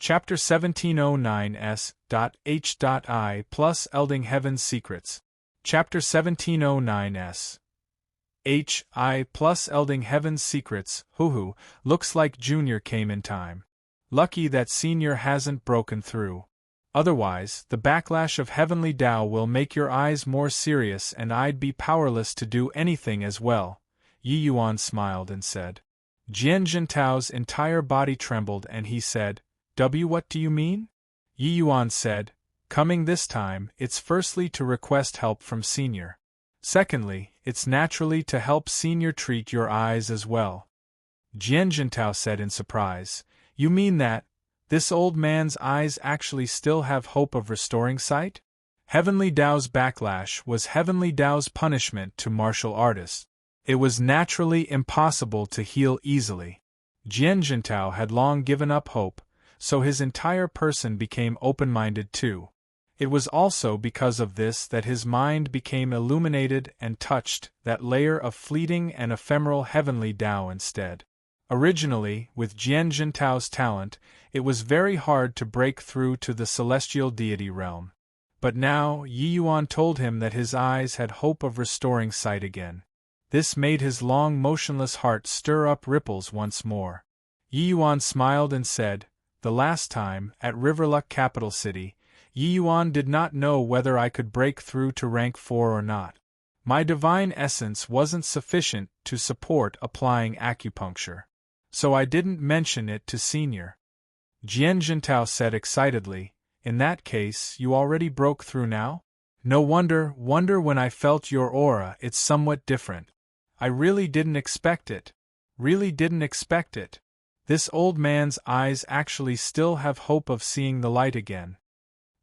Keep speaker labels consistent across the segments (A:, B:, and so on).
A: Chapter 1709 S.H.I. plus Elding Heaven's Secrets. Chapter 1709 S.H.I. plus Elding Heaven's Secrets. Hoo-hoo, looks like Junior came in time. Lucky that Senior hasn't broken through. Otherwise, the backlash of Heavenly Tao will make your eyes more serious and I'd be powerless to do anything as well. Yi Yuan smiled and said. Jian Jintao's entire body trembled and he said, What do you mean? Yi Yuan said, coming this time, it's firstly to request help from Senior. Secondly, it's naturally to help Senior treat your eyes as well. Jian Jintao said in surprise, You mean that this old man's eyes actually still have hope of restoring sight? Heavenly Tao's backlash was Heavenly Tao's punishment to martial artists. It was naturally impossible to heal easily. Jian Jintao had long given up hope, so his entire person became open-minded too. It was also because of this that his mind became illuminated and touched that layer of fleeting and ephemeral Heavenly Tao instead. Originally, with Jian Jintao's talent, it was very hard to break through to the celestial deity realm. But now, Yi Yuan told him that his eyes had hope of restoring sight again. This made his long motionless heart stir up ripples once more. Yi Yuan smiled and said, The last time, at Riverluck capital city, Yi Yuan did not know whether I could break through to rank 4 or not. My divine essence wasn't sufficient to support applying acupuncture. So I didn't mention it to Senior. Jian Jintao said excitedly, In that case, you already broke through now? No wonder when I felt your aura it's somewhat different. I really didn't expect it. This old man's eyes actually still have hope of seeing the light again.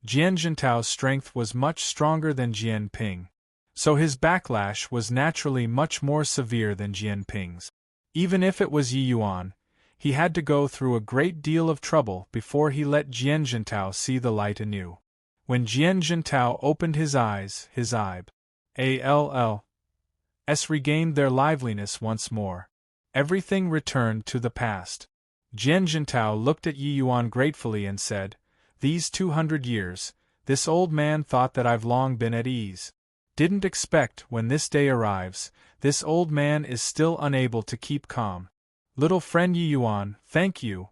A: Jian Jintao's strength was much stronger than Jian Ping. So his backlash was naturally much more severe than Jian Ping's. Even if it was Yi Yuan, he had to go through a great deal of trouble before he let Jian Jintao see the light anew. When Jian Jintao opened his eyes regained their liveliness once more. Everything returned to the past. Jian Jintao looked at Yi Yuan gratefully and said, These 200 years, this old man thought that I've long been at ease. Didn't expect when this day arrives, this old man is still unable to keep calm. Little friend Yi Yuan, thank you.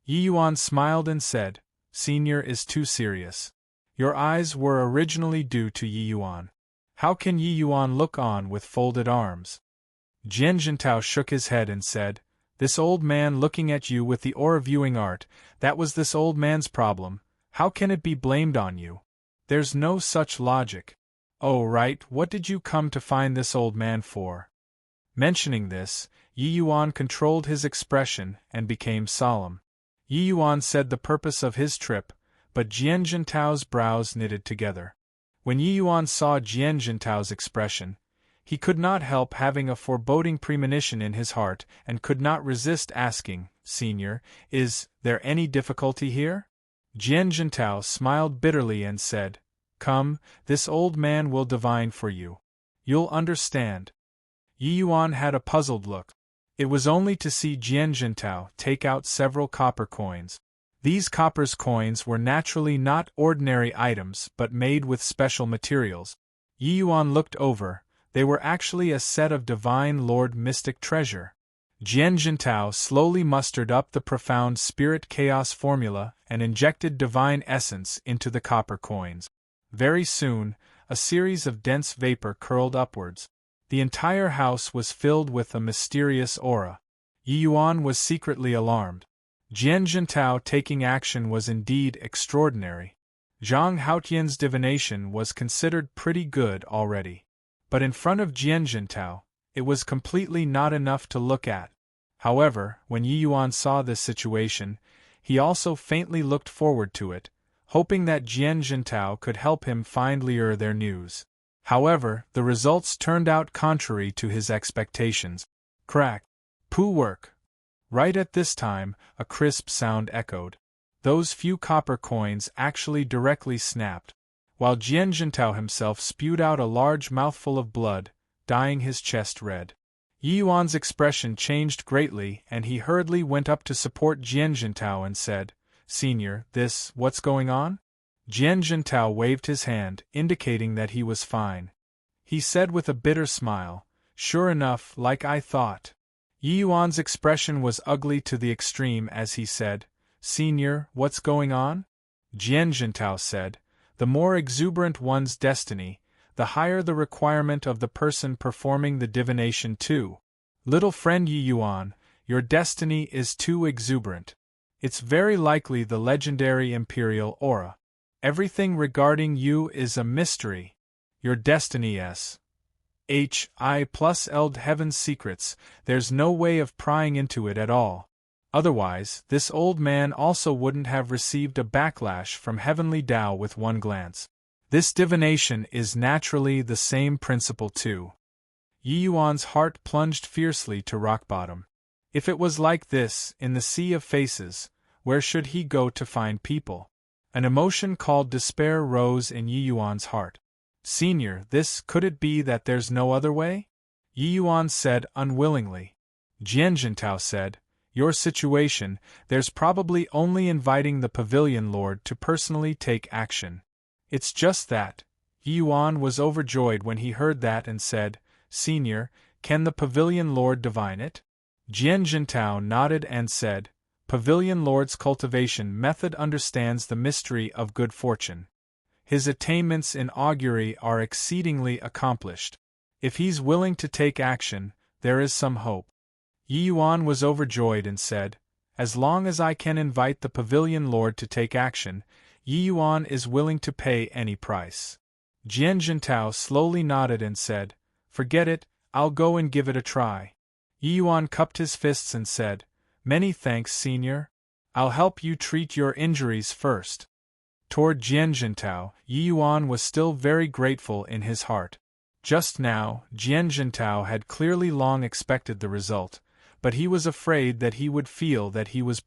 A: Yi Yuan smiled and said, Senior is too serious. Your eyes were originally due to Yi Yuan. How can Yi Yuan look on with folded arms? Jian Jintao shook his head and said, This old man looking at you with the aura viewing art, that was this old man's problem. How can it be blamed on you? There's no such logic. Oh right, what did you come to find this old man for? Mentioning this, Yi Yuan controlled his expression and became solemn. Yi Yuan said the purpose of his trip, but Jian Jintao's brows knitted together. When Yi Yuan saw Jian Jintao's expression, he could not help having a foreboding premonition in his heart and could not resist asking, Senior, is there any difficulty here? Jian Jintao smiled bitterly and said, Come, this old man will divine for you. You'll understand. Yi Yuan had a puzzled look. It was only to see Jian Jintao take out several copper coins. These copper coins were naturally not ordinary items but made with special materials. Yi Yuan looked over, they were actually a set of divine Lord mystic treasure. Jian Jintao slowly mustered up the profound spirit chaos formula and injected divine essence into the copper coins. Very soon, a series of dense vapor curled upwards. The entire house was filled with a mysterious aura. Yi Yuan was secretly alarmed. Jian Jintao taking action was indeed extraordinary. Zhang Haotian's divination was considered pretty good already. But in front of Jian Jintao, it was completely not enough to look at. However, when Yi Yuan saw this situation, he also faintly looked forward to it, hoping that Jian Jintao could help him find their news. However, the results turned out contrary to his expectations. Crack. Poo work. Right at this time, a crisp sound echoed. Those few copper coins actually directly snapped, while Jian Jintao himself spewed out a large mouthful of blood, dyeing his chest red. Yi Yuan's expression changed greatly and he hurriedly went up to support Jian Jintao and said, Senior, what's going on? Jian Jintao waved his hand, indicating that he was fine. He said with a bitter smile, sure enough, like I thought. Yi Yuan's expression was ugly to the extreme as he said, Senior, what's going on? Jian Jintao said, the more exuberant one's destiny, the higher the requirement of the person performing the divination too. Little friend Yi Yuan, your destiny is too exuberant. It's very likely the legendary imperial aura. Everything regarding you is a mystery. Your destiny I plus eld heaven's secrets, there's no way of prying into it at all. Otherwise, this old man also wouldn't have received a backlash from heavenly Tao with one glance. This divination is naturally the same principle too. Yi Yuan's heart plunged fiercely to rock bottom. If it was like this, in the sea of faces, where should he go to find people? An emotion called despair rose in Yi Yuan's heart. Senior, could it be that there's no other way? Yi Yuan said unwillingly. Jian Jintao said, your situation, there's probably only inviting the pavilion lord to personally take action. It's just that. Yi Yuan was overjoyed when he heard that and said, Senior, can the pavilion lord divine it? Jian Jintao nodded and said, Pavilion lord's cultivation method understands the mystery of good fortune. His attainments in augury are exceedingly accomplished. If he's willing to take action, there is some hope. Yi Yuan was overjoyed and said, as long as I can invite the pavilion lord to take action, Yi Yuan is willing to pay any price. Jian Jintao slowly nodded and said, forget it, I'll go and give it a try. Yi Yuan cupped his fists and said, many thanks, Senior. I'll help you treat your injuries first. Toward Jian Jintao, Yi Yuan was still very grateful in his heart. Just now, Jian Jintao had clearly long expected the result, but he was afraid that he would feel that he was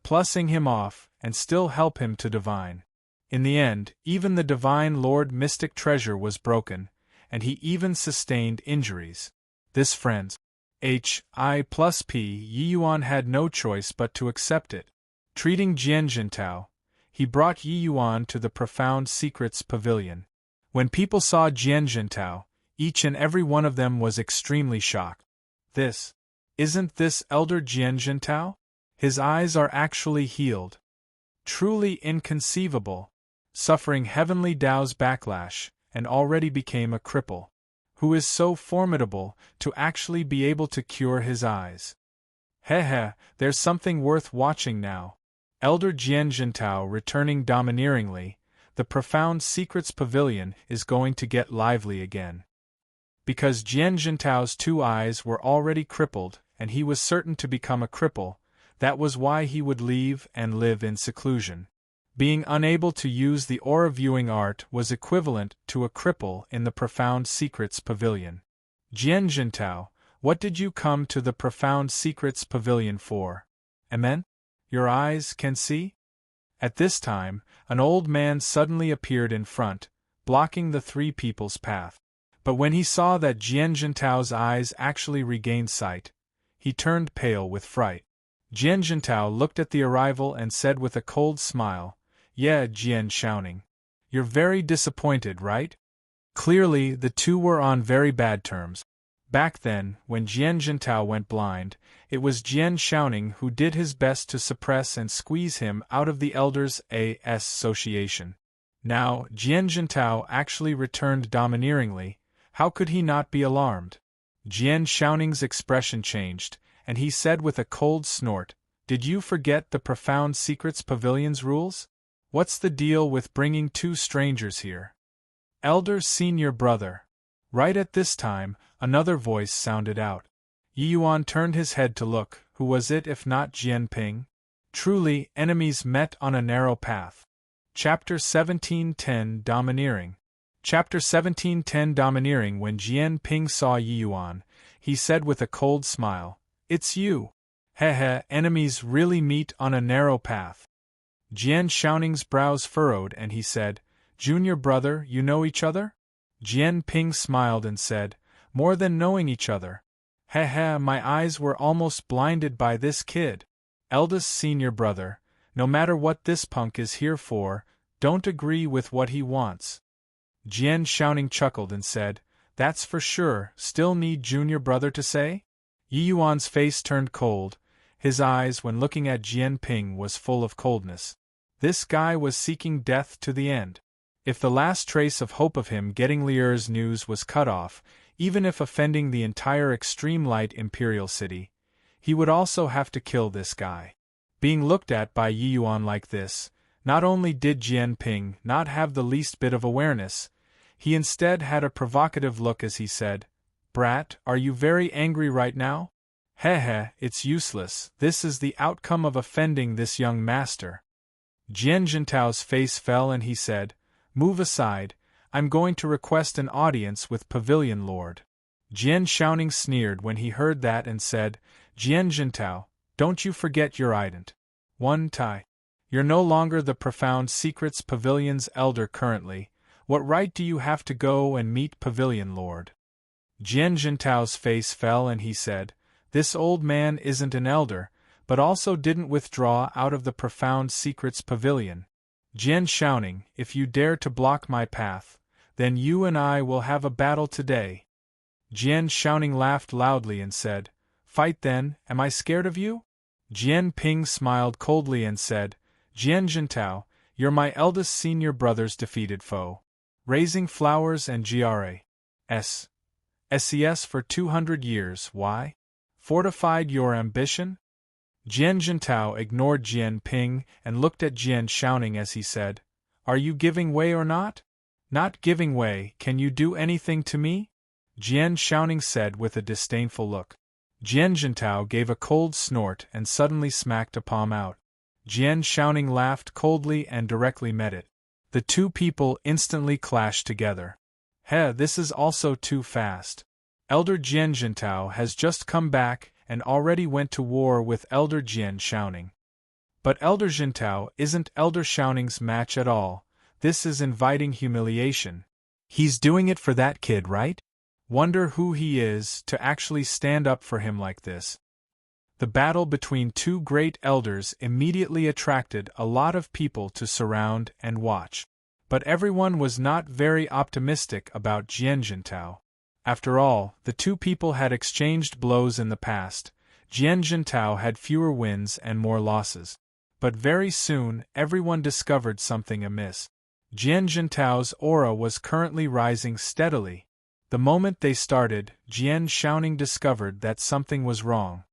A: plussing him off, and still help him to divine. In the end, even the divine Lord Mystic Treasure was broken, and he even sustained injuries. This friend's Yi Yuan had no choice but to accept it. Treating Jian Jintao, he brought Yi Yuan to the Profound Secrets Pavilion. When people saw Jian Jintao, each and every one of them was extremely shocked. Isn't this Elder Jian Jintao? His eyes are actually healed. Truly inconceivable. Suffering heavenly Tao's backlash, and already became a cripple. Who is so formidable to actually be able to cure his eyes? There's something worth watching now. Elder Jian Jintao returning domineeringly, the Profound Secrets Pavilion is going to get lively again. Because Jian Jintao's two eyes were already crippled, and he was certain to become a cripple, that was why he would leave and live in seclusion. Being unable to use the aura viewing art was equivalent to a cripple in the Profound Secrets Pavilion. Jian Jintao, what did you come to the Profound Secrets Pavilion for? Amen? Your eyes can see? At this time, an old man suddenly appeared in front, blocking the three people's path. But when he saw that Jian Jintao's eyes actually regained sight, he turned pale with fright. Jian Jintao looked at the arrival and said with a cold smile, Yeah, Jian Shaoning. You're very disappointed, right? Clearly, the two were on very bad terms. Back then, when Jian Jintao went blind, it was Jian Shaoning who did his best to suppress and squeeze him out of the Elders' Association. Now, Jian Jintao actually returned domineeringly. How could he not be alarmed? Jian Shaoning's expression changed, and he said with a cold snort, Did you forget the Profound Secrets Pavilion's rules? What's the deal with bringing two strangers here? Elder Senior Brother. Right at this time, another voice sounded out. Yi Yuan turned his head to look. Who was it if not Jian Ping? Truly, enemies met on a narrow path. Chapter 1710 Domineering. Chapter 1710 Domineering. When Jian Ping saw Yi Yuan, he said with a cold smile, It's you. Enemies really meet on a narrow path. Jian Shaoning's brows furrowed and he said, Junior brother, you know each other? Jian Ping smiled and said, More than knowing each other. My eyes were almost blinded by this kid. Eldest senior brother, no matter what this punk is here for, don't agree with what he wants. Jian Shaoning chuckled and said, That's for sure, still need junior brother to say? Yi Yuan's face turned cold, his eyes when looking at Jian Ping was full of coldness. This guy was seeking death to the end. If the last trace of hope of him getting Lier's news was cut off, even if offending the entire extreme light Imperial City, he would also have to kill this guy. Being looked at by Yi Yuan like this, not only did Jian Ping not have the least bit of awareness, he instead had a provocative look as he said, Brat, are you very angry right now? Heh, it's useless, this is the outcome of offending this young master. Jian Jintao's face fell and he said, Move aside, I'm going to request an audience with Pavilion Lord. Jian Shaoning sneered when he heard that and said, Jian Jintao, don't you forget your ident. One Tai. You're no longer the Profound Secrets Pavilion's elder currently, what right do you have to go and meet Pavilion Lord? Jian Jintao's face fell and he said, This old man isn't an elder, but also didn't withdraw out of the Profound Secrets Pavilion. Jian Shaoning, if you dare to block my path, then you and I will have a battle today. Jian Shaoning laughed loudly and said, Fight then, am I scared of you? Jian Ping smiled coldly and said, Jian Jintao, you're my eldest senior brother's defeated foe. Raising flowers and GRAS. SES for 200 years, why? Fortified your ambition? Jian Jintao ignored Jian Ping and looked at Jian Shaoning as he said, Are you giving way or not? Not giving way, can you do anything to me? Jian Shaoning said with a disdainful look. Jian Jintao gave a cold snort and suddenly smacked a palm out. Jian Shaoning laughed coldly and directly met it. The two people instantly clashed together. This is also too fast. Elder Jian Jintao has just come back and already went to war with Elder Jian Shaoning. But Elder Jintao isn't Elder Shaoning's match at all. This is inviting humiliation. He's doing it for that kid, right? Wonder who he is to actually stand up for him like this. The battle between two great elders immediately attracted a lot of people to surround and watch. But everyone was not very optimistic about Jian Jintao. After all, the two people had exchanged blows in the past. Jian Jintao had fewer wins and more losses. But very soon, everyone discovered something amiss. Jian Jintao's aura was currently rising steadily. The moment they started, Jian Shaoning discovered that something was wrong.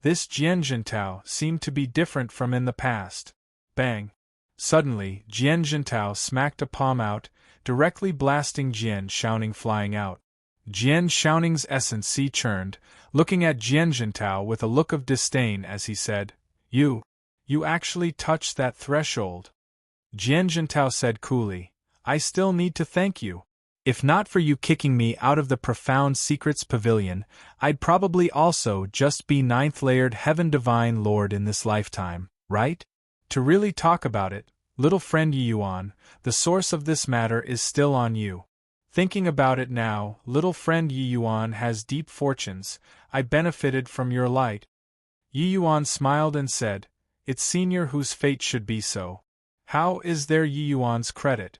A: This Jian Jintao seemed to be different from in the past. Bang! Suddenly, Jian Jintao smacked a palm out, directly blasting Jian Shaoning flying out. Jian Shaoning's essence churned, looking at Jian Jintao with a look of disdain as he said, You actually touched that threshold. Jian Jintao said coolly, I still need to thank you. If not for you kicking me out of the Profound Secrets Pavilion, I'd probably also just be 9th layered Heaven Divine Lord in this lifetime, right? To really talk about it, little friend Yi Yuan, the source of this matter is still on you. Thinking about it now, little friend Yi Yuan has deep fortunes. I benefited from your light. Yi Yuan smiled and said, It's senior whose fate should be so. How is there Yi Yuan's credit?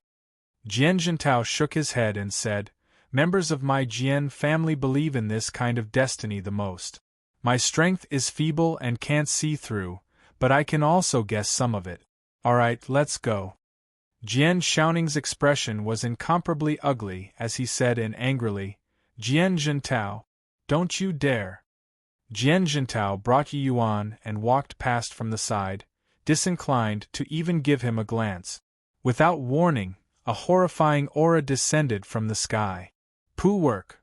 A: Jian Jintao shook his head and said, Members of my Jian family believe in this kind of destiny the most. My strength is feeble and can't see through, but I can also guess some of it. Alright, let's go. Jian Shaoning's expression was incomparably ugly as he said angrily, Jian Jintao, don't you dare. Jian Jintao brought Yi Yuan and walked past from the side, disinclined to even give him a glance. Without warning, a horrifying aura descended from the sky. Pooh work.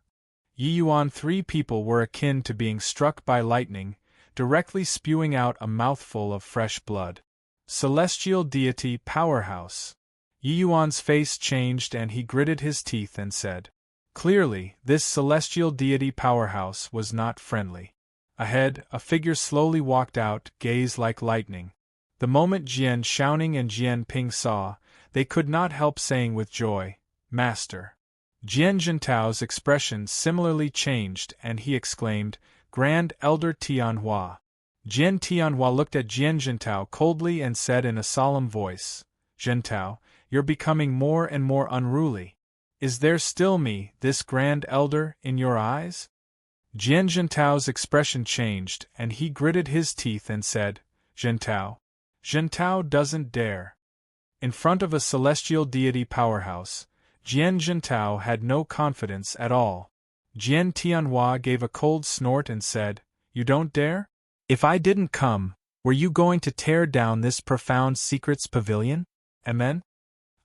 A: Yi Yuan 3 people were akin to being struck by lightning, directly spewing out a mouthful of fresh blood. Celestial deity powerhouse. Yi Yuan's face changed and he gritted his teeth and said, Clearly, this celestial deity powerhouse was not friendly. Ahead, a figure slowly walked out, gaze like lightning. The moment Jian Shaoning and Jian Ping saw, they could not help saying with joy, Master. Jian Jintao's expression similarly changed and he exclaimed, Grand Elder Tianhua. Jian Tianhua looked at Jian Zhentao coldly and said in a solemn voice, Zhentao, you're becoming more and more unruly. Is there still me, this grand elder, in your eyes? Jian Zhentao's expression changed, and he gritted his teeth and said, Zhentao. Zhentao doesn't dare. In front of a celestial deity powerhouse, Jian Zhentao had no confidence at all. Jian Tianhua gave a cold snort and said, You don't dare? If I didn't come, were you going to tear down this profound secrets pavilion? Amen?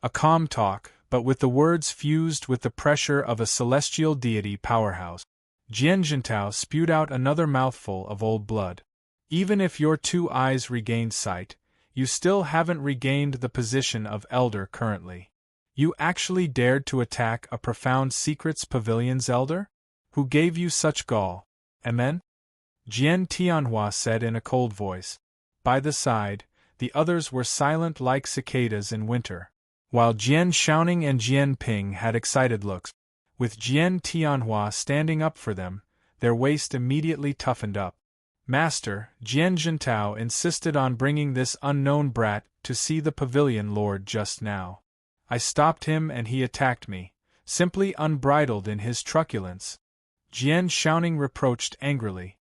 A: A calm talk, but with the words fused with the pressure of a celestial deity powerhouse. Jian Zhentao spewed out another mouthful of old blood. Even if your two eyes regained sight, you still haven't regained the position of elder currently. You actually dared to attack a profound secrets pavilion's elder? Who gave you such gall? Amen? Jian Tianhua said in a cold voice. By the side, the others were silent like cicadas in winter, while Jian Shaoning and Jian Ping had excited looks. With Jian Tianhua standing up for them, their waist immediately toughened up. Master, Jian Zhentao insisted on bringing this unknown brat to see the pavilion lord just now. I stopped him and he attacked me, simply unbridled in his truculence. Jian Shaoning reproached angrily.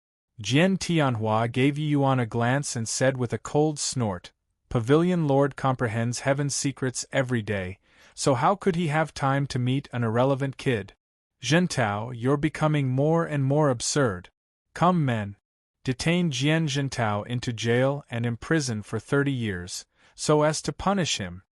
A: Jian Tianhua gave Yi Yuan a glance and said with a cold snort, Pavilion Lord comprehends heaven's secrets every day, so how could he have time to meet an irrelevant kid? Zhentao, you're becoming more and more absurd. Come men. Detain Jian Zhentao into jail and imprison for 30 years, so as to punish him.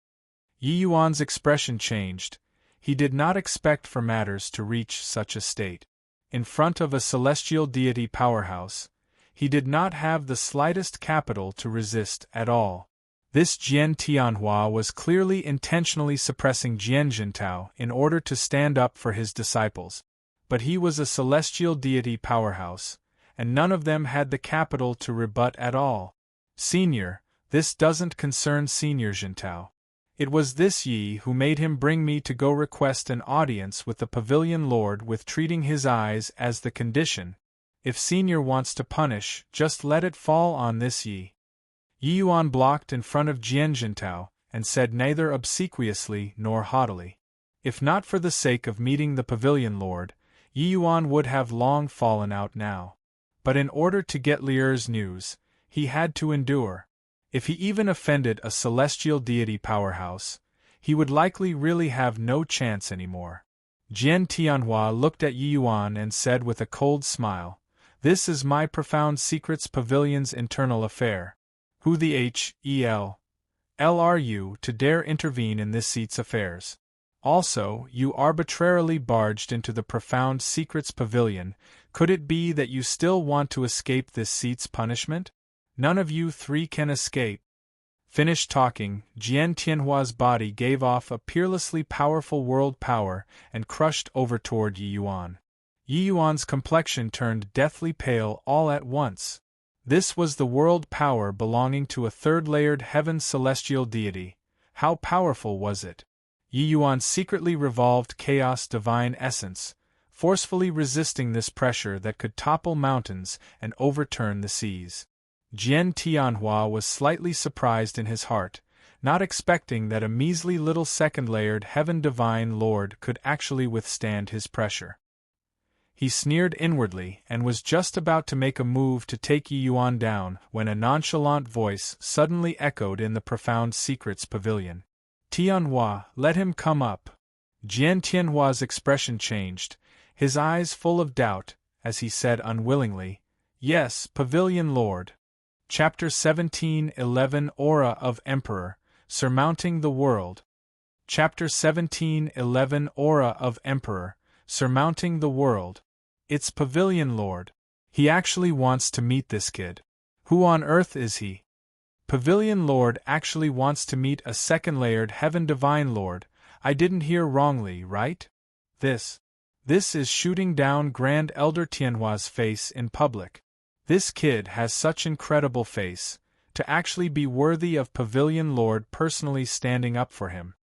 A: Yi Yuan's expression changed. He did not expect for matters to reach such a state. In front of a celestial deity powerhouse, he did not have the slightest capital to resist at all. This Jian Tianhua was clearly intentionally suppressing Jian Zhentao in order to stand up for his disciples. But he was a celestial deity powerhouse, and none of them had the capital to rebut at all. Senior, this doesn't concern Senior Zhentao. It was this Yi who made him bring me to go request an audience with the pavilion lord with treating his eyes as the condition. If Senior wants to punish, just let it fall on this Yi. Yi Yuan blocked in front of Jian Zhentao, and said neither obsequiously nor haughtily. If not for the sake of meeting the pavilion lord, Yi Yuan would have long fallen out now. But in order to get Lier's news, he had to endure. If he even offended a celestial deity powerhouse, he would likely really have no chance anymore. Jian Tianhua looked at Yi Yuan and said with a cold smile, This is my profound secrets pavilion's internal affair. Who the hell are you to dare intervene in this seat's affairs? Also, you arbitrarily barged into the profound secrets pavilion. Could it be that you still want to escape this seat's punishment? None of you three can escape. Finished talking, Jian Tianhua's body gave off a peerlessly powerful world power and crushed over toward Yi Yuan. Yi Yuan's complexion turned deathly pale all at once. This was the world power belonging to a third-layered heaven celestial deity. How powerful was it? Yi Yuan secretly revolved chaos divine essence, forcefully resisting this pressure that could topple mountains and overturn the seas. Jian Tianhua was slightly surprised in his heart, not expecting that a measly little second-layered heaven divine lord could actually withstand his pressure. He sneered inwardly and was just about to make a move to take Yi Yuan down when a nonchalant voice suddenly echoed in the profound secrets pavilion. Tianhua, let him come up. Jian Tianhua's expression changed, his eyes full of doubt, as he said unwillingly, Yes, Pavilion Lord. Chapter 17:11 Aura of Emperor, Surmounting the World. Chapter 17:11 Aura of Emperor, Surmounting the World. It's Pavilion Lord. He actually wants to meet this kid. Who on earth is he? Pavilion Lord actually wants to meet a second-layered Heaven Divine Lord. I didn't hear wrongly, right? This is shooting down Grand Elder Tianhua's face in public. This kid has such incredible face, to actually be worthy of Pavilion Lord personally standing up for him.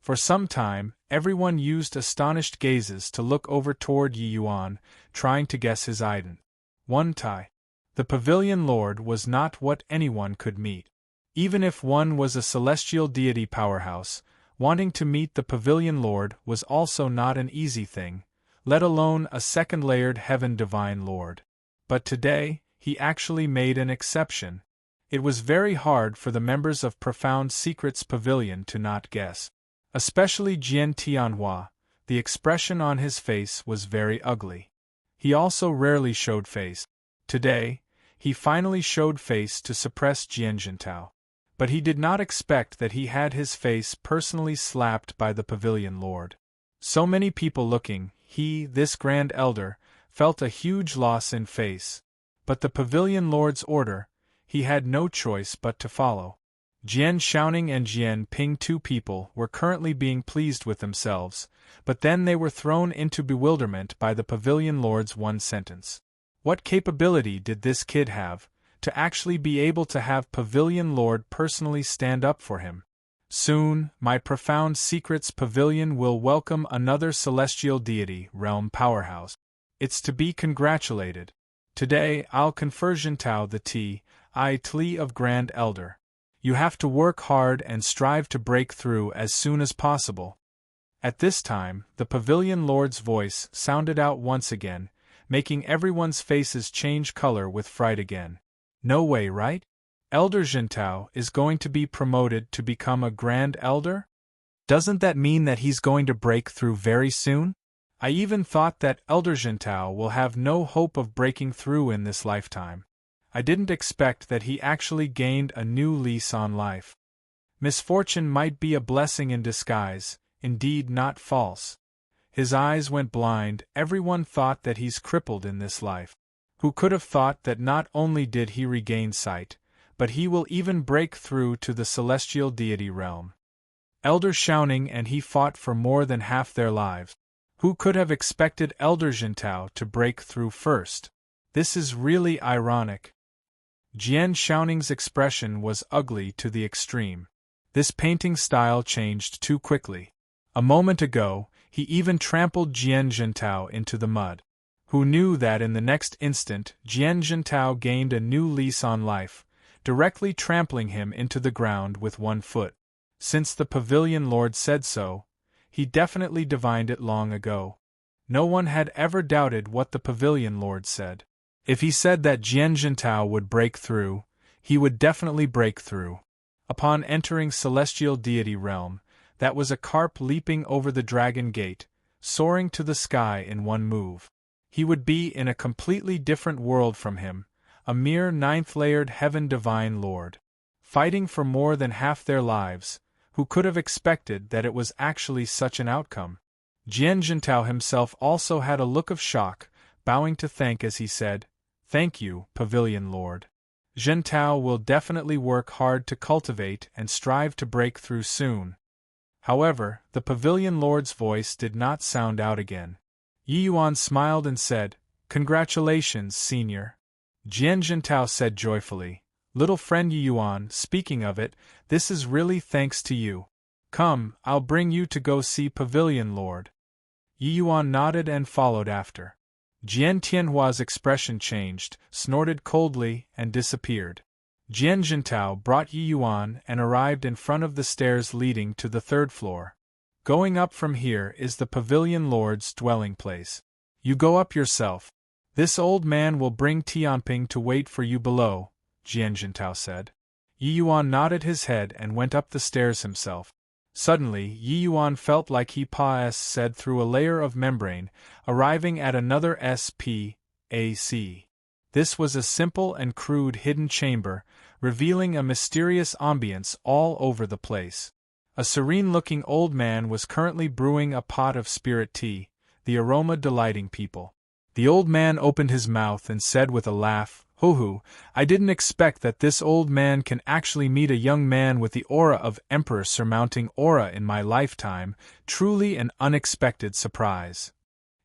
A: For some time, everyone used astonished gazes to look over toward Yi Yuan, trying to guess his identity. The Pavilion Lord was not what anyone could meet. Even if one was a celestial deity powerhouse, wanting to meet the Pavilion Lord was also not an easy thing, let alone a second-layered heaven divine lord. But today, he actually made an exception. It was very hard for the members of Profound Secrets Pavilion to not guess. Especially Jian Tianhua, the expression on his face was very ugly. He also rarely showed face. Today, he finally showed face to suppress Jian Jintao. But he did not expect that he had his face personally slapped by the Pavilion Lord. So many people looking, he, this Grand Elder, felt a huge loss in face. But the Pavilion Lord's order, he had no choice but to follow. Jian Xiaoning and Jian Ping, two people, were currently being pleased with themselves, but then they were thrown into bewilderment by the Pavilion Lord's one sentence. What capability did this kid have, to actually be able to have Pavilion Lord personally stand up for him? Soon, my Profound Secrets Pavilion will welcome another celestial deity realm powerhouse. It's to be congratulated. Today I'll confer Jintao the Tli of Grand Elder. You have to work hard and strive to break through as soon as possible. At this time, the Pavilion Lord's voice sounded out once again, making everyone's faces change color with fright again. No way, right? Elder Jintao is going to be promoted to become a Grand Elder? Doesn't that mean that he's going to break through very soon? I even thought that Elder Jintao will have no hope of breaking through in this lifetime. I didn't expect that he actually gained a new lease on life. Misfortune might be a blessing in disguise, indeed not false. His eyes went blind, everyone thought that he's crippled in this life. Who could have thought that not only did he regain sight, but he will even break through to the celestial deity realm. Elder Xiaoning and he fought for more than half their lives. Who could have expected Elder Jintao to break through first? This is really ironic. Jian Xiaoning's expression was ugly to the extreme. This painting style changed too quickly. A moment ago, he even trampled Jian Jintao into the mud. Who knew that in the next instant Jian Jintao gained a new lease on life, directly trampling him into the ground with one foot. Since the Pavilion Lord said so, he definitely divined it long ago. No one had ever doubted what the Pavilion Lord said. If he said that Jian Jintao would break through, he would definitely break through. Upon entering Celestial Deity Realm, that was a carp leaping over the Dragon Gate, soaring to the sky in one move. He would be in a completely different world from him, a mere ninth-layered Heaven Divine Lord. Fighting for more than half their lives, who could have expected that it was actually such an outcome? Jian Jintao himself also had a look of shock, bowing to thank as he said, "Thank you, Pavilion Lord. Jintao will definitely work hard to cultivate and strive to break through soon." However, the Pavilion Lord's voice did not sound out again. Yi Yuan smiled and said, "Congratulations, Senior." Jian Jintao said joyfully, "Little friend Yi Yuan, speaking of it, this is really thanks to you. Come, I'll bring you to go see Pavilion Lord." Yi Yuan nodded and followed after. Jian Tianhua's expression changed, snorted coldly, and disappeared. Jian Jintao brought Yi Yuan and arrived in front of the stairs leading to the third floor. Going up from here is the Pavilion Lord's dwelling place. You go up yourself. This old man will bring Tianping to wait for you below, Jian Jintao said. Yi Yuan nodded his head and went up the stairs himself. Suddenly, Yi Yuan felt like he said through a layer of membrane, arriving at another SPAC. This was a simple and crude hidden chamber, revealing a mysterious ambience all over the place. A serene-looking old man was currently brewing a pot of spirit tea, the aroma delighting people. The old man opened his mouth and said with a laugh, "Hoo-hoo, I didn't expect that this old man can actually meet a young man with the aura of Emperor surmounting aura in my lifetime, truly an unexpected surprise."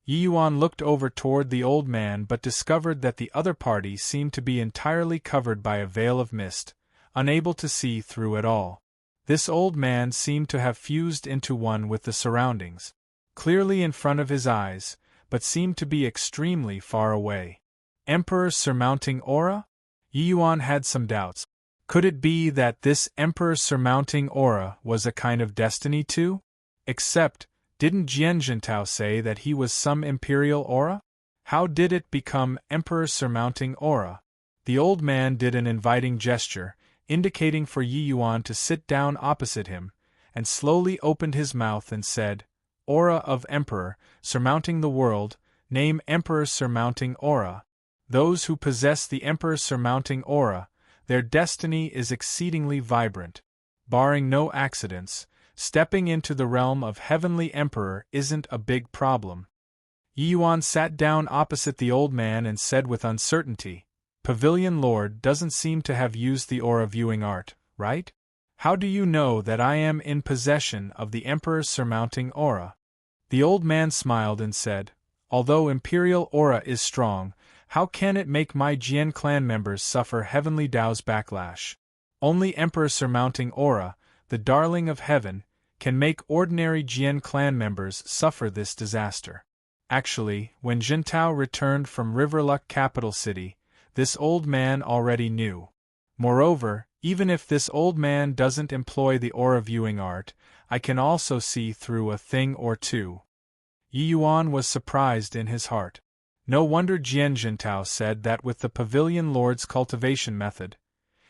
A: Yi Yuan looked over toward the old man but discovered that the other party seemed to be entirely covered by a veil of mist, unable to see through at all. This old man seemed to have fused into one with the surroundings, clearly in front of his eyes, but seemed to be extremely far away. Emperor surmounting aura? Yi Yuan had some doubts. Could it be that this emperor surmounting aura was a kind of destiny too? Except, didn't Jian Jintao say that he was some imperial aura? How did it become emperor surmounting aura? The old man did an inviting gesture, indicating for Yi Yuan to sit down opposite him, and slowly opened his mouth and said, Aura of Emperor, surmounting the world, name Emperor surmounting aura. Those who possess the Emperor surmounting aura, their destiny is exceedingly vibrant. Barring no accidents, stepping into the realm of Heavenly Emperor isn't a big problem. Yi Yuan sat down opposite the old man and said with uncertainty, Pavilion Lord doesn't seem to have used the aura viewing art, right? How do you know that I am in possession of the Emperor's surmounting aura? The old man smiled and said, Although Imperial aura is strong, how can it make my Jian clan members suffer Heavenly Dao's backlash? Only Emperor surmounting aura, the darling of heaven, can make ordinary Jian clan members suffer this disaster. Actually, when Jintao returned from Riverluck capital city, this old man already knew. Moreover, even if this old man doesn't employ the aura viewing art, I can also see through a thing or two. Yi Yuan was surprised in his heart. No wonder Jian Jintao said that with the Pavilion Lord's cultivation method,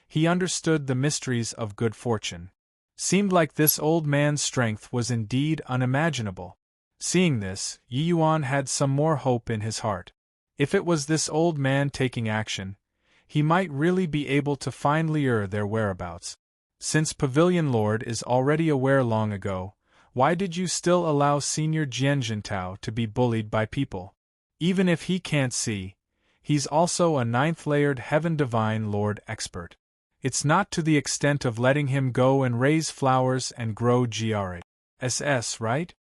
A: he understood the mysteries of good fortune. Seemed like this old man's strength was indeed unimaginable. Seeing this, Yi Yuan had some more hope in his heart. If it was this old man taking action, he might really be able to find their whereabouts. Since Pavilion Lord is already aware long ago, why did you still allow Senior Jian Jintao to be bullied by people? Even if he can't see, he's also a ninth-layered Heaven Divine Lord expert. It's not to the extent of letting him go and raise flowers and grow GRASS, right?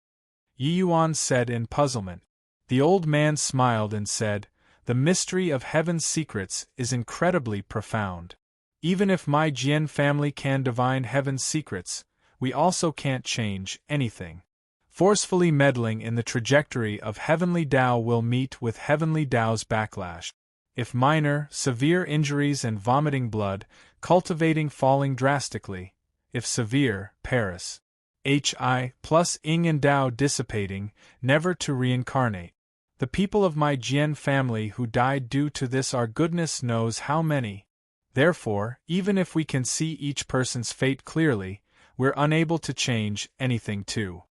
A: Yi Yuan said in puzzlement. The old man smiled and said, The mystery of heaven's secrets is incredibly profound. Even if my Jian family can divine heaven's secrets, we also can't change anything. Forcefully meddling in the trajectory of Heavenly Dao will meet with Heavenly Dao's backlash. If minor, severe injuries and vomiting blood, cultivating falling drastically. If severe, Paris. HI plus Ing and Dao dissipating, never to reincarnate. The people of my Jian family who died due to this are goodness knows how many. Therefore, even if we can see each person's fate clearly, we're unable to change anything too.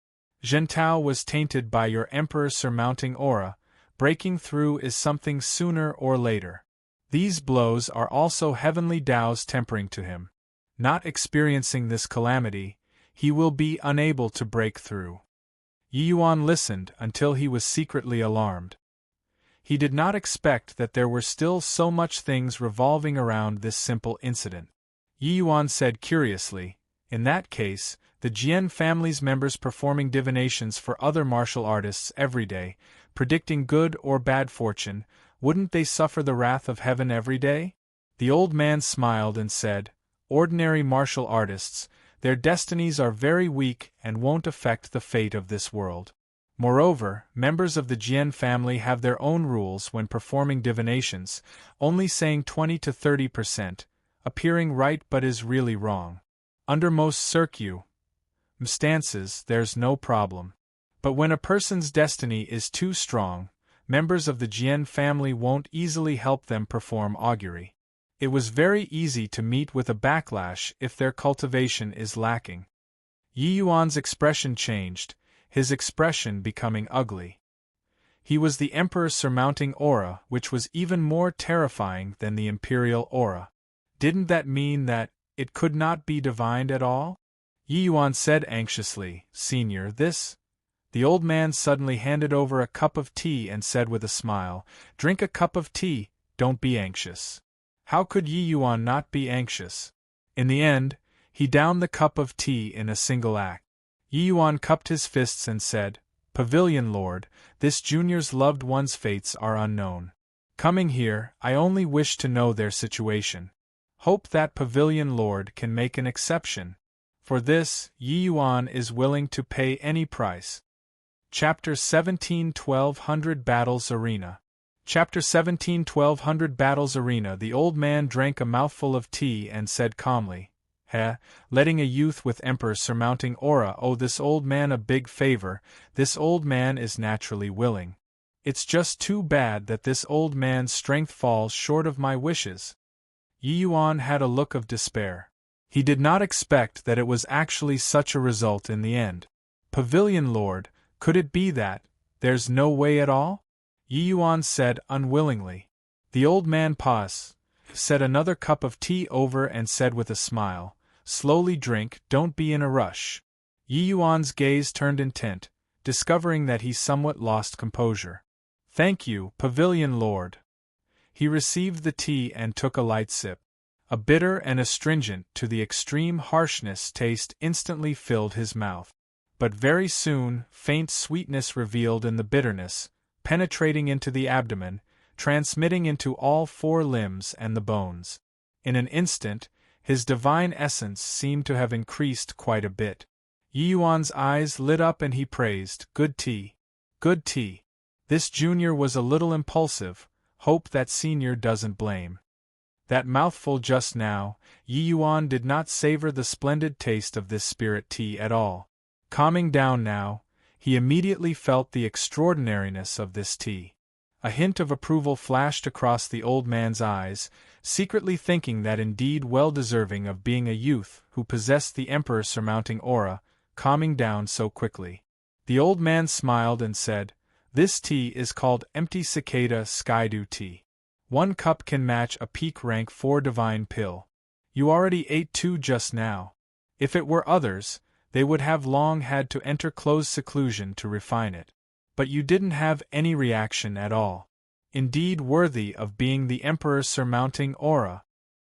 A: Jintao was tainted by your Emperor surmounting aura, breaking through is something sooner or later. These blows are also Heavenly Dao's tempering to him. Not experiencing this calamity, he will be unable to break through. Yi Yuan listened until he was secretly alarmed. He did not expect that there were still so much things revolving around this simple incident. Yi Yuan said curiously, In that case, the Jian family's members performing divinations for other martial artists every day, predicting good or bad fortune, wouldn't they suffer the wrath of heaven every day? The old man smiled and said, Ordinary martial artists, their destinies are very weak and won't affect the fate of this world. Moreover, members of the Jian family have their own rules when performing divinations, only saying 20 to 30%, appearing right but is really wrong. Under most circumstances, there's no problem. But when a person's destiny is too strong, members of the Jian family won't easily help them perform augury. It was very easy to meet with a backlash if their cultivation is lacking. Yi Yuan's expression changed, his expression becoming ugly. He was the Emperor surmounting aura, which was even more terrifying than the Imperial aura. Didn't that mean that it could not be divined at all? Yi Yuan said anxiously, Senior, this? The old man suddenly handed over a cup of tea and said with a smile, Drink a cup of tea, don't be anxious. How could Yi Yuan not be anxious? In the end, he downed the cup of tea in a single act. Yi Yuan cupped his fists and said, Pavilion Lord, this junior's loved one's fates are unknown. Coming here, I only wish to know their situation. Hope that Pavilion Lord can make an exception. For this, Yi Yuan is willing to pay any price. Chapter 17 1200 Battles Arena. Chapter 17 1200 Battles Arena. The old man drank a mouthful of tea and said calmly, letting a youth with emperor surmounting aura owe this old man a big favor. This old man is naturally willing. It's just too bad that this old man's strength falls short of my wishes. Yi Yuan had a look of despair. He did not expect that it was actually such a result in the end. Pavilion Lord, could it be that there's no way at all? Yi Yuan said unwillingly. The old man paused, set another cup of tea over and said with a smile, slowly drink, don't be in a rush. Yi Yuan's gaze turned intent, discovering that he somewhat lost composure. Thank you, Pavilion Lord. He received the tea and took a light sip. A bitter and astringent to the extreme harshness taste instantly filled his mouth. But very soon, faint sweetness revealed in the bitterness, penetrating into the abdomen, transmitting into all four limbs and the bones. In an instant, his divine essence seemed to have increased quite a bit. Yi Yuan's eyes lit up and he praised, good tea. Good tea. This junior was a little impulsive, hope that senior doesn't blame. That mouthful just now, Yi Yuan did not savor the splendid taste of this spirit tea at all. Calming down now, he immediately felt the extraordinariness of this tea. A hint of approval flashed across the old man's eyes, secretly thinking that indeed well deserving of being a youth who possessed the emperor surmounting aura, calming down so quickly. The old man smiled and said, this tea is called Empty Cicada Skydew Tea. 1 cup can match a peak rank 4 divine pill. You already ate 2 just now. If it were others, they would have long had to enter close seclusion to refine it. But you didn't have any reaction at all. Indeed worthy of being the emperor surmounting aura.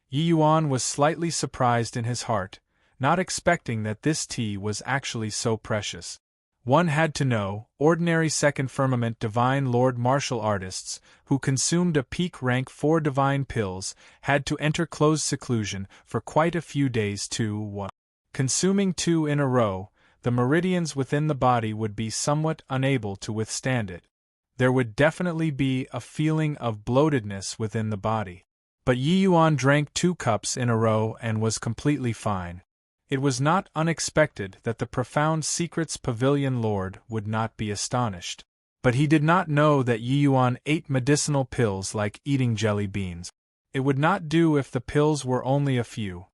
A: Yi Yuan was slightly surprised in his heart, not expecting that this tea was actually so precious. One had to know, ordinary second firmament divine lord martial artists, who consumed a peak rank 4 divine pills, had to enter closed seclusion for quite a few days to consuming 2 in a row, the meridians within the body would be somewhat unable to withstand it. There would definitely be a feeling of bloatedness within the body. But Yi Yuan drank 2 cups in a row and was completely fine. It was not unexpected that the profound secrets Pavilion Lord would not be astonished. But he did not know that Yi Yuan ate medicinal pills like eating jelly beans. It would not do if the pills were only a few.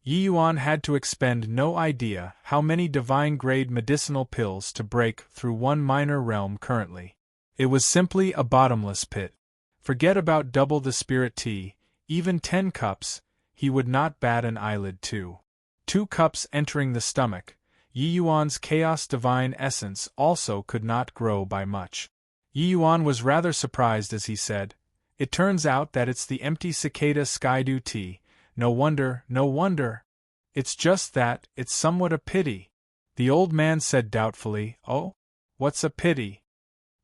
A: Yi Yuan had to expend no idea how many divine-grade medicinal pills to break through one minor realm currently. It was simply a bottomless pit. Forget about double the spirit tea, even 10 cups, he would not bat an eyelid to. 2 cups entering the stomach, Yi Yuan's chaos divine essence also could not grow by much. Yi Yuan was rather surprised as he said, it turns out that it's the Empty Cicada Skydew tea, no wonder, no wonder. It's just that, it's somewhat a pity. The old man said doubtfully, oh? What's a pity?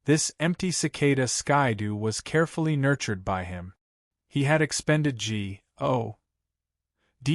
A: This Empty Cicada Skydew was carefully nurtured by him. He had expended D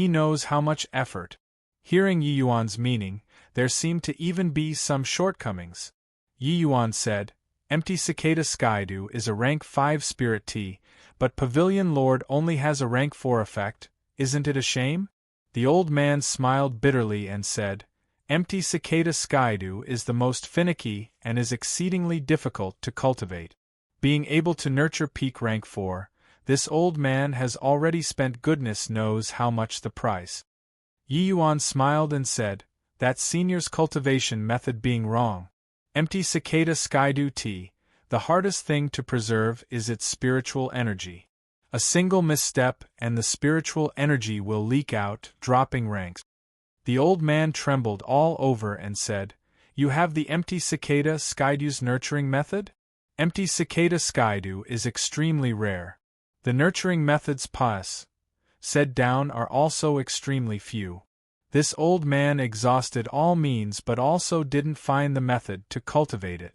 A: knows how much effort. Hearing Yi Yuan's meaning, there seemed to even be some shortcomings. Yi Yuan said, Empty Cicada Skydew is a rank 5 spirit tea, but Pavilion Lord only has a rank 4 effect, isn't it a shame? The old man smiled bitterly and said, Empty Cicada Skydew is the most finicky and is exceedingly difficult to cultivate. Being able to nurture peak rank 4, this old man has already spent goodness knows how much the price. Yi Yuan smiled and said, that senior's cultivation method being wrong. Empty Cicada Skydew tea, the hardest thing to preserve is its spiritual energy. A single misstep and the spiritual energy will leak out, dropping ranks. The old man trembled all over and said, you have the Empty Cicada Skydew's nurturing method? Empty Cicada Skydew is extremely rare. The nurturing methods said down are also extremely few. This old man exhausted all means but also didn't find the method to cultivate it.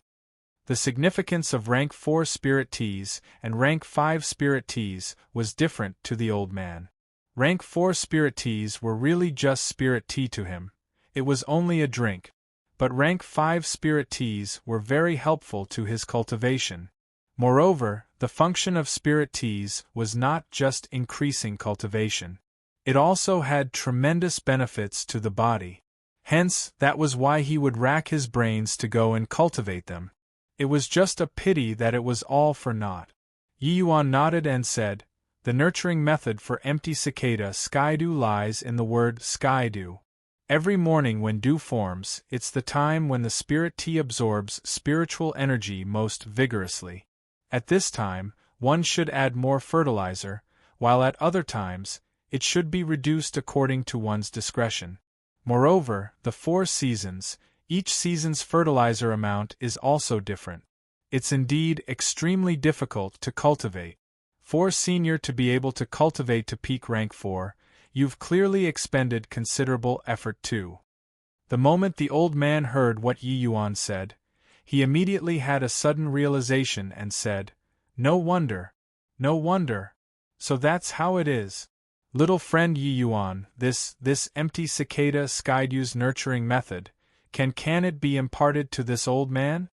A: The significance of rank 4 spirit teas and rank 5 spirit teas was different to the old man. Rank 4 spirit teas were really just spirit tea to him. It was only a drink. But rank 5 spirit teas were very helpful to his cultivation. Moreover, the function of spirit teas was not just increasing cultivation. It also had tremendous benefits to the body. Hence, that was why he would rack his brains to go and cultivate them. It was just a pity that it was all for naught. Yi Yuan nodded and said, "The nurturing method for empty cicada skydew lies in the word skydew. Every morning when dew forms, it's the time when the spirit tea absorbs spiritual energy most vigorously. At this time, one should add more fertilizer, while at other times, it should be reduced according to one's discretion. Moreover, the 4 seasons, each season's fertilizer amount is also different. It's indeed extremely difficult to cultivate. For senior to be able to cultivate to peak rank 4, you've clearly expended considerable effort too." The moment the old man heard what Yi Yuan said, he immediately had a sudden realization and said, "No wonder. No wonder. So that's how it is. Little friend Yi Yuan, this empty cicada skydew's nurturing method, can it be imparted to this old man?"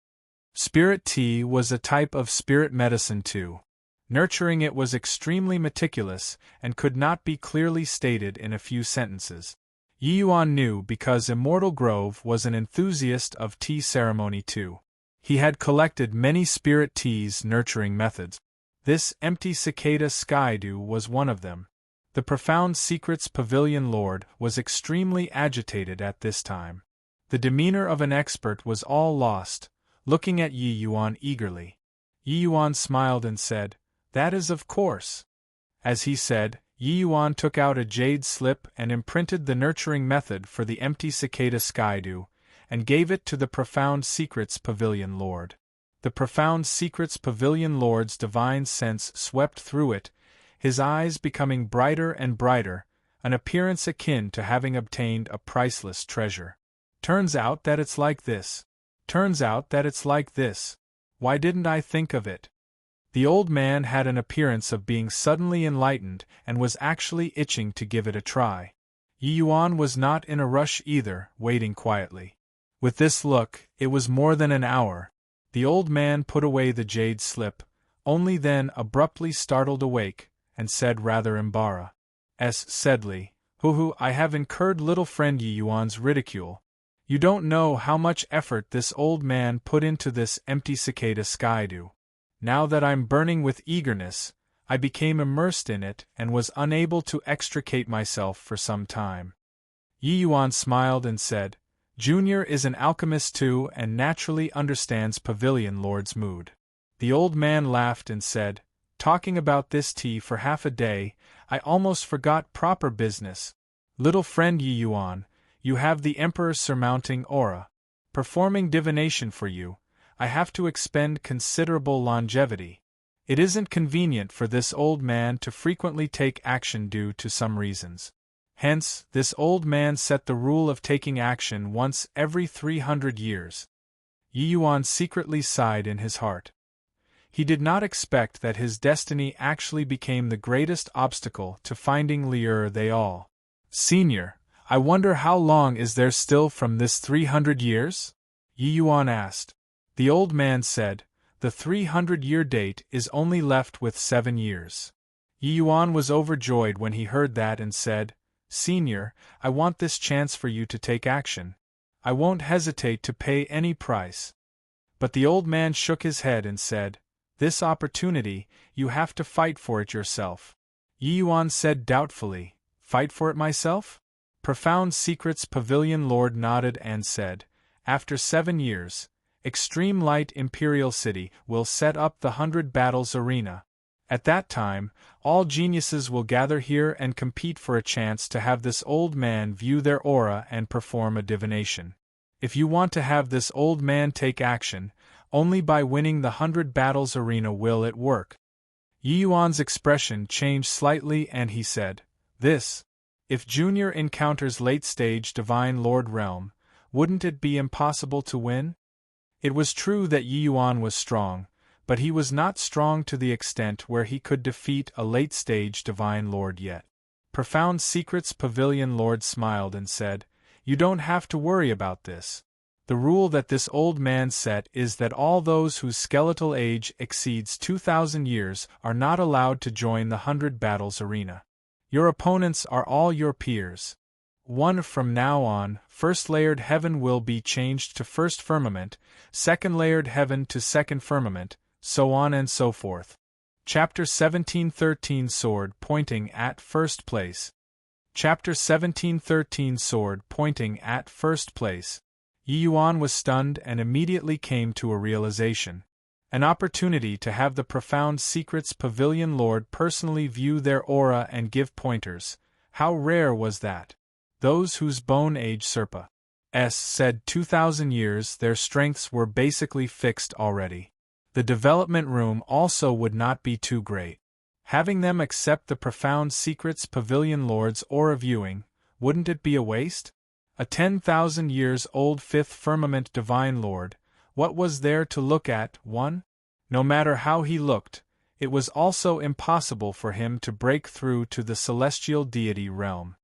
A: Spirit tea was a type of spirit medicine too. Nurturing it was extremely meticulous and could not be clearly stated in a few sentences. Yi Yuan knew because Immortal Grove was an enthusiast of tea ceremony too. He had collected many spirit teas nurturing methods. This empty cicada skydew was one of them. The Profound Secrets Pavilion Lord was extremely agitated at this time. The demeanor of an expert was all lost, looking at Yi Yuan eagerly. Yi Yuan smiled and said, "That is of course." As he said, Yi Yuan took out a jade slip and imprinted the nurturing method for the empty cicada skydew, and gave it to the Profound Secrets Pavilion Lord. The Profound Secrets Pavilion Lord's divine sense swept through it, his eyes becoming brighter and brighter, an appearance akin to having obtained a priceless treasure. "Turns out that it's like this. Turns out that it's like this. Why didn't I think of it?" The old man had an appearance of being suddenly enlightened and was actually itching to give it a try. Yi Yuan was not in a rush either, waiting quietly. With this look, it was more than an hour. The old man put away the jade slip, only then abruptly startled awake, and said rather embarrassedly, "Hoo, I have incurred little friend Yi Yuan's ridicule. You don't know how much effort this old man put into this empty cicada skydew. Now that I'm burning with eagerness, I became immersed in it and was unable to extricate myself for some time." Yi Yuan smiled and said, "Junior is an alchemist too and naturally understands Pavilion Lord's mood." The old man laughed and said, "Talking about this tea for half a day, I almost forgot proper business. Little friend Yi Yuan, you have the Emperor's surmounting aura. Performing divination for you, I have to expend considerable longevity. It isn't convenient for this old man to frequently take action due to some reasons. Hence, this old man set the rule of taking action once every 300 years. Yi Yuan secretly sighed in his heart. He did not expect that his destiny actually became the greatest obstacle to finding Liu they all. "Senior, I wonder how long is there still from this 300 years? Yi Yuan asked. The old man said, "The 300-year date is only left with 7 years. Yi Yuan was overjoyed when he heard that and said, "Senior, I want this chance for you to take action. I won't hesitate to pay any price." But the old man shook his head and said, "This opportunity, you have to fight for it yourself." Yi Yuan said doubtfully, "Fight for it myself?" Profound Secrets Pavilion Lord nodded and said, "After 7 years, Extreme Light Imperial City will set up the 100 Battles Arena. At that time, all geniuses will gather here and compete for a chance to have this old man view their aura and perform a divination. If you want to have this old man take action, only by winning the 100 Battles Arena will it work." Yi Yuan's expression changed slightly and he said, If Junior encounters late-stage Divine Lord Realm, wouldn't it be impossible to win?" It was true that Yi Yuan was strong, but he was not strong to the extent where he could defeat a late-stage Divine Lord yet. Profound Secrets Pavilion Lord smiled and said, "You don't have to worry about this. The rule that this old man set is that all those whose skeletal age exceeds 2,000 years are not allowed to join the 100 battles arena. Your opponents are all your peers. 1. From now on, first layered heaven will be changed to first firmament, second layered heaven to second firmament, so on and so forth. Chapter 17:13 Sword pointing at first place. Chapter 17:13 Sword pointing at first place. Yi Yuan was stunned and immediately came to a realization. An opportunity to have the Profound Secrets Pavilion Lord personally view their aura and give pointers. How rare was that? Those whose bone age Serpa said 2,000 years, their strengths were basically fixed already. The development room also would not be too great. Having them accept the Profound Secrets Pavilion Lord's aura viewing, wouldn't it be a waste? A 10,000 years old fifth firmament Divine Lord, what was there to look at? 1. No matter how he looked, it was also impossible for him to break through to the celestial deity realm.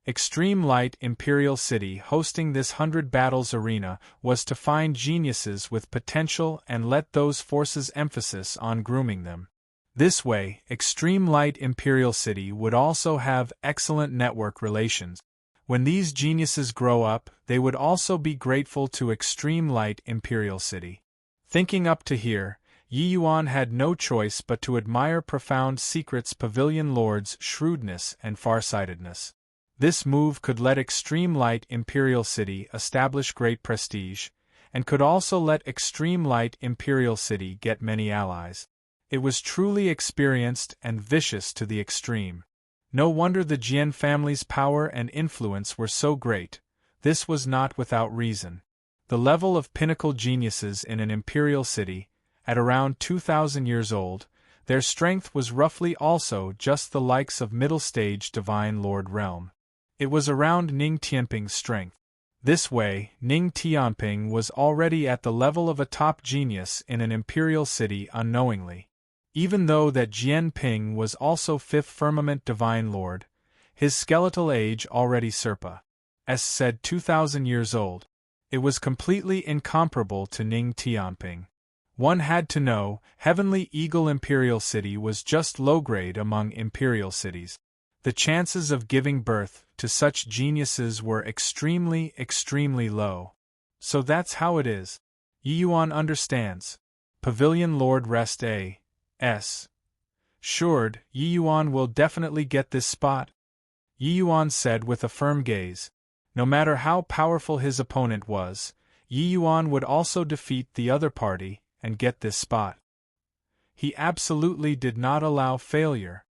A: Extreme Light Imperial City hosting this 100 battles arena was to find geniuses with potential and let those forces emphasis on grooming them. This way, Extreme Light Imperial City would also have excellent network relations. When these geniuses grow up, they would also be grateful to Extreme Light Imperial City. Thinking up to here, Yi Yuan had no choice but to admire Profound Secrets Pavilion Lord's shrewdness and farsightedness. This move could let Extreme Light Imperial City establish great prestige, and could also let Extreme Light Imperial City get many allies. It was truly experienced and vicious to the extreme. No wonder the Jian family's power and influence were so great. This was not without reason. The level of pinnacle geniuses in an imperial city, at around 2,000 years old, their strength was roughly also just the likes of middle-stage Divine Lord realm. It was around Ning Tianping's strength. This way, Ning Tianping was already at the level of a top genius in an imperial city unknowingly. Even though that Jian Ping was also fifth firmament Divine Lord, his skeletal age already Serpa said 2,000 years old. It was completely incomparable to Ning Tianping. One had to know, Heavenly Eagle Imperial City was just low-grade among imperial cities. The chances of giving birth to such geniuses were extremely, extremely low. So that's how it is. Yi Yuan understands. Pavilion Lord Rest A.S. Assured, Yi Yuan will definitely get this spot. Yi Yuan said with a firm gaze. No matter how powerful his opponent was, Yi Yuan would also defeat the other party and get this spot. He absolutely did not allow failure.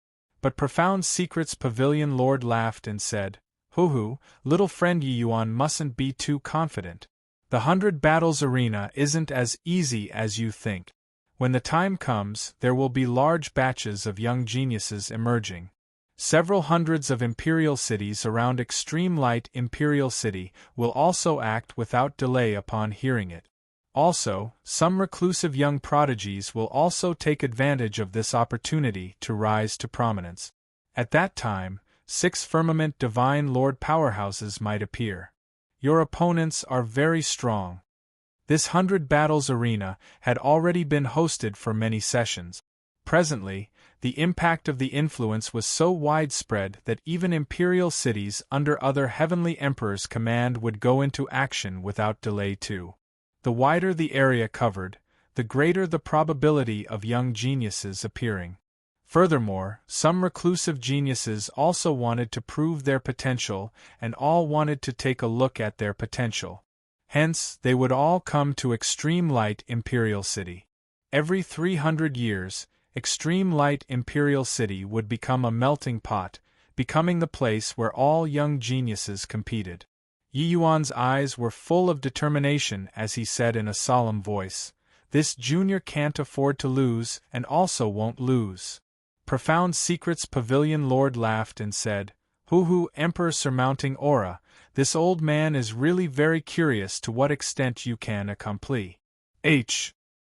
A: But Profound Secrets Pavilion Lord laughed and said, "Hoo-hoo, little friend, Yi Yuan mustn't be too confident. The 100 battles arena isn't as easy as you think. When the time comes, there will be large batches of young geniuses emerging. Several hundreds of imperial cities around Extreme Light Imperial City will also act without delay upon hearing it. Also, some reclusive young prodigies will also take advantage of this opportunity to rise to prominence. At that time, 6 firmament Divine Lord powerhouses might appear. Your opponents are very strong." This 100 battles arena had already been hosted for many sessions. Presently, the impact of the influence was so widespread that even imperial cities under other heavenly emperors' command would go into action without delay too. The wider the area covered, the greater the probability of young geniuses appearing. Furthermore, some reclusive geniuses also wanted to prove their potential, and all wanted to take a look at their potential. Hence, they would all come to Extreme Light Imperial City. Every 300 years, Extreme Light Imperial City would become a melting pot, becoming the place where all young geniuses competed. Yi Yuan's eyes were full of determination as he said in a solemn voice, "This junior can't afford to lose and also won't lose." Profound Secrets Pavilion Lord laughed and said, "Hoo-hoo, Emperor surmounting aura, this old man is really very curious to what extent you can accomplish."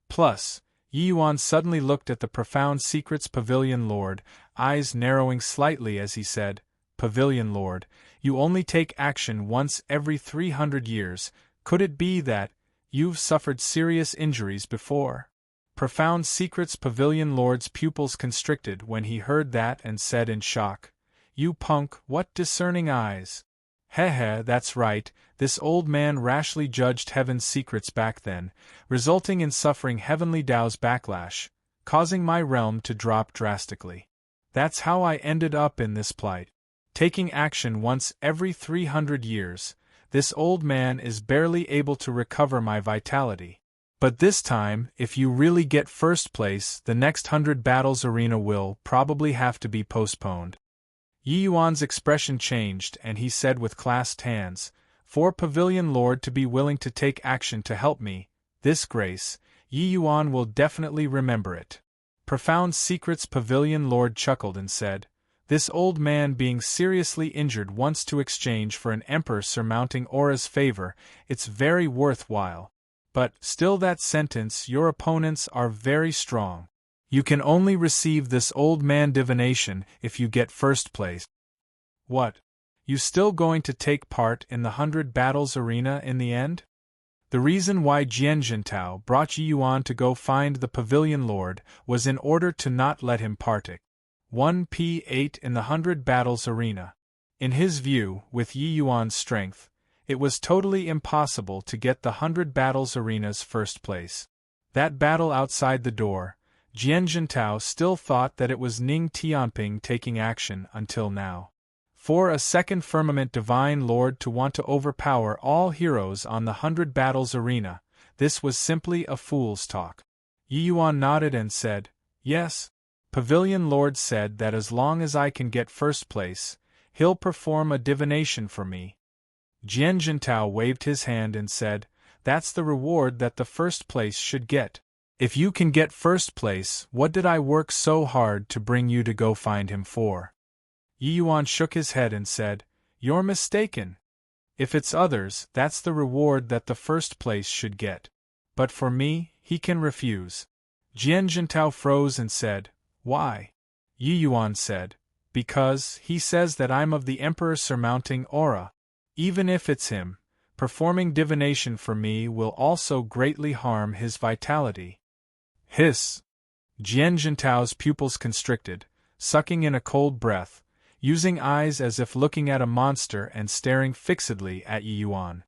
A: Plus, Yi Yuan suddenly looked at the Profound Secrets Pavilion Lord, eyes narrowing slightly as he said, "Pavilion Lord, you only take action once every 300 years, Could it be that you've suffered serious injuries before? Profound Secrets Pavilion Lord's pupils constricted when he heard that and said in shock, "You punk, what discerning eyes!" Heh, that's right, this old man rashly judged heaven's secrets back then, resulting in suffering heavenly Tao's backlash, causing my realm to drop drastically. That's how I ended up in this plight. Taking action once every 300 years, this old man is barely able to recover my vitality. But this time, if you really get first place, the next 100 battles arena will probably have to be postponed. Yi Yuan's expression changed and he said with clasped hands, "For Pavilion Lord to be willing to take action to help me, this grace, Yi Yuan will definitely remember it." Profound Secrets Pavilion Lord chuckled and said, "This old man being seriously injured wants to exchange for an emperor surmounting aura's favor, it's very worthwhile. But, still that sentence, your opponents are very strong. You can only receive this old man divination if you get first place." What? You still going to take part in the 100 battles arena in the end? The reason why Jian Jintao brought Yi Yuan to go find the Pavilion Lord was in order to not let him partake 1p8 in the 100 battles arena. In his view, with Yi Yuan's strength, it was totally impossible to get the 100 battles arena's first place. That battle outside the door, Jian Jintao still thought that it was Ning Tianping taking action until now. For a second Firmament Divine Lord to want to overpower all heroes on the 100 battles arena, this was simply a fool's talk. Yi Yuan nodded and said, "Yes." Pavilion Lord said that as long as I can get first place, he'll perform a divination for me. Jian Jintao waved his hand and said, "That's the reward that the first place should get. If you can get first place, what did I work so hard to bring you to go find him for?" Yi Yuan shook his head and said, "You're mistaken. If it's others, that's the reward that the first place should get. But for me, he can refuse." Jian Jintao froze and said, "Why?" Yi Yuan said, "Because he says that I'm of the Emperor surmounting aura. Even if it's him, performing divination for me will also greatly harm his vitality." Hiss! Jian Jintao's pupils constricted, sucking in a cold breath, using eyes as if looking at a monster and staring fixedly at Yi Yuan.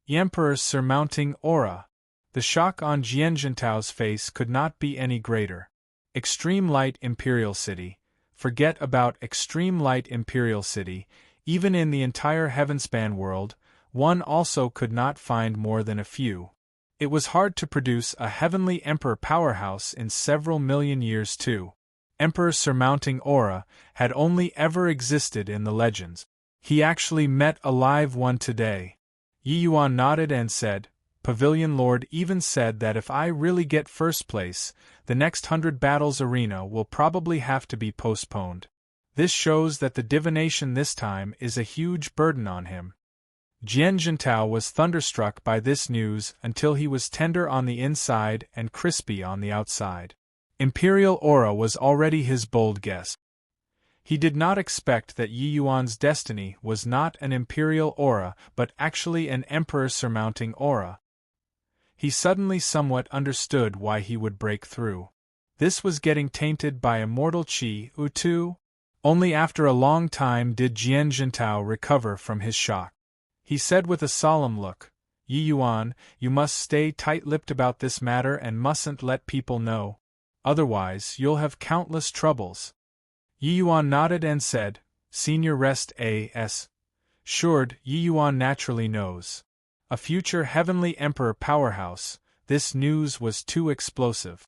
A: Emperor surmounting aura. The shock on Jian Jintao's face could not be any greater. Extreme Light Imperial City. Forget about Extreme Light Imperial City. Even in the entire Heavenspan world, one also could not find more than a few. It was hard to produce a heavenly emperor powerhouse in several million years too. Emperor surmounting aura had only ever existed in the legends. He actually met a live one today. Yi Yuan nodded and said, "Pavilion Lord even said that if I really get first place, the next 100 battles arena will probably have to be postponed. This shows that the divination this time is a huge burden on him." Jian Jintao was thunderstruck by this news until he was tender on the inside and crispy on the outside. Imperial aura was already his bold guess. He did not expect that Yi Yuan's destiny was not an imperial aura but actually an emperor surmounting aura. He suddenly somewhat understood why he would break through. This was getting tainted by immortal qi, too. Only after a long time did Jian Jintao recover from his shock. He said with a solemn look, "Yi Yuan, you must stay tight-lipped about this matter and mustn't let people know. Otherwise, you'll have countless troubles." Yi Yuan nodded and said, "Senior rest as." Assured, Yi Yuan naturally knows. A future heavenly emperor powerhouse, this news was too explosive.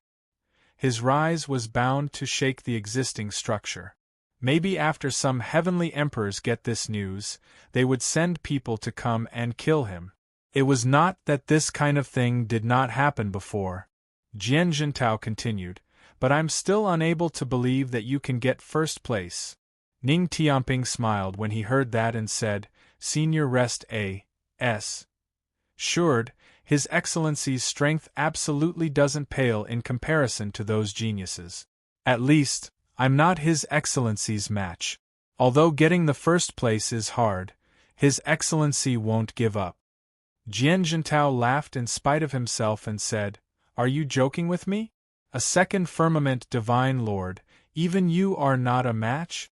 A: His rise was bound to shake the existing structure. Maybe after some heavenly emperors get this news, they would send people to come and kill him. It was not that this kind of thing did not happen before. Jian Jintao continued, "But I'm still unable to believe that you can get first place." Ning Tianping smiled when he heard that and said, "Senior rest as." Assured, His Excellency's strength absolutely doesn't pale in comparison to those geniuses. At least, I'm not His Excellency's match. Although getting the first place is hard, His Excellency won't give up. Jian Jintao laughed in spite of himself and said, "Are you joking with me? A second firmament divine lord, even you are not a match?"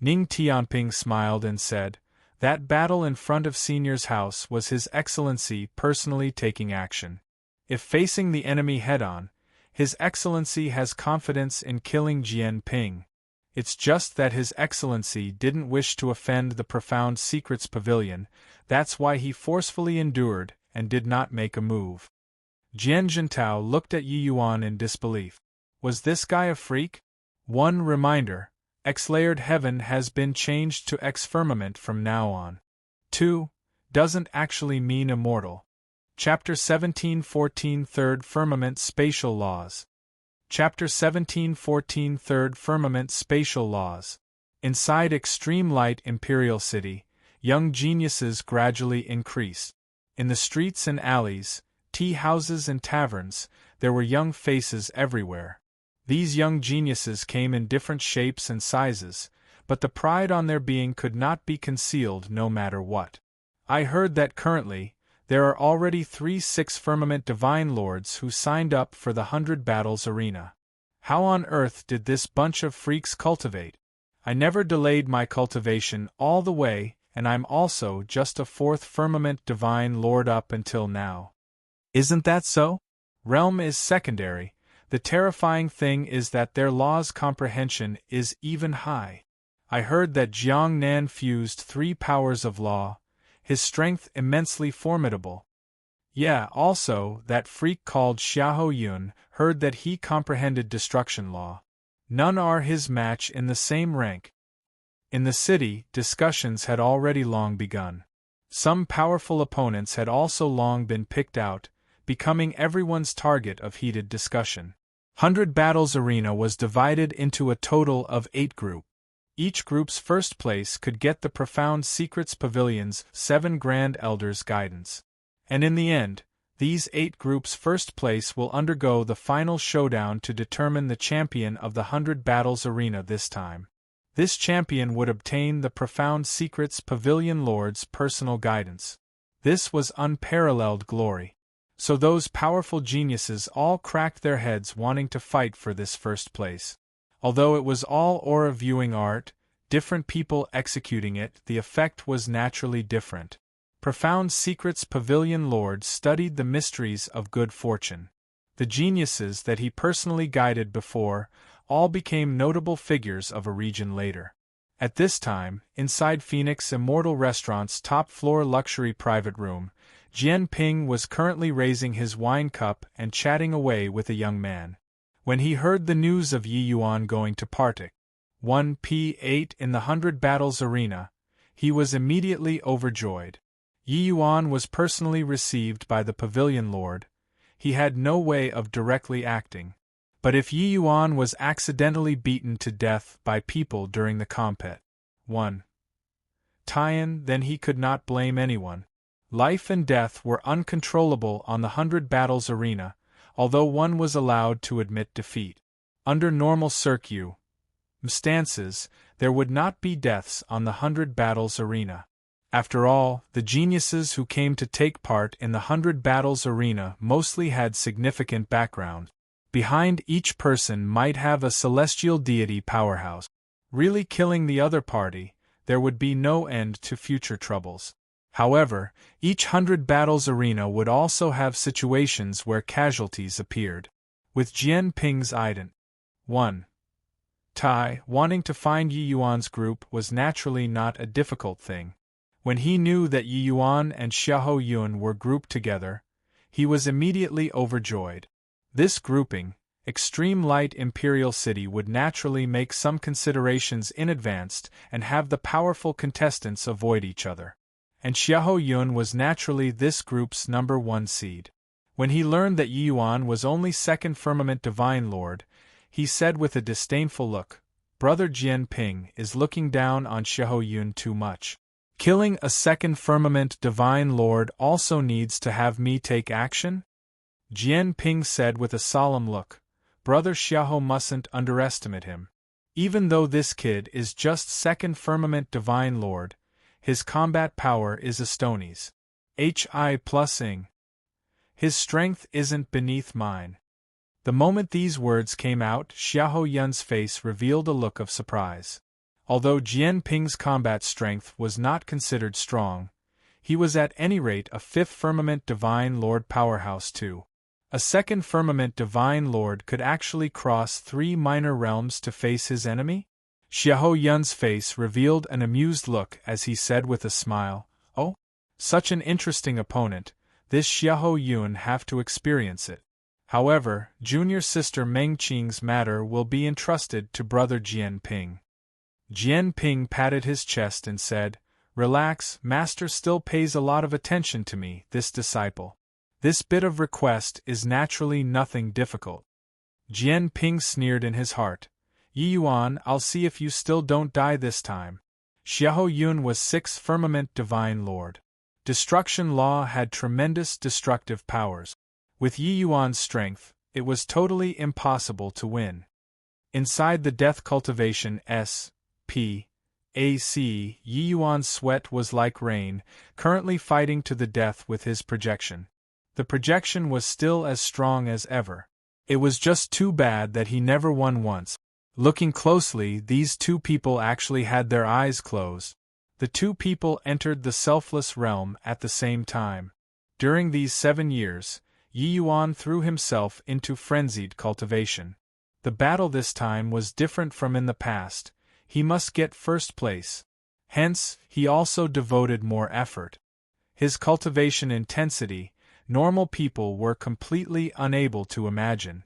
A: Ning Tianping smiled and said, "That battle in front of Senior's house was His Excellency personally taking action. If facing the enemy head-on, His Excellency has confidence in killing Jian Ping. It's just that His Excellency didn't wish to offend the Profound Secrets Pavilion, that's why he forcefully endured and did not make a move." Jian Jintao looked at Yi Yuan in disbelief. Was this guy a freak? One reminder: X-layered heaven has been changed to X-firmament from now on. 2. Doesn't actually mean immortal. Chapter 1714 Third Firmament Spatial Laws. Chapter 1714 Third Firmament Spatial Laws. Inside Extreme Light Imperial City, young geniuses gradually increased. In the streets and alleys, tea houses and taverns, there were young faces everywhere. These young geniuses came in different shapes and sizes, but the pride on their being could not be concealed no matter what. I heard that currently, there are already 3 6-firmament divine lords who signed up for the 100 Battles Arena. How on earth did this bunch of freaks cultivate? I never delayed my cultivation all the way, and I'm also just a 4th firmament divine lord up until now. Isn't that so? Realm is secondary. The terrifying thing is that their law's comprehension is even high. I heard that Jiang Nan fused 3 powers of law, his strength immensely formidable. Yeah, also, that freak called Xiahou Yun heard that he comprehended destruction law. None are his match in the same rank. In the city, discussions had already long begun. Some powerful opponents had also long been picked out, becoming everyone's target of heated discussion. 100 Battles Arena was divided into a total of 8 groups. Each group's first place could get the Profound Secrets Pavilion's 7 Grand Elders' guidance. And in the end, these 8 groups' first place will undergo the final showdown to determine the champion of the 100 Battles Arena this time. This champion would obtain the Profound Secrets Pavilion Lord's personal guidance. This was unparalleled glory. So those powerful geniuses all cracked their heads wanting to fight for this first place. Although it was all aura viewing art, different people executing it, the effect was naturally different. Profound Secrets Pavilion Lord studied the mysteries of good fortune. The geniuses that he personally guided before all became notable figures of a region later. At this time, inside Phoenix Immortal Restaurant's top-floor luxury private room, Jian Ping was currently raising his wine cup and chatting away with a young man. When he heard the news of Yi Yuan going to Partic 1P8 in the 100 Battles Arena, he was immediately overjoyed. Yi Yuan was personally received by the Pavilion Lord. He had no way of directly acting. But if Yi Yuan was accidentally beaten to death by people during the compet 1 tie-in, then he could not blame anyone. Life and death were uncontrollable on the 100 Battles Arena, although one was allowed to admit defeat. Under normal circumstances, there would not be deaths on the 100 Battles Arena. After all, the geniuses who came to take part in the 100 Battles Arena mostly had significant background. Behind each person might have a celestial deity powerhouse. Really killing the other party, there would be no end to future troubles. However, each 100 Battles Arena would also have situations where casualties appeared. With Jian Ping's ident 1 tie wanting to find Yi Yuan's group was naturally not a difficult thing. When he knew that Yi Yuan and Xiahou Yun were grouped together, he was immediately overjoyed. This grouping, Extreme Light Imperial City, would naturally make some considerations in advance and have the powerful contestants avoid each other. And Xiahou Yun was naturally this group's number 1 seed. When he learned that Yi Yuan was only 2nd Firmament Divine Lord, he said with a disdainful look, "Brother Jian Ping is looking down on Xiahou Yun too much. Killing a 2nd Firmament Divine Lord also needs to have me take action?" Jian Ping said with a solemn look, "Brother Xiahou mustn't underestimate him. Even though this kid is just 2nd Firmament Divine Lord, his combat power is Astoni's. Hi plusing. His strength isn't beneath mine. The moment these words came out, Xiahou Yun's face revealed a look of surprise. Although Jian Ping's combat strength was not considered strong, he was at any rate a fifth Firmament Divine Lord powerhouse too. A second Firmament Divine Lord could actually cross 3 minor realms to face his enemy? Xiahou Yun's face revealed an amused look as he said with a smile, "Oh, such an interesting opponent, this Xiahou Yun have to experience it. However, junior sister Meng Qing's matter will be entrusted to brother Jian Ping." Jian Ping patted his chest and said, "Relax, master still pays a lot of attention to me, this disciple. This bit of request is naturally nothing difficult." Jian Ping sneered in his heart, "Yi Yuan, I'll see if you still don't die this time." Xiahou Yun was 6th Firmament Divine Lord. Destruction Law had tremendous destructive powers. With Yi Yuan's strength, it was totally impossible to win. Inside the Death Cultivation S.P.A.C., Yi Yuan's sweat was like rain, currently fighting to the death with his projection. The projection was still as strong as ever. It was just too bad that he never won once. Looking closely, these two people actually had their eyes closed. The two people entered the selfless realm at the same time. During these 7 years, Yi Yuan threw himself into frenzied cultivation. The battle this time was different from in the past. He must get first place. Hence, he also devoted more effort. His cultivation intensity, normal people were completely unable to imagine.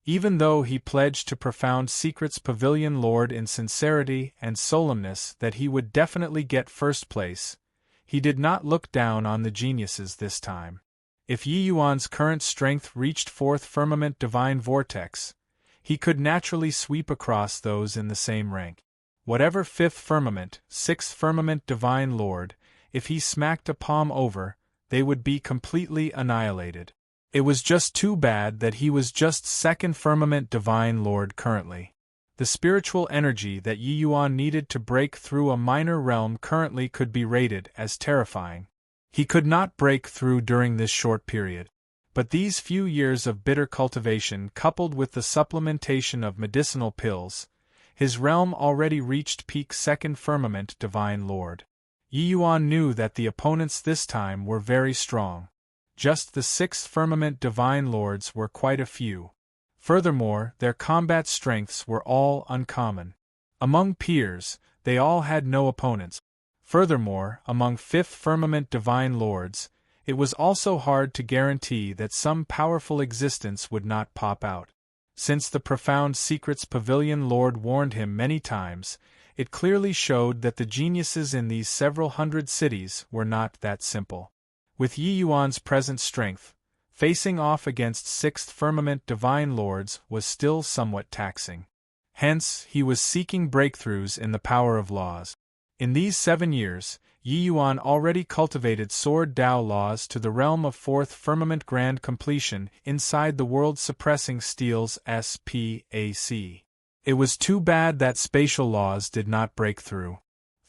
A: Even though he pledged to Profound Secrets Pavilion Lord in sincerity and solemnness that he would definitely get first place, he did not look down on the geniuses this time. If Yi Yuan's current strength reached 4th Firmament Divine Vortex, he could naturally sweep across those in the same rank. Whatever 5th Firmament, 6th Firmament Divine Lord, if he smacked a palm over, they would be completely annihilated. It was just too bad that he was just 2nd Firmament Divine Lord currently. The spiritual energy that Yi Yuan needed to break through a minor realm currently could be rated as terrifying. He could not break through during this short period. But these few years of bitter cultivation coupled with the supplementation of medicinal pills, his realm already reached peak 2nd Firmament Divine Lord. Yi Yuan knew that the opponents this time were very strong. Just the 6th Firmament Divine Lords were quite a few. Furthermore, their combat strengths were all uncommon. Among peers, they all had no opponents. Furthermore, among 5th Firmament Divine Lords, it was also hard to guarantee that some powerful existence would not pop out. Since the Profound Secrets Pavilion Lord warned him many times, it clearly showed that the geniuses in these several hundred cities were not that simple. With Yi Yuan's present strength, facing off against 6th Firmament Divine Lords was still somewhat taxing. Hence, he was seeking breakthroughs in the power of laws. In these 7 years, Yi Yuan already cultivated Sword Dao laws to the realm of 4th Firmament Grand Completion inside the world-suppressing steels SPAC. It was too bad that spatial laws did not break through.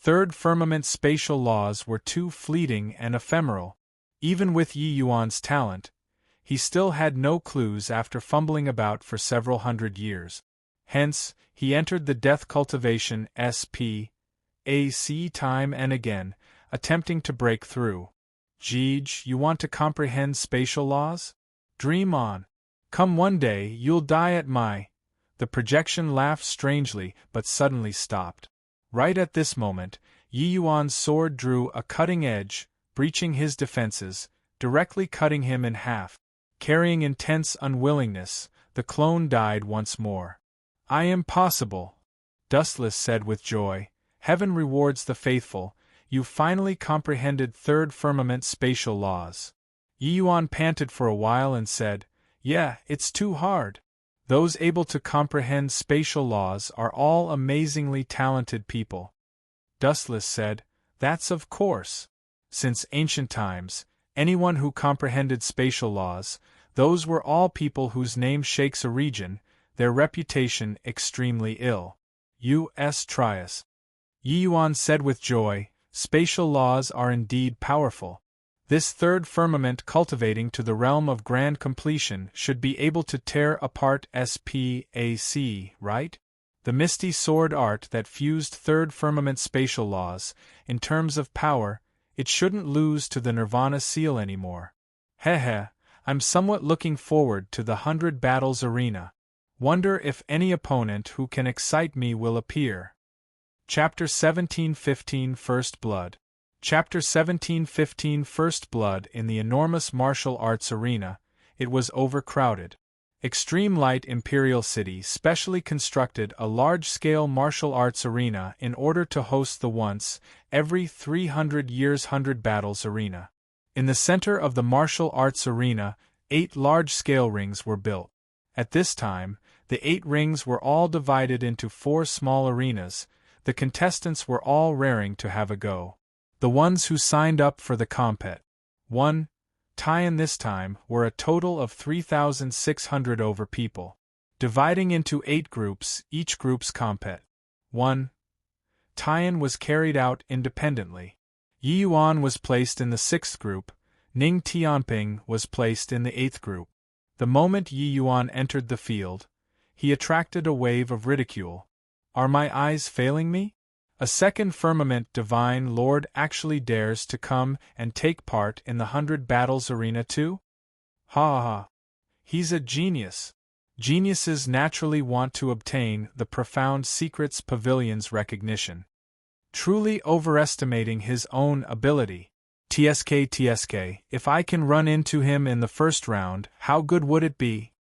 A: 3rd Firmament spatial laws were too fleeting and ephemeral. Even with Yi Yuan's talent, he still had no clues after fumbling about for several hundred years. Hence, he entered the Death Cultivation SPAC time and again, attempting to break through. Jeej, you want to comprehend spatial laws? Dream on. Come one day, you'll die at my... The projection laughed strangely but suddenly stopped. Right at this moment, Yi Yuan's sword drew a cutting edge, breaching his defenses, directly cutting him in half. Carrying intense unwillingness, the clone died once more. "I am possible," Dustless said with joy. "Heaven rewards the faithful. You finally comprehended 3rd Firmament spatial laws." Yi Yuan panted for a while and said, "Yeah, it's too hard. Those able to comprehend spatial laws are all amazingly talented people." Dustless said, "That's of course. Since ancient times, anyone who comprehended spatial laws, those were all people whose name shakes a region, their reputation extremely ill. U.S. Trias." Yi Yuan said with joy, "Spatial laws are indeed powerful. This third firmament cultivating to the realm of grand completion should be able to tear apart SPAC, right? The misty sword art that fused third firmament spatial laws, in terms of power, it shouldn't lose to the Nirvana seal anymore. Heh, I'm somewhat looking forward to the 100 battles arena. Wonder if any opponent who can excite me will appear. Chapter 1715 First Blood. Chapter 1715 First Blood. In the enormous martial arts arena, it was overcrowded. Extreme Light Imperial City specially constructed a large-scale martial arts arena in order to host the once, every 300 years 100 battles arena. In the center of the martial arts arena, 8 large-scale rings were built. At this time, the 8 rings were all divided into 4 small arenas. The contestants were all raring to have a go. The ones who signed up for the compet. 1. Tie-in this time were a total of 3,600 over people. Dividing into 8 groups, each group's compet. 1. Tie-in was carried out independently. Yi Yuan was placed in the 6th group, Ning Tianping was placed in the 8th group. The moment Yi Yuan entered the field, he attracted a wave of ridicule. Are my eyes failing me? A second firmament divine lord actually dares to come and take part in the 100 battles arena too? Ha ha! He's a genius. Geniuses naturally want to obtain the profound secrets pavilion's recognition. Truly overestimating his own ability. TSK, if I can run into him in the first round, how good would it be?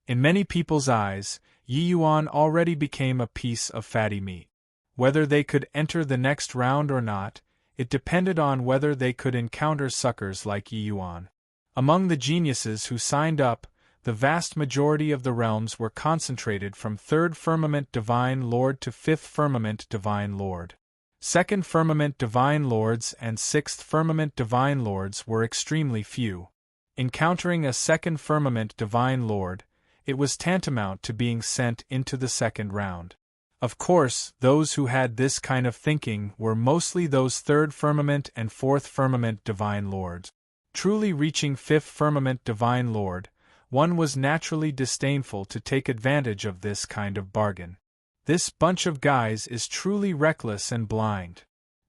A: In many people's eyes, Yi Yuan already became a piece of fatty meat. Whether they could enter the next round or not, it depended on whether they could encounter suckers like Yi Yuan. Among the geniuses who signed up, the vast majority of the realms were concentrated from 3rd Firmament Divine Lord to 5th Firmament Divine Lord. 2nd Firmament Divine Lords and 6th Firmament Divine Lords were extremely few. Encountering a 2nd Firmament Divine Lord, it was tantamount to being sent into the 2nd round. Of course, those who had this kind of thinking were mostly those 3rd Firmament and 4th Firmament Divine Lords. Truly reaching 5th Firmament Divine Lord, one was naturally disdainful to take advantage of this kind of bargain. This bunch of guys is truly reckless and blind,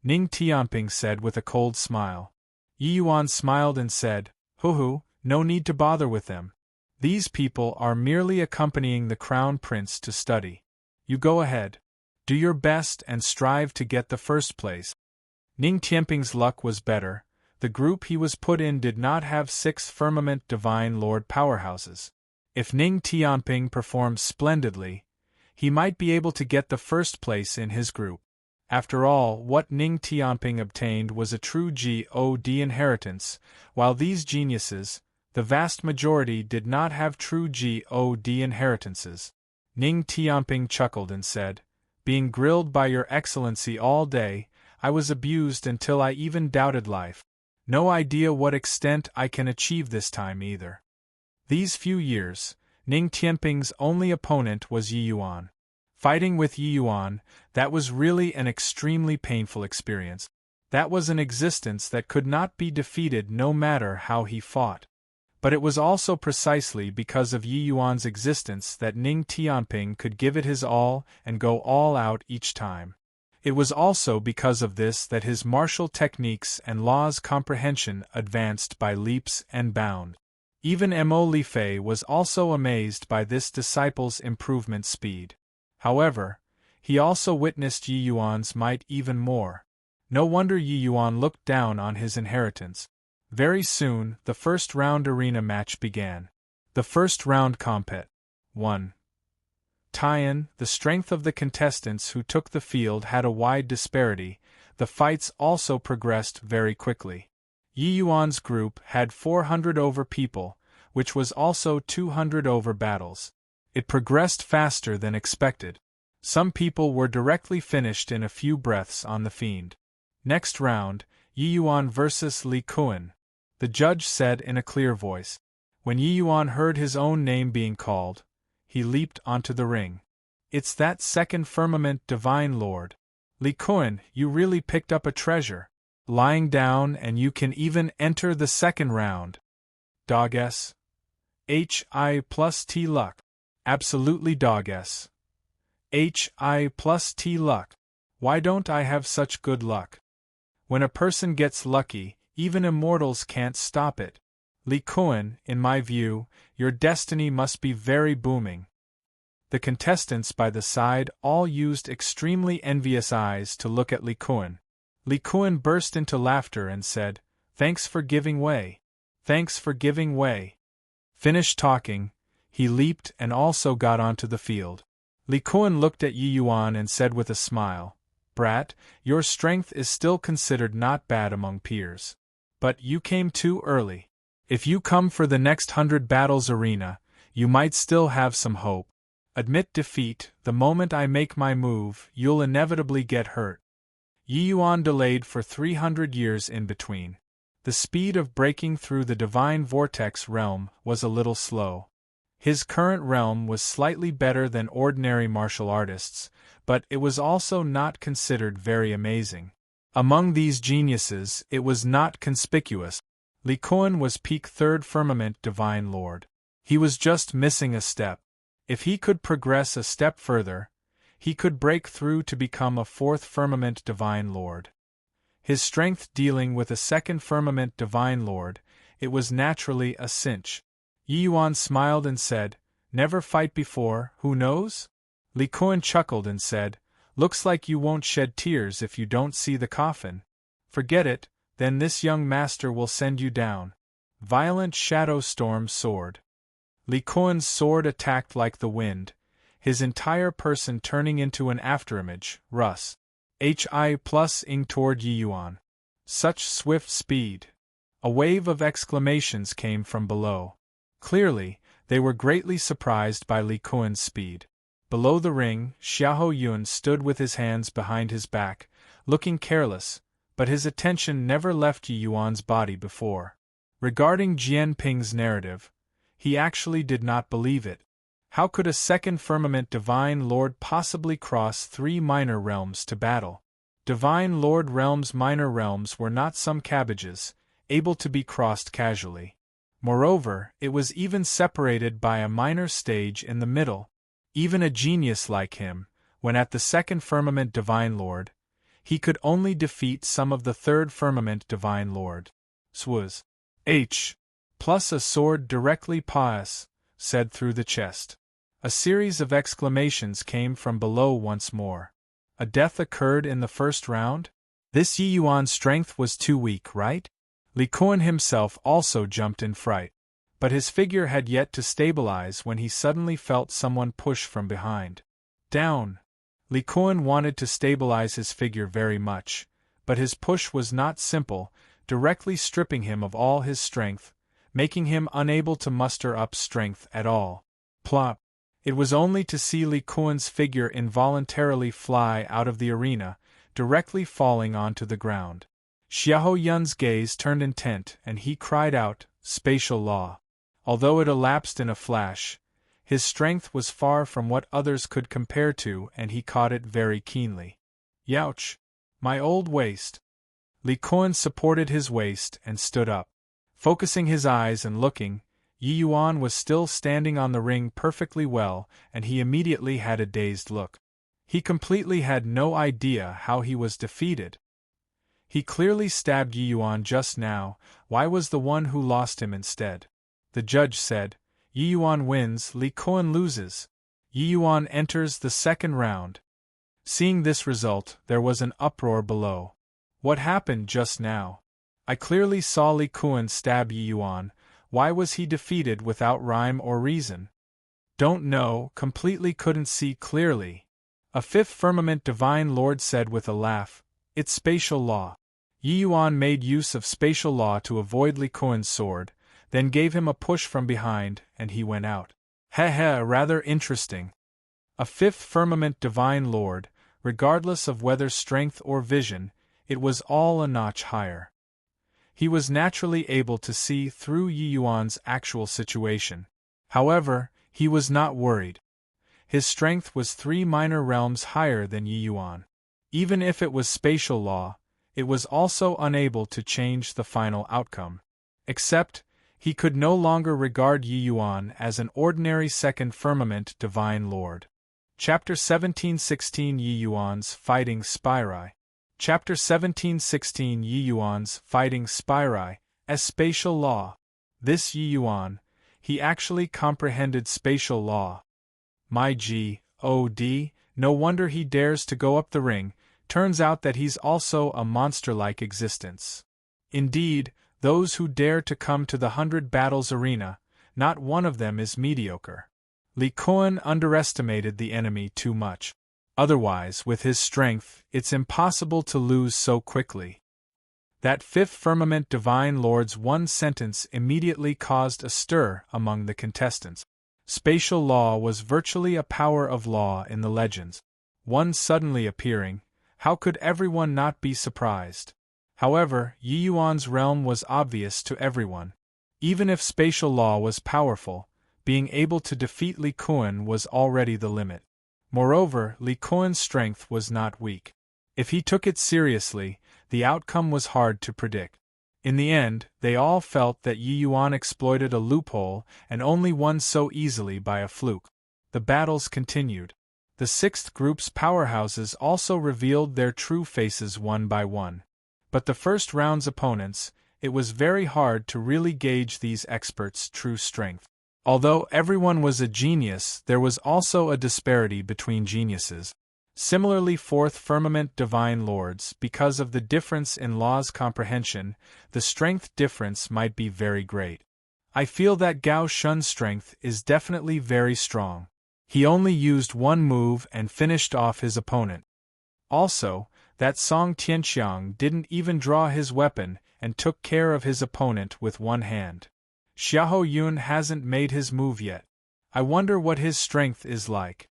A: Ning Tianping said with a cold smile. Yi Yuan smiled and said, Hoo, no need to bother with them. These people are merely accompanying the Crown Prince to study. You go ahead. Do your best and strive to get the first place. Ning Tianping's luck was better. The group he was put in did not have 6th Firmament Divine Lord powerhouses. If Ning Tianping performed splendidly, he might be able to get the first place in his group. After all, what Ning Tianping obtained was a true God inheritance, while these geniuses, the vast majority, did not have true God inheritances. Ning Tianping chuckled and said, Being grilled by your excellency all day, I was abused until I even doubted life. No idea what extent I can achieve this time either. These few years, Ning Tianping's only opponent was Yi Yuan. Fighting with Yi Yuan, that was really an extremely painful experience. That was an existence that could not be defeated no matter how he fought. But it was also precisely because of Yi Yuan's existence that Ning Tianping could give it his all and go all out each time. It was also because of this that his martial techniques and laws comprehension advanced by leaps and bounds. Even Mo Li Fei was also amazed by this disciple's improvement speed. However, he also witnessed Yi Yuan's might even more. No wonder Yi Yuan looked down on his inheritance. Very soon, the first round arena match began. The first round compet. 1. Tie-in. The strength of the contestants who took the field had a wide disparity. The fights also progressed very quickly. Yi Yuan's group had 400 over people, which was also 200 over battles. It progressed faster than expected. Some people were directly finished in a few breaths on the fiend. Next round, Yi Yuan versus Li Kuan. The judge said in a clear voice. When Yi Yuan heard his own name being called, he leaped onto the ring. It's that 2nd Firmament Divine Lord. Li Kuan, you really picked up a treasure. lying down, and you can even enter the second round. Dog S. HI plus T luck. Absolutely dog S. HI plus T luck. Why don't I have such good luck? When a person gets lucky, even immortals can't stop it. Li Kuan, in my view, your destiny must be very booming. The contestants by the side all used extremely envious eyes to look at Li Kuan. Li Kuan burst into laughter and said, "Thanks for giving way. Thanks for giving way." Finished talking, he leaped and also got onto the field. Li Kuan looked at Yi Yuan and said with a smile, "Brat, your strength is still considered not bad among peers. But you came too early. If you come for the next 100 battles arena, you might still have some hope. Admit defeat, the moment I make my move, you'll inevitably get hurt." Yi Yuan delayed for 300 years in between. The speed of breaking through the divine vortex realm was a little slow. His current realm was slightly better than ordinary martial artists, but it was also not considered very amazing. Among these geniuses, it was not conspicuous. Li Kuan was peak 3rd firmament divine lord. He was just missing a step. If he could progress a step further, he could break through to become a 4th firmament divine lord. His strength dealing with a 2nd firmament divine lord, it was naturally a cinch. Yi Yuan smiled and said, "Never fight before, who knows?" Li Kuan chuckled and said, "Looks like you won't shed tears if you don't see the coffin. Forget it, then this young master will send you down." Violent shadow storm soared. Li Kuan's sword attacked like the wind, his entire person turning into an afterimage, Rus. HI plus ing toward Yi Yuan. Such swift speed! A wave of exclamations came from below. Clearly, they were greatly surprised by Li Kuan's speed. Below the ring, Xiahou Yun stood with his hands behind his back, looking careless, but his attention never left Yi Yuan's body before. Regarding Jian Ping's narrative, he actually did not believe it. How could a 2nd firmament divine lord possibly cross 3 minor realms to battle? Divine lord realms, minor realms were not some cabbages, able to be crossed casually. Moreover, it was even separated by a minor stage in the middle. Even a genius like him, when at the 2nd firmament divine lord, he could only defeat some of the 3rd firmament divine lord. Swaz. H. Plus a sword directly pas, said through the chest. A series of exclamations came from below once more. A death occurred in the first round? This Yi Yuan's strength was too weak, right? Li Kuan himself also jumped in fright. But his figure had yet to stabilize when he suddenly felt someone push from behind. Down! Li Kuan wanted to stabilize his figure very much, but his push was not simple, directly stripping him of all his strength, making him unable to muster up strength at all. Plop! It was only to see Li Kuan's figure involuntarily fly out of the arena, directly falling onto the ground. Xiahou Yun's gaze turned intent and he cried out, "Spatial law." Although it elapsed in a flash, his strength was far from what others could compare to and he caught it very keenly. Youch! My old waist! Li Kuan supported his waist and stood up. Focusing his eyes and looking, Yi Yuan was still standing on the ring perfectly well, and he immediately had a dazed look. He completely had no idea how he was defeated. He clearly stabbed Yi Yuan just now, why was the one who lost him instead? The judge said, "Yi Yuan wins, Li Kuan loses. Yi Yuan enters the 2nd round." Seeing this result, there was an uproar below. What happened just now? I clearly saw Li Kuan stab Yi Yuan. Why was he defeated without rhyme or reason? Don't know, completely couldn't see clearly. A 5th firmament divine lord said with a laugh, "It's spatial law." Yi Yuan made use of spatial law to avoid Li Kuan's sword, then gave him a push from behind, and he went out. Rather interesting. A 5th firmament divine lord, regardless of whether strength or vision, it was all a notch higher. He was naturally able to see through Yi Yuan's actual situation. However, he was not worried. His strength was 3 minor realms higher than Yi Yuan. Even if it was spatial law, it was also unable to change the final outcome. Except, he could no longer regard Yi Yuan as an ordinary second firmament divine lord. Chapter 1716 Yi Yuan's Fighting Spirai. Chapter 1716 Yi Yuan's Fighting Spirai, as spatial law. This Yi Yuan, he actually comprehended spatial law. My God, no wonder he dares to go up the ring, turns out that he's also a monster-like existence. Indeed, those who dare to come to the 100 battles arena, not one of them is mediocre. Li Kuan underestimated the enemy too much. Otherwise, with his strength, it's impossible to lose so quickly. That fifth firmament divine lord's one sentence immediately caused a stir among the contestants. Spatial law was virtually a power of law in the legends. One suddenly appearing, how could everyone not be surprised? However, Yi Yuan's realm was obvious to everyone. Even if spatial law was powerful, being able to defeat Li Kuan was already the limit. Moreover, Li Kuan's strength was not weak. If he took it seriously, the outcome was hard to predict. In the end, they all felt that Yi Yuan exploited a loophole and only won so easily by a fluke. The battles continued. The sixth group's powerhouses also revealed their true faces one by one. But the first round's opponents, it was very hard to really gauge these experts' true strength. Although everyone was a genius, there was also a disparity between geniuses. Similarly, fourth firmament divine lords, because of the difference in law's comprehension, the strength difference might be very great. I feel that Gao Shun's strength is definitely very strong. He only used one move and finished off his opponent. Also, that Song Tianxiang didn't even draw his weapon and took care of his opponent with one hand. Xiahou Yun hasn't made his move yet. I wonder what his strength is like.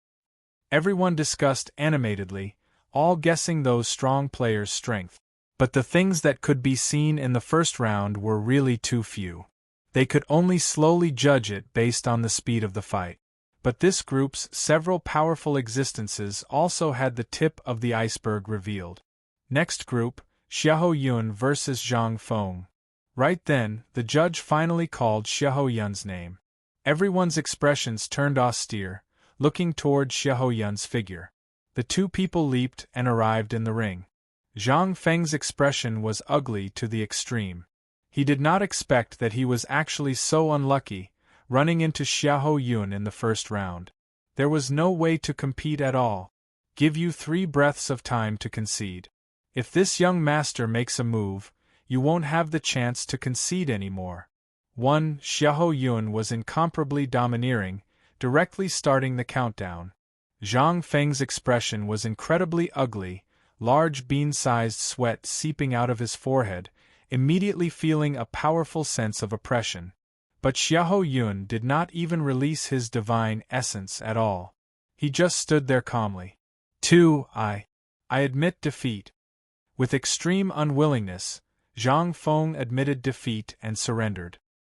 A: Everyone discussed animatedly, all guessing those strong players' strength. But the things that could be seen in the first round were really too few. They could only slowly judge it based on the speed of the fight. But this group's several powerful existences also had the tip of the iceberg revealed. Next group, Xiahou Yun versus Zhang Feng. Right then, the judge finally called Xiahou Yun's name. Everyone's expressions turned austere, looking toward Xiahou Yun's figure. The two people leaped and arrived in the ring. Zhang Feng's expression was ugly to the extreme. He did not expect that he was actually so unlucky, running into Xiahou Yun in the first round. There was no way to compete at all. Give you 3 breaths of time to concede. If this young master makes a move, you won't have the chance to concede anymore. 1. Xiahou Yun was incomparably domineering, directly starting the countdown. Zhang Feng's expression was incredibly ugly, large bean-sized sweat seeping out of his forehead, immediately feeling a powerful sense of oppression. But Xiahou Yun did not even release his divine essence at all. He just stood there calmly. 2. I admit defeat. With extreme unwillingness, Zhang Feng admitted defeat and surrendered.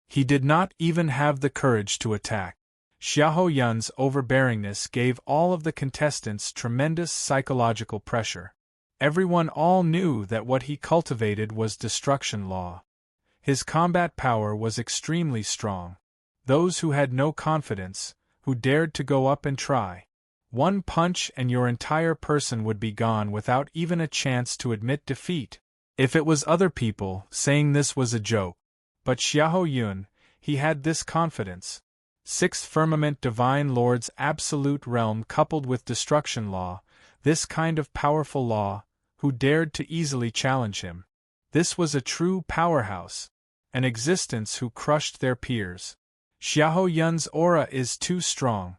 A: He did not even have the courage to attack. Xiahou Yun's overbearingness gave all of the contestants tremendous psychological pressure. Everyone all knew that what he cultivated was destruction law. His combat power was extremely strong. Those who had no confidence, who dared to go up and try. One punch and your entire person would be gone without even a chance to admit defeat. If it was other people, saying this was a joke. But Xiahou Yun, he had this confidence. Sixth firmament divine lord's absolute realm coupled with destruction law, this kind of powerful law, who dared to easily challenge him. This was a true powerhouse. An existence who crushed their peers. Xiahou Yun's aura is too strong.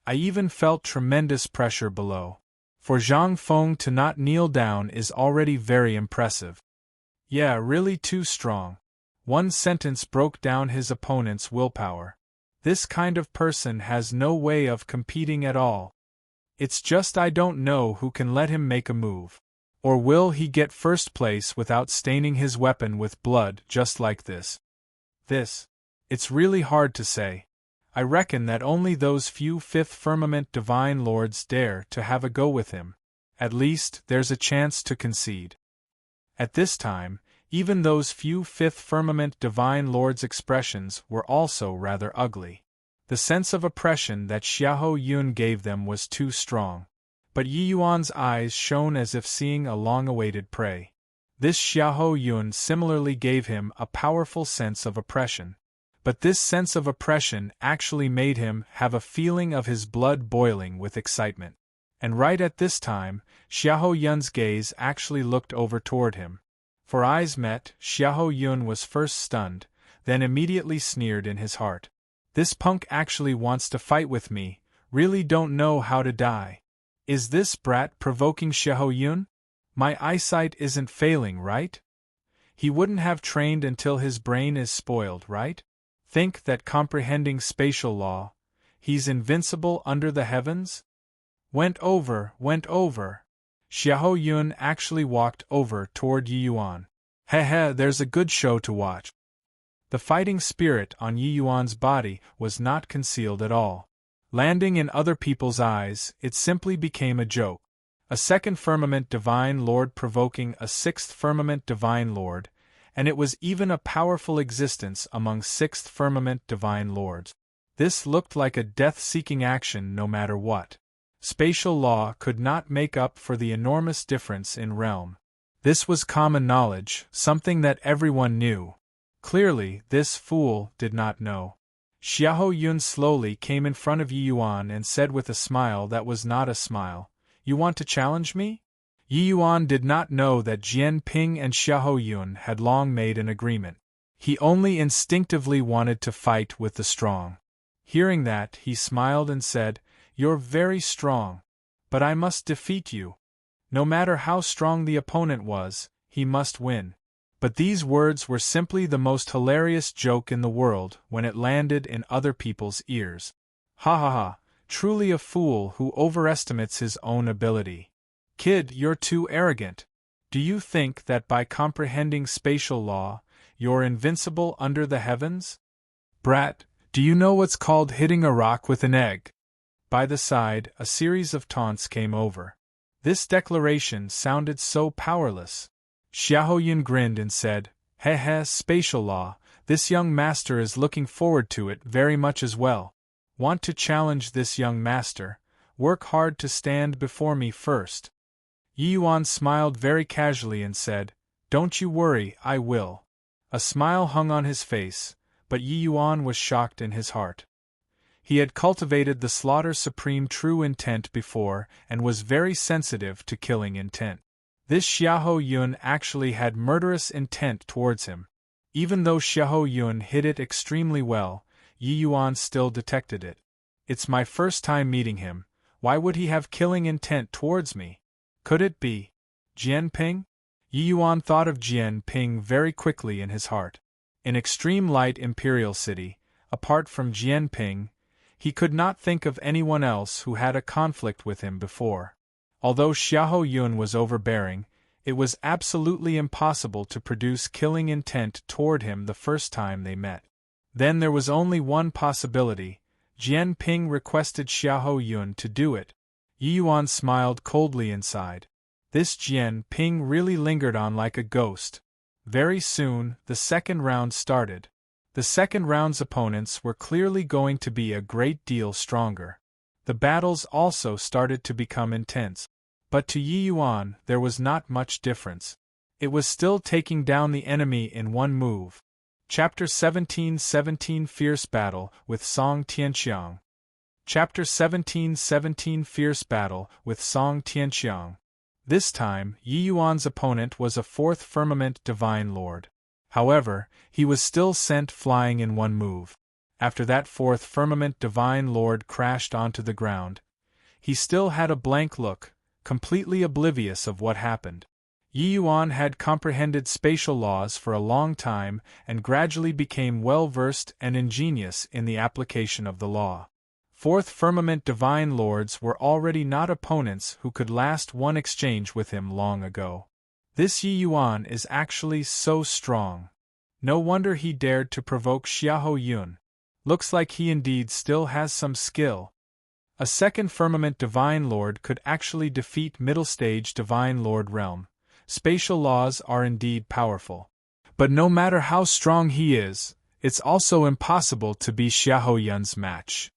A: I even felt tremendous pressure below. For Zhang Feng to not kneel down is already very impressive. Yeah, really too strong. One sentence broke down his opponent's willpower. This kind of person has no way of competing at all. It's just I don't know who can let him make a move. Or will he get first place without staining his weapon with blood just like this? It's really hard to say. I reckon that only those few fifth firmament divine lords dare to have a go with him. At least, there's a chance to concede. At this time, even those few Fifth Firmament Divine Lord's expressions were also rather ugly. The sense of oppression that Xiahou Yun gave them was too strong. But Yi Yuan's eyes shone as if seeing a long-awaited prey. This Xiahou Yun similarly gave him a powerful sense of oppression. But this sense of oppression actually made him have a feeling of his blood boiling with excitement. And right at this time, Xiahou Yun's gaze actually looked over toward him. For eyes met, Xiahou Yun was first stunned, then immediately sneered in his heart. This punk actually wants to fight with me, really don't know how to die. Is this brat provoking Xiahou Yun? My eyesight isn't failing, right? He wouldn't have trained until his brain is spoiled, right? Think that comprehending spatial law, he's invincible under the heavens? Went over. Xiahou Yun actually walked over toward Yi Yuan. Heh, there's a good show to watch. The fighting spirit on Yi Yuan's body was not concealed at all. Landing in other people's eyes, it simply became a joke. A second Firmament Divine Lord provoking a sixth Firmament Divine Lord, and it was even a powerful existence among sixth Firmament Divine Lords. This looked like a death-seeking action no matter what. Spatial law could not make up for the enormous difference in realm. This was common knowledge, something that everyone knew. Clearly, this fool did not know. Xiahou Yun slowly came in front of Yi Yuan and said with a smile that was not a smile, "You want to challenge me?" Yi Yuan did not know that Jian Ping and Xiahou Yun had long made an agreement. He only instinctively wanted to fight with the strong. Hearing that, he smiled and said, "You're very strong. But I must defeat you. No matter how strong the opponent was, he must win." But these words were simply the most hilarious joke in the world when it landed in other people's ears. Ha, truly a fool who overestimates his own ability. Kid, you're too arrogant. Do you think that by comprehending spatial law, you're invincible under the heavens? Brat, do you know what's called hitting a rock with an egg? By the side, a series of taunts came over. This declaration sounded so powerless. Xiahou Yun grinned and said, Heh, spatial law, this young master is looking forward to it very much as well. Want to challenge this young master? Work hard to stand before me first. Yi Yuan smiled very casually and said, Don't you worry, I will. A smile hung on his face, but Yi Yuan was shocked in his heart. He had cultivated the slaughter supreme true intent before and was very sensitive to killing intent. This Xiahou Yun actually had murderous intent towards him. Even though Xiahou Yun hid it extremely well, Yi Yuan still detected it. It's my first time meeting him, why would he have killing intent towards me? Could it be Jian Ping? Yi Yuan thought of Jian Ping very quickly in his heart. In Extreme Light Imperial City, apart from Jian Ping, he could not think of anyone else who had a conflict with him before. Although Xiahou Yun was overbearing, it was absolutely impossible to produce killing intent toward him the first time they met. Then there was only one possibility. Jian Ping requested Xiahou Yun to do it. Yi Yuan smiled coldly inside. This Jian Ping really lingered on like a ghost. Very soon, the second round started. The second round's opponents were clearly going to be a great deal stronger. The battles also started to become intense. But to Yi Yuan, there was not much difference. It was still taking down the enemy in one move. Chapter 17 Fierce Battle with Song Tianqiang. Chapter 17 Fierce Battle with Song Tianqiang. This time, Yi Yuan's opponent was a fourth Firmament Divine Lord. However, he was still sent flying in one move. After that fourth Firmament Divine Lord crashed onto the ground, he still had a blank look, completely oblivious of what happened. Yi Yuan had comprehended spatial laws for a long time and gradually became well-versed and ingenious in the application of the law. Fourth Firmament Divine Lords were already not opponents who could last one exchange with him long ago. This Yi Yuan is actually so strong. No wonder he dared to provoke Xiahou Yun. Looks like he indeed still has some skill. A second Firmament Divine Lord could actually defeat Middle Stage Divine Lord Realm. spatial laws are indeed powerful. But no matter how strong he is, it's also impossible to be Xiahou Yun's match.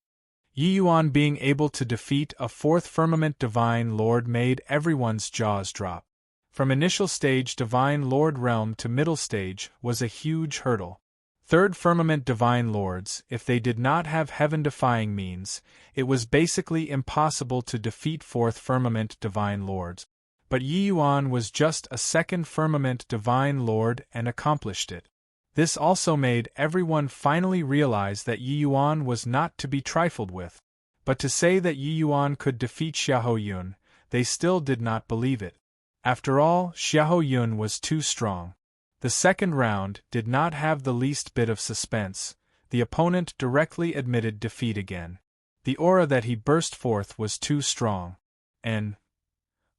A: Yi Yuan being able to defeat a fourth firmament Divine Lord made everyone's jaws drop. From initial stage Divine Lord realm to middle stage was a huge hurdle. Third firmament Divine Lords, if they did not have heaven-defying means, it was basically impossible to defeat fourth firmament Divine Lords. But Yi Yuan was just a second firmament Divine Lord and accomplished it. This also made everyone finally realize that Yi Yuan was not to be trifled with. But to say that Yi Yuan could defeat Xiahou Yun, they still did not believe it. After all, Xiahou Yun was too strong. The second round did not have the least bit of suspense. The opponent directly admitted defeat again. The aura that he burst forth was too strong. And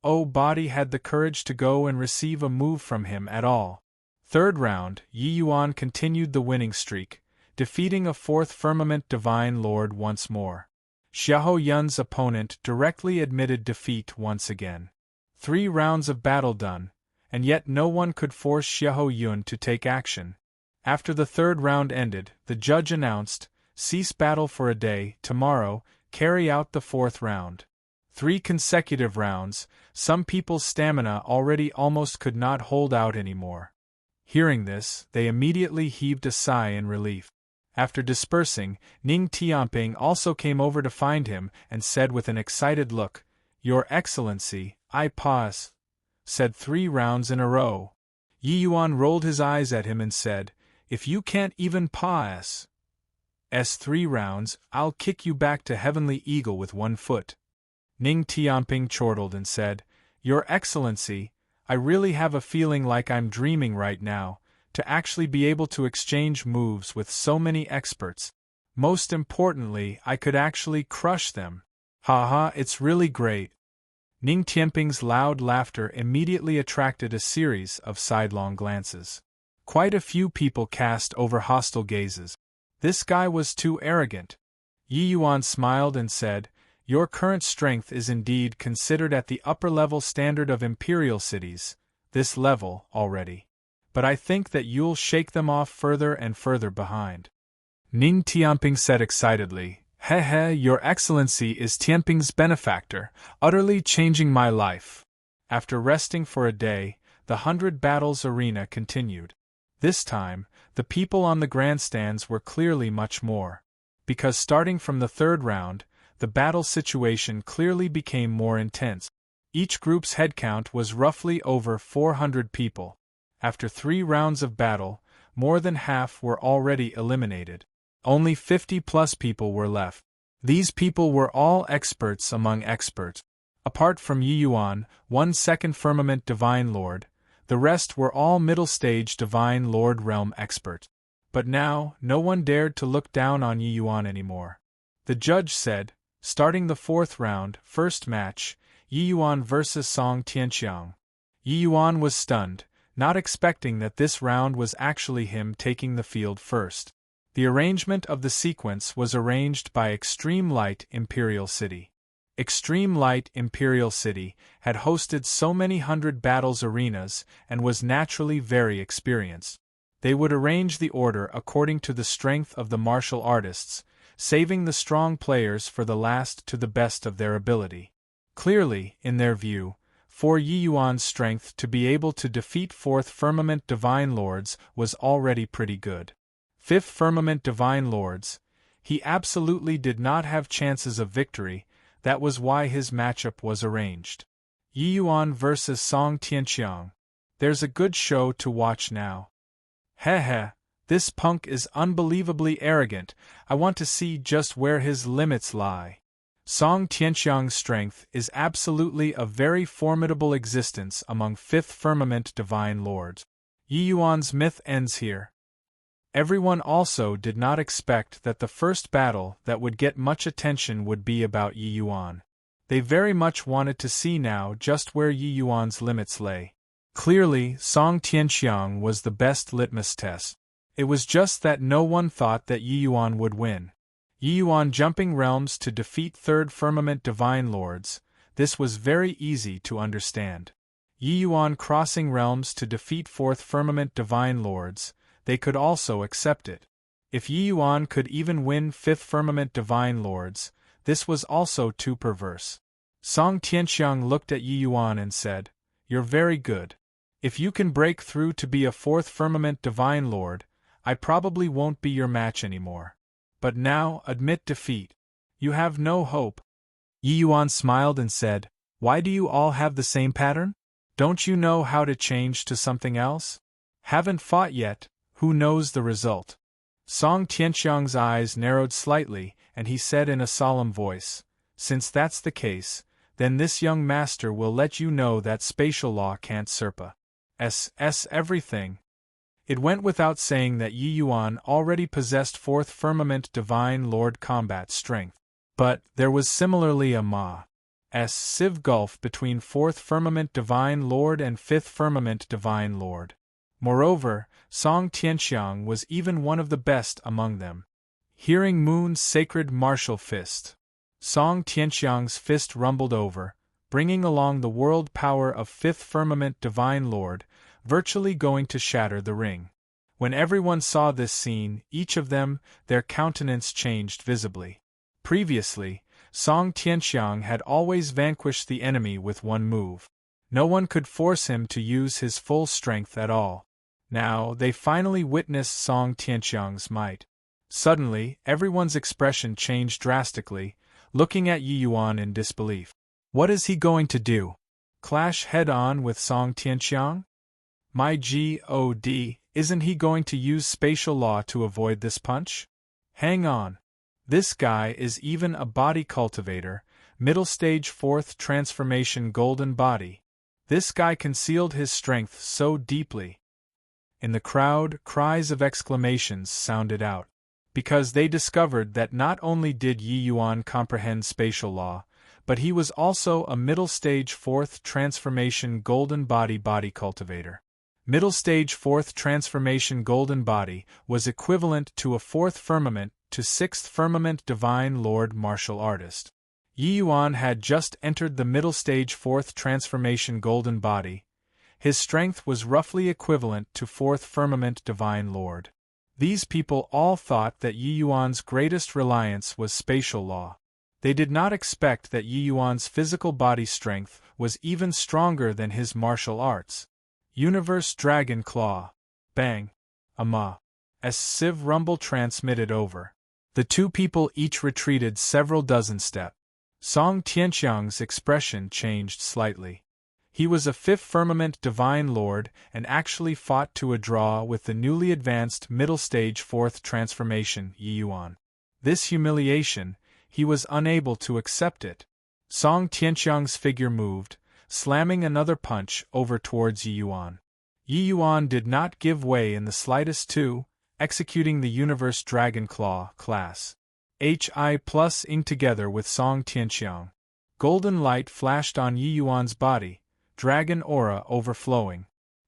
A: body had the courage to go and receive a move from him at all. Third round, Yi Yuan continued the winning streak, defeating a fourth firmament Divine Lord once more. Xiahou Yun's opponent directly admitted defeat once again. 3 rounds of battle done, and yet no one could force Xiahou Yun to take action. After the third round ended, the judge announced, "Cease battle for a day, tomorrow, carry out the fourth round." 3 consecutive rounds, some people's stamina already almost could not hold out anymore. Hearing this, they immediately heaved a sigh in relief. After dispersing, Ning Tianping also came over to find him and said with an excited look, "Your Excellency, I pause," said 3 rounds in a row. Yi Yuan rolled his eyes at him and said, "If you can't even pause 3 rounds, I'll kick you back to Heavenly Eagle with 1 foot." Ning Tianping chortled and said, "Your Excellency, I really have a feeling like I'm dreaming right now, to actually be able to exchange moves with so many experts. Most importantly, I could actually crush them. Haha, it's really great." Ning Tianping's loud laughter immediately attracted a series of sidelong glances. Quite a few people cast over hostile gazes. This guy was too arrogant. Yi Yuan smiled and said, "Your current strength is indeed considered at the upper-level standard of imperial cities, this level, already. But I think that you'll shake them off further and further behind." Ning Tianping said excitedly, "He, Your Excellency is Tianping's benefactor, utterly changing my life." After resting for a day, the 100 battles arena continued. This time, the people on the grandstands were clearly much more. Because starting from the third round, the battle situation clearly became more intense. Each group's headcount was roughly over 400 people. After 3 rounds of battle, more than half were already eliminated. Only 50+ people were left. These people were all experts among experts. Apart from Yi Yuan, 1 second firmament Divine Lord, the rest were all middle-stage Divine Lord realm experts. But now, no one dared to look down on Yi Yuan anymore. The judge said, starting the 4th round, first match, Yi Yuan vs Song Tianqiang. Yi Yuan was stunned, not expecting that this round was actually him taking the field first. The arrangement of the sequence was arranged by Extreme Light Imperial City. Extreme Light Imperial City had hosted so many 100 battles arenas and was naturally very experienced. They would arrange the order according to the strength of the martial artists, saving the strong players for the last to the best of their ability. Clearly, in their view, for Yi Yuan's strength to be able to defeat 4th Firmament Divine Lords was already pretty good. 5th Firmament Divine Lords, he absolutely did not have chances of victory. That was why his matchup was arranged. Yi Yuan vs Song Tianqiang. There's a good show to watch now. Heh, this punk is unbelievably arrogant. I want to see just where his limits lie. Song Tianqiang's strength is absolutely a very formidable existence among 5th Firmament Divine Lords. Yi Yuan's myth ends here. Everyone also did not expect that the first battle that would get much attention would be about Yi Yuan. They very much wanted to see now just where Yi Yuan's limits lay. Clearly, Song Tianqiang was the best litmus test. It was just that no one thought that Yi Yuan would win. Yi Yuan jumping realms to defeat 3rd Firmament Divine Lords, this was very easy to understand. Yi Yuan crossing realms to defeat fourth firmament divine lords, they could also accept it. If Yi Yuan could even win fifth firmament divine lords, this was also too perverse. Song Tianxiang looked at Yi Yuan and said, "You're very good. If you can break through to be a fourth firmament divine lord, I probably won't be your match anymore. But now, admit defeat. You have no hope." Yi Yuan smiled and said, "Why do you all have the same pattern? Don't you know how to change to something else? Haven't fought yet, who knows the result?" Song Tianxiang's eyes narrowed slightly, and he said in a solemn voice, "Since that's the case, then this young master will let you know that spatial law can't surpass everything." It went without saying that Yi Yuan already possessed fourth firmament divine lord combat strength. But there was similarly a massive gulf between fourth firmament divine lord and fifth firmament divine lord. Moreover, Song Tianxiang was even one of the best among them. Hearing Moon's sacred martial fist, Song Tianxiang's fist rumbled over, bringing along the world power of fifth firmament divine lord, virtually going to shatter the ring. When everyone saw this scene, each of them, their countenance changed visibly. Previously, Song Tianxiang had always vanquished the enemy with one move. No one could force him to use his full strength at all. Now, they finally witnessed Song Tianxiang's might. Suddenly, everyone's expression changed drastically, looking at Yi Yuan in disbelief. What is he going to do? Clash head-on with Song Tianxiang? My God, isn't he going to use spatial law to avoid this punch? Hang on. This guy is even a body cultivator, middle stage fourth transformation golden body. This guy concealed his strength so deeply. In the crowd, cries of exclamations sounded out, because they discovered that not only did Yi Yuan comprehend spatial law, but he was also a middle stage fourth transformation golden body cultivator. Middle stage fourth transformation golden body was equivalent to a fourth firmament to sixth firmament divine lord martial artist. Yi Yuan had just entered the middle stage fourth transformation golden body. His strength was roughly equivalent to fourth firmament divine lord. These people all thought that Yi Yuan's greatest reliance was spatial law. They did not expect that Yi Yuan's physical body strength was even stronger than his martial arts. Universe Dragon Claw. Bang. A massive rumble transmitted over. The two people each retreated several dozen steps. Song Tianxiang's expression changed slightly. He was a fifth firmament divine lord and actually fought to a draw with the newly advanced middle stage fourth transformation Yi Yuan. This humiliation, he was unable to accept it. Song Tianxiang's figure moved, slamming another punch over towards Yi Yuan. Yi Yuan did not give way in the slightest to, executing the Universe Dragon Claw class. HI plus ing together with Song Tianxiang. Golden light flashed on Yi Yuan's body, dragon aura overflowing.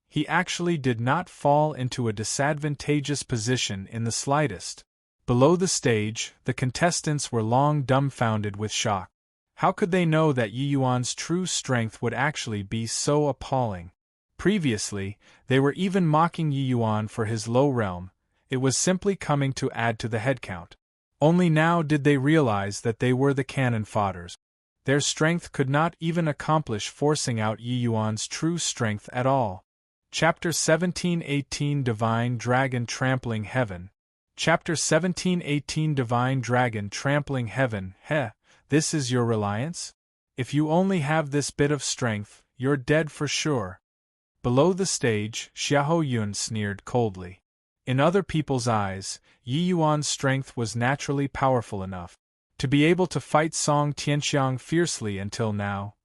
A: He actually did not fall into a disadvantageous position in the slightest. Below the stage, the contestants were long dumbfounded with shock. How could they know that Yi Yuan's true strength would actually be so appalling? Previously, they were even mocking Yi Yuan for his low realm. It was simply coming to add to the headcount. Only now did they realize that they were the cannon fodders. Their strength could not even accomplish forcing out Yi Yuan's true strength at all. Chapter 17-18 Divine Dragon Trampling Heaven. Chapter 17-18 Divine Dragon Trampling Heaven. This is your reliance? If you only have this bit of strength, you're dead for sure. Below the stage, Xiahou Yun sneered coldly. In other people's eyes, Yi Yuan's strength was naturally powerful enough to be able to fight Song Tianxiang fiercely until now.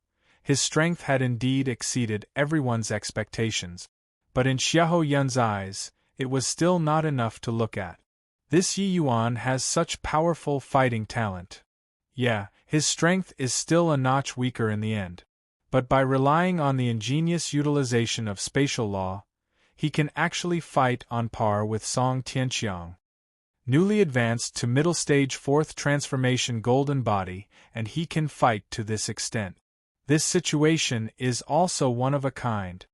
A: His strength had indeed exceeded everyone's expectations. But in Xiahou Yun's eyes, it was still not enough to look at. This Yi Yuan has such powerful fighting talent. Yeah, his strength is still a notch weaker in the end. But by relying on the ingenious utilization of spatial law, he can actually fight on par with Song Tianxiang. Newly advanced to middle stage fourth transformation golden body, and he can fight to this extent. This situation is also one of a kind.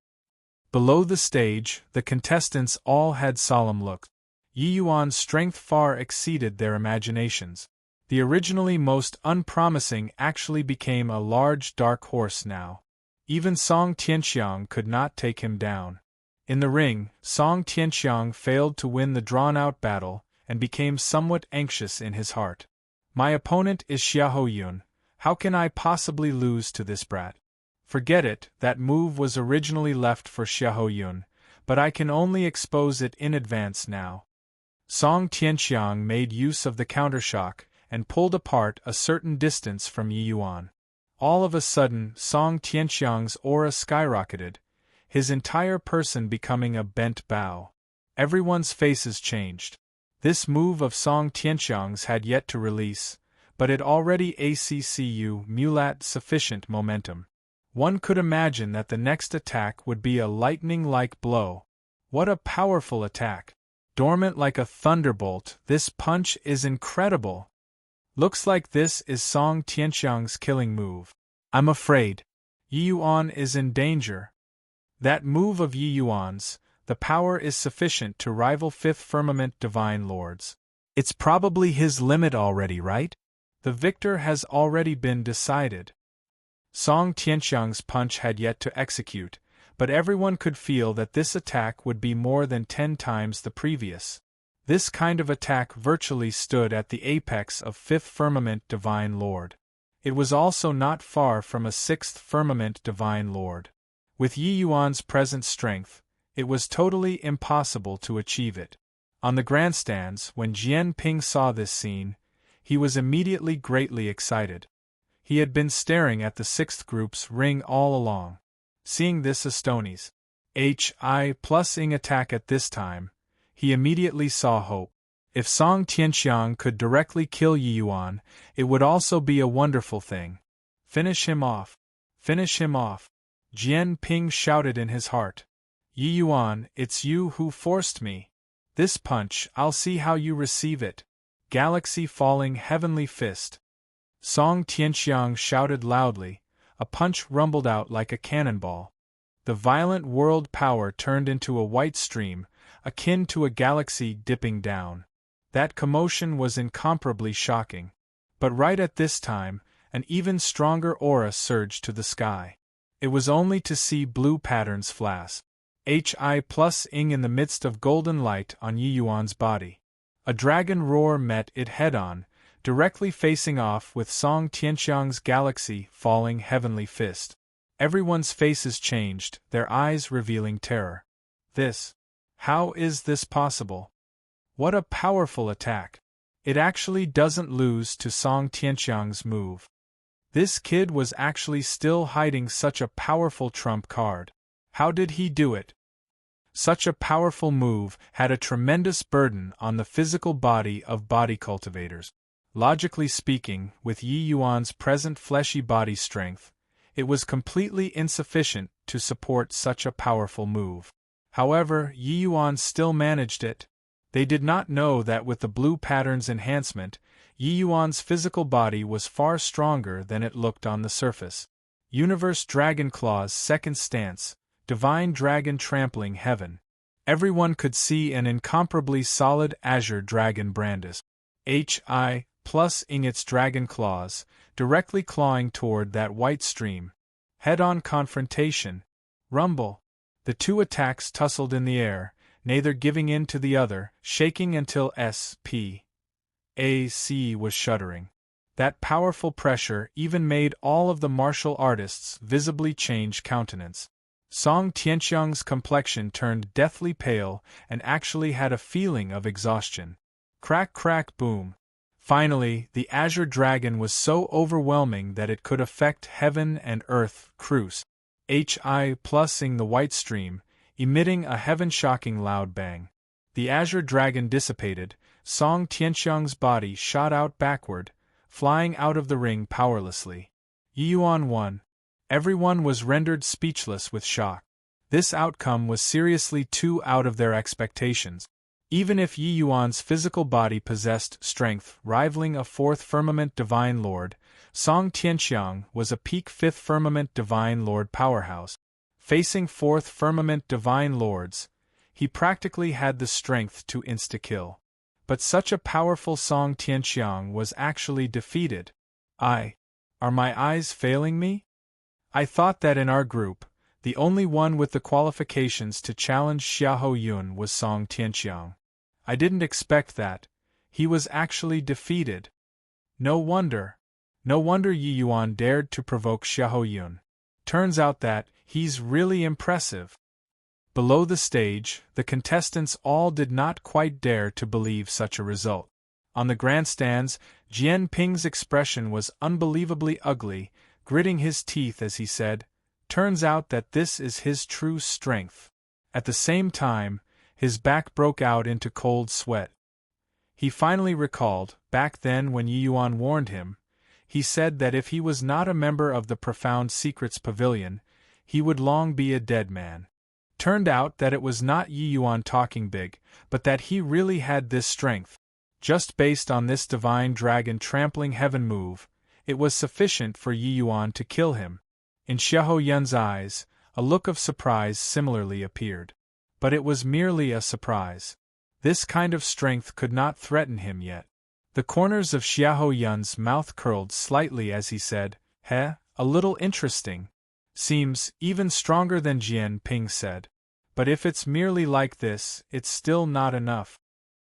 A: Below the stage, the contestants all had solemn looks. Yi Yuan's strength far exceeded their imaginations. The originally most unpromising actually became a large dark horse now. Even Song Tianxiang could not take him down. In the ring, Song Tianxiang failed to win the drawn-out battle, and became somewhat anxious in his heart. My opponent is Xiahou Yun. How can I possibly lose to this brat? Forget it, that move was originally left for Xiahou Yun, but I can only expose it in advance now. Song Tianxiang made use of the countershock, and pulled apart a certain distance from Yi Yuan. All of a sudden, Song Tianxiang's aura skyrocketed, his entire person becoming a bent bow. Everyone's faces changed. This move of Song Tianxiang's had yet to release, but it already accu mulat sufficient momentum. One could imagine that the next attack would be a lightning-like blow. What a powerful attack! Dormant like a thunderbolt, this punch is incredible. Looks like this is Song Tianxiang's killing move. I'm afraid Yi Yuan is in danger. That move of Yi Yuan's, the power is sufficient to rival Fifth Firmament Divine Lords. It's probably his limit already, right? The victor has already been decided. Song Tianxiang's punch had yet to execute, but everyone could feel that this attack would be more than 10 times the previous. This kind of attack virtually stood at the apex of Fifth Firmament Divine Lord. It was also not far from a Sixth Firmament Divine Lord. With Yi Yuan's present strength, it was totally impossible to achieve it. On the grandstands, when Jian Ping saw this scene, he was immediately greatly excited. He had been staring at the sixth group's ring all along. Seeing this Astoni's HI+ing attack at this time, he immediately saw hope. If Song Tianxiang could directly kill Yi Yuan, it would also be a wonderful thing. Finish him off! Finish him off! Jian Ping shouted in his heart. Yi Yuan, it's you who forced me. This punch, I'll see how you receive it. Galaxy falling heavenly fist. Song Tianxiang shouted loudly. A punch rumbled out like a cannonball. The violent world power turned into a white stream, akin to a galaxy dipping down. That commotion was incomparably shocking. But right at this time, an even stronger aura surged to the sky. It was only to see blue patterns flash. HI+ing in the midst of golden light on Yi Yuan's body. A dragon roar met it head-on, directly facing off with Song Tianxiang's galaxy falling heavenly fist. Everyone's faces changed, their eyes revealing terror. How is this possible? What a powerful attack! It actually doesn't lose to Song Tianxiang's move. This kid was actually still hiding such a powerful trump card. How did he do it? Such a powerful move had a tremendous burden on the physical body of body cultivators. Logically speaking, with Yi Yuan's present fleshy body strength, it was completely insufficient to support such a powerful move. However, Yi Yuan still managed it. They did not know that with the blue pattern's enhancement, Yi Yuan's physical body was far stronger than it looked on the surface. Universe Dragon Claw's second stance, Divine Dragon trampling heaven. Everyone could see an incomparably solid azure dragon brandis. HI+ing its dragon claws, directly clawing toward that white stream. Head-on confrontation. Rumble. The two attacks tussled in the air, neither giving in to the other, shaking until SPAC was shuddering. That powerful pressure even made all of the martial artists visibly change countenance. Song Tianxiang's complexion turned deathly pale and actually had a feeling of exhaustion. Crack crack boom. Finally, the azure dragon was so overwhelming that it could affect heaven and earth. Cruise. HI+ing the white stream, emitting a heaven-shocking loud bang. The azure dragon dissipated, Song Tianxiang's body shot out backward, flying out of the ring powerlessly. Yi Yuan won. Everyone was rendered speechless with shock. This outcome was seriously too out of their expectations. Even if Yi Yuan's physical body possessed strength rivaling a Fourth Firmament Divine Lord, Song Tianxiang was a peak 5th Firmament Divine Lord powerhouse. Facing 4th Firmament Divine Lords, he practically had the strength to insta-kill. But such a powerful Song Tianxiang was actually defeated. Are my eyes failing me? I thought that in our group, the only one with the qualifications to challenge Xiahou Yun was Song Tianxiang. I didn't expect that. He was actually defeated. No wonder Yi Yuan dared to provoke Xiahou Yun. Turns out that he's really impressive. Below the stage, the contestants all did not quite dare to believe such a result. On the grandstands, Jian Ping's expression was unbelievably ugly, gritting his teeth as he said, "Turns out that this is his true strength." At the same time, his back broke out into cold sweat. He finally recalled, back then when Yi Yuan warned him, he said that if he was not a member of the Profound Secrets Pavilion, he would long be a dead man. Turned out that it was not Yi Yuan talking big, but that he really had this strength. Just based on this divine dragon trampling heaven move, it was sufficient for Yi Yuan to kill him. In Xiahou Yun's eyes, a look of surprise similarly appeared. But it was merely a surprise. This kind of strength could not threaten him yet. The corners of Xiahou Yun's mouth curled slightly as he said, a little interesting. Seems even stronger than Jian Ping said. But if it's merely like this, it's still not enough.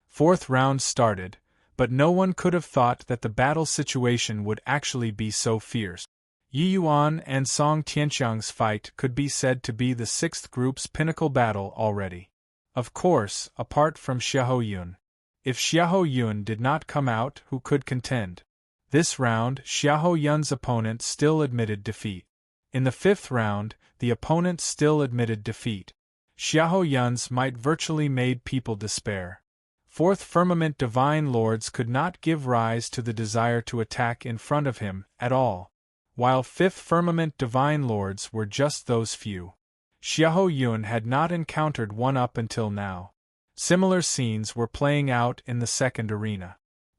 A: 4th round started, but no one could have thought that the battle situation would actually be so fierce. Yi Yuan and Song Tianxiang's fight could be said to be the 6th group's pinnacle battle already. Of course, apart from Xiahou Yun. If Xiahou Yun did not come out, who could contend? This round, Xiahou Yun's opponent still admitted defeat. In the 5th round, the opponent still admitted defeat. Xiahou Yun's might virtually made people despair. 4th Firmament Divine Lords could not give rise to the desire to attack in front of him at all, while 5th Firmament Divine Lords were just those few. Xiahou Yun had not encountered one up until now. Similar scenes were playing out in the 2nd arena.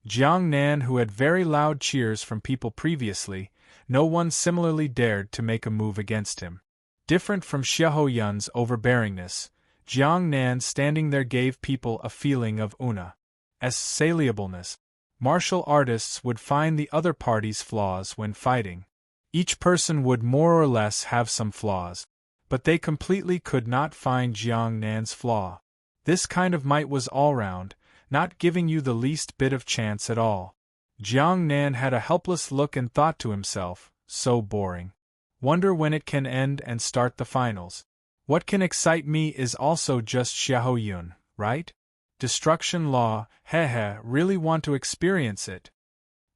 A: Jiang Nan, who had very loud cheers from people previously, no one similarly dared to make a move against him. Different from Xiahou Yun's overbearingness, Jiang Nan standing there gave people a feeling of saliableness. Martial artists would find the other party's flaws when fighting. Each person would more or less have some flaws, but they completely could not find Jiang Nan's flaw. This kind of might was all-round, not giving you the least bit of chance at all. Jiang Nan had a helpless look and thought to himself, so boring. Wonder when it can end and start the finals. What can excite me is also just Xiahou Yun, right? Destruction Law, really want to experience it.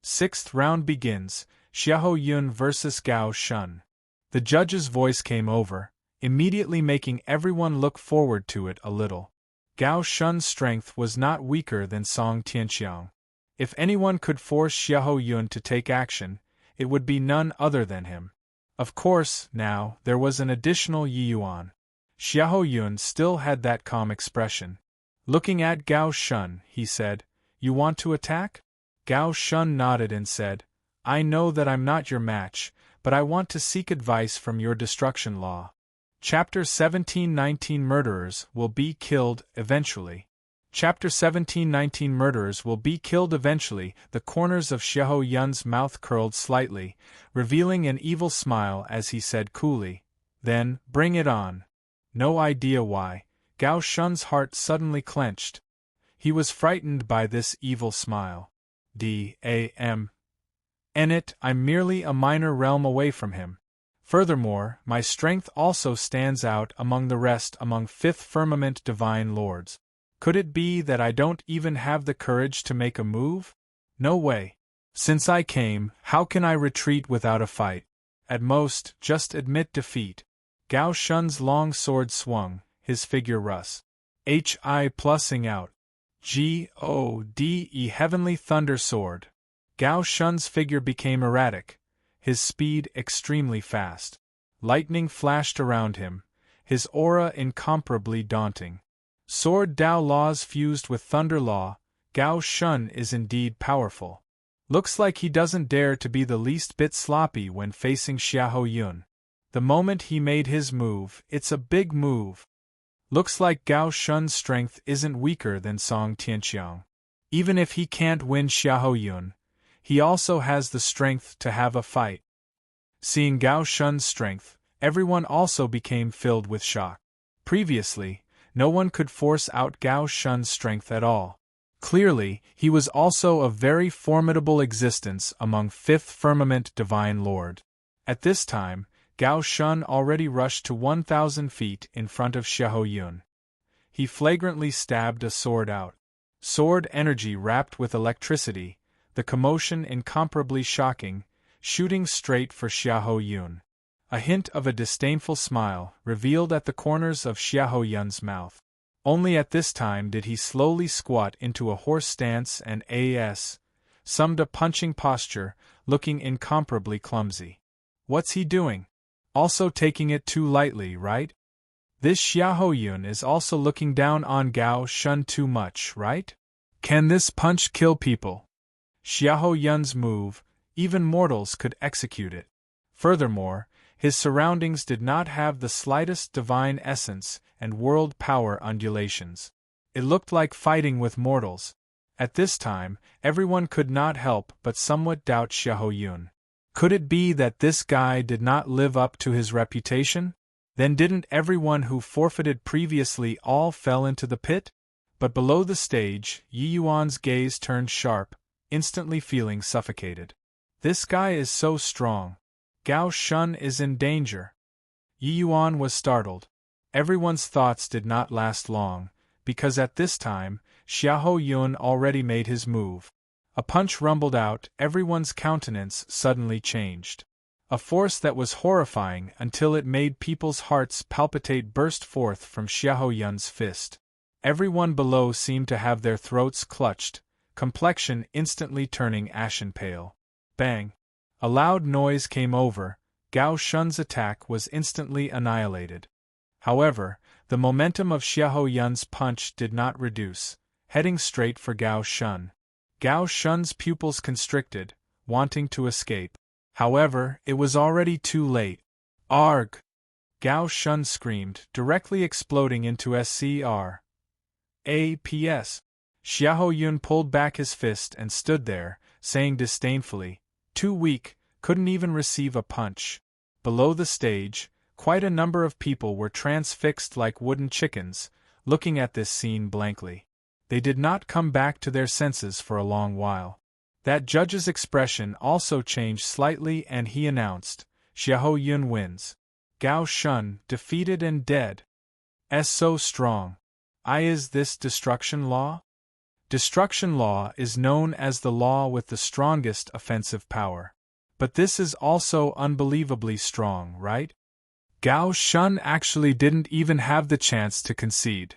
A: 6th round begins, Xiahou Yun vs Gao Shun. The judge's voice came over, immediately making everyone look forward to it a little. Gao Shun's strength was not weaker than Song Tianxiang. If anyone could force Xiahou Yun to take action, it would be none other than him. Of course, now, there was an additional Yi Yuan. Xiahou Yun still had that calm expression. Looking at Gao Shun, he said, "You want to attack?" Gao Shun nodded and said, "I know that I'm not your match, but I want to seek advice from your Destruction Law." Chapter 17-19 Murderers will be killed eventually. Chapter 17-19 Murderers will be killed eventually. The corners of Xiahou Yun's mouth curled slightly, revealing an evil smile as he said coolly, "Then, bring it on." No idea why, Gao Shun's heart suddenly clenched. He was frightened by this evil smile. I'm merely a minor realm away from him. Furthermore, my strength also stands out among the rest among 5th Firmament Divine Lords. Could it be that I don't even have the courage to make a move? No way. Since I came, how can I retreat without a fight? At most, just admit defeat. Gao Shun's long sword swung, his figure plussing out. G-O-D-E Heavenly Thunder Sword. Gao Shun's figure became erratic, his speed extremely fast. Lightning flashed around him, his aura incomparably daunting. Sword Dao laws fused with Thunder Law, Gao Shun is indeed powerful. Looks like he doesn't dare to be the least bit sloppy when facing Xiahou Yun. The moment he made his move, it's a big move. Looks like Gao Shun's strength isn't weaker than Song Tianqiang. Even if he can't win Xiahou Yun, he also has the strength to have a fight. Seeing Gao Shun's strength, everyone also became filled with shock. Previously, no one could force out Gao Shun's strength at all. Clearly, he was also a very formidable existence among Fifth Firmament Divine Lord. At this time, Gao Shun already rushed to 1,000 feet in front of Xiahou Yun. He flagrantly stabbed a sword out. Sword energy wrapped with electricity, the commotion incomparably shocking, shooting straight for Xiahou Yun. A hint of a disdainful smile revealed at the corners of Xiahou Yun's mouth. Only at this time did he slowly squat into a horse stance and summed a punching posture, looking incomparably clumsy. What's he doing? Also taking it too lightly, right? This Xiahou Yun is also looking down on Gao Shun too much, right? Can this punch kill people? Xiahou Yun's move, even mortals could execute it. Furthermore, his surroundings did not have the slightest divine essence and world power undulations. It looked like fighting with mortals. At this time, everyone could not help but somewhat doubt Xiahou Yun. Could it be that this guy did not live up to his reputation? Then didn't everyone who forfeited previously all fell into the pit? But below the stage, Yi Yuan's gaze turned sharp, instantly feeling suffocated. This guy is so strong. Gao Shun is in danger. Yi Yuan was startled. Everyone's thoughts did not last long, because at this time, Xiahou Yun already made his move. A punch rumbled out, everyone's countenance suddenly changed. A force that was horrifying until it made people's hearts palpitate burst forth from Xiahou Yun's fist. Everyone below seemed to have their throats clutched, complexion instantly turning ashen pale. Bang! A loud noise came over, Gao Shun's attack was instantly annihilated. However, the momentum of Xiahou Yun's punch did not reduce, heading straight for Gao Shun. Gao Shun's pupils constricted, wanting to escape. However, it was already too late. Arg! Gao Shun screamed, directly exploding into SCR. APS. Xiahou Yun pulled back his fist and stood there, saying disdainfully, "Too weak, couldn't even receive a punch." Below the stage, quite a number of people were transfixed like wooden chickens, looking at this scene blankly. They did not come back to their senses for a long while. That judge's expression also changed slightly and he announced, "Xiahou Yun wins. Gao Shun, defeated and dead. So strong. Is this destruction law? Destruction law is known as the law with the strongest offensive power. But this is also unbelievably strong, right?" Gao Shun actually didn't even have the chance to concede.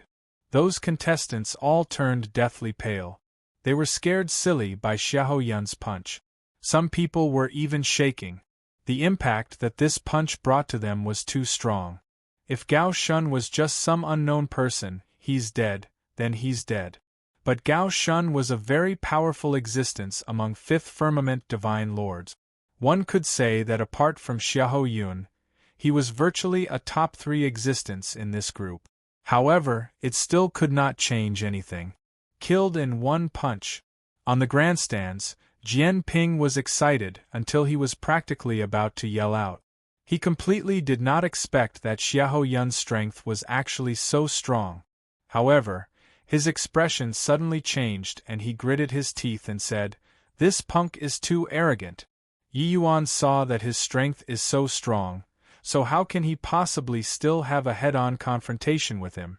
A: Those contestants all turned deathly pale. They were scared silly by Xiahou Yun's punch. Some people were even shaking. The impact that this punch brought to them was too strong. If Gao Shun was just some unknown person, he's dead, then he's dead. But Gao Shun was a very powerful existence among Fifth Firmament Divine Lords. One could say that apart from Xiahou Yun, he was virtually a top 3 existence in this group. However, it still could not change anything. Killed in one punch. On the grandstands, Jian Ping was excited until he was practically about to yell out. He completely did not expect that Xiahou Yun's strength was actually so strong. However, his expression suddenly changed and he gritted his teeth and said, "This punk is too arrogant." Yi Yuan saw that his strength is so strong, so how can he possibly still have a head-on confrontation with him?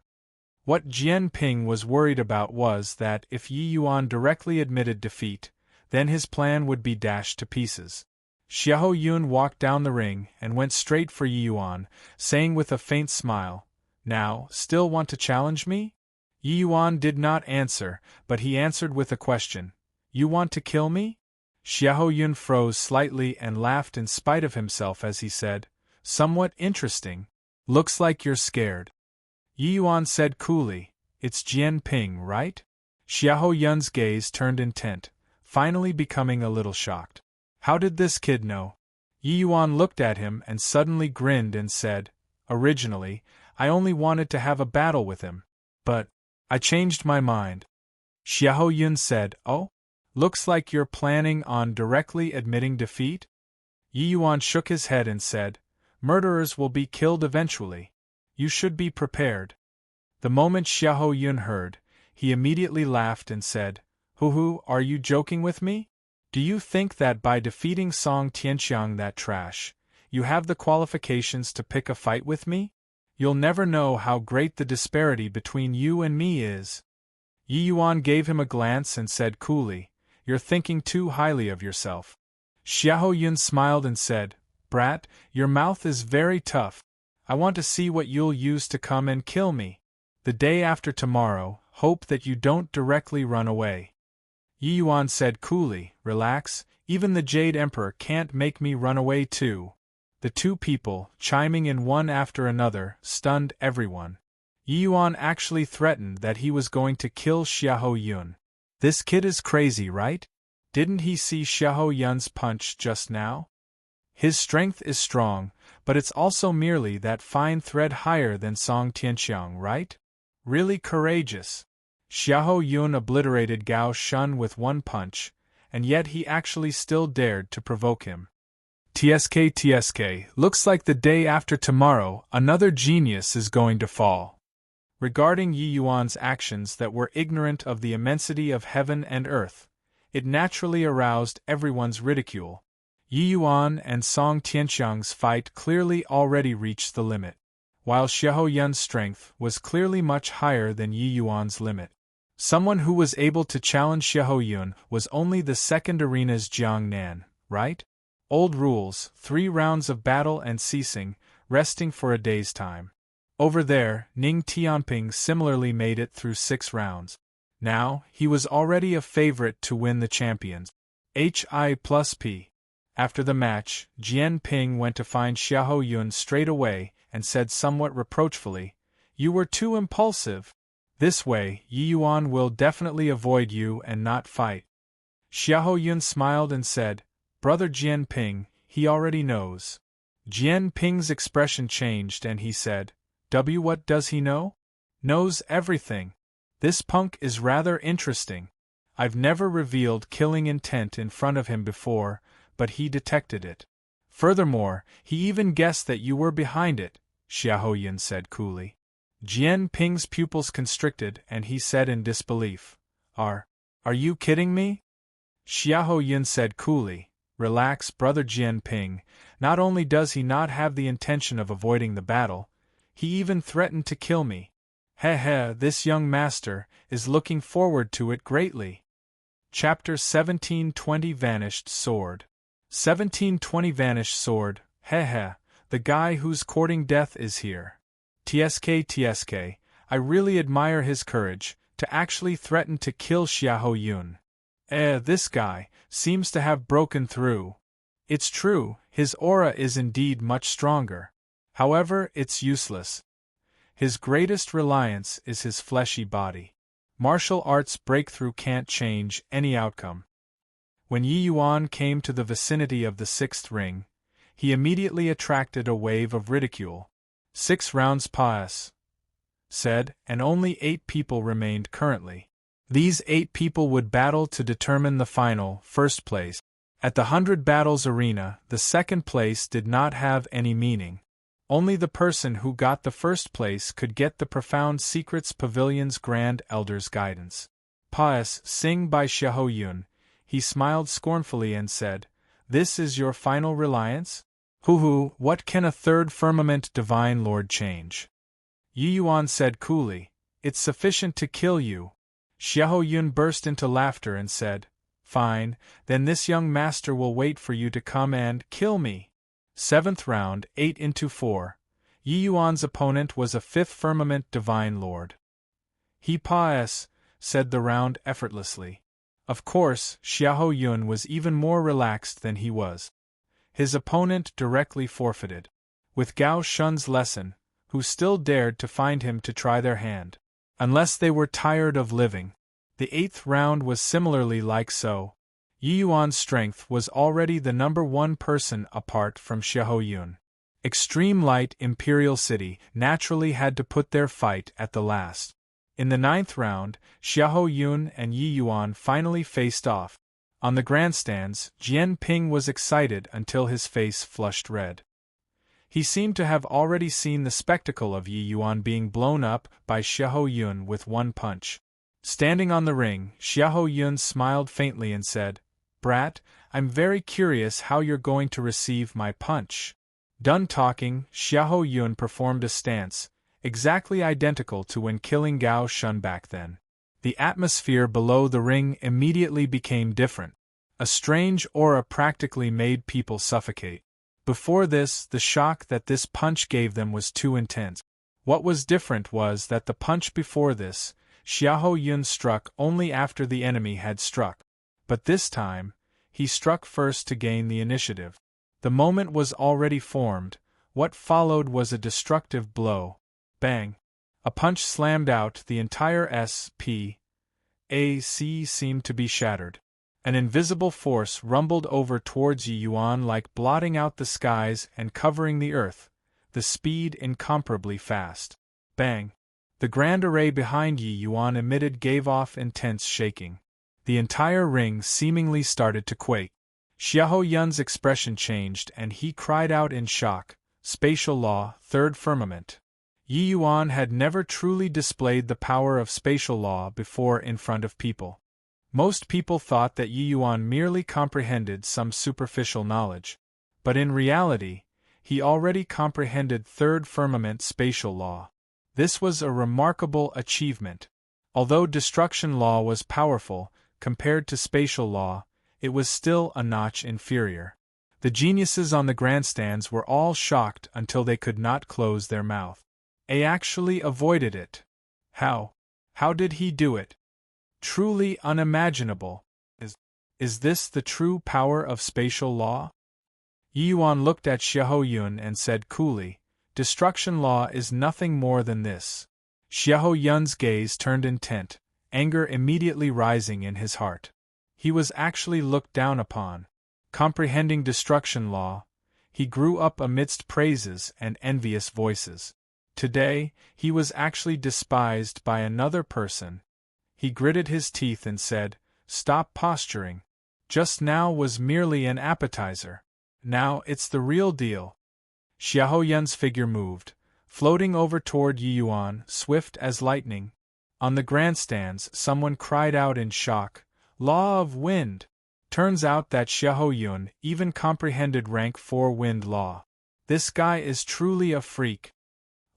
A: What Jian Ping was worried about was that if Yi Yuan directly admitted defeat, then his plan would be dashed to pieces. Xiahou Yun walked down the ring and went straight for Yi Yuan, saying with a faint smile, "Now, still want to challenge me?" Yi Yuan did not answer, but he answered with a question, "You want to kill me?" Xiahou Yun froze slightly and laughed in spite of himself as he said, "Somewhat interesting. Looks like you're scared." Yi Yuan said coolly, "It's Jian Ping, right?" Xiahou Yun's gaze turned intent, finally becoming a little shocked. How did this kid know? Yi Yuan looked at him and suddenly grinned and said, Originally, I only wanted to have a battle with him. But I changed my mind. Xiahou Yun said, Oh? Looks like you're planning on directly admitting defeat? Yi Yuan shook his head and said, Murderers will be killed eventually. You should be prepared. The moment Xiahou Yun heard, he immediately laughed and said, Hoo, are you joking with me? Do you think that by defeating Song Tianqiang, that trash, you have the qualifications to pick a fight with me? You'll never know how great the disparity between you and me is. Yi Yuan gave him a glance and said coolly, You're thinking too highly of yourself. Xiahou Yun smiled and said, Brat, your mouth is very tough. I want to see what you'll use to come and kill me. The day after tomorrow, hope that you don't directly run away. Yi Yuan said coolly, Relax, even the Jade Emperor can't make me run away too. The two people, chiming in one after another, stunned everyone. Yi Yuan actually threatened that he was going to kill Xiahou Yun. This kid is crazy, right? Didn't he see Xiahou Yun's punch just now? His strength is strong, but it's also merely that fine thread higher than Song Tianqiang, right? Really courageous. Xiahou Yun obliterated Gao Shun with one punch, and yet he actually still dared to provoke him. TSK, looks like the day after tomorrow, another genius is going to fall. Regarding Yi Yuan's actions that were ignorant of the immensity of heaven and earth, it naturally aroused everyone's ridicule. Yi Yuan and Song Tianqiang's fight clearly already reached the limit, while Xiahou Yun's strength was clearly much higher than Yi Yuan's limit. Someone who was able to challenge Xiahou Yun was only the second arena's Jiang Nan, right? Old rules, 3 rounds of battle and ceasing, resting for a day's time. Over there, Ning Tianping similarly made it through 6 rounds. Now, he was already a favorite to win the champions. HI+P. After the match, Jian Ping went to find Xiahou Yun straight away and said somewhat reproachfully, You were too impulsive. This way, Yi Yuan will definitely avoid you and not fight. Xiahou Yun smiled and said, Brother Jian Ping, he already knows. Jian Ping's expression changed and he said, What does he know? Knows everything. This punk is rather interesting. I've never revealed killing intent in front of him before, but he detected it. Furthermore, he even guessed that you were behind it, Xiahou Yun said coolly. Jian Ping's pupils constricted and he said in disbelief, Are you kidding me? Xiahou Yun said coolly, Relax, brother Jian Ping, not only does he not have the intention of avoiding the battle, he even threatened to kill me. This young master is looking forward to it greatly. Chapter 1720 Vanished Sword. 1720 Vanished Sword, the guy who's courting death is here. TSK, I really admire his courage, to actually threaten to kill Xiahou Yun. This guy seems to have broken through. It's true, his aura is indeed much stronger. However, it's useless. His greatest reliance is his fleshy body. Martial arts breakthrough can't change any outcome. When Yi Yuan came to the vicinity of the 6th ring, he immediately attracted a wave of ridicule. 6 rounds pass, said, and only 8 people remained currently. These 8 people would battle to determine the final, first place. At the 100 battles arena, the second place did not have any meaning. Only the person who got the first place could get the Profound Secrets Pavilion's Grand Elder's guidance. Sing by Xiahou Yun. He smiled scornfully and said, This is your final reliance? What can a 3rd firmament divine lord change? Yi Yuan said coolly, It's sufficient to kill you. Xiahou Yun burst into laughter and said, Fine, then this young master will wait for you to come and kill me. 7th round, 8-4. Yi Yuan's opponent was a 5th firmament divine lord. He said the round effortlessly. Of course, Xiahou Yun was even more relaxed than he was. His opponent directly forfeited. With Gao Shun's lesson, who still dared to find him to try their hand. Unless they were tired of living. The 8th round was similarly like so. Yi Yuan's strength was already the #1 person apart from Xiahou Yun. Extreme Light Imperial City naturally had to put their fight at the last. In the 9th round, Xiahou Yun and Yi Yuan finally faced off. On the grandstands, Jian Ping was excited until his face flushed red. He seemed to have already seen the spectacle of Yi Yuan being blown up by Xiahou Yun with one punch. Standing on the ring, Xiahou Yun smiled faintly and said, "Brat, I'm very curious how you're going to receive my punch." Done talking, Xiahou Yun performed a stance, exactly identical to when killing Gao Shun back then. The atmosphere below the ring immediately became different. A strange aura practically made people suffocate. Before this, the shock that this punch gave them was too intense. What was different was that the punch before this, Xiahou Yun struck only after the enemy had struck. But this time, he struck first to gain the initiative. The moment was already formed. What followed was a destructive blow. Bang! A punch slammed out. The entire SPAC seemed to be shattered. An invisible force rumbled over towards Yi Yuan like blotting out the skies and covering the earth, the speed incomparably fast. Bang! The grand array behind Yi Yuan gave off intense shaking. The entire ring seemingly started to quake. Xiahou Yun's expression changed and he cried out in shock, "Spatial Law, Third Firmament." Yi Yuan had never truly displayed the power of spatial law before in front of people. Most people thought that Yi Yuan merely comprehended some superficial knowledge. But in reality, he already comprehended Third Firmament spatial law. This was a remarkable achievement. Although destruction law was powerful, compared to spatial law, it was still a notch inferior. The geniuses on the grandstands were all shocked until they could not close their mouth. They actually avoided it. How? How did he do it? Truly unimaginable. Is this the true power of spatial law? Yi Yuan looked at Xiahou Yun and said coolly, "Destruction law is nothing more than this." Xiahou Yun's gaze turned intent, anger immediately rising in his heart. He was actually looked down upon. Comprehending destruction law, he grew up amidst praises and envious voices. Today, he was actually despised by another person. He gritted his teeth and said, "Stop posturing. Just now was merely an appetizer. Now it's the real deal." Xiahou Yun's figure moved, floating over toward Yi Yuan, swift as lightning. On the grandstands, someone cried out in shock, "Law of Wind!" Turns out that Xiahou Yun even comprehended rank 4 wind law. This guy is truly a freak.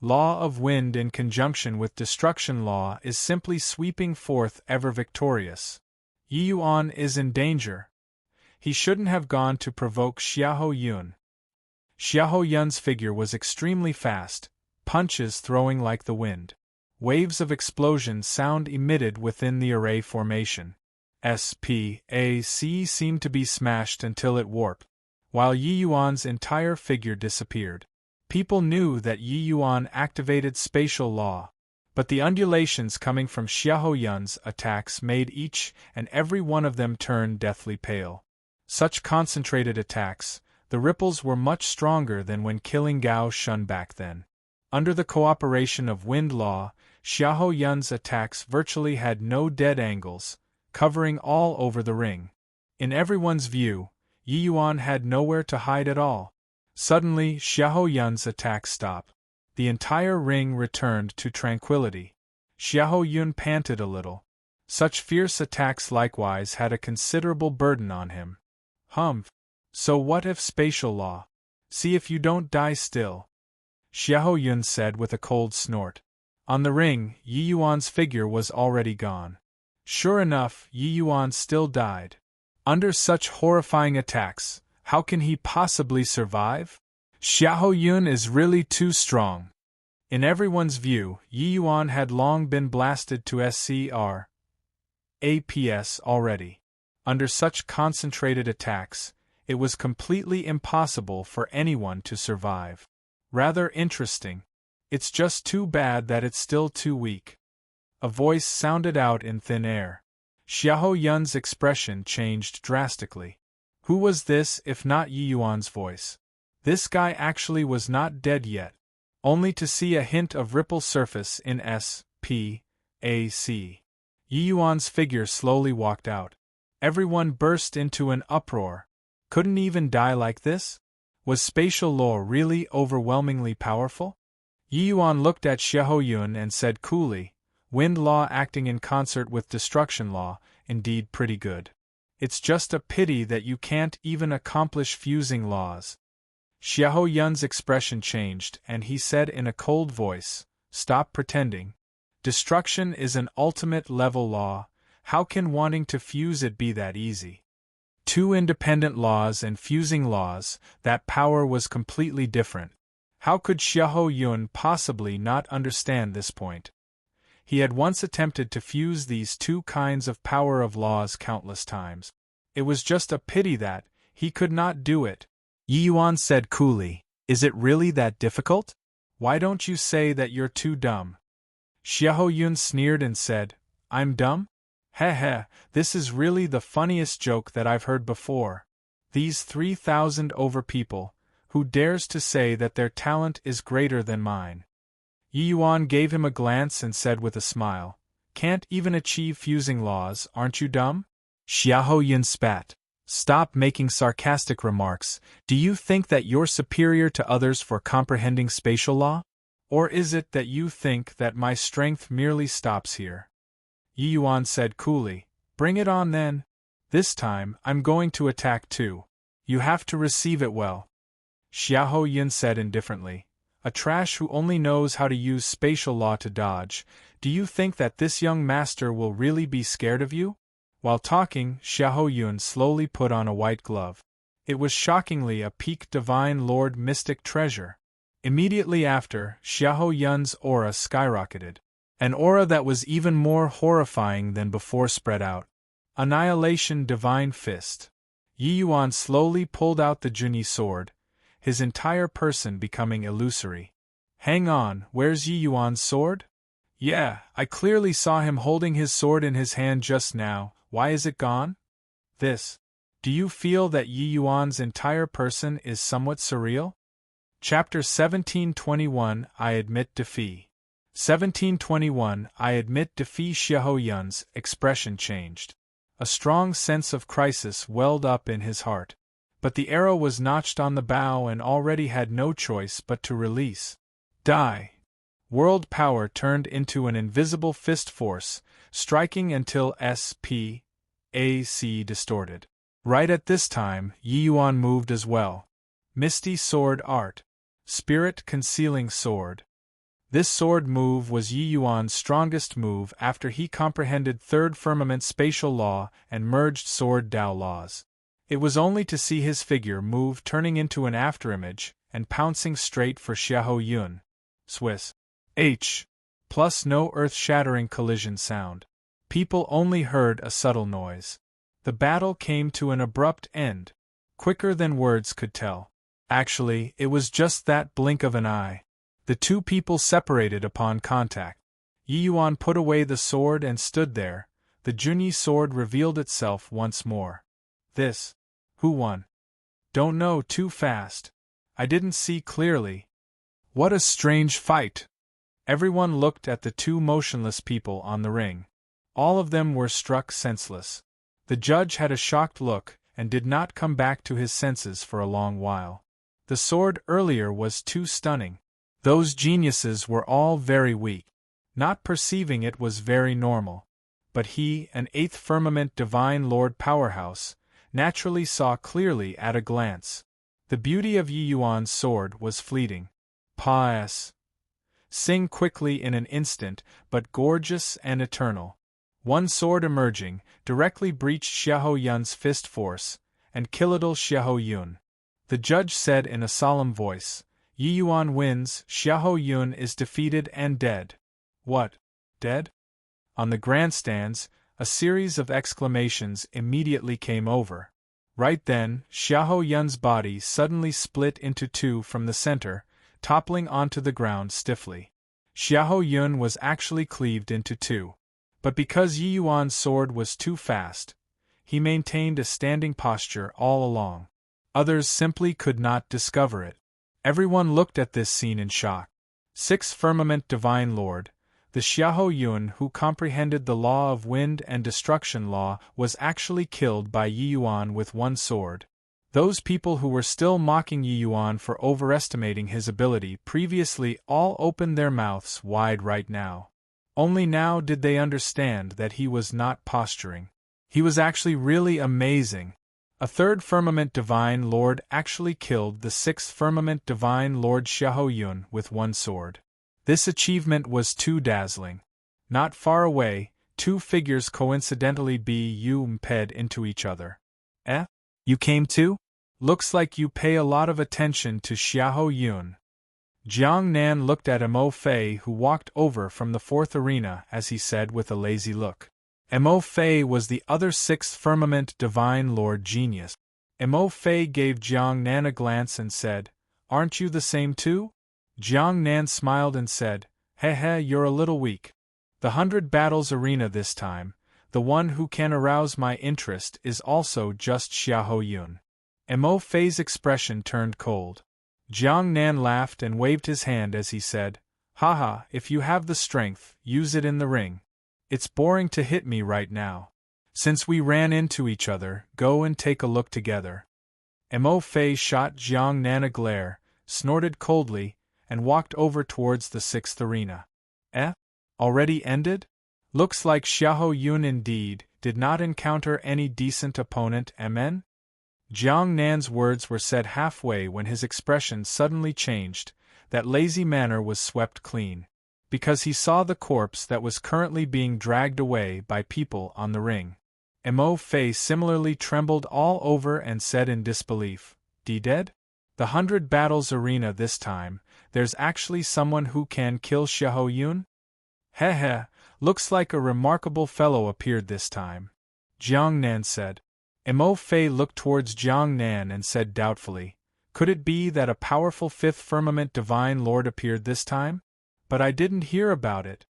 A: Law of Wind in conjunction with destruction law is simply sweeping forth ever victorious. Yi Yuan is in danger. He shouldn't have gone to provoke Xiahou Yun. Xiahou Yun's figure was extremely fast, punches throwing like the wind. Waves of explosion sound emitted within the array formation. SPAC seemed to be smashed until it warped, while Yi Yuan's entire figure disappeared. People knew that Yi Yuan activated spatial law, but the undulations coming from Xiahou Yun's attacks made each and every one of them turn deathly pale. Such concentrated attacks, the ripples were much stronger than when killing Gao Shun back then. Under the cooperation of wind law, Xiahou Yun's attacks virtually had no dead angles, covering all over the ring. In everyone's view, Yi Yuan had nowhere to hide at all. Suddenly, Xiahou Yun's attack stopped. The entire ring returned to tranquility. Xiahou Yun panted a little. Such fierce attacks likewise had a considerable burden on him. Humph. So what if spatial law? See if you don't die still. Xiahou Yun said with a cold snort. On the ring, Yi Yuan's figure was already gone. Sure enough, Yi Yuan still died. Under such horrifying attacks, how can he possibly survive? Xiahou Yun is really too strong. In everyone's view, Yi Yuan had long been blasted to SCR/APS already. Under such concentrated attacks, it was completely impossible for anyone to survive. Rather interesting. It's just too bad that it's still too weak. A voice sounded out in thin air. Xiahou Yun's expression changed drastically. Who was this if not Yi Yuan's voice? This guy actually was not dead yet. Only to see a hint of ripple surface in S.P.A.C. Yi Yuan's figure slowly walked out. Everyone burst into an uproar. Couldn't even die like this? Was spatial law really overwhelmingly powerful? Yi Yuan looked at Xiahou Yun and said coolly, "Wind law acting in concert with destruction law, indeed pretty good. It's just a pity that you can't even accomplish fusing laws." Xiahou Yun's expression changed and he said in a cold voice, "Stop pretending. Destruction is an ultimate level law, how can wanting to fuse it be that easy?" Two independent laws and fusing laws, that power was completely different. How could Xiahou Yun possibly not understand this point? He had once attempted to fuse these two kinds of power of laws countless times. It was just a pity that he could not do it. Yi Yuan said coolly, "Is it really that difficult? Why don't you say that you're too dumb?" Xiahou Yun sneered and said, "I'm dumb? Heh, this is really the funniest joke that I've heard before. These 3,000 over people, who dares to say that their talent is greater than mine?" Yi Yuan gave him a glance and said with a smile, "Can't even achieve fusing laws, aren't you dumb?" Xiahou Yun spat. "Stop making sarcastic remarks. Do you think that you're superior to others for comprehending spatial law? Or is it that you think that my strength merely stops here?" Yi Yuan said coolly, "Bring it on then. This time, I'm going to attack too. You have to receive it well." Xiahou Yun said indifferently, "A trash who only knows how to use spatial law to dodge. Do you think that this young master will really be scared of you?" While talking, Xiahou Yun slowly put on a white glove. It was shockingly a peak divine lord mystic treasure. Immediately after, Xiahou Yun's aura skyrocketed. An aura that was even more horrifying than before spread out. Annihilation Divine Fist. Yi Yuan slowly pulled out the Junyi sword, his entire person becoming illusory. "Hang on, where's Yi Yuan's sword?" "Yeah, I clearly saw him holding his sword in his hand just now, why is it gone?" "This. Do you feel that Yi Yuan's entire person is somewhat surreal?" Chapter 1721 I Admit Defeat. 1721 I admit defeat. Xiahou Yun's expression changed. A strong sense of crisis welled up in his heart. But the arrow was notched on the bow and already had no choice but to release. Die. World power turned into an invisible fist force, striking until S.P.A.C. distorted. Right at this time, Yi Yuan moved as well. Misty Sword Art. Spirit Concealing Sword. This sword move was Yi Yuan's strongest move after he comprehended Third Firmament spatial law and merged Sword Dao laws. It was only to see his figure move turning into an afterimage and pouncing straight for Xiahou Yun. Swiss. H. Plus no earth-shattering collision sound. People only heard a subtle noise. The battle came to an abrupt end, quicker than words could tell. Actually, it was just that blink of an eye. The two people separated upon contact. Yi Yuan put away the sword and stood there. The Junyi sword revealed itself once more. "This. Who won?" "Don't know, too fast. I didn't see clearly." "What a strange fight!" Everyone looked at the two motionless people on the ring. All of them were struck senseless. The judge had a shocked look and did not come back to his senses for a long while. The sword earlier was too stunning. Those geniuses were all very weak. Not perceiving it was very normal. But he, an eighth firmament divine lord powerhouse, naturally saw clearly at a glance. The beauty of Yi Yuan's sword was fleeting. Pas. Sing quickly in an instant, but gorgeous and eternal. One sword emerging, directly breached Xiahou Yun's fist force, and killed Xiahou Yun. The judge said in a solemn voice, "Yi Yuan wins, Xiahou Yun is defeated and dead." "What? Dead?" On the grandstands, a series of exclamations immediately came over. Right then, Xiahou Yun's body suddenly split into two from the center, toppling onto the ground stiffly. Xiahou Yun was actually cleaved into two. But because Yi Yuan's sword was too fast, he maintained a standing posture all along. Others simply could not discover it. Everyone looked at this scene in shock. Sixth Firmament Divine Lord, the Xiahou Yun who comprehended the law of wind and destruction law, was actually killed by Yi Yuan with one sword. Those people who were still mocking Yi Yuan for overestimating his ability previously all opened their mouths wide right now. Only now did they understand that he was not posturing. He was actually really amazing. A third Firmament Divine Lord actually killed the sixth Firmament Divine Lord Xiahou Yun with one sword. This achievement was too dazzling. Not far away, two figures coincidentally bumped into each other. Eh? You came too? Looks like you pay a lot of attention to Xiahou Yun. Jiang Nan looked at Mo Fei, who walked over from the fourth arena, as he said with a lazy look. Mo Fei was the other sixth Firmament Divine Lord Genius. Mo Fei gave Jiang Nan a glance and said, "Aren't you the same too?" Jiang Nan smiled and said, "Heh, you're a little weak. The 100 battles arena this time, the one who can arouse my interest is also just Xiahou Yun." Mo Fei's expression turned cold. Jiang Nan laughed and waved his hand as he said, "Haha, if you have the strength, use it in the ring. It's boring to hit me right now. Since we ran into each other, go and take a look together." Mo Fei shot Jiang Nan a glare, snorted coldly, and walked over towards the sixth arena. Eh? Already ended? Looks like Xiahou Yun indeed did not encounter any decent opponent, amen? Jiang Nan's words were said halfway when his expression suddenly changed. That lazy manner was swept clean. Because he saw the corpse that was currently being dragged away by people on the ring. Mo Fei similarly trembled all over and said in disbelief, "Dead? The 100 battles arena this time, there's actually someone who can kill Xiahou Yun? Heh, looks like a remarkable fellow appeared this time," Jiang Nan said. Mo Fei looked towards Jiang Nan and said doubtfully, "Could it be that a powerful fifth Firmament Divine Lord appeared this time? But I didn't hear about it."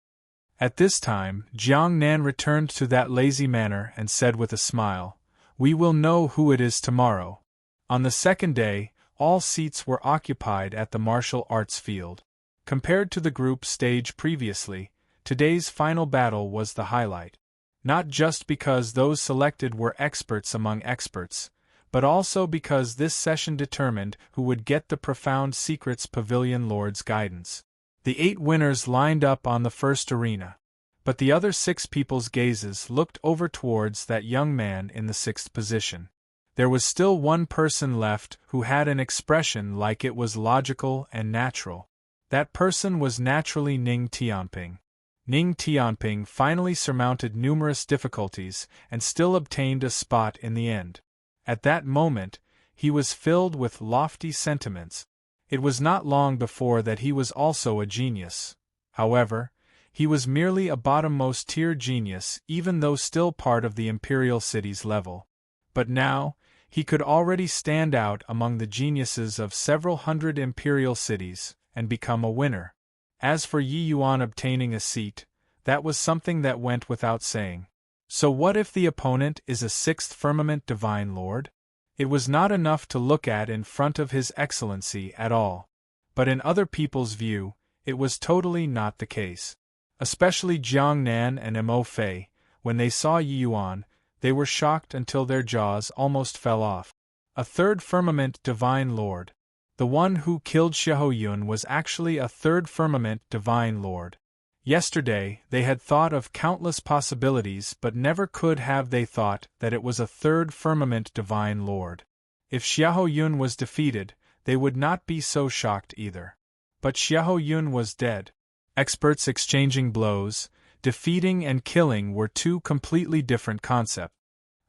A: At this time, Jiang Nan returned to that lazy manner and said with a smile, "We will know who it is tomorrow." On the second day, all seats were occupied at the martial arts field. Compared to the group stage previously, today's final battle was the highlight. Not just because those selected were experts among experts, but also because this session determined who would get the Profound Secrets Pavilion Lord's guidance. The 8 winners lined up on the first arena. But the other 6 people's gazes looked over towards that young man in the 6th position. There was still one person left who had an expression like it was logical and natural. That person was naturally Ning Tianping. Ning Tianping finally surmounted numerous difficulties and still obtained a spot in the end. At that moment, he was filled with lofty sentiments. It was not long before that he was also a genius. However, he was merely a bottom-most tier genius even though still part of the imperial city's level. But now, he could already stand out among the geniuses of several hundred imperial cities and become a winner. As for Yi Yuan obtaining a seat, that was something that went without saying. So what if the opponent is a 6th Firmament Divine Lord? It was not enough to look at in front of His Excellency at all. But in other people's view, it was totally not the case. Especially Jiang Nan and Mo Fei, when they saw Yi Yuan, they were shocked until their jaws almost fell off. A 3rd Firmament Divine Lord. The one who killed Xiahou Yun was actually a 3rd Firmament Divine Lord. Yesterday, they had thought of countless possibilities but never could have they thought that it was a 3rd Firmament Divine Lord. If Xiahou Yun was defeated, they would not be so shocked either. But Xiahou Yun was dead. Experts exchanging blows, defeating and killing were 2 completely different concepts.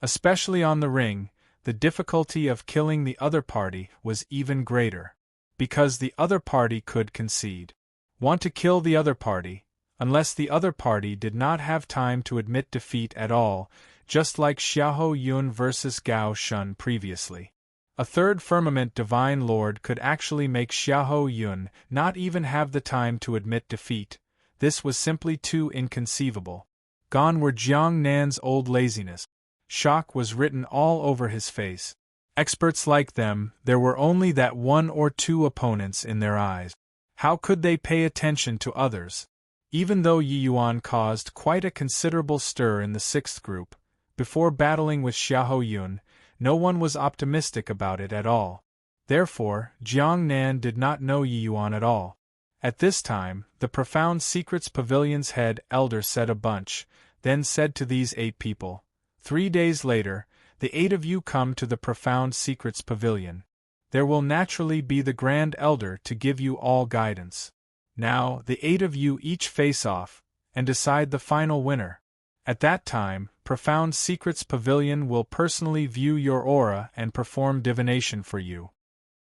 A: Especially on the ring, the difficulty of killing the other party was even greater. Because the other party could concede. Want to kill the other party, unless the other party did not have time to admit defeat at all, just like Xiahou Yun versus Gao Shun previously. A 3rd Firmament Divine Lord could actually make Xiahou Yun not even have the time to admit defeat. This was simply too inconceivable. Gone were Jiang Nan's old laziness. Shock was written all over his face. Experts like them, there were only that one or two opponents in their eyes. How could they pay attention to others? Even though Yi Yuan caused quite a considerable stir in the sixth group, before battling with Xiahou Yun, no one was optimistic about it at all. Therefore, Jiang Nan did not know Yi Yuan at all. At this time, the Profound Secrets Pavilion's head elder said a bunch, then said to these 8 people, 3 days later, the 8 of you come to the Profound Secrets Pavilion. There will naturally be the Grand Elder to give you all guidance. Now, the 8 of you each face off, and decide the final winner. At that time, Profound Secrets Pavilion will personally view your aura and perform divination for you.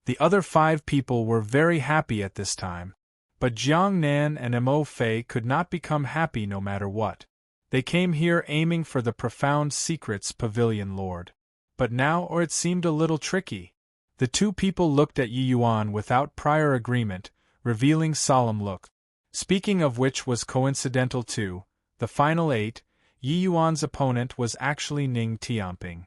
A: The other 5 people were very happy at this time. But Jiang Nan and Mo Fei could not become happy no matter what. They came here aiming for the Profound Secrets Pavilion Lord. But now or it seemed a little tricky. The 2 people looked at Yi Yuan without prior agreement, revealing solemn look. Speaking of which was coincidental too, the final 8, Yi Yuan's opponent was actually Ning Tianping.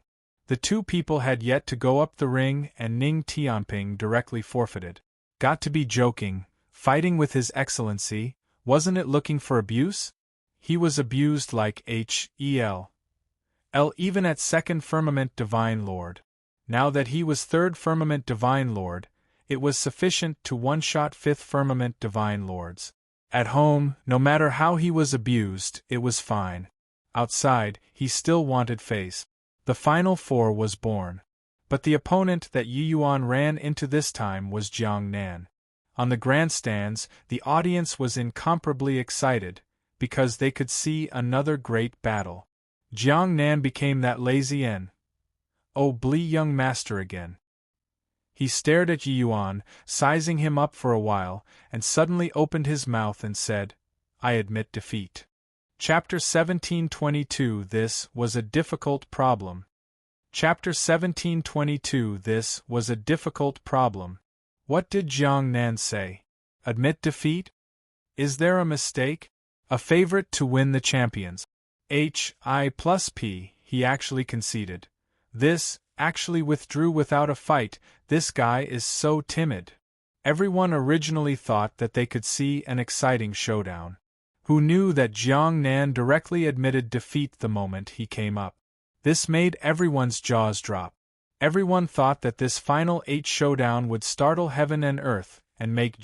A: The 2 people had yet to go up the ring and Ning Tianping directly forfeited. Got to be joking, fighting with His Excellency, wasn't it looking for abuse? He was abused like Hel. Even at 2nd Firmament Divine Lord. Now that he was 3rd Firmament Divine Lord, it was sufficient to one-shot 5th Firmament Divine Lords. At home, no matter how he was abused, it was fine. Outside, he still wanted face. The final 4 was born. But the opponent that Yi Yuan ran into this time was Jiang Nan. On the grandstands, the audience was incomparably excited, because they could see another great battle. Jiang Nan became that lazy and young master again. He stared at Yi Yuan, sizing him up for a while, and suddenly opened his mouth and said, "I admit defeat." Chapter 1722 This was a difficult problem. Chapter 1722 This was a difficult problem. What did Jiang Nan say? Admit defeat? Is there a mistake? A favorite to win the champions. Hi+P, he actually conceded. This, actually withdrew without a fight, this guy is so timid. Everyone originally thought that they could see an exciting showdown. Who knew that Jiang Nan directly admitted defeat the moment he came up? This made everyone's jaws drop. Everyone thought that this final 8 showdown would startle heaven and earth, and make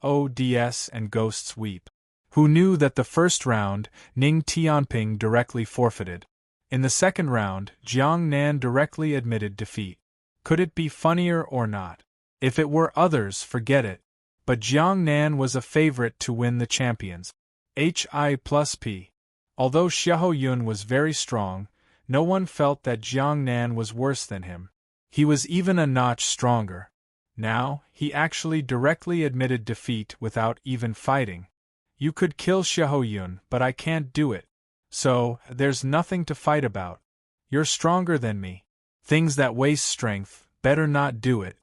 A: gods and ghosts weep. Who knew that the first round, Ning Tianping directly forfeited. In the second round, Jiang Nan directly admitted defeat. Could it be funnier or not? If it were others, forget it. But Jiang Nan was a favorite to win the champions. Hi+P. Although Xiahou Yun was very strong, no one felt that Jiang Nan was worse than him. He was even a notch stronger. Now, he actually directly admitted defeat without even fighting. You could kill Xiahou Yun, but I can't do it. So, there's nothing to fight about. You're stronger than me. Things that waste strength, better not do it.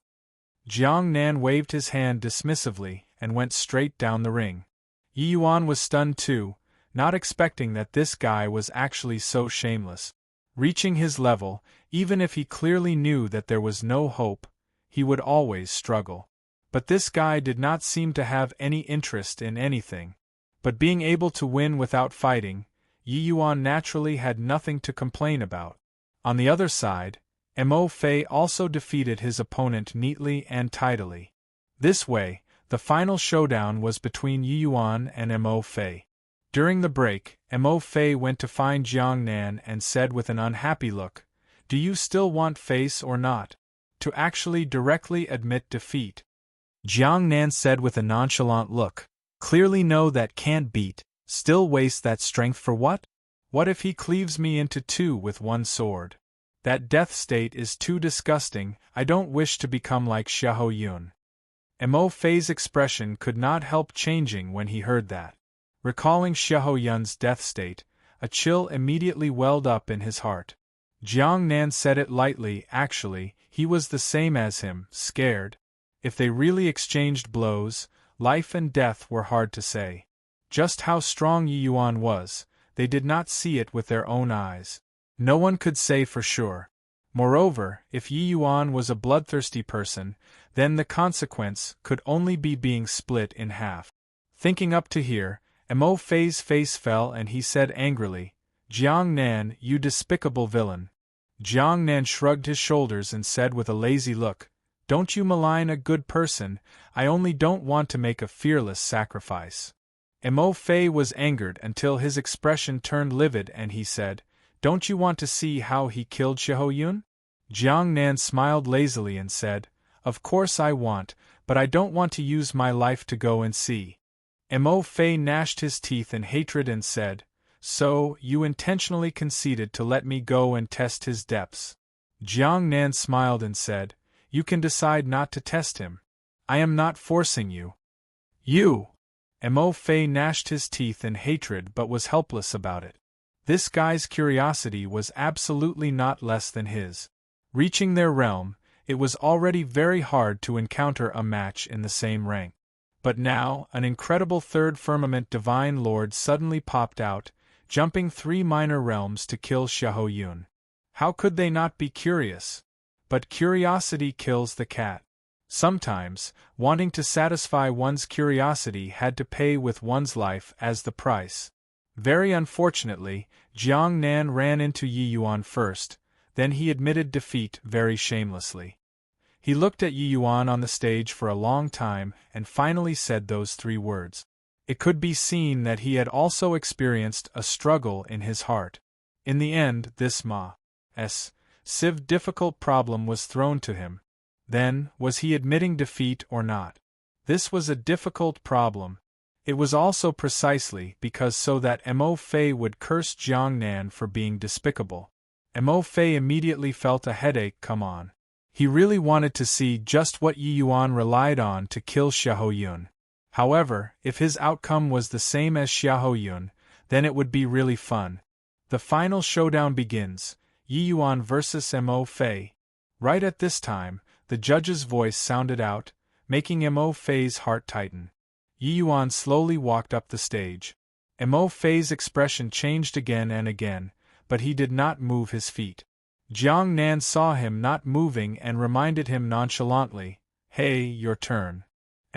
A: Jiang Nan waved his hand dismissively and went straight down the ring. Yi Yuan was stunned too, not expecting that this guy was actually so shameless. Reaching his level, even if he clearly knew that there was no hope, he would always struggle. But this guy did not seem to have any interest in anything. But being able to win without fighting, Yi Yuan naturally had nothing to complain about. On the other side, Mo Fei also defeated his opponent neatly and tidily. This way, the final showdown was between Yi Yuan and Mo Fei. During the break, Mo Fei went to find Jiang Nan and said with an unhappy look, "Do you still want face or not? To actually directly admit defeat?" Jiang Nan said with a nonchalant look, "Clearly no, that can't beat. Still waste that strength for what? What if he cleaves me into 2 with one sword? That death state is too disgusting. I don't wish to become like Xiahou Yun." Mo Fei's expression could not help changing when he heard that. Recalling Xiahou Yun's death state, a chill immediately welled up in his heart. Jiang Nan said it lightly, actually, he was the same as him, scared. If they really exchanged blows, life and death were hard to say. Just how strong Yi Yuan was, they did not see it with their own eyes. No one could say for sure. Moreover, if Yi Yuan was a bloodthirsty person, then the consequence could only be being split in half. Thinking up to here, Mo Fei's face fell and he said angrily, "Jiang Nan, you despicable villain." Jiang Nan shrugged his shoulders and said with a lazy look, "Don't you malign a good person, I only don't want to make a fearless sacrifice." Mo Fei was angered until his expression turned livid and he said, "Don't you want to see how he killed Xiaoyun?" Jiang Nan smiled lazily and said, "Of course I want, but I don't want to use my life to go and see." Mo Fei gnashed his teeth in hatred and said, "So, you intentionally conceded to let me go and test his depths." Jiang Nan smiled and said, "You can decide not to test him. I am not forcing you." "You!" Mo Fei gnashed his teeth in hatred but was helpless about it. This guy's curiosity was absolutely not less than his. Reaching their realm, it was already very hard to encounter a match in the same rank. But now, an incredible third firmament divine lord suddenly popped out, jumping 3 minor realms to kill Xiaoyun. How could they not be curious? But curiosity kills the cat. Sometimes, wanting to satisfy one's curiosity had to pay with one's life as the price. Very unfortunately, Jiang Nan ran into Yi Yuan first, then he admitted defeat very shamelessly. He looked at Yi Yuan on the stage for a long time and finally said those 3 words. It could be seen that he had also experienced a struggle in his heart. In the end, this civ difficult problem was thrown to him. Then, was he admitting defeat or not? This was a difficult problem. It was also precisely because so that Mo Fei would curse Jiang Nan for being despicable. Mo Fei immediately felt a headache come on. He really wanted to see just what Yi Yuan relied on to kill Xiaoyun. However, if his outcome was the same as Xiaoyun, then it would be really fun. The final showdown begins, Yi Yuan versus Mo Fei. Right at this time, the judge's voice sounded out, making Mo Fei's heart tighten. Yi Yuan slowly walked up the stage. Mo Fei's expression changed again and again, but he did not move his feet. Jiang Nan saw him not moving and reminded him nonchalantly, "Hey, your turn."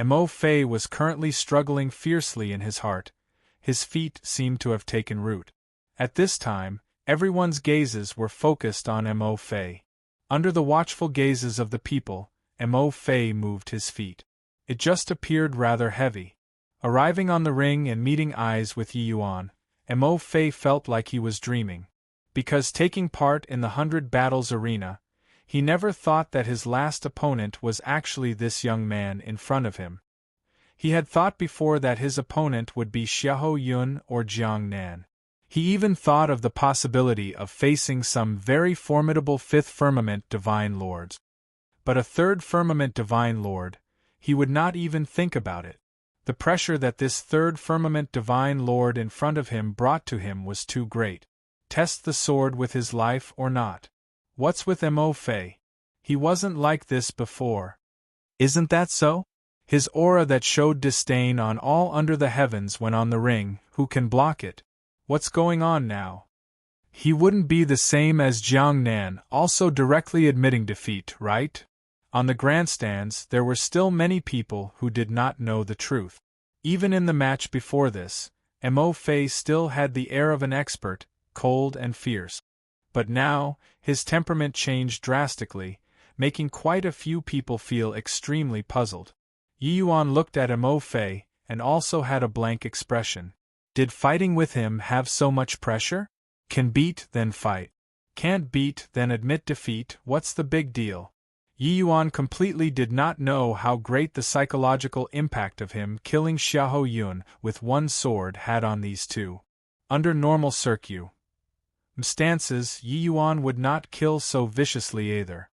A: Mo Fei was currently struggling fiercely in his heart. His feet seemed to have taken root. At this time, everyone's gazes were focused on Mo Fei. Under the watchful gazes of the people, Mo Fei moved his feet. It just appeared rather heavy. Arriving on the ring and meeting eyes with Yi Yuan, Mo Fei felt like he was dreaming. Because taking part in the 100 battles arena, he never thought that his last opponent was actually this young man in front of him. He had thought before that his opponent would be Xiaoyun or Jiang Nan. He even thought of the possibility of facing some very formidable 5th firmament divine lords. But a 3rd firmament divine lord, he would not even think about it. The pressure that this 3rd firmament divine lord in front of him brought to him was too great. Test the sword with his life or not? What's with Mo Fei? He wasn't like this before. Isn't that so? His aura that showed disdain on all under the heavens when on the ring, who can block it? What's going on now? He wouldn't be the same as Jiang Nan, also directly admitting defeat, right? On the grandstands, there were still many people who did not know the truth. Even in the match before this, Mo Fei still had the air of an expert, cold and fierce. But now, his temperament changed drastically, making quite a few people feel extremely puzzled. Yi Yuan looked at Mo Fei, and also had a blank expression. Did fighting with him have so much pressure? Can beat, then fight. Can't beat, then admit defeat, what's the big deal? Yi Yuan completely did not know how great the psychological impact of him killing Xiaoyun with one sword had on these two. Under normal circumstances, Yi Yuan would not kill so viciously either.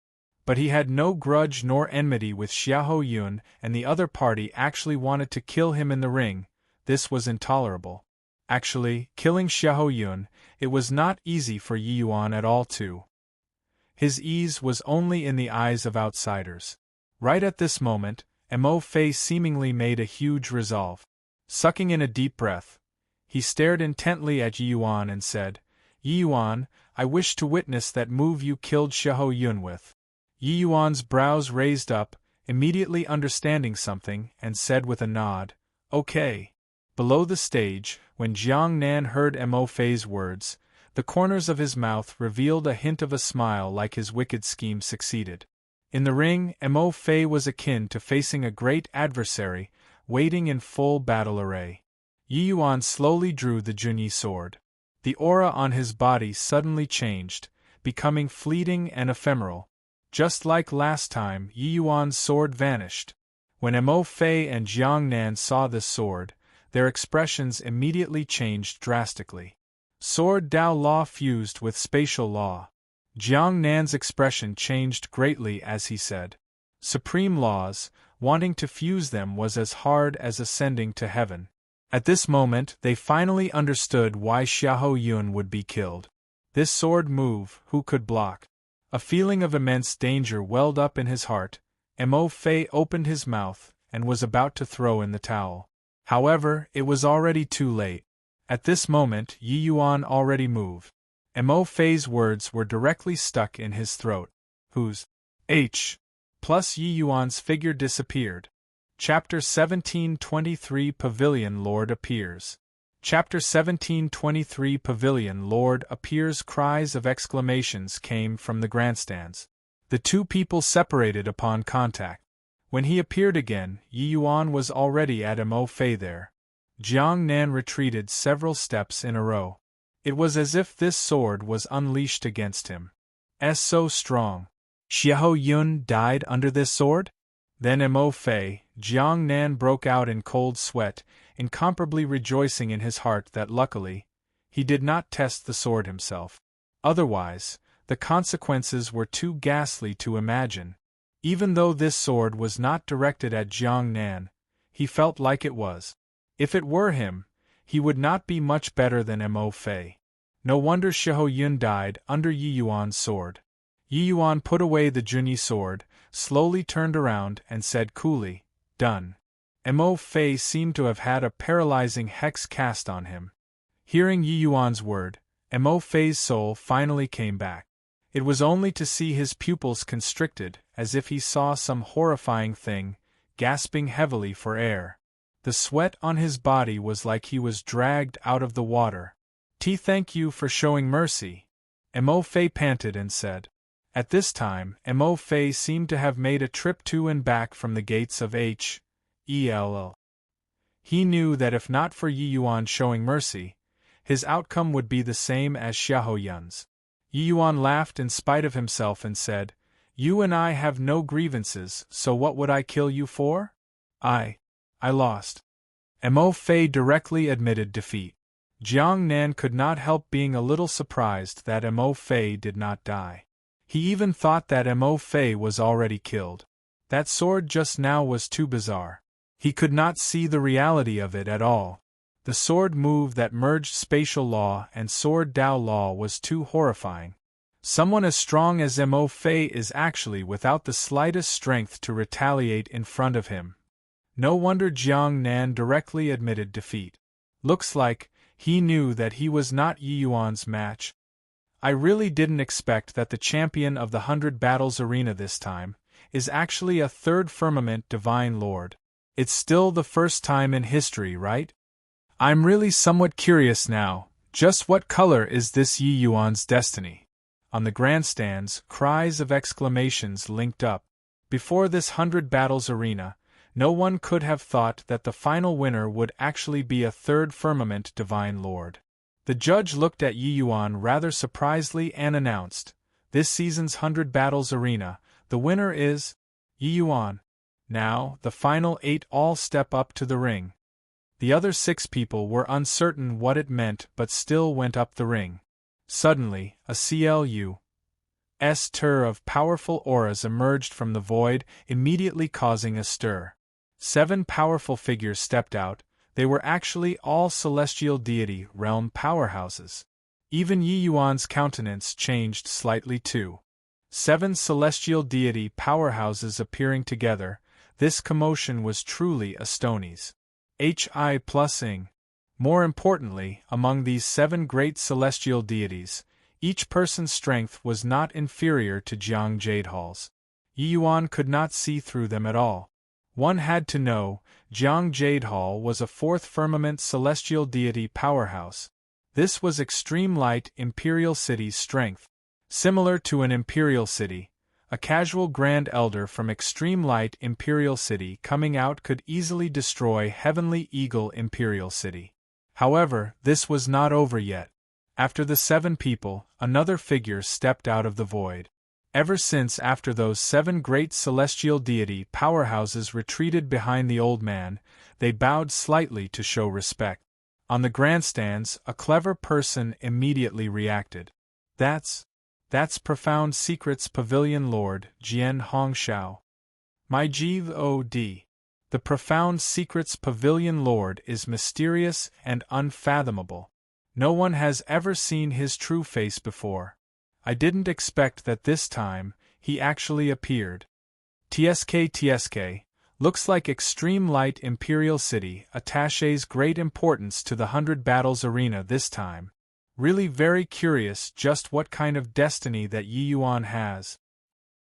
A: But he had no grudge nor enmity with Xiaoyun, and the other party actually wanted to kill him in the ring. This was intolerable. Actually, killing Xiaoyun, it was not easy for Yi Yuan at all too. His ease was only in the eyes of outsiders. Right at this moment, Mo Fei seemingly made a huge resolve. Sucking in a deep breath, He stared intently at Yi Yuan and said, Yi Yuan, I wish to witness that move you killed Xiahou Yun with. Yi Yuan's brows raised up, immediately understanding something, and said with a nod, Okay. Below the stage, when Jiang Nan heard Mo Fei's words, the corners of his mouth revealed a hint of a smile like his wicked scheme succeeded. In the ring, Mo Fei was akin to facing a great adversary, waiting in full battle array. Yi Yuan slowly drew the Junyi sword. The aura on his body suddenly changed, becoming fleeting and ephemeral. Just like last time, Yi Yuan's sword vanished. When Mo Fei and Jiang Nan saw this sword, their expressions immediately changed drastically. Sword Dao law fused with spatial law. Jiang Nan's expression changed greatly as he said, Supreme laws, wanting to fuse them was as hard as ascending to heaven. At this moment, they finally understood why Xiahou Yun would be killed. This sword move, who could block? A feeling of immense danger welled up in his heart. Mo Fei opened his mouth and was about to throw in the towel. However, it was already too late. At this moment, Yi Yuan already moved. Mo Fei's words were directly stuck in his throat. Whose H plus Yi Yuan's figure disappeared. Chapter 1723 Pavilion Lord appears. Chapter 1723 Pavilion Lord appears. Cries of exclamations came from the grandstands. The two people separated upon contact. When he appeared again, Yi Yuan was already at Mo Fei there. Jiang Nan retreated several steps in a row. It was as if this sword was unleashed against him. So strong. Xiahou Yun died under this sword? Then Mo Fei, Jiang Nan broke out in cold sweat, incomparably rejoicing in his heart that luckily, he did not test the sword himself. Otherwise, the consequences were too ghastly to imagine. Even though this sword was not directed at Jiang Nan, he felt like it was. If it were him, he would not be much better than Mo Fei. No wonder Xiahou Yun died under Yi Yuan's sword. Yi Yuan put away the Junyi sword, slowly turned around and said coolly, Done. Mo Fei seemed to have had a paralyzing hex cast on him. Hearing Yi Yuan's word, Mo Fei's soul finally came back. It was only to see his pupils constricted, as if he saw some horrifying thing, gasping heavily for air. The sweat on his body was like he was dragged out of the water. Thank you for showing mercy. Mo Fei panted and said. At this time, Mo Fei seemed to have made a trip to and back from the gates of H.E.L.L. He knew that if not for Yi Yuan showing mercy, his outcome would be the same as Xiahou Yun's. Yi Yuan laughed in spite of himself and said, You and I have no grievances, so what would I kill you for? I lost. Mo Fei directly admitted defeat. Jiang Nan could not help being a little surprised that Mo Fei did not die. He even thought that Mo Fei was already killed. That sword just now was too bizarre. He could not see the reality of it at all. The sword move that merged spatial law and sword Dao law was too horrifying. Someone as strong as Mo Fei is actually without the slightest strength to retaliate in front of him. No wonder Jiang Nan directly admitted defeat. Looks like he knew that he was not Yi Yuan's match. I really didn't expect that the champion of the 100 Battles Arena this time is actually a third firmament divine lord. It's still the first time in history, right? I'm really somewhat curious now, just what color is this Yi Yuan's destiny? On the grandstands, cries of exclamations linked up. Before this 100 Battles Arena, no one could have thought that the final winner would actually be a third firmament divine lord. The judge looked at Yi Yuan rather surprisedly and announced, This season's 100 Battles Arena, the winner is Yi Yuan. Now, the final 8 all step up to the ring. The other 6 people were uncertain what it meant but still went up the ring. Suddenly, a CLU's stir of powerful auras emerged from the void, immediately causing a stir. 7 powerful figures stepped out. They were actually all celestial deity realm powerhouses. Even Yi Yuan's countenance changed slightly too. 7 celestial deity powerhouses appearing together, this commotion was truly Astonies. HI+ing. More importantly, among these 7 great celestial deities, each person's strength was not inferior to Jiang Jadehall's. Yi Yuan could not see through them at all. One had to know, Jiang Jadehall was a 4th firmament celestial deity powerhouse. This was extreme light imperial city's strength. Similar to an imperial city, a casual grand elder from extreme light imperial city coming out could easily destroy heavenly eagle imperial city. However, this was not over yet. After the 7 people, another figure stepped out of the void. Ever since after those 7 great celestial deity powerhouses retreated behind the old man, they bowed slightly to show respect. On the grandstands, a clever person immediately reacted. That's Profound Secrets Pavilion Lord, Jian Hongxiao. My God. The Profound Secrets Pavilion Lord is mysterious and unfathomable. No one has ever seen his true face before. I didn't expect that this time, he actually appeared. TSK, looks like Extreme Light Imperial City attaches great importance to the 100 Battles Arena this time. Really very curious just what kind of destiny that Yi Yuan has.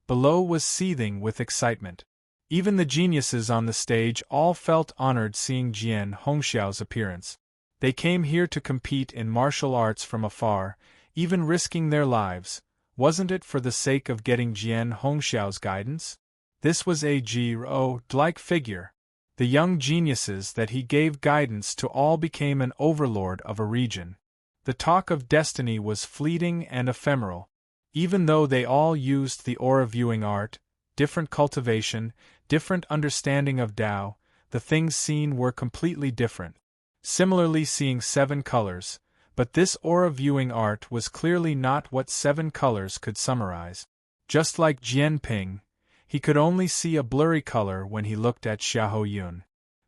A: Below was seething with excitement. Even the geniuses on the stage all felt honored seeing Jian Hongxiao's appearance. They came here to compete in martial arts from afar, even risking their lives. Wasn't it for the sake of getting Jian Hongxiao's guidance? This was a God-like figure. The young geniuses that he gave guidance to all became an overlord of a region. The talk of destiny was fleeting and ephemeral. Even though they all used the aura viewing art, different cultivation, different understanding of Tao, the things seen were completely different. Similarly seeing 7 colors, but this aura viewing art was clearly not what 7 colors could summarize. Just like Jian Ping, he could only see a blurry color when he looked at Xiahou Yun.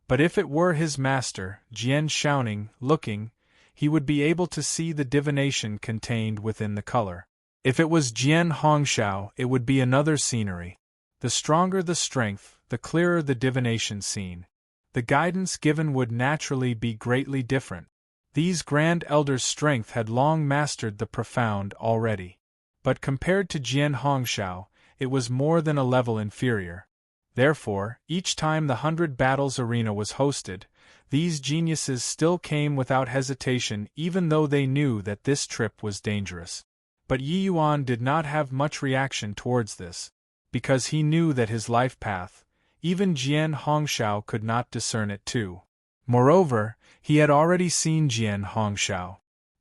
A: But if it were his master, Jian Shaoning, looking, he would be able to see the divination contained within the color. If it was Jian Hongxiao, it would be another scenery. The stronger the strength, the clearer the divination seen. The guidance given would naturally be greatly different. These grand elders' strength had long mastered the profound already. But compared to Jian Hongxiao, it was more than a level inferior. Therefore, each time the 100 Battles Arena was hosted, these geniuses still came without hesitation even though they knew that this trip was dangerous. But Yi Yuan did not have much reaction towards this, because he knew that his life path, even Jian Hongxiao could not discern it too. Moreover, he had already seen Jian Hongxiao.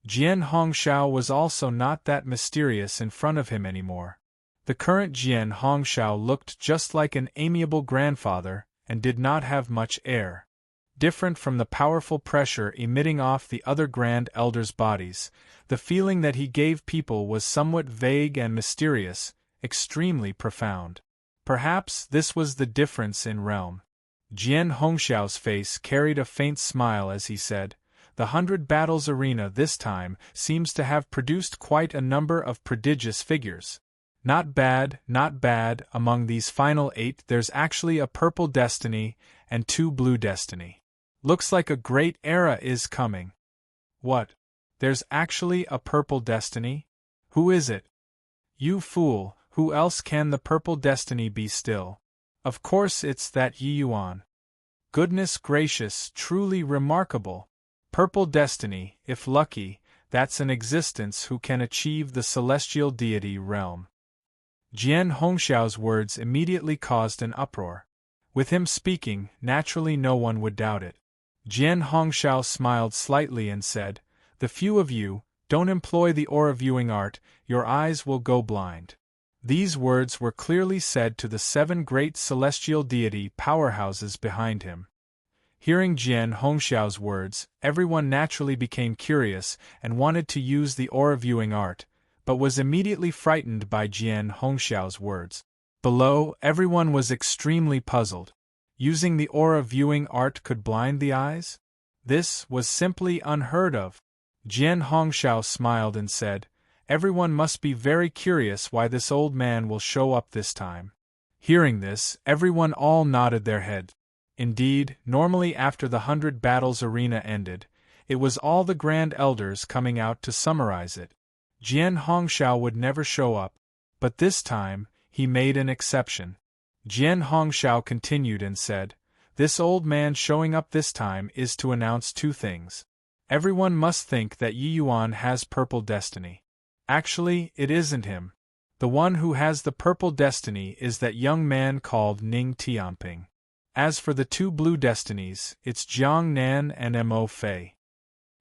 A: Jian Hongxiao was also not that mysterious in front of him anymore. The current Jian Hongxiao looked just like an amiable grandfather and did not have much air. Different from the powerful pressure emitting off the other grand elders' bodies, the feeling that he gave people was somewhat vague and mysterious, extremely profound. Perhaps this was the difference in realm. Jian Hongxiao's face carried a faint smile as he said, "The 100 Battles Arena this time seems to have produced quite a number of prodigious figures. Not bad, not bad. Among these final 8 there's actually a purple destiny and 2 blue destiny. Looks like a great era is coming." What? There's actually a purple destiny? Who is it? You fool, who else can the purple destiny be still? Of course it's that Yi Yuan. Goodness gracious, truly remarkable. Purple destiny, if lucky, that's an existence who can achieve the celestial deity realm. Jian Hongxiao's words immediately caused an uproar. With him speaking, naturally no one would doubt it. Jian Hongxiao smiled slightly and said, "The few of you, don't employ the aura viewing art, your eyes will go blind." These words were clearly said to the 7 great celestial deity powerhouses behind him. Hearing Jian Hongxiao's words, everyone naturally became curious and wanted to use the aura viewing art, but was immediately frightened by Jian Hongxiao's words. Below, everyone was extremely puzzled. Using the aura viewing art could blind the eyes? This was simply unheard of. Jian Hongxiao smiled and said, "Everyone must be very curious why this old man will show up this time." Hearing this, everyone all nodded their heads. Indeed, normally after the 100 Battles Arena ended, It was all the Grand Elders coming out to summarize it. Jian Hongshao would never show up, but this time, he made an exception. Jian Hongshao continued and said, "This old man showing up this time is to announce two things. Everyone must think that Yi Yuan has purple destiny. Actually, it isn't him. The one who has the purple destiny is that young man called Ning Tianping. As for the two blue destinies, it's Jiang Nan and Mo Fei."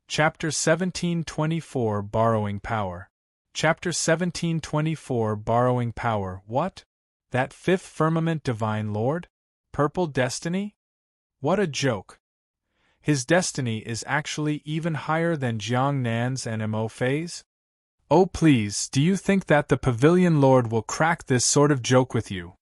A: Chapter 1724 Borrowing Power. Chapter 1724 Borrowing Power. What? That fifth firmament divine lord? Purple destiny? What a joke! His destiny is actually even higher than Jiang Nan's and Mo Fei's? Oh please, do you think that the Pavilion Lord will crack this sort of joke with you?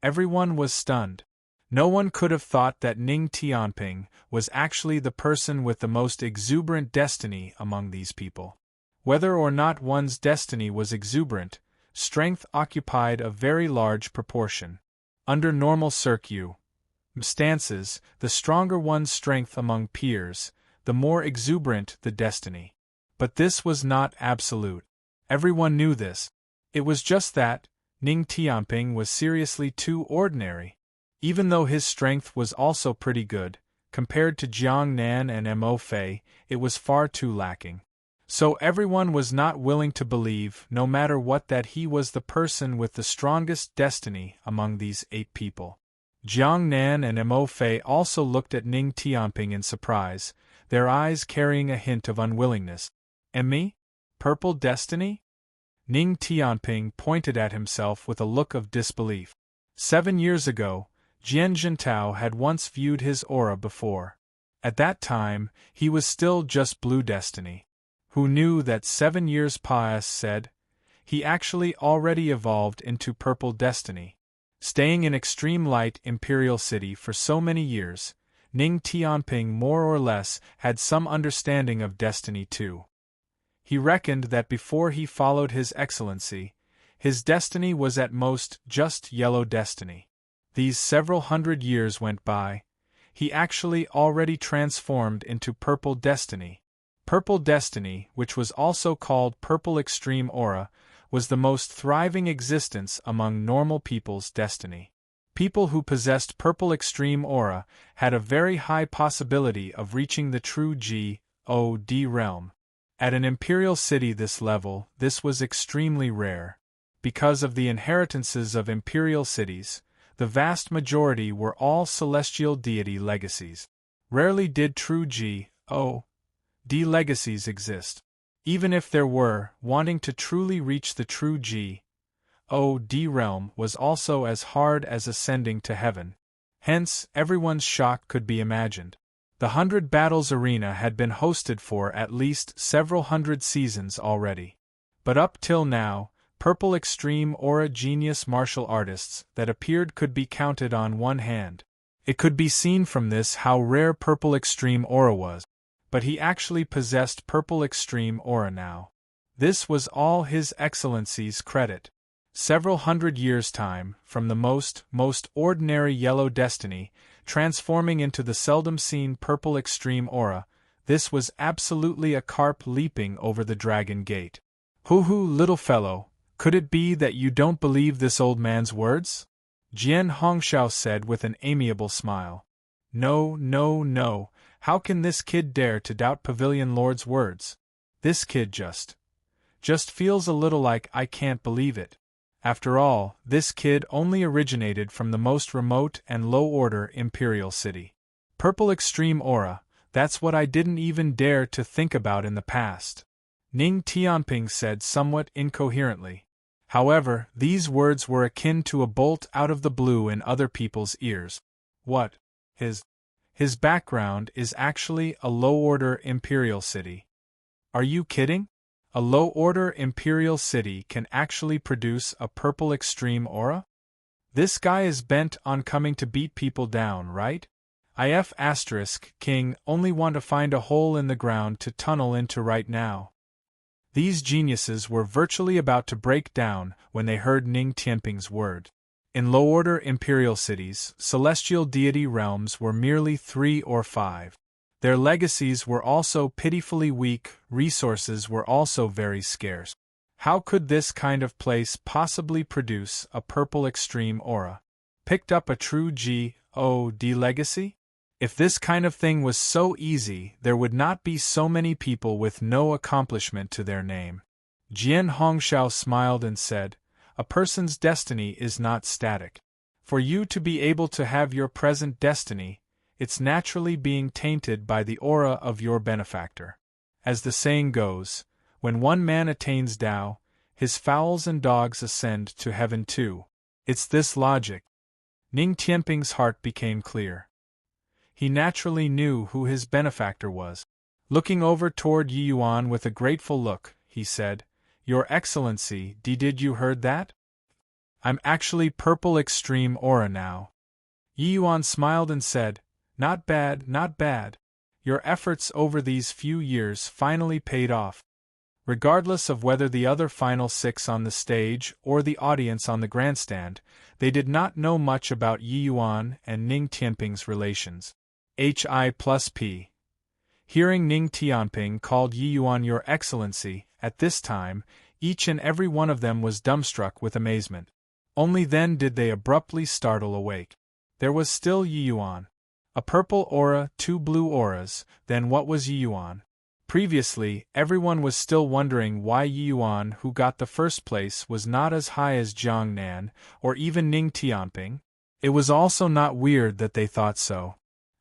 A: Everyone was stunned. No one could have thought that Ning Tianping was actually the person with the most exuberant destiny among these people. Whether or not one's destiny was exuberant, strength occupied a very large proportion. Under normal circumstances, the stronger one's strength among peers, the more exuberant the destiny. But this was not absolute. Everyone knew this. It was just that Ning Tianping was seriously too ordinary. Even though his strength was also pretty good, compared to Jiang Nan and Mo Fei, it was far too lacking. So everyone was not willing to believe, no matter what, that he was the person with the strongest destiny among these 8 people. Jiang Nan and Mo Fei also looked at Ning Tianping in surprise, their eyes carrying a hint of unwillingness. "And me? Purple destiny?" Ning Tianping pointed at himself with a look of disbelief. 7 years ago, Jian Jintao had once viewed his aura before. At that time, he was still just blue destiny. Who knew that 7 years past said, he actually already evolved into purple destiny. Staying in extreme light Imperial City for so many years, Ning Tianping more or less had some understanding of destiny too. He reckoned that before he followed His Excellency, his destiny was at most just yellow destiny. These several hundred years went by. He actually already transformed into purple destiny. Purple destiny, which was also called purple extreme aura, was the most thriving existence among normal people's destiny. People who possessed purple extreme aura had a very high possibility of reaching the true God realm. At an imperial city this level, this was extremely rare. Because of the inheritances of imperial cities, the vast majority were all celestial deity legacies. Rarely did true God legacies exist. Even if there were, wanting to truly reach the true God realm was also as hard as ascending to heaven. Hence, everyone's shock could be imagined. The 100 Battles Arena had been hosted for at least several hundred seasons already. But up till now, purple extreme aura genius martial artists that appeared could be counted on one hand. It could be seen from this how rare purple extreme aura was. But he actually possessed purple extreme aura now. This was all His Excellency's credit. Several hundred years' time, from the most ordinary yellow destiny, transforming into the seldom seen purple extreme aura, this was absolutely a carp leaping over the dragon gate. Hoo, little fellow, could it be that you don't believe this old man's words? Jian Hongshao said with an amiable smile. No. How can this kid dare to doubt Pavilion Lord's words? This kid just feels a little like I can't believe it. After all, this kid only originated from the most remote and low-order imperial city. Purple extreme aura, that's what I didn't even dare to think about in the past. Ning Tianping said somewhat incoherently. However, these words were akin to a bolt out of the blue in other people's ears. What? His background is actually a low-order imperial city. Are you kidding? A low-order imperial city can actually produce a purple extreme aura? This guy is bent on coming to beat people down, right? King only want to find a hole in the ground to tunnel into right now. These geniuses were virtually about to break down when they heard Ning Tianping's word. In low-order imperial cities, celestial deity realms were merely 3 or 5. Their legacies were also pitifully weak, resources were also very scarce. How could this kind of place possibly produce a purple extreme aura? Picked up a true God legacy? If this kind of thing was so easy, there would not be so many people with no accomplishment to their name. Jian Hongshao smiled and said, "A person's destiny is not static. For you to be able to have your present destiny, it's naturally being tainted by the aura of your benefactor. As the saying goes, when one man attains Tao, his fowls and dogs ascend to heaven too. It's this logic." Ning Tianping's heart became clear. He naturally knew who his benefactor was. Looking over toward Yi Yuan with a grateful look, he said, "Your Excellency, did you heard that? I'm actually purple extreme aura now." Yi Yuan smiled and said, "Not bad, not bad. Your efforts over these few years finally paid off." Regardless of whether the other final 6 on the stage or the audience on the grandstand, they did not know much about Yi Yuan and Ning Tianping's relations. Hi+P. Hearing Ning Tianping called Yi Yuan Your Excellency, at this time, each and every one of them was dumbstruck with amazement. Only then did they abruptly startle awake. There was still Yi Yuan. A purple aura, 2 blue auras, then what was Yi Yuan? Previously, everyone was still wondering why Yi Yuan, who got the first place, was not as high as Jiang Nan, or even Ning Tianping. It was also not weird that they thought so.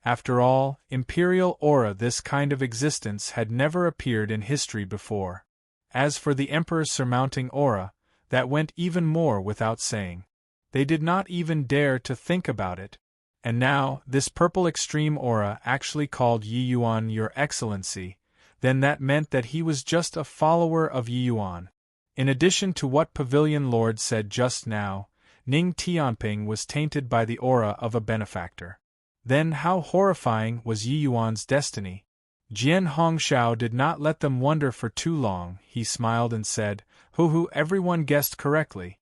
A: After all, imperial aura, this kind of existence had never appeared in history before. As for the emperor's surmounting aura, that went even more without saying. They did not even dare to think about it. And now, this purple extreme aura actually called Yi Yuan Your Excellency, then that meant that he was just a follower of Yi Yuan. In addition to what Pavilion Lord said just now, Ning Tianping was tainted by the aura of a benefactor. Then how horrifying was Yi Yuan's destiny? Jian Hongshao did not let them wonder for too long. He smiled and said, "Hoo, everyone guessed correctly.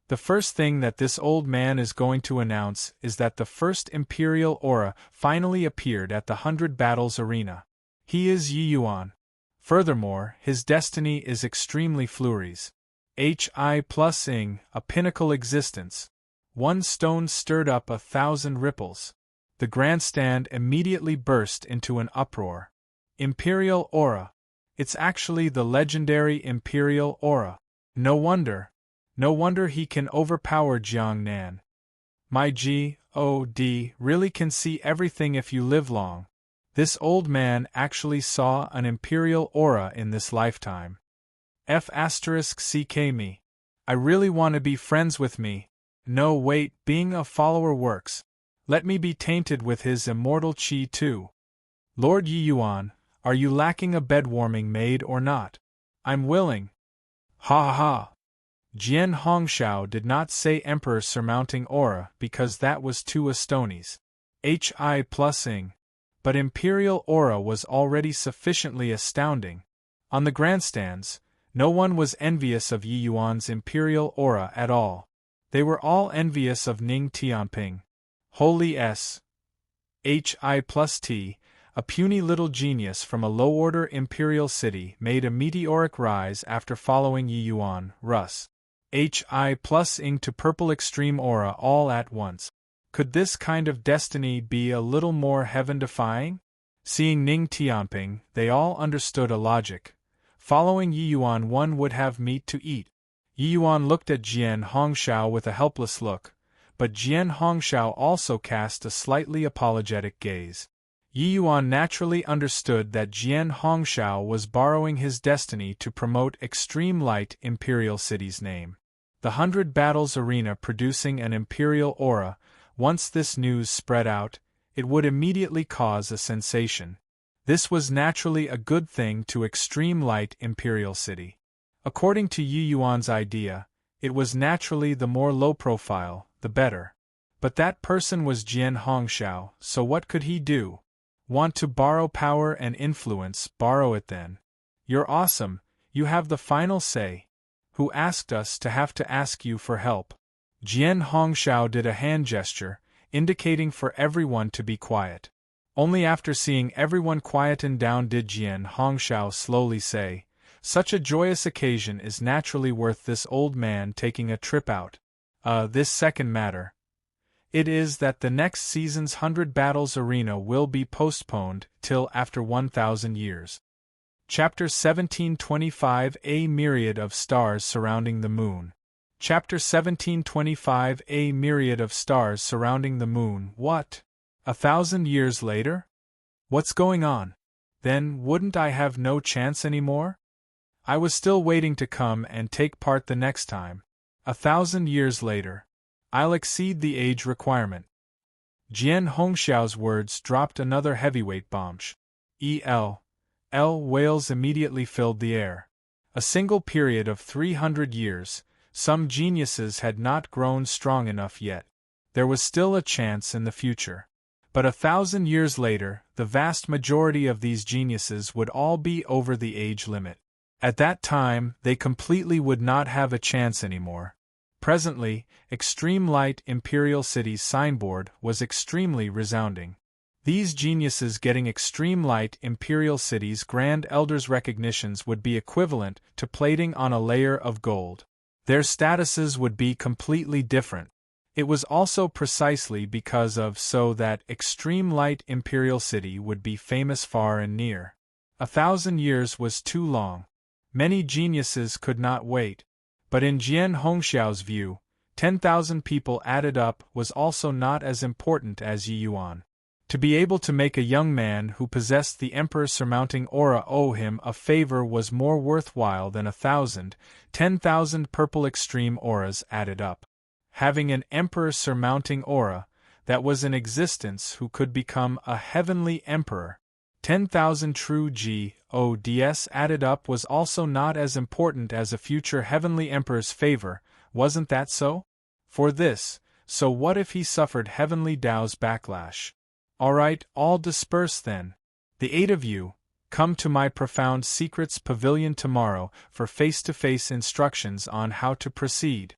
A: The first thing that this old man is going to announce is that the first imperial aura finally appeared at the 100 Battles Arena. He is Yi Yuan. Furthermore, his destiny is extremely Fleury's. Hi+ing, a pinnacle existence. One stone stirred up 1,000 ripples. The grandstand immediately burst into an uproar. Imperial aura. It's actually the legendary Imperial aura. No wonder he can overpower Jiang Nan. My God really can see everything if you live long. This old man actually saw an Imperial aura in this lifetime. F*ck me. I really want to be friends with me. No wait, being a follower works. Let me be tainted with his immortal chi too. Lord Yi Yuan, are you lacking a bed-warming maid or not? I'm willing." Ha. Jian Hongshao did not say Emperor surmounting aura because that was too Astonies. Hi+ing. But Imperial aura was already sufficiently astounding. On the grandstands, no one was envious of Yi Yuan's Imperial aura at all. They were all envious of Ning Tianping. Holy s. Hi+T, a puny little genius from a low-order imperial city made a meteoric rise after following Yi Yuan, Rus. Hi+ing to purple extreme aura all at once. Could this kind of destiny be a little more heaven-defying? Seeing Ning Tianping, they all understood a logic. Following Yi Yuan, one would have meat to eat. Yi Yuan looked at Jian Hongshao with a helpless look, but Jian Hongshao also cast a slightly apologetic gaze. Yi Yuan naturally understood that Jian Hongshao was borrowing his destiny to promote Extreme Light Imperial City's name. The 100 Battles Arena producing an Imperial aura, once this news spread out, it would immediately cause a sensation. This was naturally a good thing to Extreme Light Imperial City. According to Yi Yuan's idea, it was naturally the more low-profile, the better. But that person was Jian Hongshao, so what could he do? Want to borrow power and influence, borrow it then. You're awesome, you have the final say. Who asked us to have to ask you for help? Jian Hongshao did a hand gesture, indicating for everyone to be quiet. Only after seeing everyone quieten down did Jian Hongshao slowly say, "Such a joyous occasion is naturally worth this old man taking a trip out. This second matter. It is that the next season's 100 Battles Arena will be postponed till after 1,000 years." Chapter 1725 A Myriad of Stars Surrounding the Moon. Chapter 1725 A Myriad of Stars Surrounding the Moon. What? 1,000 years later? What's going on? Then wouldn't I have no chance anymore? I was still waiting to come and take part the next time. 1,000 years later. I'll exceed the age requirement. Jian Hongxiao's words dropped another heavyweight bomb. Wails immediately filled the air. A single period of 300 years, some geniuses had not grown strong enough yet. There was still a chance in the future. But 1,000 years later, the vast majority of these geniuses would all be over the age limit. At that time, they completely would not have a chance anymore. Presently, Extreme Light Imperial City's signboard was extremely resounding. These geniuses getting Extreme Light Imperial City's Grand Elders recognitions would be equivalent to plating on a layer of gold. Their statuses would be completely different. It was also precisely because of so that Extreme Light Imperial City would be famous far and near. 1,000 years was too long. Many geniuses could not wait. But in Jian Hongxiao's view, 10,000 people added up was also not as important as Yi Yuan. To be able to make a young man who possessed the emperor-surmounting aura owe him a favor was more worthwhile than 1,000, 10,000 purple extreme auras added up. Having an emperor-surmounting aura that was in existence who could become a heavenly emperor, 10,000 true gods added up was also not as important as a future heavenly emperor's favor, wasn't that so? So what if he suffered heavenly Tao's backlash? Alright, all disperse then. The 8 of you, come to my Profound Secrets Pavilion tomorrow for face-to-face instructions on how to proceed.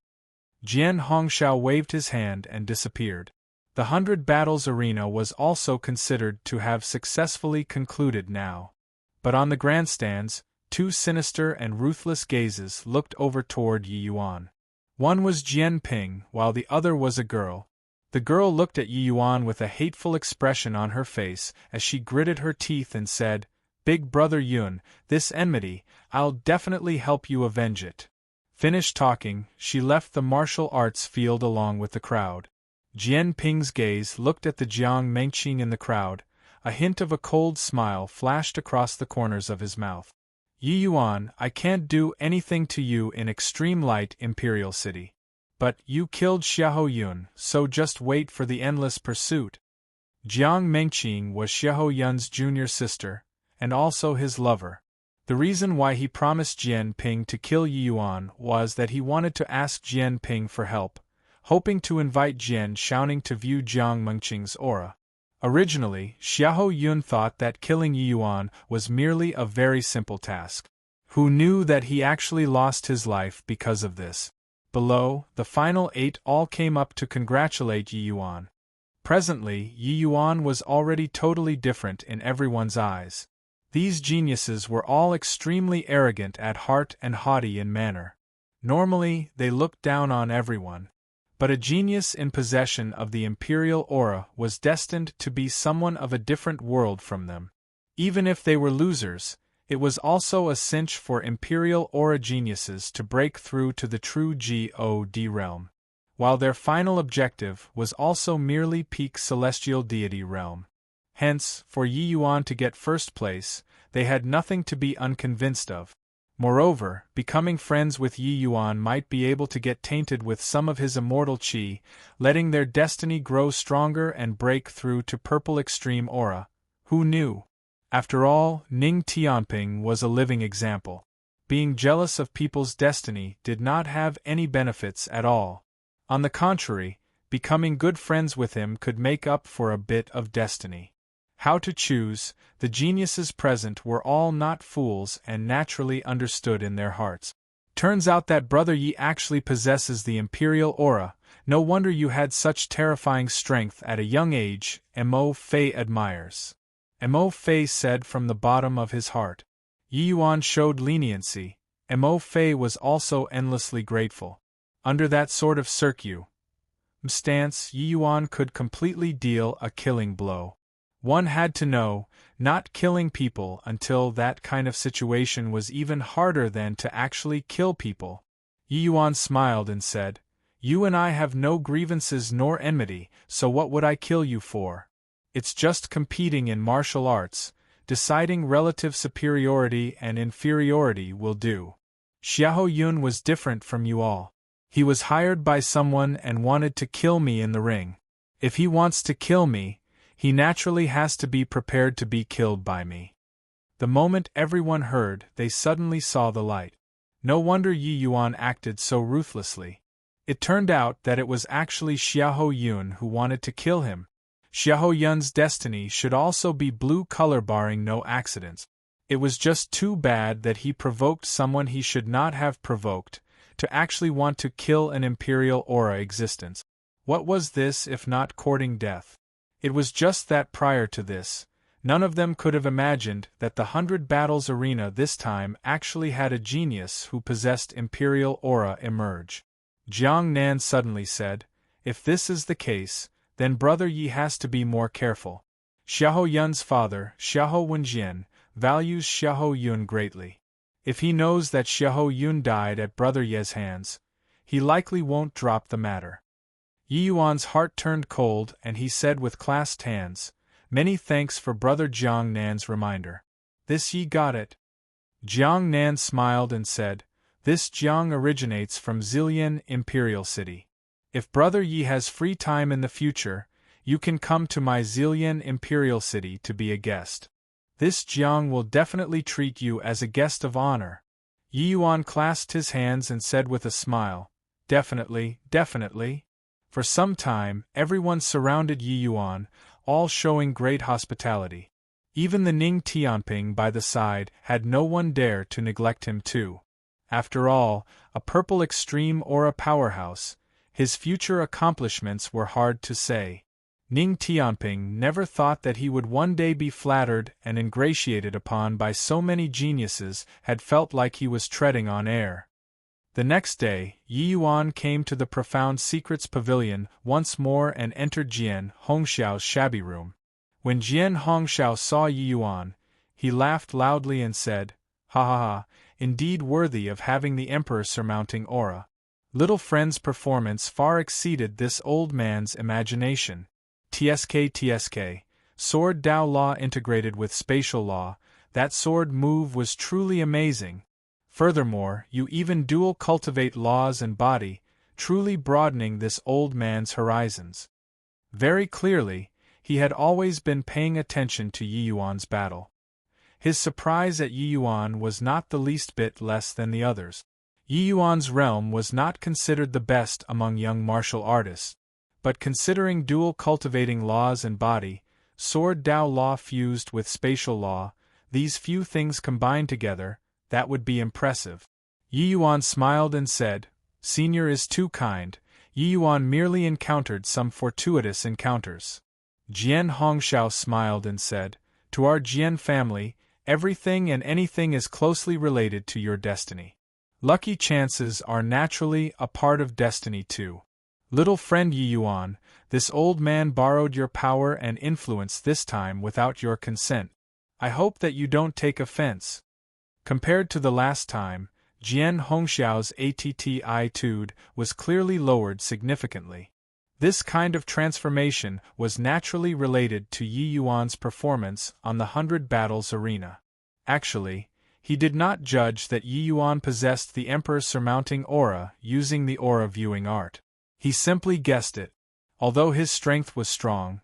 A: Jian Hongxiao waved his hand and disappeared. The 100 Battles Arena was also considered to have successfully concluded now. But on the grandstands, 2 sinister and ruthless gazes looked over toward Yi Yuan. One was Jian Ping, while the other was a girl. The girl looked at Yi Yuan with a hateful expression on her face as she gritted her teeth and said, "Big brother Yun, this enmity, I'll definitely help you avenge it." Finished talking, she left the martial arts field along with the crowd. Jian Ping's gaze looked at the Jiang Mengqing in the crowd. A hint of a cold smile flashed across the corners of his mouth. "Yi Yuan, I can't do anything to you in Extreme Light Imperial City. But you killed Xiahou Yun, so just wait for the endless pursuit." Jiang Mengqing was Xiahou Yun's junior sister, and also his lover. The reason why he promised Jian Ping to kill Yi Yuan was that he wanted to ask Jian Ping for help, hoping to invite Jian Shaoning to view Jiang Mengqing's aura. Originally, Xiahou Yun thought that killing Yi Yuan was merely a very simple task. Who knew that he actually lost his life because of this? Below, the final 8 all came up to congratulate Yi Yuan. Presently, Yi Yuan was already totally different in everyone's eyes. These geniuses were all extremely arrogant at heart and haughty in manner. Normally, they looked down on everyone. But a genius in possession of the imperial aura was destined to be someone of a different world from them. Even if they were losers, it was also a cinch for imperial aura geniuses to break through to the true God realm, while their final objective was also merely peak celestial deity realm. Hence, for Yi Yuan to get first place, they had nothing to be unconvinced of. Moreover, becoming friends with Yi Yuan might be able to get tainted with some of his immortal qi, letting their destiny grow stronger and break through to purple extreme aura. Who knew? After all, Ning Tianping was a living example. Being jealous of people's destiny did not have any benefits at all. On the contrary, becoming good friends with him could make up for a bit of destiny. How to choose, the geniuses present were all not fools and naturally understood in their hearts. Turns out that Brother Yi actually possesses the Imperial Aura. No wonder you had such terrifying strength at a young age, Mo Fei admires. Mo Fei said from the bottom of his heart. Yi Yuan showed leniency. Mo Fei was also endlessly grateful. Under that sort of circumstance, Yi Yuan could completely deal a killing blow. One had to know, not killing people until that kind of situation was even harder than to actually kill people. Yi Yuan smiled and said, "You and I have no grievances nor enmity, so what would I kill you for? It's just competing in martial arts, deciding relative superiority and inferiority will do. Xiahou Yun was different from you all. He was hired by someone and wanted to kill me in the ring. If he wants to kill me, he naturally has to be prepared to be killed by me." The moment everyone heard, they suddenly saw the light. No wonder Yi Yuan acted so ruthlessly. It turned out that it was actually Xiahou Yun who wanted to kill him. Xiahou Yun's destiny should also be blue color barring no accidents. It was just too bad that he provoked someone he should not have provoked, to actually want to kill an Imperial Aura existence. What was this if not courting death? It was just that prior to this, none of them could have imagined that the 100 Battles Arena this time actually had a genius who possessed Imperial Aura emerge. Jiang Nan suddenly said, "If this is the case, then Brother Yi has to be more careful. Xiahou Yun's father, Xiahou Wenjian, values Xiahou Yun greatly. If he knows that Xiahou Yun died at Brother Ye's hands, he likely won't drop the matter." Yi Yuan's heart turned cold and he said with clasped hands, "Many thanks for Brother Jiang Nan's reminder. This Yi got it." Jiang Nan smiled and said, "This Jiang originates from Zillian Imperial City. If Brother Yi has free time in the future, you can come to my Zillian Imperial City to be a guest. This Jiang will definitely treat you as a guest of honor." Yi Yuan clasped his hands and said with a smile, "Definitely, definitely." For some time, everyone surrounded Yi Yuan, all showing great hospitality. Even the Ning Tianping by the side had no one dare to neglect him too. After all, a purple extreme aura powerhouse, his future accomplishments were hard to say. Ning Tianping never thought that he would one day be flattered and ingratiated upon by so many geniuses, had felt like he was treading on air. The next day, Yi Yuan came to the Profound Secrets Pavilion once more and entered Jian Hongxiao's shabby room. When Jian Hongxiao saw Yi Yuan, he laughed loudly and said, "Ha ha ha, indeed worthy of having the Emperor surmounting aura. Little friend's performance far exceeded this old man's imagination. TSK, sword Dao Law integrated with spatial law, that sword move was truly amazing. Furthermore, you even dual cultivate laws and body, truly broadening this old man's horizons." Very clearly, he had always been paying attention to Yi Yuan's battle. His surprise at Yi Yuan was not the least bit less than the others. Yi Yuan's realm was not considered the best among young martial artists, but considering dual cultivating laws and body, sword Dao law fused with spatial law, these few things combined together, that would be impressive. Yi Yuan smiled and said, "Senior is too kind." Yi Yuan merely encountered some fortuitous encounters. Jian Hongxiao smiled and said, "To our Jian family, everything and anything is closely related to your destiny. Lucky chances are naturally a part of destiny too. Little friend Yi Yuan, this old man borrowed your power and influence this time without your consent. I hope that you don't take offense." Compared to the last time, Jian Hongxiao's attitude was clearly lowered significantly. This kind of transformation was naturally related to Yi Yuan's performance on the 100 Battles Arena. Actually, he did not judge that Yi Yuan possessed the Emperor surmounting aura using the aura viewing art. He simply guessed it. Although his strength was strong,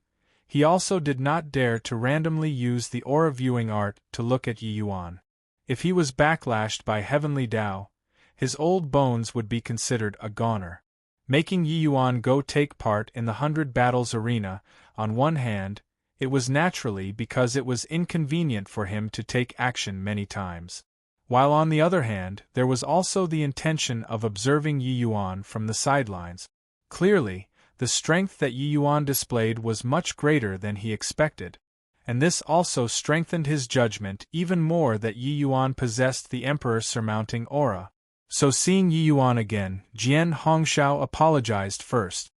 A: he also did not dare to randomly use the aura viewing art to look at Yi Yuan. If he was backlashed by Heavenly Dao, his old bones would be considered a goner. Making Yi Yuan go take part in the 100 Battles Arena, on one hand, it was naturally because it was inconvenient for him to take action many times. while on the other hand, there was also the intention of observing Yi Yuan from the sidelines. Clearly, the strength that Yi Yuan displayed was much greater than he expected, and this also strengthened his judgment even more that Yi Yuan possessed the Emperor's surmounting aura. So seeing Yi Yuan again, Jian Hongxiao apologized first.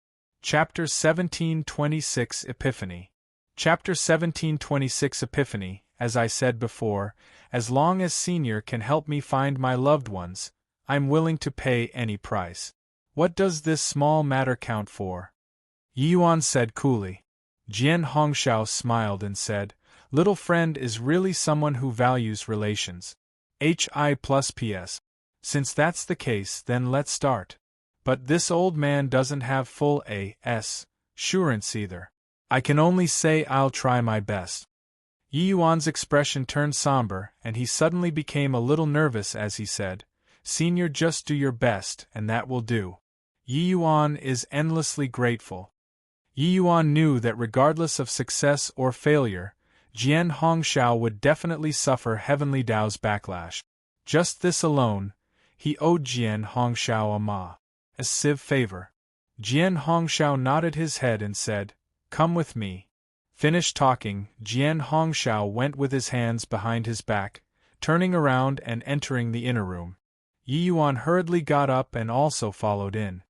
A: Chapter 1726 Epiphany. Chapter 1726 Epiphany. As I said before, as long as Senior can help me find my loved ones, I'm willing to pay any price. What does this small matter count for? Yi Yuan said coolly. Jian Hongxiao smiled and said, Little friend is really someone who values relations. Hi+PS. Since that's the case, then let's start. But this old man doesn't have full assurance either. I can only say I'll try my best. Yi Yuan's expression turned somber, and he suddenly became a little nervous as he said, Senior, just do your best, and that will do. Yi Yuan is endlessly grateful. Yi Yuan knew that regardless of success or failure, Jian Hongxiao would definitely suffer Heavenly Dao's backlash. Just this alone, he owed Jian Hongxiao a massive favor. Jian Hongxiao nodded his head and said, Come with me. Finished talking, Jian Hongxiao went with his hands behind his back, turning around and entering the inner room. Yi Yuan hurriedly got up and also followed in.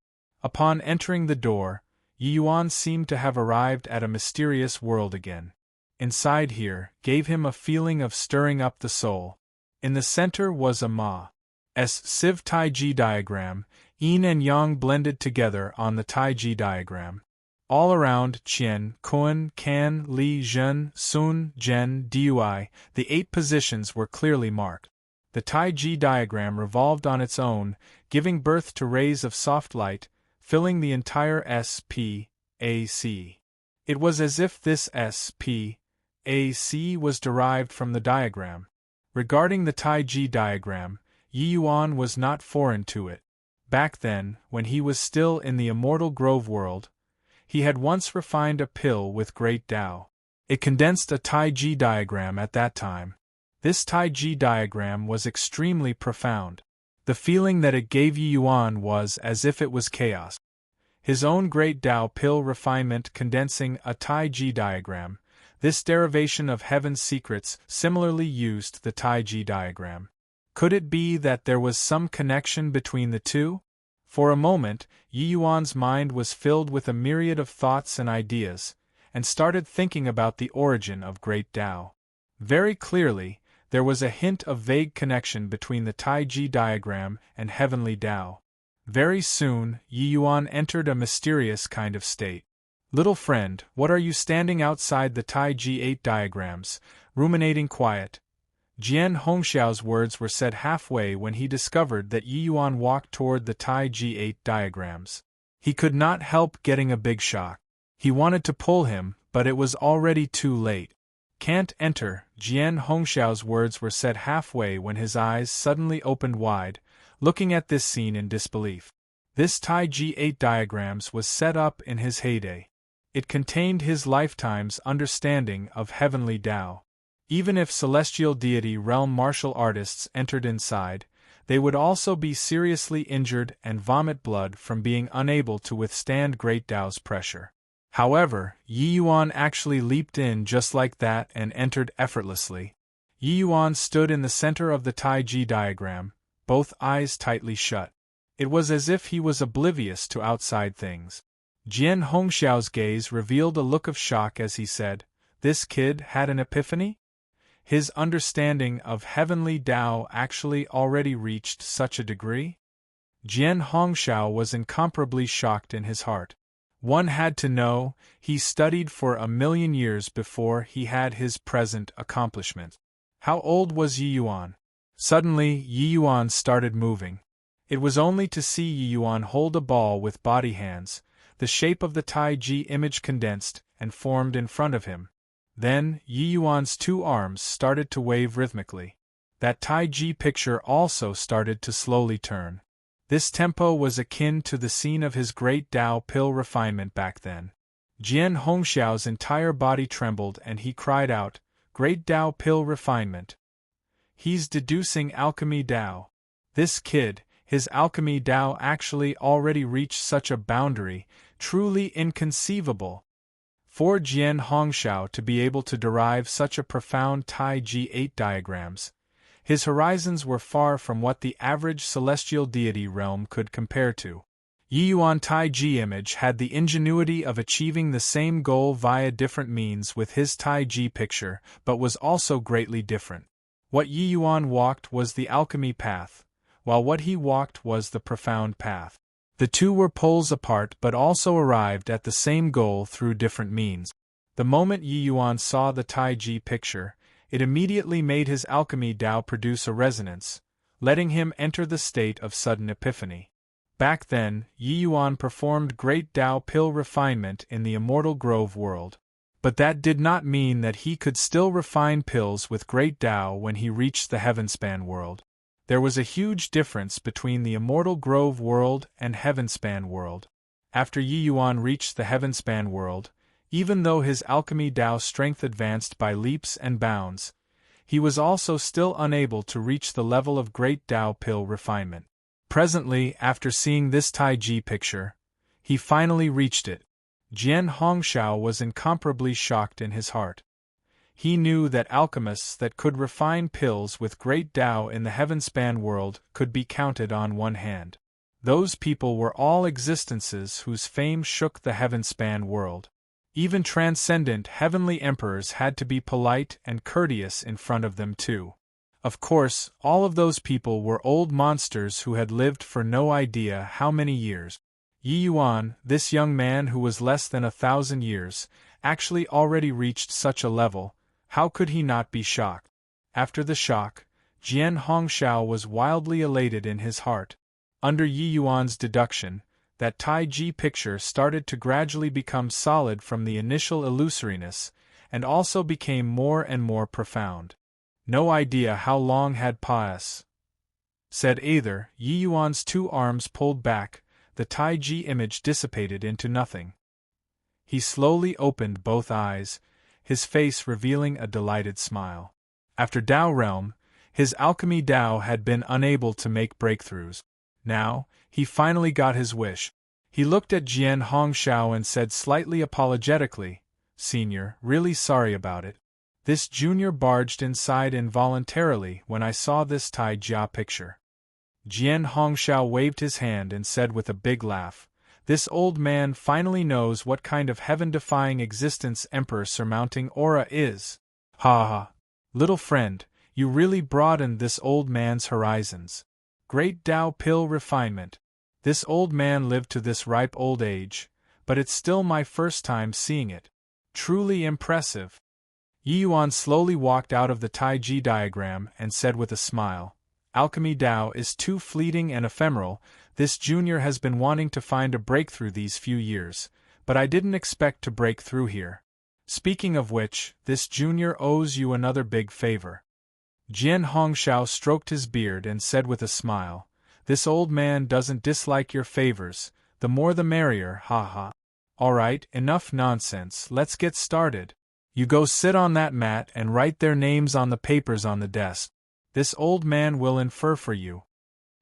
A: Upon entering the door, Yi Yuan seemed to have arrived at a mysterious world again. Inside here gave him a feeling of stirring up the soul. In the center was a massive Taiji diagram, yin and yang blended together on the Taiji diagram. All around Qian, Kun, Kan, Li, Zhen, Sun, Zhen, Dui, the 8 positions were clearly marked. The Taiji diagram revolved on its own, giving birth to rays of soft light, filling the entire SPAC. It was as if this SPAC was derived from the diagram. Regarding the Taiji diagram, Yi Yuan was not foreign to it. Back then, when he was still in the immortal Grove world, he had once refined a pill with great Tao. It condensed a Taiji diagram at that time. This Taiji diagram was extremely profound. The feeling that it gave Yi Yuan was as if it was chaos. His own great Tao pill refinement condensing a Taiji diagram, this derivation of heaven's secrets similarly used the Taiji diagram. Could it be that there was some connection between the two? For a moment, Yi Yuan's mind was filled with a myriad of thoughts and ideas, and started thinking about the origin of great Tao. Very clearly, there was a hint of vague connection between the Taiji diagram and heavenly Tao. Very soon, Yi Yuan entered a mysterious kind of state. Little friend, what are you standing outside the Taiji 8 diagrams, ruminating quiet? Jian Hongxiao's words were said halfway when he discovered that Yi Yuan walked toward the Taiji 8 diagrams. He could not help getting a big shock. He wanted to pull him, but it was already too late. Can't enter, Jian Hongxiao's words were said halfway when his eyes suddenly opened wide, looking at this scene in disbelief. This Taiji 8 diagrams was set up in his heyday. It contained his lifetime's understanding of heavenly Tao. Even if celestial deity realm martial artists entered inside, they would also be seriously injured and vomit blood from being unable to withstand great Tao's pressure. However, Yi Yuan actually leaped in just like that and entered effortlessly. Yi Yuan stood in the center of the Taiji diagram, both eyes tightly shut. It was as if he was oblivious to outside things. Jian Hongxiao's gaze revealed a look of shock as he said, This kid had an epiphany? His understanding of heavenly Tao actually already reached such a degree? Jian Hongxiao was incomparably shocked in his heart. One had to know, he studied for 1,000,000 years before he had his present accomplishment. How old was Yi Yuan? Suddenly, Yi Yuan started moving. It was only to see Yi Yuan hold a ball with body hands, the shape of the Taiji image condensed and formed in front of him. Then, Yi Yuan's 2 arms started to wave rhythmically. That Taiji picture also started to slowly turn. This tempo was akin to the scene of his great Tao pill refinement back then. Jian Hongxiao's entire body trembled and he cried out, Great Tao pill refinement. He's deducing alchemy Dao. This kid, his alchemy Dao actually already reached such a boundary, truly inconceivable. For Jian Hongshao to be able to derive such a profound Tai G8 diagrams, his horizons were far from what the average celestial deity realm could compare to. Yi Yuan Tai Ji image had the ingenuity of achieving the same goal via different means with his Tai Ji picture, but was also greatly different. What Yi Yuan walked was the alchemy path, while what he walked was the profound path. The two were poles apart but also arrived at the same goal through different means. The moment Yi Yuan saw the Tai Ji picture, it immediately made his alchemy Dao produce a resonance, letting him enter the state of sudden epiphany. Back then, Yi Yuan performed great Dao pill refinement in the Immortal Grove world. But that did not mean that he could still refine pills with great Dao when he reached the Heavenspan world. There was a huge difference between the Immortal Grove world and Heavenspan world. After Yi Yuan reached the Heavenspan world, even though his alchemy Dao strength advanced by leaps and bounds, he was also still unable to reach the level of great Dao pill refinement. Presently, after seeing this Tai Ji picture, he finally reached it. Jian Hongshao was incomparably shocked in his heart. He knew that alchemists that could refine pills with great Dao in the Heavenspan world could be counted on one hand. Those people were all existences whose fame shook the Heavenspan world. Even transcendent heavenly emperors had to be polite and courteous in front of them too. Of course, all of those people were old monsters who had lived for no idea how many years. Yi Yuan, this young man who was less than 1,000 years, actually already reached such a level. How could he not be shocked? After the shock, Jian Hongshao was wildly elated in his heart. Under Yi Yuan's deduction, that Tai Ji picture started to gradually become solid from the initial illusoriness, and also became more and more profound. No idea how long had passed. Said Aether, Yi Yuan's two arms pulled back, the Tai Ji image dissipated into nothing. He slowly opened both eyes, his face revealing a delighted smile. After Dao realm, his alchemy Dao had been unable to make breakthroughs. Now, he finally got his wish. He looked at Jian Hongshao and said slightly apologetically, "Senior, really sorry about it. This junior barged inside involuntarily when I saw this Tai Jia picture." Jian Hongshao waved his hand and said with a big laugh, "This old man finally knows what kind of heaven-defying existence Emperor surmounting aura is. Ha ha. Little friend, you really broadened this old man's horizons. Great Dao pill refinement. This old man lived to this ripe old age, but it's still my first time seeing it. Truly impressive." Yi Yuan slowly walked out of the Tai Ji diagram and said with a smile, "Alchemy Dao is too fleeting and ephemeral. This junior has been wanting to find a breakthrough these few years, but I didn't expect to break through here. Speaking of which, this junior owes you another big favor." Jian Hongshao stroked his beard and said with a smile, "This old man doesn't dislike your favors, the more the merrier, ha ha. Alright, enough nonsense, let's get started. You go sit on that mat and write their names on the papers on the desk. This old man will infer for you."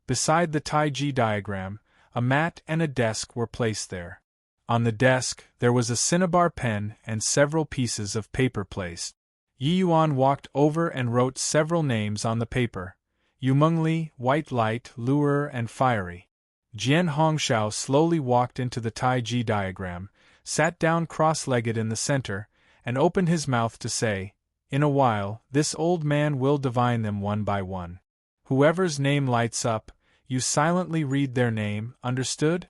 A: Beside the Tai Ji diagram, a mat and a desk were placed there. On the desk, there was a cinnabar pen and several pieces of paper placed. Yi Yuan walked over and wrote several names on the paper: Yumengli, White Light, Lurer, and Fiery. Jian Hongshao slowly walked into the Tai Ji diagram, sat down cross-legged in the center, and opened his mouth to say, "In a while, this old man will divine them one by one. Whoever's name lights up, you silently read their name, understood?"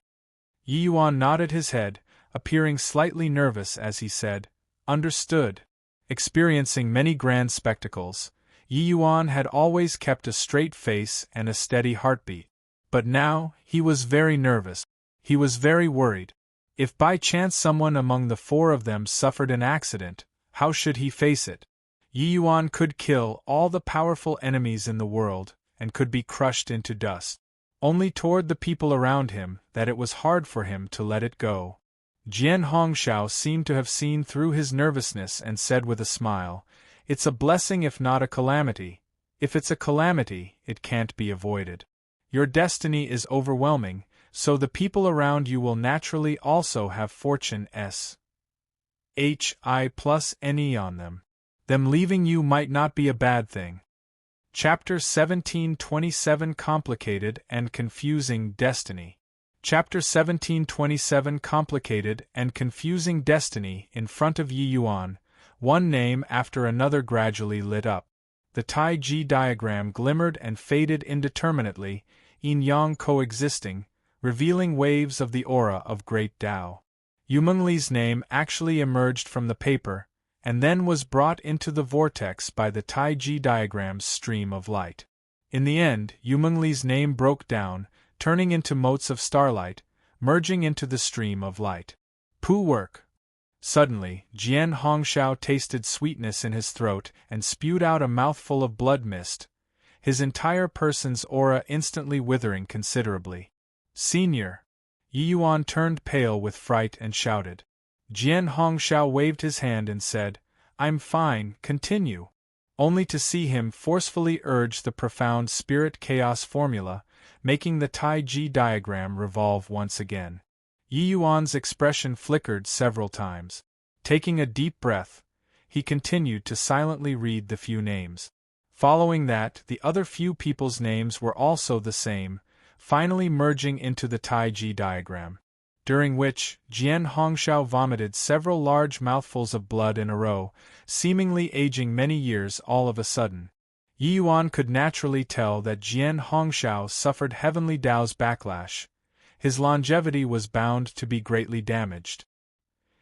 A: Yi Yuan nodded his head, appearing slightly nervous as he said, "Understood." Experiencing many grand spectacles, Yi Yuan had always kept a straight face and a steady heartbeat. But now, he was very nervous. He was very worried. If by chance someone among the four of them suffered an accident, how should he face it? Yi Yuan could kill all the powerful enemies in the world, and could be crushed into dust. Only toward the people around him that it was hard for him to let it go. Jian Hongshao seemed to have seen through his nervousness and said with a smile, "It's a blessing if not a calamity. If it's a calamity, it can't be avoided. Your destiny is overwhelming, so the people around you will naturally also have fortune SHI plus NE on them. Them leaving you might not be a bad thing. Chapter 1727 Complicated and Confusing Destiny. Chapter 1727 Complicated and Confusing Destiny. In front of Yi Yuan, one name after another gradually lit up. The Tai-Ji diagram glimmered and faded indeterminately, yin-yang coexisting, revealing waves of the aura of Great Tao. Yumeng's name actually emerged from the paper, and then was brought into the vortex by the Tai-Ji diagram's stream of light. In the end, Yumeng's name broke down, turning into motes of starlight, merging into the stream of light. Poo work! Suddenly, Jian Hongshao tasted sweetness in his throat and spewed out a mouthful of blood mist, his entire person's aura instantly withering considerably. Senior! Yi Yuan turned pale with fright and shouted. Jian Hongshao waved his hand and said, "I'm fine, continue," only to see him forcefully urge the profound spirit chaos formula, making the Tai-Ji diagram revolve once again. Yi Yuan's expression flickered several times. Taking a deep breath, he continued to silently read the few names. Following that, the other few people's names were also the same, finally merging into the Tai-Ji diagram. During which, Jian Hongshao vomited several large mouthfuls of blood in a row, seemingly aging many years all of a sudden. Yi Yuan could naturally tell that Jian Hongshao suffered Heavenly Tao's backlash. His longevity was bound to be greatly damaged.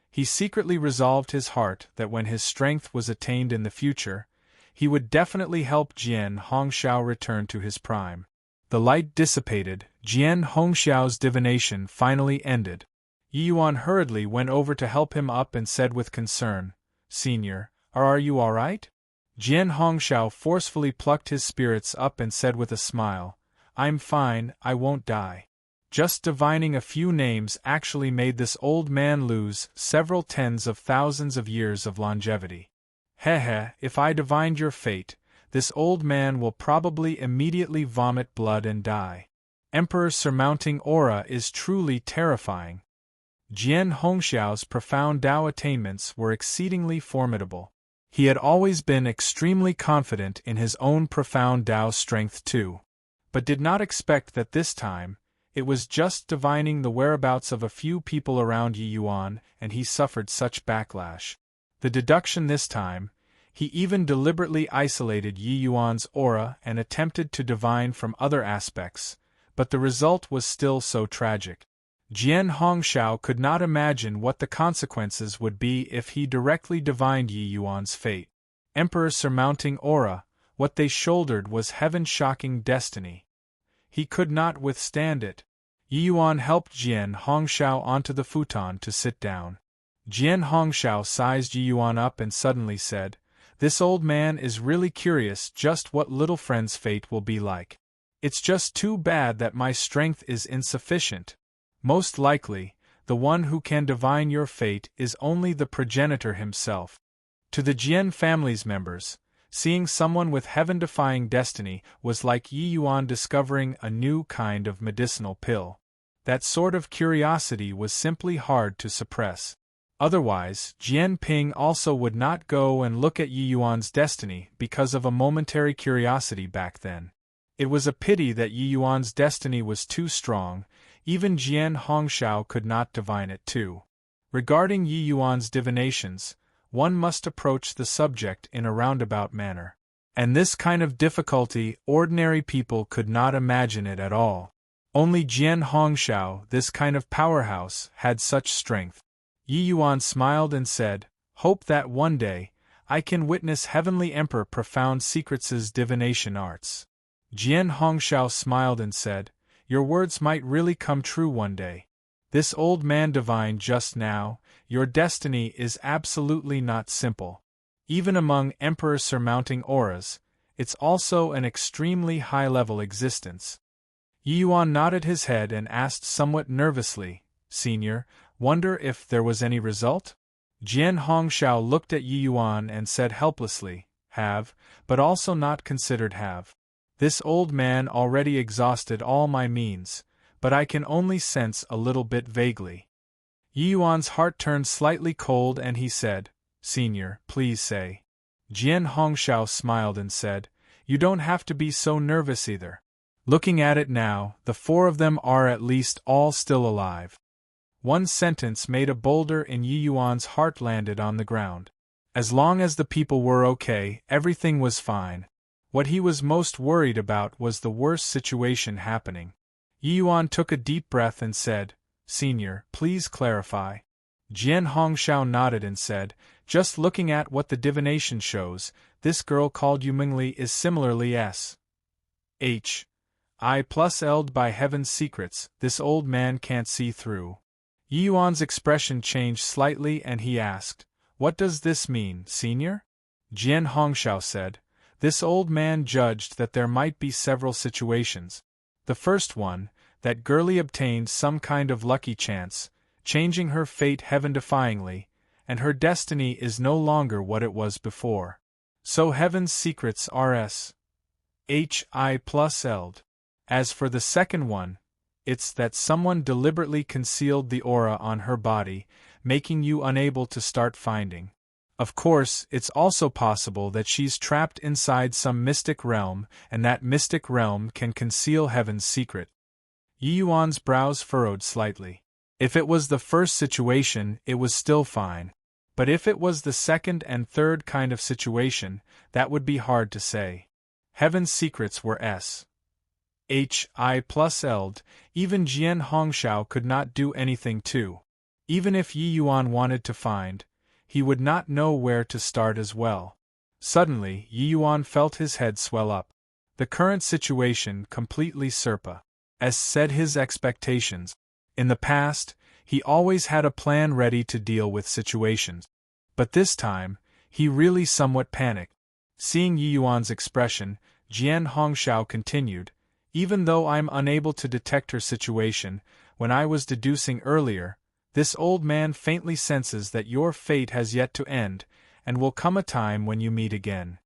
A: He secretly resolved his heart that when his strength was attained in the future, he would definitely help Jian Hongshao return to his prime. The light dissipated, Jian Hongshao's divination finally ended. Yi Yuan hurriedly went over to help him up and said with concern, "Senior, are you all right?" Jian Hongshao forcefully plucked his spirits up and said with a smile, "I'm fine, I won't die." Just divining a few names actually made this old man lose several tens of thousands of years of longevity. Heh, if I divined your fate, this old man will probably immediately vomit blood and die. Emperor's surmounting aura is truly terrifying. Jian Hongshao's profound Tao attainments were exceedingly formidable. He had always been extremely confident in his own profound Tao strength too, but did not expect that this time, it was just divining the whereabouts of a few people around Yi Yuan, and he suffered such backlash. The deduction this time, he even deliberately isolated Yi Yuan's aura and attempted to divine from other aspects, but the result was still so tragic. Jian Hongshao could not imagine what the consequences would be if he directly divined Yi Yuan's fate. Emperor's surmounting aura, what they shouldered was heaven-shocking destiny. He could not withstand it. Yi Yuan helped Jian Hongshao onto the futon to sit down. Jian Hongshao sized Yi Yuan up and suddenly said, "This old man is really curious just what little friend's fate will be like. It's just too bad that my strength is insufficient. Most likely, the one who can divine your fate is only the progenitor himself." To the Jian family's members, seeing someone with heaven-defying destiny was like Yi Yuan discovering a new kind of medicinal pill. That sort of curiosity was simply hard to suppress. Otherwise, Jian Ping also would not go and look at Yi Yuan's destiny because of a momentary curiosity back then. It was a pity that Yi Yuan's destiny was too strong, even Jian Hongshao could not divine it too. Regarding Yi Yuan's divinations, one must approach the subject in a roundabout manner. And this kind of difficulty, ordinary people could not imagine it at all. Only Jian Hongshao, this kind of powerhouse, had such strength. Yi Yuan smiled and said, "Hope that one day, I can witness Heavenly Emperor Profound Secrets' divination arts." Jian Hongshao smiled and said, "Your words might really come true one day. This old man divined just now, your destiny is absolutely not simple. Even among Emperor surmounting auras, it's also an extremely high-level existence." Yi Yuan nodded his head and asked somewhat nervously, "Senior, wonder if there was any result?" Jian Hongshao looked at Yi Yuan and said helplessly, have, but also not considered have. This old man already exhausted all my means, but I can only sense a little bit vaguely. Yi Yuan's heart turned slightly cold and he said, Senior, please say. Jian Hongshao smiled and said, You don't have to be so nervous either. Looking at it now, the four of them are at least all still alive. One sentence made a boulder in Yi Yuan's heart landed on the ground. As long as the people were okay, everything was fine. What he was most worried about was the worst situation happening. Yi Yuan took a deep breath and said, Senior, please clarify. Jian Hongshao nodded and said, Just looking at what the divination shows, this girl called Yumingli is similarly I plus L'd by heaven's secrets, this old man can't see through. Yi Yuan's expression changed slightly and he asked, What does this mean, Senior? Jian Hongshao said, This old man judged that there might be several situations. The first one, that girlie obtained some kind of lucky chance, changing her fate heaven-defyingly, and her destiny is no longer what it was before. So heaven's secrets are I plus L'd. As for the second one, it's that someone deliberately concealed the aura on her body, making you unable to start finding. Of course, it's also possible that she's trapped inside some mystic realm, and that mystic realm can conceal heaven's secret. Yi Yuan's brows furrowed slightly. If it was the first situation, it was still fine. But if it was the second and third kind of situation, that would be hard to say. Heaven's secrets were I plus L'd, even Jian Hongshao could not do anything to. Even if Yi Yuan wanted to find, he would not know where to start as well. Suddenly, Yi Yuan felt his head swell up. The current situation completely surpassed his expectations. In the past, he always had a plan ready to deal with situations. But this time, he really somewhat panicked. Seeing Yi Yuan's expression, Jian Hongshao continued, Even though I'm unable to detect her situation, when I was deducing earlier, this old man faintly senses that your fate has yet to end, and will come a time when you meet again.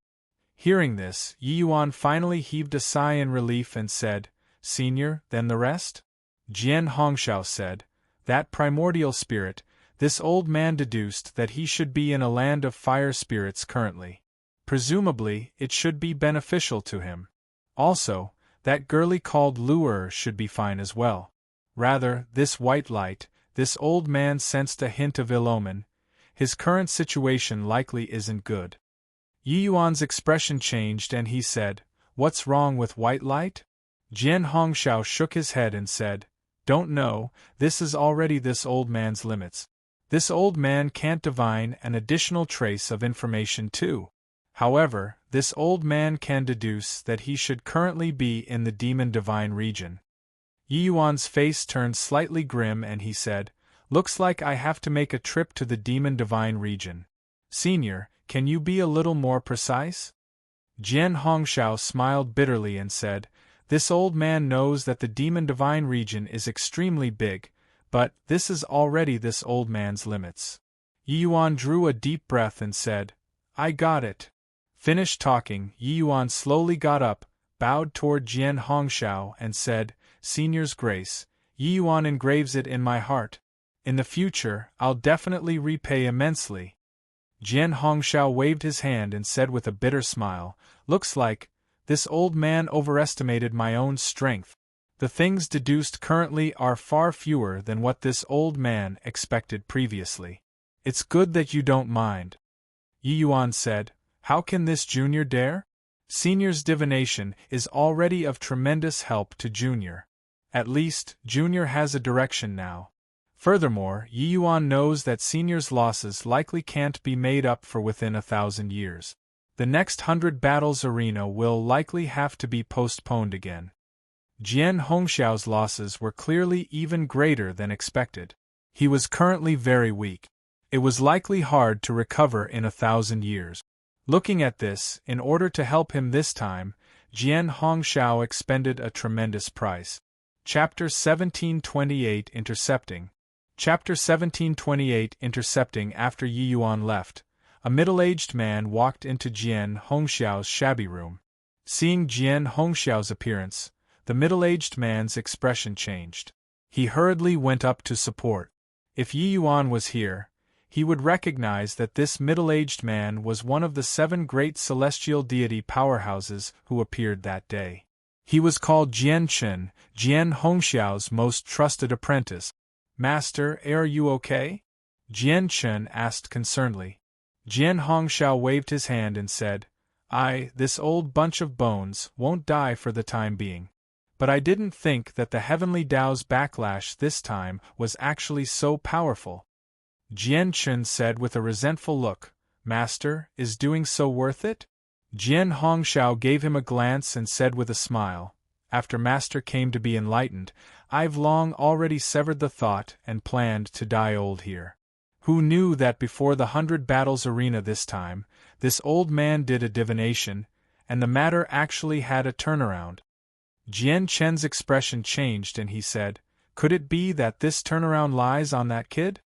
A: Hearing this, Yi Yuan finally heaved a sigh in relief and said, Senior, then the rest? Jian Hongshao said, That primordial spirit, this old man deduced that he should be in a land of fire spirits currently. Presumably, it should be beneficial to him. Also, that girlie called Luer should be fine as well. Rather, this white light, this old man sensed a hint of ill omen. His current situation likely isn't good. Yi Yuan's expression changed and he said, What's wrong with white light? Jian Hongshao shook his head and said, Don't know, this is already this old man's limits. This old man can't divine an additional trace of information too. However, this old man can deduce that he should currently be in the demon divine region. Yi Yuan's face turned slightly grim and he said, Looks like I have to make a trip to the demon divine region. Senior, can you be a little more precise? Jian Hongshao smiled bitterly and said, This old man knows that the demon divine region is extremely big, but this is already this old man's limits. Yi Yuan drew a deep breath and said, I got it. Finished talking, Yi Yuan slowly got up, bowed toward Jian Hongshao and said, Senior's grace, Yi Yuan engraves it in my heart. In the future, I'll definitely repay immensely. Jian Hongshao waved his hand and said with a bitter smile, Looks like this old man overestimated my own strength. The things deduced currently are far fewer than what this old man expected previously. It's good that you don't mind. Yi Yuan said, How can this junior dare? Senior's divination is already of tremendous help to Junior. At least, Junior has a direction now. Furthermore, Yi Yuan knows that Senior's losses likely can't be made up for within 1,000 years. The next 100 battles arena will likely have to be postponed again. Jian Hongshao's losses were clearly even greater than expected. He was currently very weak. It was likely hard to recover in 1,000 years. Looking at this, in order to help him this time, Jian Hongshao expended a tremendous price. Chapter 1728 Intercepting. Chapter 1728 Intercepting. After Yi Yuan left, a middle-aged man walked into Jian Hongxiao's shabby room. Seeing Jian Hongxiao's appearance, the middle-aged man's expression changed. He hurriedly went up to support. If Yi Yuan was here, he would recognize that this middle-aged man was one of the 7 great celestial deity powerhouses who appeared that day. He was called Jian Chen, Jian Hongxiao's most trusted apprentice. "Master, are you okay?" Jian Chen asked concernedly. Jian Hongxiao waved his hand and said, "This old bunch of bones won't die for the time being. But I didn't think that the heavenly Tao's backlash this time was actually so powerful." Jian Chen said with a resentful look, "Master, is doing so worth it?" Jian Hongxiao gave him a glance and said with a smile, "After Master came to be enlightened, I've long already severed the thought and planned to die old here. Who knew that before the 100 battles arena this time, this old man did a divination, and the matter actually had a turnaround?" Jian Chen's expression changed and he said, "Could it be that this turnaround lies on that kid?"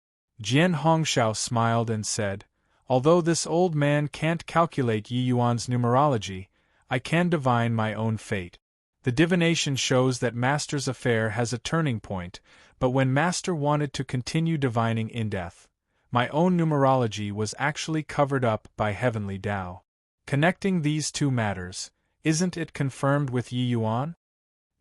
A: Jian Hongxiao smiled and said, "Although this old man can't calculate Yi Yuan's numerology, I can divine my own fate. The divination shows that Master's affair has a turning point, but when Master wanted to continue divining in death, my own numerology was actually covered up by heavenly Tao. Connecting these two matters, isn't it confirmed with Yi Yuan?"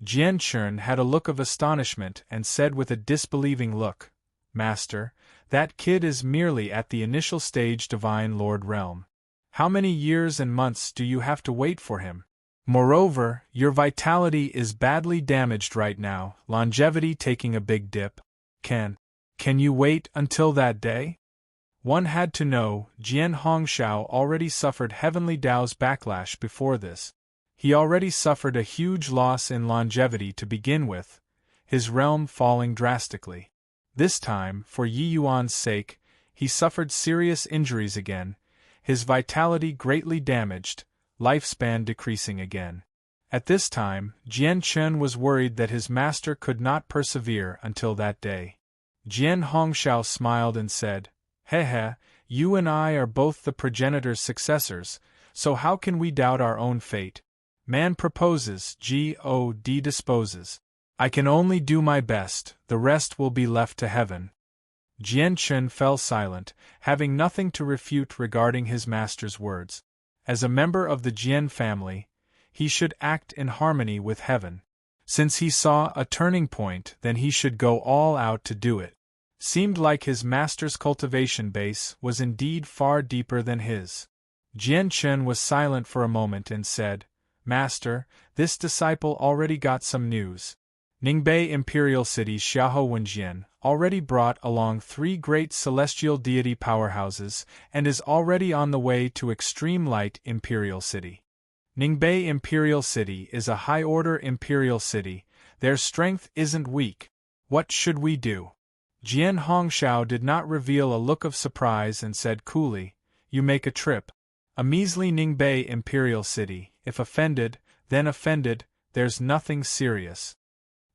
A: Jian Chen had a look of astonishment and said with a disbelieving look, "Master, that kid is merely at the initial stage divine lord realm. How many years and months do you have to wait for him? Moreover, your vitality is badly damaged right now, longevity taking a big dip. Can you wait until that day?" One had to know, Jian Hongxiao already suffered heavenly Tao's backlash before this. He already suffered a huge loss in longevity to begin with, his realm falling drastically. This time, for Yi Yuan's sake, he suffered serious injuries again, his vitality greatly damaged, lifespan decreasing again. At this time, Jian Chen was worried that his master could not persevere until that day. Jian Hongxiao smiled and said, "Hehe, you and I are both the progenitor's successors, so how can we doubt our own fate? Man proposes, God disposes. I can only do my best, the rest will be left to heaven." Jian Chen fell silent, having nothing to refute regarding his master's words. As a member of the Jian family, he should act in harmony with heaven. Since he saw a turning point, then he should go all out to do it. Seemed like his master's cultivation base was indeed far deeper than his. Jian Chen was silent for a moment and said, "Master, this disciple already got some news. Ningbei Imperial City's Xiahou Wenjian already brought along 3 great celestial deity powerhouses and is already on the way to Extreme Light Imperial City. Ningbei Imperial City is a high-order imperial city, their strength isn't weak. What should we do?" Jian Hongxiao did not reveal a look of surprise and said coolly, "You make a trip. A measly Ningbei Imperial City, if offended, then offended, there's nothing serious."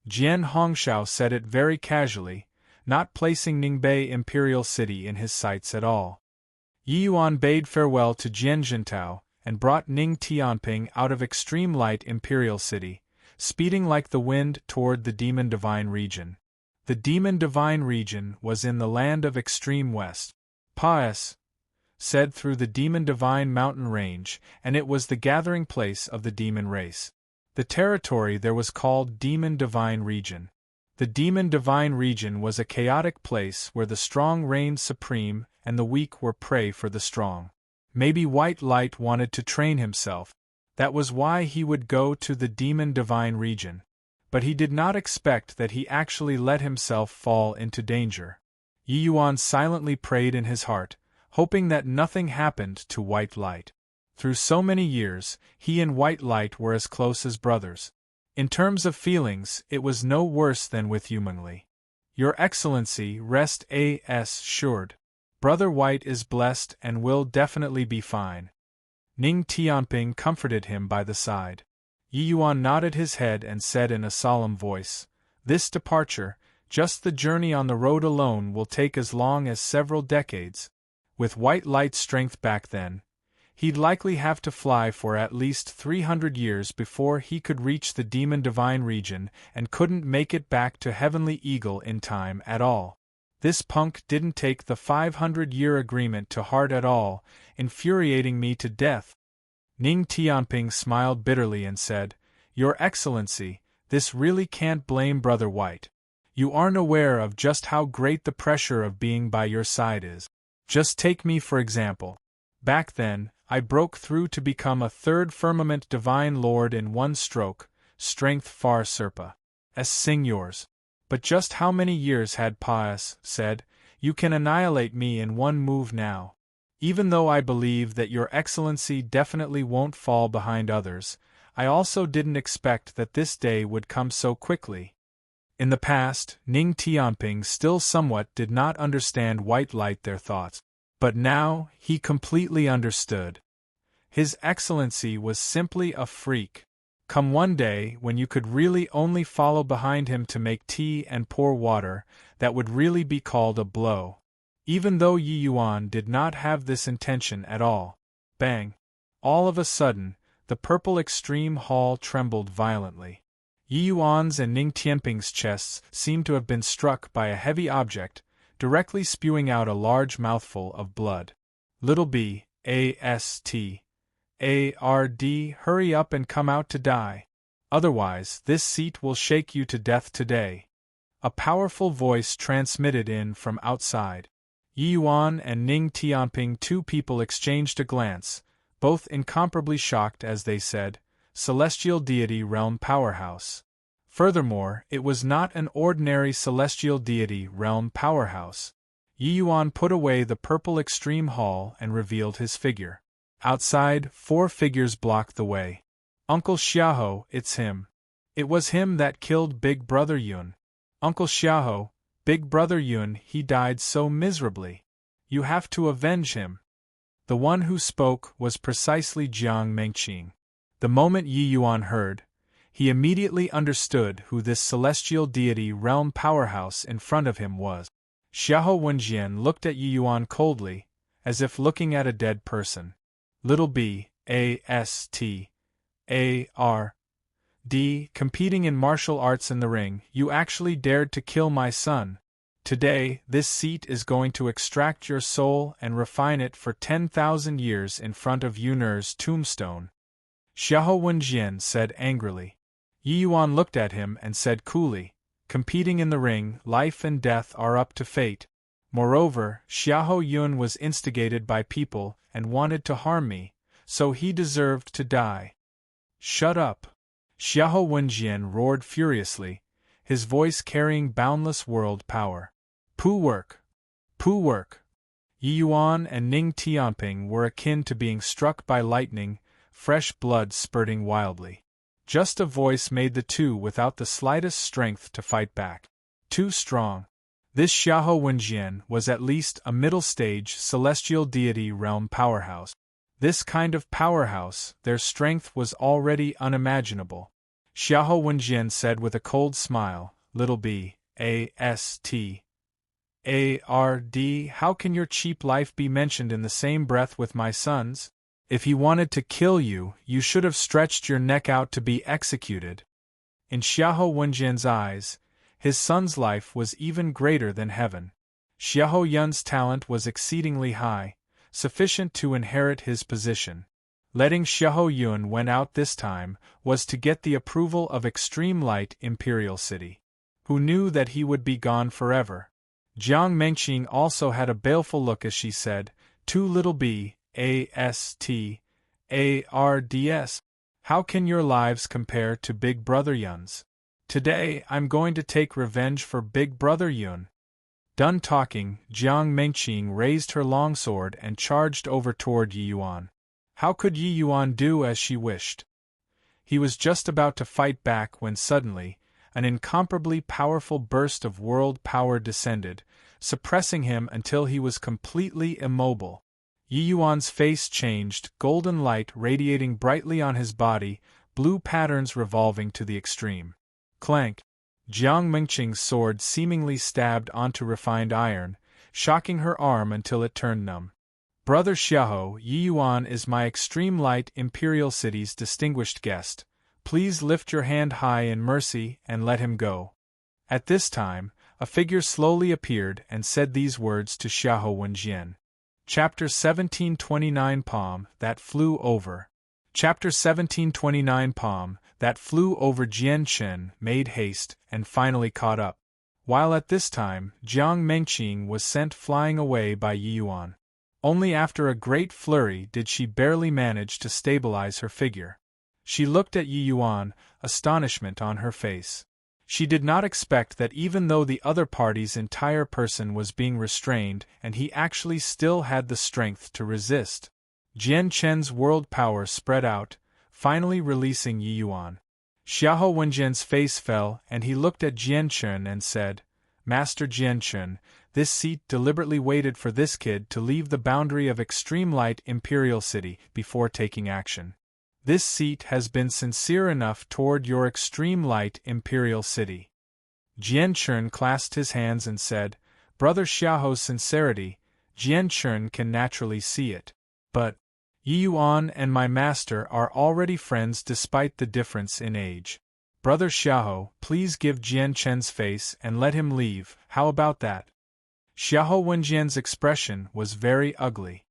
A: Jian Hongxiao said it very casually, not placing Ningbei Imperial City in his sights at all. Yi Yuan bade farewell to Jian Jintao and brought Ning Tianping out of Extreme Light Imperial City, speeding like the wind toward the Demon Divine region. The Demon Divine region was in the land of Extreme West. Pas said through the Demon Divine mountain range, and it was the gathering place of the demon race. The territory there was called Demon Divine region. The Demon Divine region was a chaotic place where the strong reigned supreme and the weak were prey for the strong. Maybe White Light wanted to train himself. That was why he would go to the Demon Divine region. But he did not expect that he actually let himself fall into danger. Yi Yuan silently prayed in his heart, hoping that nothing happened to White Light. Through so many years, he and White Light were as close as brothers. In terms of feelings, it was no worse than with Yumengli. "Your Excellency, rest assured. Brother White is blessed and will definitely be fine." Ning Tianping comforted him by the side. Yi Yuan nodded his head and said in a solemn voice, "This departure, just the journey on the road alone will take as long as several decades. With white light strength back then, he'd likely have to fly for at least 300 years before he could reach the demon divine region and couldn't make it back to Heavenly Eagle in time at all. This punk didn't take the 500-year agreement to heart at all, infuriating me to death. Ning Tianping smiled bitterly and said, Your Excellency, this really can't blame Brother White. You aren't aware of just how great the pressure of being by your side is. Just take me for example. Back then, I broke through to become a third firmament divine lord in one stroke, strength far surpa. S. Signors. But just how many years had Paas said, You can annihilate me in one move now. Even though I believe that your Excellency definitely won't fall behind others, I also didn't expect that this day would come so quickly. In the past, Ning Tianping still somewhat did not understand white light their thoughts. But now, he completely understood. His Excellency was simply a freak. Come one day when you could really only follow behind him to make tea and pour water, that would really be called a blow. Even though Yi Yuan did not have this intention at all. Bang! All of a sudden, the purple extreme hall trembled violently. Yi Yuan's and Ning Tianping's chests seemed to have been struck by a heavy object, directly spewing out a large mouthful of blood. Little B, A-S-T, A-R-D, hurry up and come out to die. Otherwise, this seat will shake you to death today. A powerful voice transmitted in from outside. Yi Yuan and Ning Tianping, two people, exchanged a glance, both incomparably shocked as they said, Celestial Deity Realm Powerhouse. Furthermore, it was not an ordinary Celestial Deity Realm Powerhouse. Yi Yuan put away the purple extreme hall and revealed his figure. Outside, 4 figures blocked the way. Uncle Xiaoho, it's him. It was him that killed Big Brother Yun. Uncle Xiaoho, Big Brother Yun, he died so miserably. You have to avenge him. The one who spoke was precisely Jiang Mengqing. The moment Yi Yuan heard, he immediately understood who this celestial deity realm powerhouse in front of him was. Xiahou Wenjian looked at Yi Yuan coldly, as if looking at a dead person. Little B, A-S-T, A-R-D, competing in martial arts in the ring, you actually dared to kill my son. Today, this seat is going to extract your soul and refine it for 10,000 years in front of Yun'er's tombstone. Xiahou Wenjian said angrily. Yi Yuan looked at him and said coolly, competing in the ring, life and death are up to fate. Moreover, Xiahou Yun was instigated by people and wanted to harm me, so he deserved to die. Shut up! Xiahou Wenjian roared furiously, his voice carrying boundless world power. Pooh work! Pooh work! Yi Yuan and Ning Tianping were akin to being struck by lightning, fresh blood spurting wildly. Just a voice made the two without the slightest strength to fight back. Too strong. This Xiahou Wenjian was at least a middle-stage celestial deity realm powerhouse. This kind of powerhouse, their strength was already unimaginable. Xiahou Wenjian said with a cold smile, Little B, A-S-T, A-R-D, how can your cheap life be mentioned in the same breath with my son's? If he wanted to kill you, you should have stretched your neck out to be executed. In Xiahou Wenjian's eyes, his son's life was even greater than heaven. Xiahou Yun's talent was exceedingly high, sufficient to inherit his position. Letting Xiahou Yun win out this time was to get the approval of Extreme Light Imperial City, who knew that he would be gone forever. Jiang Mengqing also had a baleful look as she said, Too little B, A-S-T-A-R-D-S. How can your lives compare to Big Brother Yun's? Today, I'm going to take revenge for Big Brother Yun. Done talking, Jiang Mengqing raised her longsword and charged over toward Yi Yuan. How could Yi Yuan do as she wished? He was just about to fight back when suddenly, an incomparably powerful burst of world power descended, suppressing him until he was completely immobile. Yi Yuan's face changed, golden light radiating brightly on his body, blue patterns revolving to the extreme. Clank! Jiang Mengqing's sword seemingly stabbed onto refined iron, shocking her arm until it turned numb. Brother Xiahou, Yi Yuan is my extreme light Imperial City's distinguished guest. Please lift your hand high in mercy and let him go. At this time, a figure slowly appeared and said these words to Xiahou Wenjian. Chapter 1729 Palm That Flew Over. Chapter 1729 Palm That Flew Over. Jian Chen made haste and finally caught up. While at this time, Jiang Mengqing was sent flying away by Yi Yuan. Only after a great flurry did she barely manage to stabilize her figure. She looked at Yi Yuan, astonishment on her face. She did not expect that even though the other party's entire person was being restrained and he actually still had the strength to resist. Jian Chen's world power spread out, finally releasing Yi Yuan. Xiahou Wenjian's face fell and he looked at Jian Chen and said, Master Jian Chen, this seat deliberately waited for this kid to leave the boundary of Extreme Light Imperial City before taking action. This seat has been sincere enough toward your Extreme Light Imperial City. Jian Chen clasped his hands and said, Brother Xiahou's sincerity, Jian Chen can naturally see it. But Yi Yuan and my master are already friends despite the difference in age. Brother Xiahou, please give Jian Chen's face and let him leave, how about that? Xiahou Wenjian's expression was very ugly.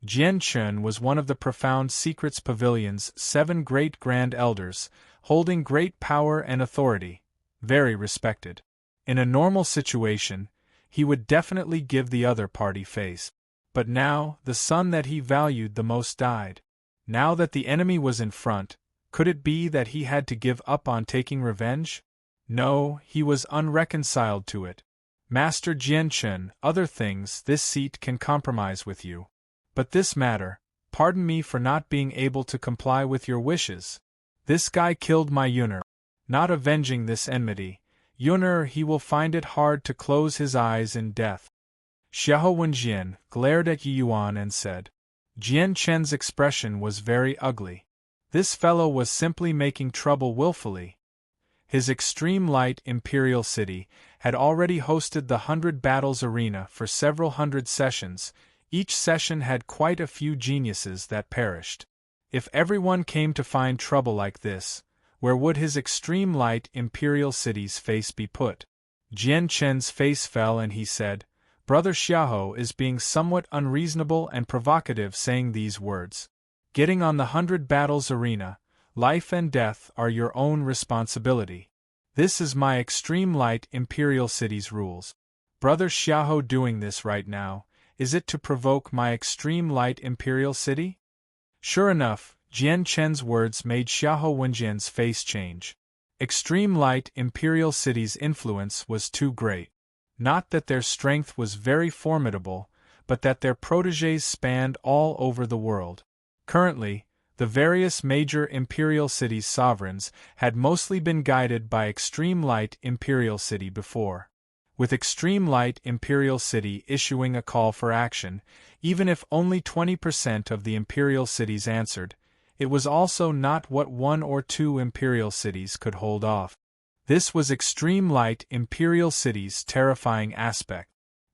A: Jian Chen was one of the Profound Secrets Pavilion's 7 great grand elders, holding great power and authority, very respected. In a normal situation, he would definitely give the other party face. But now, the son that he valued the most died. Now that the enemy was in front, could it be that he had to give up on taking revenge? No, he was unreconciled to it. Master Jian Chen, other things this seat can compromise with you. But this matter, pardon me for not being able to comply with your wishes. This guy killed my Yuner. Not avenging this enmity, Yuner he will find it hard to close his eyes in death. Xiahou Wenjian glared at Yi Yuan and said. Jian Chen's expression was very ugly. This fellow was simply making trouble willfully. His Extreme Light Imperial City had already hosted the 100 Battles Arena for several hundred sessions. Each session had quite a few geniuses that perished. If everyone came to find trouble like this, where would his Extreme Light Imperial City's face be put? Jian Chen's face fell and he said, Brother Xiahou is being somewhat unreasonable and provocative saying these words. Getting on the 100 Battles Arena, life and death are your own responsibility. This is my Extreme Light Imperial City's rules. Brother Xiahou doing this right now, is it to provoke my Extreme Light Imperial City? Sure enough, Jian Chen's words made Xiahou Wenjian's face change. Extreme Light Imperial City's influence was too great. Not that their strength was very formidable, but that their protégés spanned all over the world. Currently, the various major imperial cities' sovereigns had mostly been guided by Extreme Light Imperial City before. With Extreme Light Imperial City issuing a call for action, even if only 20% of the imperial cities answered, it was also not what 1 or 2 imperial cities could hold off. This was Extreme Light Imperial City's terrifying aspect.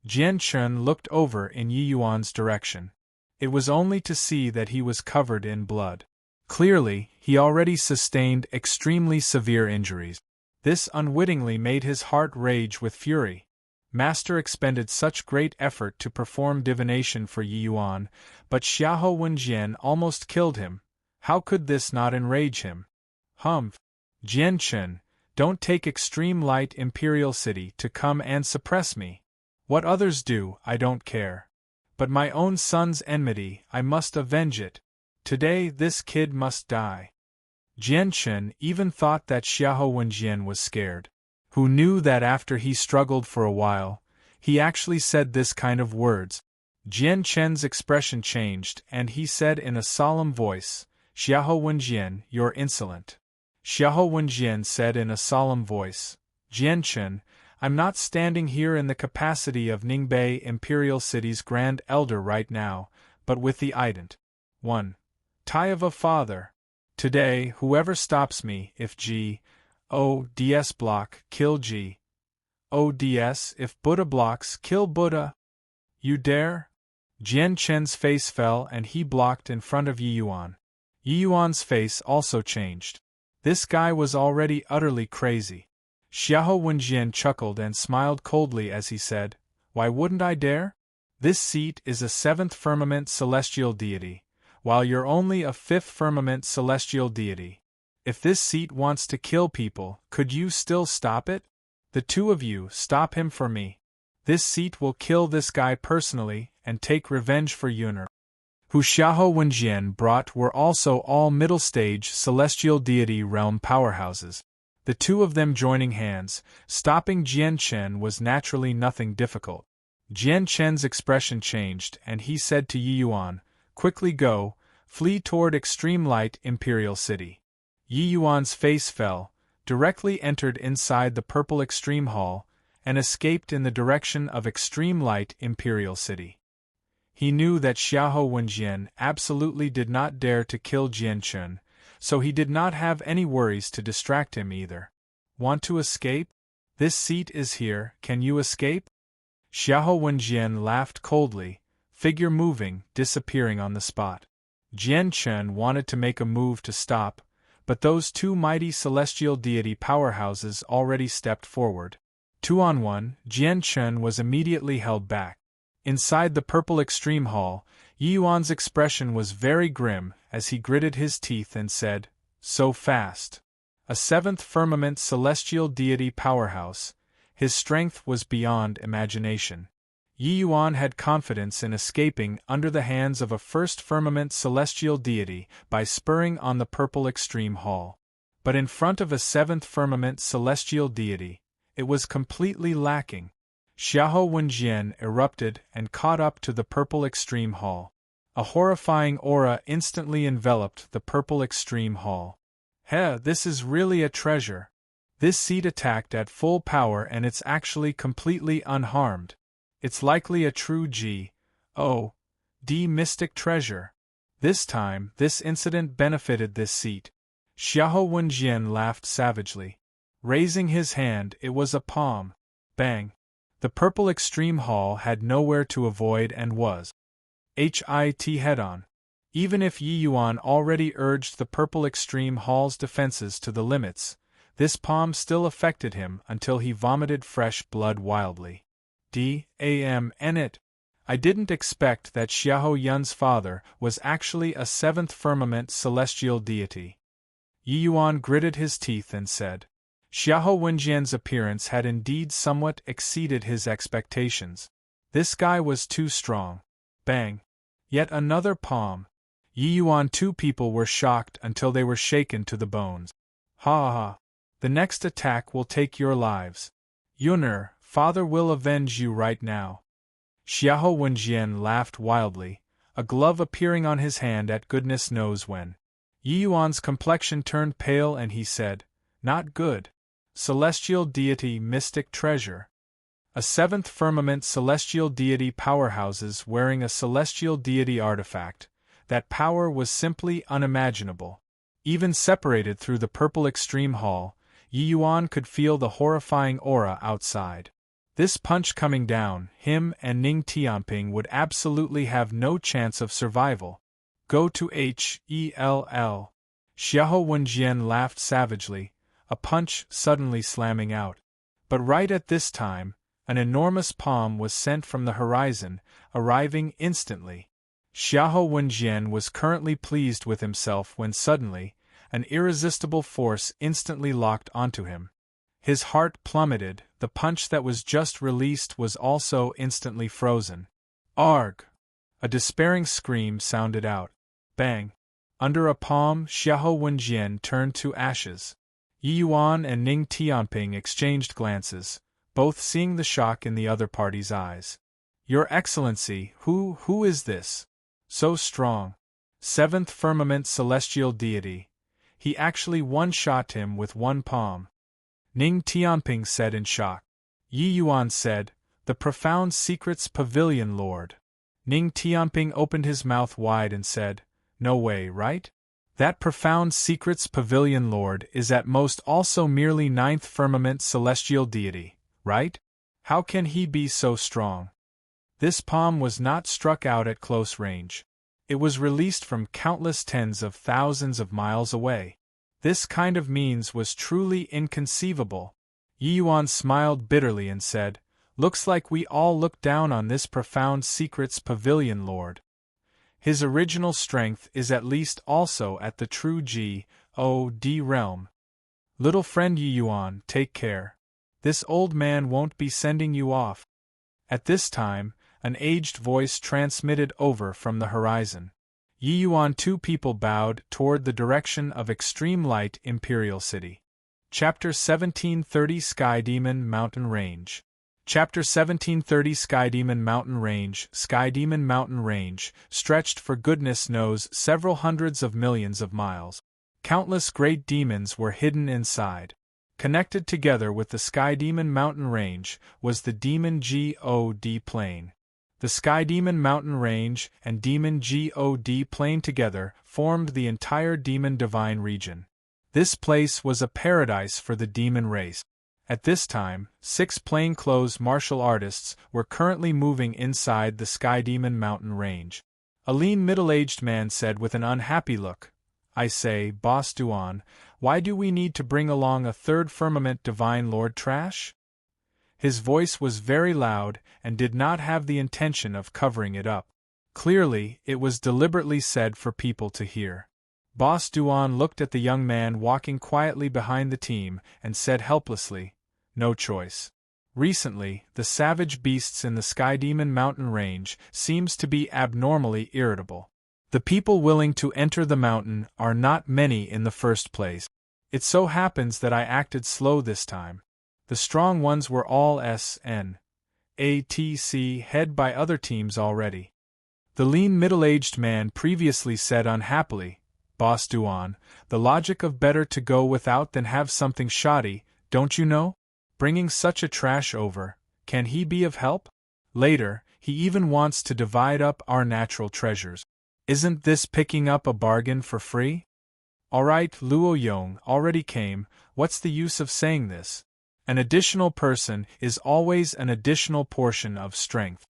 A: Jian Chen looked over in Yi Yuan's direction. It was only to see that he was covered in blood. Clearly, he already sustained extremely severe injuries. This unwittingly made his heart rage with fury. Master expended such great effort to perform divination for Yi Yuan, but Xiahou Wenjian almost killed him. How could this not enrage him? Humph! Jian Chen, don't take Extreme Light Imperial City to come and suppress me. What others do, I don't care. But my own son's enmity, I must avenge it. Today this kid must die. Jian Chen even thought that Xiahou Wenjian was scared. Who knew that after he struggled for a while, he actually said this kind of words. Jian Chen's expression changed and he said in a solemn voice, Xiahou Wenjian, you're insolent. Xiahou Wenjian said in a solemn voice, Jian Chen, I'm not standing here in the capacity of Ningbei Imperial City's Grand Elder right now, but with the ident. 1. Tie of a father. Today, whoever stops me, if G.O.D.S. block, kill G.O.D.S. If Buddha blocks, kill Buddha. You dare? Jian Chen's face fell and he blocked in front of Yi Yuan. Yi Yuan's face also changed. This guy was already utterly crazy. Xiahou Wenjian chuckled and smiled coldly as he said, "Why wouldn't I dare? This seat is a 7th firmament celestial deity, while you're only a 5th firmament celestial deity. If this seat wants to kill people, could you still stop it? The two of you stop him for me. This seat will kill this guy personally and take revenge for Yuner." Who Xiahou Wenjian brought were also all middle-stage celestial deity realm powerhouses. The two of them joining hands, stopping Jian Chen was naturally nothing difficult. Jian Chen's expression changed and he said to Yi Yuan, "Quickly go, flee toward Extreme Light Imperial City." Yi Yuan's face fell, directly entered inside the Purple Extreme Hall, and escaped in the direction of Extreme Light Imperial City. He knew that Xiahou Wenjian absolutely did not dare to kill Jian Chen, so he did not have any worries to distract him either. "Want to escape? This seat is here, can you escape?" Xiahou Wenjian laughed coldly, figure moving, disappearing on the spot. Jian Chen wanted to make a move to stop, but those two mighty celestial deity powerhouses already stepped forward. 2-on-1, Jian Chen was immediately held back. Inside the Purple Extreme Hall, Yi Yuan's expression was very grim as he gritted his teeth and said, "So fast. A 7th firmament celestial deity powerhouse. His strength was beyond imagination." Yi Yuan had confidence in escaping under the hands of a 1st firmament celestial deity by spurring on the Purple Extreme Hall. But in front of a 7th firmament celestial deity, it was completely lacking. Xiahou Wenjian erupted and caught up to the Purple Extreme Hall. A horrifying aura instantly enveloped the Purple Extreme Hall. This is really a treasure. This seat attacked at full power and it's actually completely unharmed. It's likely a true G.O.D. mystic treasure. This time, this incident benefited this seat. Xiahou Wenjian laughed savagely. Raising his hand, it was a palm. Bang! The Purple Extreme Hall had nowhere to avoid and was hit head-on. Even if Yi Yuan already urged the Purple Extreme Hall's defenses to the limits, this palm still affected him until he vomited fresh blood wildly. Damn it! I didn't expect that Xiahou Yun's father was actually a 7th firmament celestial deity. Yi Yuan gritted his teeth and said. Xiahou Wenjian's appearance had indeed somewhat exceeded his expectations. This guy was too strong. Bang! Yet another palm. Yi Yuan, two people were shocked until they were shaken to the bones. Ha ha! The next attack will take your lives. Yuner, father will avenge you right now. Xiahou Wenjian laughed wildly, a glove appearing on his hand at goodness knows when. Yi Yuan's complexion turned pale and he said, "Not good. Celestial deity mystic treasure. A 7th firmament celestial deity powerhouses wearing a celestial deity artifact. That power was simply unimaginable." Even separated through the Purple Extreme Hall, Yi Yuan could feel the horrifying aura outside. This punch coming down, him and Ning Tianping would absolutely have no chance of survival. Go to hell. Xiahou Wenjian laughed savagely, a punch suddenly slamming out. But right at this time, an enormous palm was sent from the horizon, arriving instantly. Xiahou Wenjian was currently pleased with himself when suddenly, an irresistible force instantly locked onto him. His heart plummeted, the punch that was just released was also instantly frozen. Arg! A despairing scream sounded out. Bang! Under a palm, Xiahou Wenjian turned to ashes. Yi Yuan and Ning Tianping exchanged glances, both seeing the shock in the other party's eyes. Your Excellency, who is this? So strong. 7th firmament celestial deity. He actually one-shot him with one palm. Ning Tianping said in shock. Yi Yuan said, "The Profound Secrets Pavilion Lord." Ning Tianping opened his mouth wide and said, "No way, right? That Profound Secrets Pavilion Lord is at most also merely 9th firmament celestial deity, right? How can he be so strong?" This palm was not struck out at close range. It was released from countless tens of thousands of miles away. This kind of means was truly inconceivable. Yi Yuan smiled bitterly and said, "Looks like we all look down on this profound secrets pavilion lord. His original strength is at least also at the true G.O.D. realm. Little friend Yi Yuan, take care. This old man won't be sending you off." At this time, an aged voice transmitted over from the horizon. Yi Yuan. Two people bowed toward the direction of Extreme Light Imperial City. Chapter 1730 Sky Demon Mountain Range. Chapter 1730 Sky Demon Mountain Range. Sky Demon Mountain Range stretched for goodness knows several hundreds of millions of miles. Countless great demons were hidden inside. Connected together with the Sky Demon Mountain Range was the Demon God Plain. The Sky Demon Mountain Range and Demon God Plain together formed the entire Demon Divine region. This place was a paradise for the demon race. At this time, 6 plainclothes martial artists were currently moving inside the Sky Demon Mountain Range. A lean middle-aged man said with an unhappy look, "I say, Boss Duan, why do we need to bring along a third firmament divine lord trash?" His voice was very loud and did not have the intention of covering it up. Clearly, it was deliberately said for people to hear. Boss Duan looked at the young man walking quietly behind the team and said helplessly, "No choice. Recently, the savage beasts in the Sky Demon Mountain Range seems to be abnormally irritable. The people willing to enter the mountain are not many in the first place. It so happens that I acted slow this time. The strong ones were all SNATC head by other teams already." The lean middle-aged man previously said unhappily, "Boss Duan, the logic of better to go without than have something shoddy, don't you know? Bringing such a trash over, can he be of help? Later, he even wants to divide up our natural treasures. Isn't this picking up a bargain for free?" "Alright, Luo Yong already came, what's the use of saying this? An additional person is always an additional portion of strength."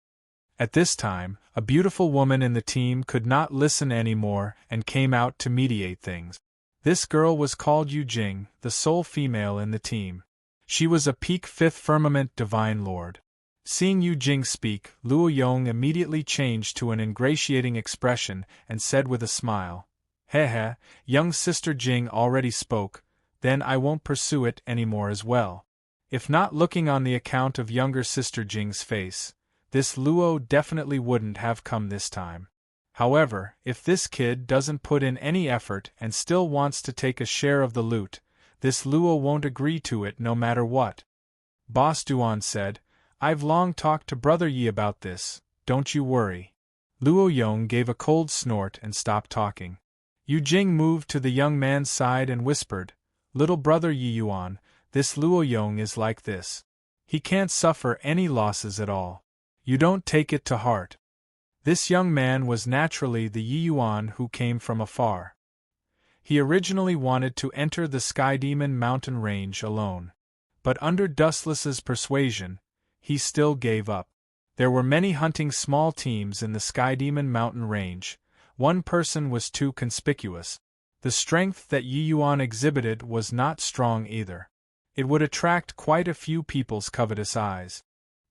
A: At this time, a beautiful woman in the team could not listen anymore and came out to mediate things. This girl was called Yu Jing, the sole female in the team. She was a peak 5th firmament divine lord. Seeing Yu Jing speak, Luo Yong immediately changed to an ingratiating expression and said with a smile, "Heh, young sister Jing already spoke, then I won't pursue it anymore as well." If not looking on the account of younger sister Jing's face, this Luo definitely wouldn't have come this time. However, if this kid doesn't put in any effort and still wants to take a share of the loot, this Luo won't agree to it no matter what. Boss Duan said, "I've long talked to Brother Yi about this, don't you worry." Luo Yong gave a cold snort and stopped talking. Yu Jing moved to the young man's side and whispered, "Little brother Yi Yuan, this Luo Yong is like this. He can't suffer any losses at all. You don't take it to heart." This young man was naturally the Yi Yuan who came from afar. He originally wanted to enter the Sky Demon Mountain Range alone. But under Dustless's persuasion, he still gave up. There were many hunting small teams in the Sky Demon Mountain Range. One person was too conspicuous. The strength that Yi Yuan exhibited was not strong either. It would attract quite a few people's covetous eyes.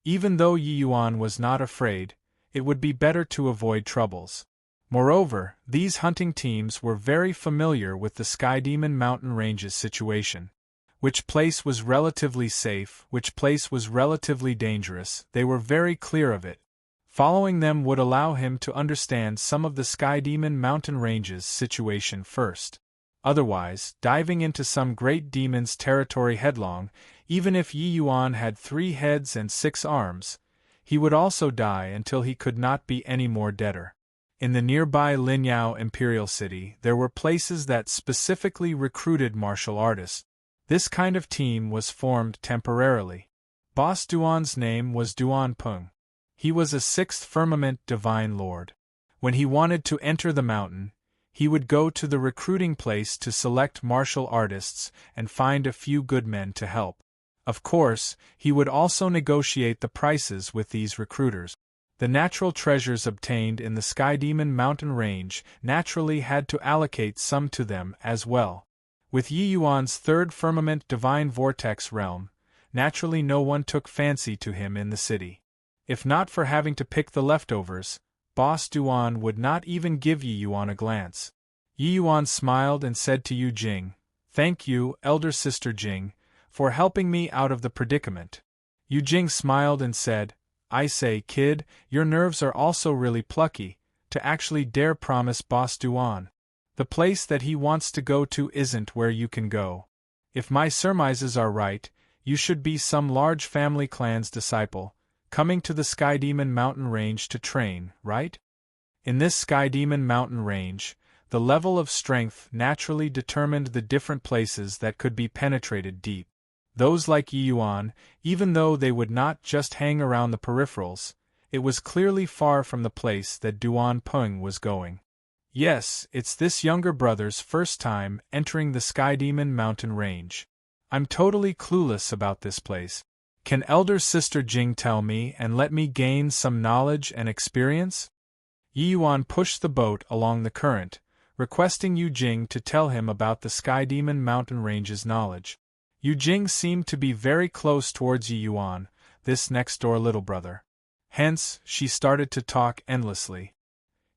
A: Even though Yi Yuan was not afraid, it would be better to avoid troubles. Moreover, these hunting teams were very familiar with the Sky Demon Mountain Range's situation. Which place was relatively safe, which place was relatively dangerous, they were very clear of it. Following them would allow him to understand some of the Sky Demon Mountain Range's situation first. Otherwise, diving into some great demon's territory headlong, even if Yi Yuan had 3 heads and 6 arms, he would also die until he could not be any more deader. In the nearby Linyao Imperial City, there were places that specifically recruited martial artists. This kind of team was formed temporarily. Boss Duan's name was Duan Peng. He was a 6th firmament divine lord. When he wanted to enter the mountain, he would go to the recruiting place to select martial artists and find a few good men to help. Of course, he would also negotiate the prices with these recruiters. The natural treasures obtained in the Sky Demon mountain range naturally had to allocate some to them as well. With Yi Yuan's third firmament divine vortex realm, naturally no one took fancy to him in the city. If not for having to pick the leftovers, Boss Duan would not even give Yi Yuan a glance. Yi Yuan smiled and said to Yu Jing, "Thank you, elder sister Jing, for helping me out of the predicament." Yu Jing smiled and said, "I say, kid, your nerves are also really plucky, to actually dare promise Boss Duan. The place that he wants to go to isn't where you can go. If my surmises are right, you should be some large family clan's disciple, coming to the Sky Demon mountain range to train, right?" In this Sky Demon mountain range, the level of strength naturally determined the different places that could be penetrated deep. Those like Yi Yuan, even though they would not just hang around the peripherals, it was clearly far from the place that Duan Peng was going. Yes, it's this younger brother's first time entering the Sky Demon mountain range. I'm totally clueless about this place. Can elder sister Jing tell me and let me gain some knowledge and experience? Yi Yuan pushed the boat along the current, requesting Yu Jing to tell him about the Sky Demon mountain range's knowledge. Yu Jing seemed to be very close towards Yi Yuan, this next-door little brother. Hence, she started to talk endlessly.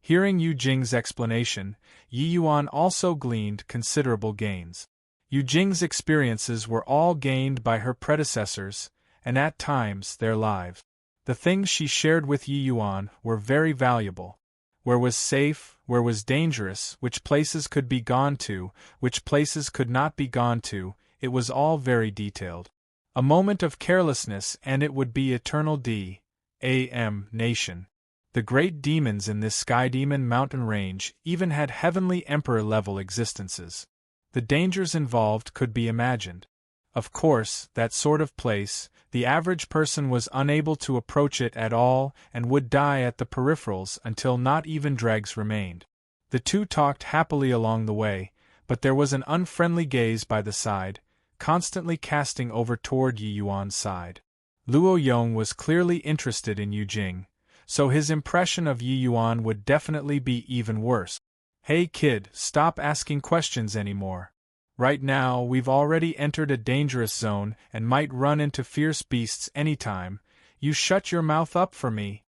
A: Hearing Yu Jing's explanation, Yi Yuan also gleaned considerable gains. Yu Jing's experiences were all gained by her predecessors, and at times their lives. The things she shared with Yi Yuan were very valuable. Where was safe, where was dangerous, which places could be gone to, which places could not be gone to, it was all very detailed. A moment of carelessness and it would be eternal damnation. The great demons in this Sky Demon mountain range even had heavenly emperor-level existences. The dangers involved could be imagined. Of course, that sort of place, the average person was unable to approach it at all and would die at the peripherals until not even dregs remained. The two talked happily along the way, but there was an unfriendly gaze by the side, constantly casting over toward Yi Yuan's side. Luo Yong was clearly interested in Yu Jing, so his impression of Yi Yuan would definitely be even worse. "Hey kid, stop asking questions anymore. Right now we've already entered a dangerous zone and might run into fierce beasts anytime. You shut your mouth up for me."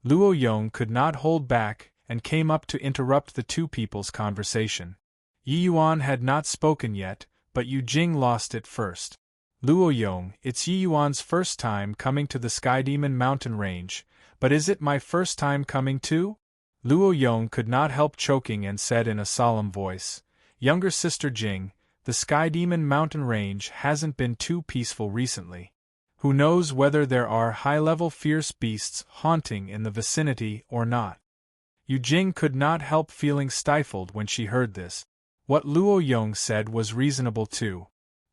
A: Luo Yong could not hold back and came up to interrupt the two people's conversation. Yi Yuan had not spoken yet, but Yu Jing lost it first. "Luo Yong, it's Yi Yuan's first time coming to the Sky Demon mountain range, but is it my first time coming too?" Luo Yong could not help choking and said in a solemn voice, "Younger sister Jing, the Sky Demon mountain range hasn't been too peaceful recently. Who knows whether there are high-level fierce beasts haunting in the vicinity or not." Yu Jing could not help feeling stifled when she heard this. What Luo Yong said was reasonable too.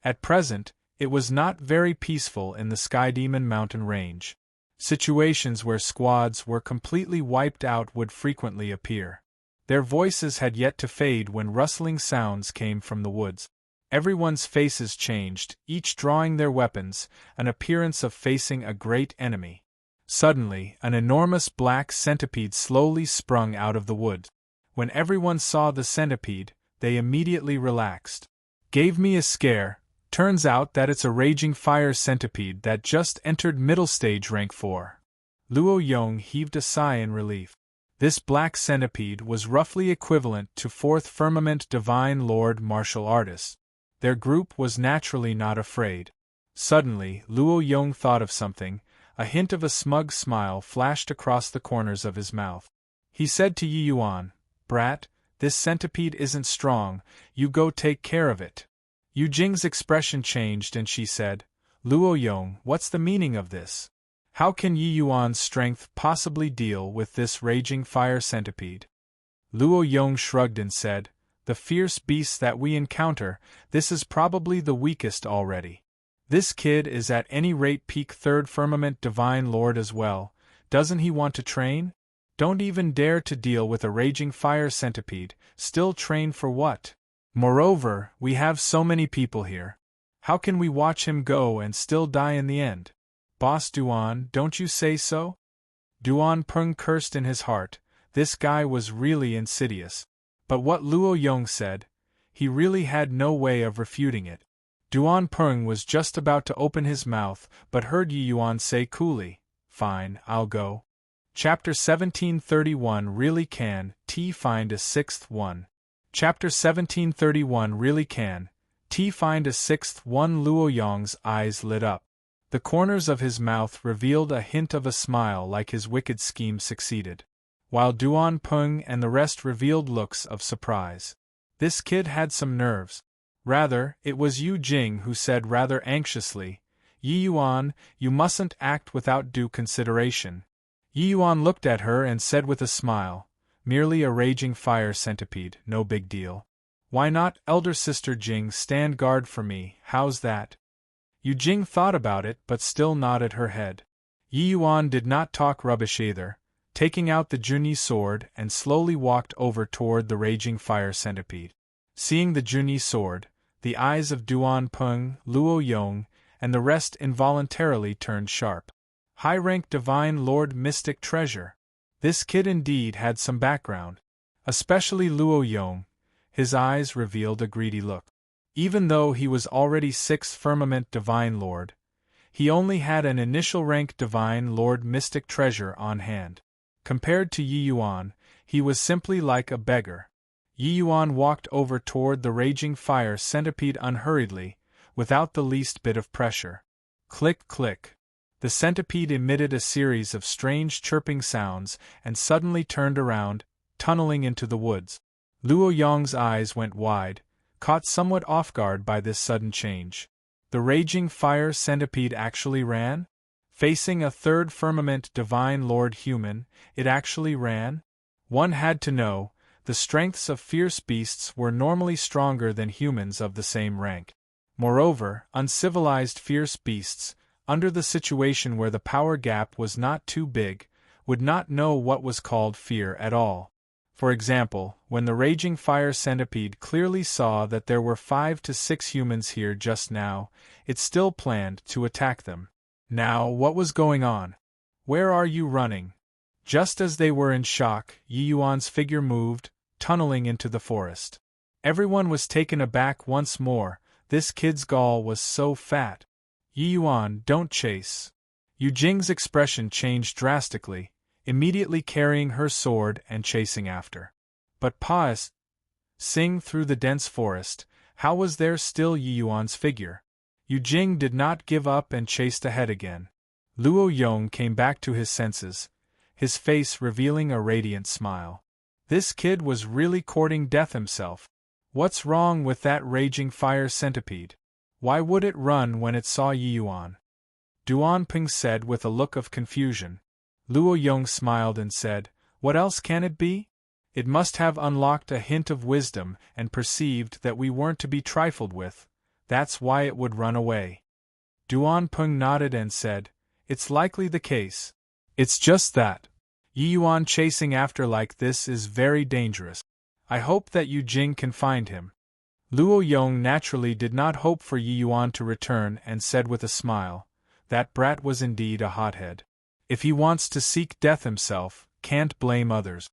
A: At present, it was not very peaceful in the Sky Demon mountain range. Situations where squads were completely wiped out would frequently appear. Their voices had yet to fade when rustling sounds came from the woods. Everyone's faces changed, each drawing their weapons, an appearance of facing a great enemy. Suddenly, an enormous black centipede slowly sprung out of the woods. When everyone saw the centipede, they immediately relaxed. "Gave me a scare. Turns out that it's a raging fire centipede that just entered middle stage rank 4. Luo Yong heaved a sigh in relief. This black centipede was roughly equivalent to 4th Firmament Divine Lord Martial Artists. Their group was naturally not afraid. Suddenly, Luo Yong thought of something, a hint of a smug smile flashed across the corners of his mouth. He said to Yi Yuan, "Brat, this centipede isn't strong, you go take care of it." Yu Jing's expression changed and she said, "Luo Yong, what's the meaning of this? How can Yi Yuan's strength possibly deal with this raging fire centipede?" Luo Yong shrugged and said, "The fierce beasts that we encounter, this is probably the weakest already. This kid is at any rate peak 3rd Firmament Divine Lord as well. Doesn't he want to train? Don't even dare to deal with a raging fire centipede, still train for what? Moreover, we have so many people here. How can we watch him go and still die in the end? Boss Duan, don't you say so?" Duan Peng cursed in his heart, this guy was really insidious. But what Luo Yong said, he really had no way of refuting it. Duan Peng was just about to open his mouth, but heard Yi Yuan say coolly, "Fine, I'll go." Chapter 1731 Really Can T Find a Sixth One. Chapter 1731 Really Can T Find a Sixth One. Luo Yong's eyes lit up. The corners of his mouth revealed a hint of a smile, like his wicked scheme succeeded, while Duan Peng and the rest revealed looks of surprise. This kid had some nerves. Rather, it was Yu Jing who said rather anxiously, "Yi Yuan, you mustn't act without due consideration." Yi Yuan looked at her and said with a smile, "Merely a raging fire centipede, no big deal. Why not, elder sister Jing, stand guard for me, how's that?" Yu Jing thought about it but still nodded her head. Yi Yuan did not talk rubbish either, taking out the Junyi sword and slowly walked over toward the raging fire centipede. Seeing the Junyi sword, the eyes of Duan Peng, Luo Yong, and the rest involuntarily turned sharp. High-rank divine lord mystic treasure. This kid indeed had some background. Especially Luo Yong, his eyes revealed a greedy look. Even though he was already 6th firmament divine lord, he only had an initial rank divine lord mystic treasure on hand. Compared to Yi Yuan, he was simply like a beggar. Yi Yuan walked over toward the raging fire centipede unhurriedly, without the least bit of pressure. Click, click. The centipede emitted a series of strange chirping sounds and suddenly turned around, tunneling into the woods. Luo Yong's eyes went wide, caught somewhat off guard by this sudden change. The raging fire centipede actually ran? Facing a 3rd firmament divine lord human, it actually ran? One had to know, the strengths of fierce beasts were normally stronger than humans of the same rank. Moreover, uncivilized fierce beasts, under the situation where the power gap was not too big, would not know what was called fear at all. For example, when the raging fire centipede clearly saw that there were 5 to 6 humans here just now, it still planned to attack them. Now, what was going on? "Where are you running?" Just as they were in shock, Yi Yuan's figure moved, tunneling into the forest. Everyone was taken aback once more, this kid's gall was so fat. "Yi Yuan, don't chase." Yu Jing's expression changed drastically, immediately carrying her sword and chasing after. But sing through the dense forest, how was there still Yi Yuan's figure? Yu Jing did not give up and chased ahead again. Luo Yong came back to his senses, his face revealing a radiant smile. This kid was really courting death himself. What's wrong with that raging fire centipede? Why would it run when it saw Yi Yuan? Duan Peng said with a look of confusion. Luo Yong smiled and said, "What else can it be? It must have unlocked a hint of wisdom and perceived that we weren't to be trifled with, that's why it would run away." Duan Peng nodded and said, "It's likely the case. It's just that Yi Yuan chasing after like this is very dangerous. I hope that Yu Jing can find him." Luo Yong naturally did not hope for Yi Yuan to return and said with a smile, "That brat was indeed a hothead. If he wants to seek death himself, can't blame others."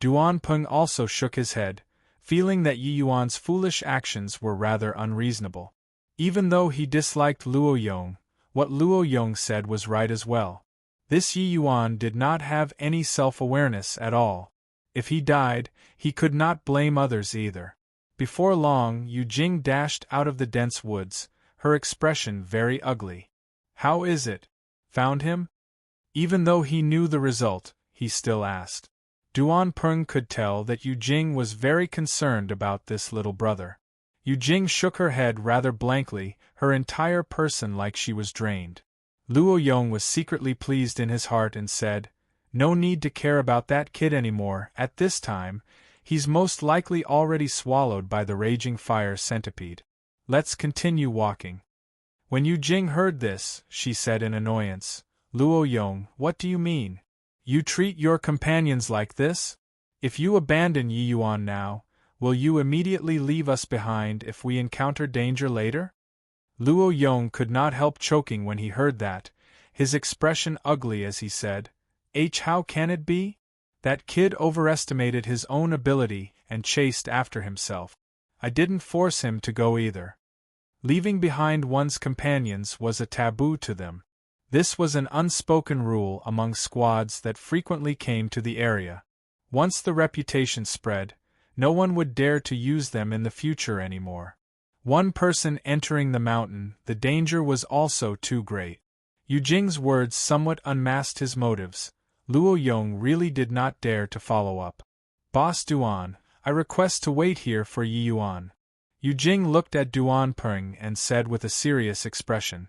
A: Duan Peng also shook his head, feeling that Yi Yuan's foolish actions were rather unreasonable. Even though he disliked Luo Yong, what Luo Yong said was right as well. This Yi Yuan did not have any self-awareness at all. If he died, he could not blame others either. Before long, Yu Jing dashed out of the dense woods, her expression very ugly. "How is it? Found him?" Even though he knew the result, he still asked. Duan Peng could tell that Yu Jing was very concerned about this little brother. Yu Jing shook her head rather blankly, her entire person like she was drained. Luo Yong was secretly pleased in his heart and said, "No need to care about that kid anymore at this time, he's most likely already swallowed by the raging fire centipede. Let's continue walking." When Yu Jing heard this, she said in annoyance, "Luo Yong, what do you mean? You treat your companions like this? If you abandon Yi Yuan now, will you immediately leave us behind if we encounter danger later?" Luo Yong could not help choking when he heard that, his expression ugly as he said, How can it be? That kid overestimated his own ability and chased after himself. I didn't force him to go either. Leaving behind one's companions was a taboo to them. This was an unspoken rule among squads that frequently came to the area. Once the reputation spread, no one would dare to use them in the future anymore. One person entering the mountain, the danger was also too great. Yu Jing's words somewhat unmasked his motives. Luo Yong really did not dare to follow up. Boss Duan, I request to wait here for Yi Yuan. Yu Jing looked at Duan Peng and said with a serious expression.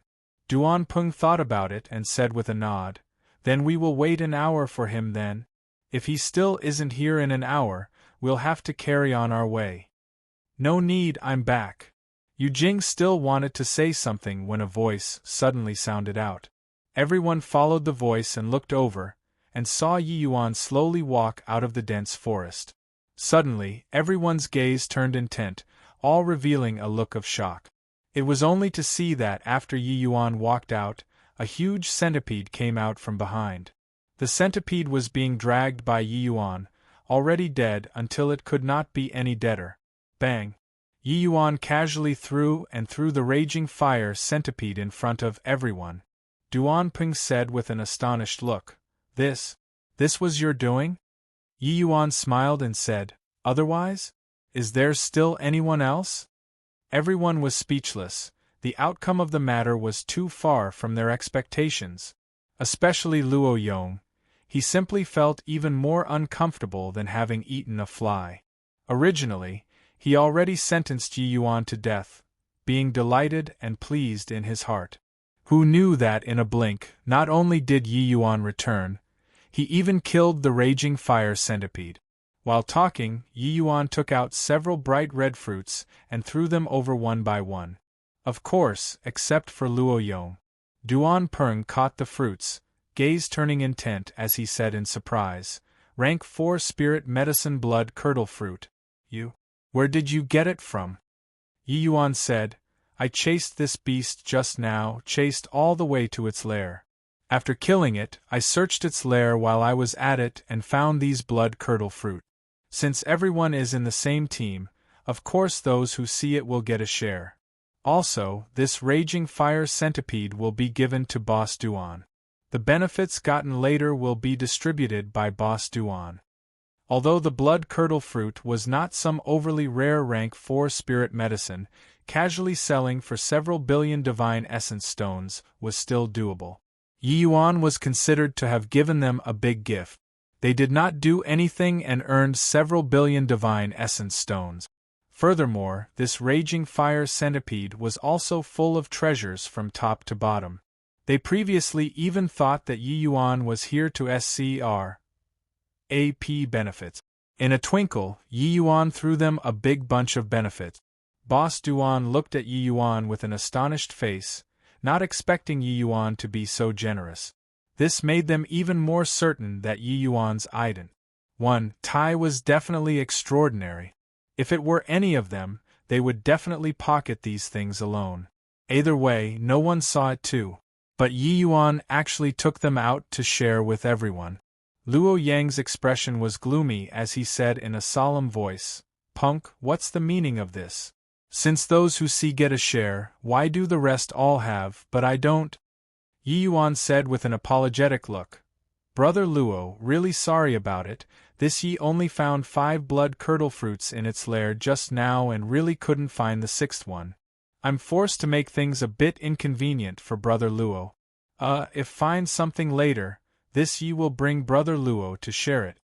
A: Duan Peng thought about it and said with a nod, Then we will wait an hour for him then. If he still isn't here in an hour, we'll have to carry on our way. No need, I'm back. Yu Jing still wanted to say something when a voice suddenly sounded out. Everyone followed the voice and looked over, and saw Yi Yuan slowly walk out of the dense forest. Suddenly, everyone's gaze turned intent, all revealing a look of shock. It was only to see that after Yi Yuan walked out, a huge centipede came out from behind. The centipede was being dragged by Yi Yuan, already dead until it could not be any deader. Bang! Yi Yuan casually threw the raging fire centipede in front of everyone. Duan Peng said with an astonished look, This was your doing? Yi Yuan smiled and said, Otherwise? Is there still anyone else? Everyone was speechless. The outcome of the matter was too far from their expectations. Especially Luo Yong. He simply felt even more uncomfortable than having eaten a fly. Originally, he already sentenced Yi Yuan to death, being delighted and pleased in his heart. Who knew that in a blink, not only did Yi Yuan return, he even killed the raging fire centipede. While talking, Yi Yuan took out several bright red fruits and threw them over one by one. Of course, except for Luo Yong. Duan Peng caught the fruits, gaze turning intent as he said in surprise, Rank 4 spirit medicine blood curdle fruit. Where did you get it from? Yi Yuan said, I chased this beast just now, chased all the way to its lair. After killing it, I searched its lair while I was at it and found these blood curdle fruit. Since everyone is in the same team, of course those who see it will get a share. Also, this raging fire centipede will be given to Boss Duan. The benefits gotten later will be distributed by Boss Duan. Although the blood curdle fruit was not some overly rare rank 4 spirit medicine, casually selling for several billion divine essence stones was still doable. Yi Yuan was considered to have given them a big gift. They did not do anything and earned several billion divine essence stones. Furthermore, this raging fire centipede was also full of treasures from top to bottom. They previously even thought that Yi Yuan was here to SCR AP benefits. In a twinkle, Yi Yuan threw them a big bunch of benefits. Boss Duan looked at Yi Yuan with an astonished face, not expecting Yi Yuan to be so generous. This made them even more certain that Yi Yuan's ident. Tai was definitely extraordinary. If it were any of them, they would definitely pocket these things alone. Either way, no one saw it too. But Yi Yuan actually took them out to share with everyone. Luo Yang's expression was gloomy as he said in a solemn voice, Punk, what's the meaning of this? Since those who see get a share, why do the rest all have, but I don't? Yi Yuan said with an apologetic look. Brother Luo, really sorry about it, this Yi only found 5 blood curdle fruits in its lair just now and really couldn't find the 6th one. I'm forced to make things a bit inconvenient for Brother Luo. If find something later, this Yi will bring Brother Luo to share it.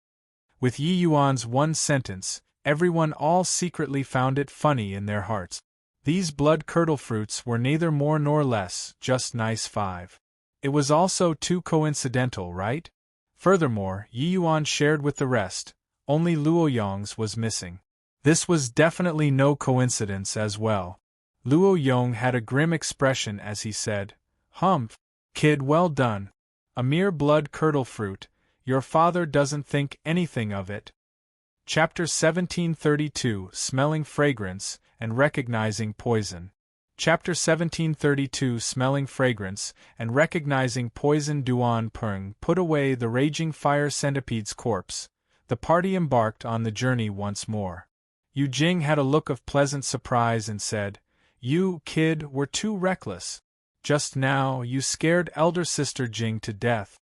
A: With Yi Yuan's one sentence, everyone all secretly found it funny in their hearts. These blood curdle fruits were neither more nor less, just nice 5. It was also too coincidental, right? Furthermore, Yi Yuan shared with the rest, only Luo Yong's was missing. This was definitely no coincidence as well. Luo Yong had a grim expression as he said, Humph, kid, well done. A mere blood curdle fruit, your father doesn't think anything of it. Chapter 1732 Smelling Fragrance and Recognizing Poison. Chapter 1732 Smelling fragrance, and recognizing poison Duan Peng put away the raging fire centipede's corpse, the party embarked on the journey once more. Yu Jing had a look of pleasant surprise and said, "You, kid, were too reckless. Just now, you scared elder sister Jing to death."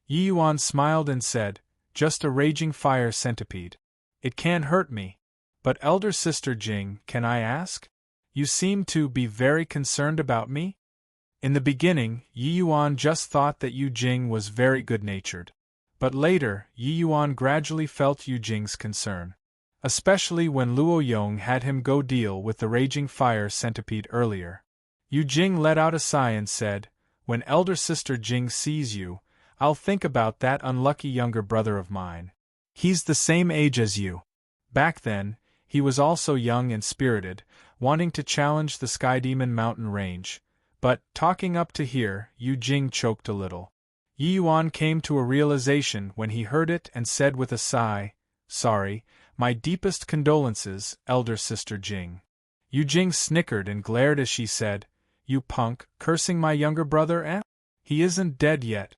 A: Yi Yuan smiled and said, "Just a raging fire centipede. It can't hurt me. But elder sister Jing, can I ask? You seem to be very concerned about me?" In the beginning, Yi Yuan just thought that Yu Jing was very good-natured. But later, Yi Yuan gradually felt Yu Jing's concern. Especially when Luo Yong had him go deal with the raging fire centipede earlier. Yu Jing let out a sigh and said, "When elder sister Jing sees you, I'll think about that unlucky younger brother of mine. He's the same age as you." Back then, he was also young and spirited, wanting to challenge the Sky Demon mountain range. But, talking up to here, Yu Jing choked a little. Yi Yuan came to a realization when he heard it and said with a sigh, "Sorry, my deepest condolences, elder sister Jing." Yu Jing snickered and glared as she said, "You punk, cursing my younger brother, eh? He isn't dead yet."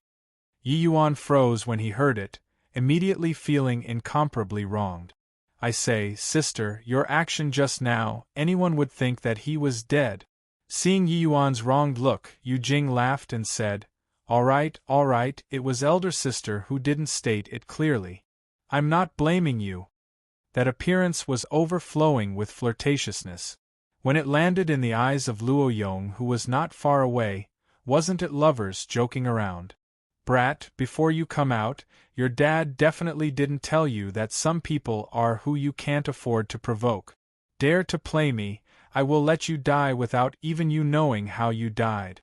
A: Yi Yuan froze when he heard it, immediately feeling incomparably wronged. "I say, sister, your action just now, anyone would think that he was dead." Seeing Yi Yuan's wronged look, Yu Jing laughed and said, all right, it was elder sister who didn't state it clearly. I'm not blaming you." That appearance was overflowing with flirtatiousness. When it landed in the eyes of Luo Yong, who was not far away, wasn't it lovers joking around? "Brat, before you come out, your dad definitely didn't tell you that some people are who you can't afford to provoke. Dare to play me, I will let you die without even you knowing how you died."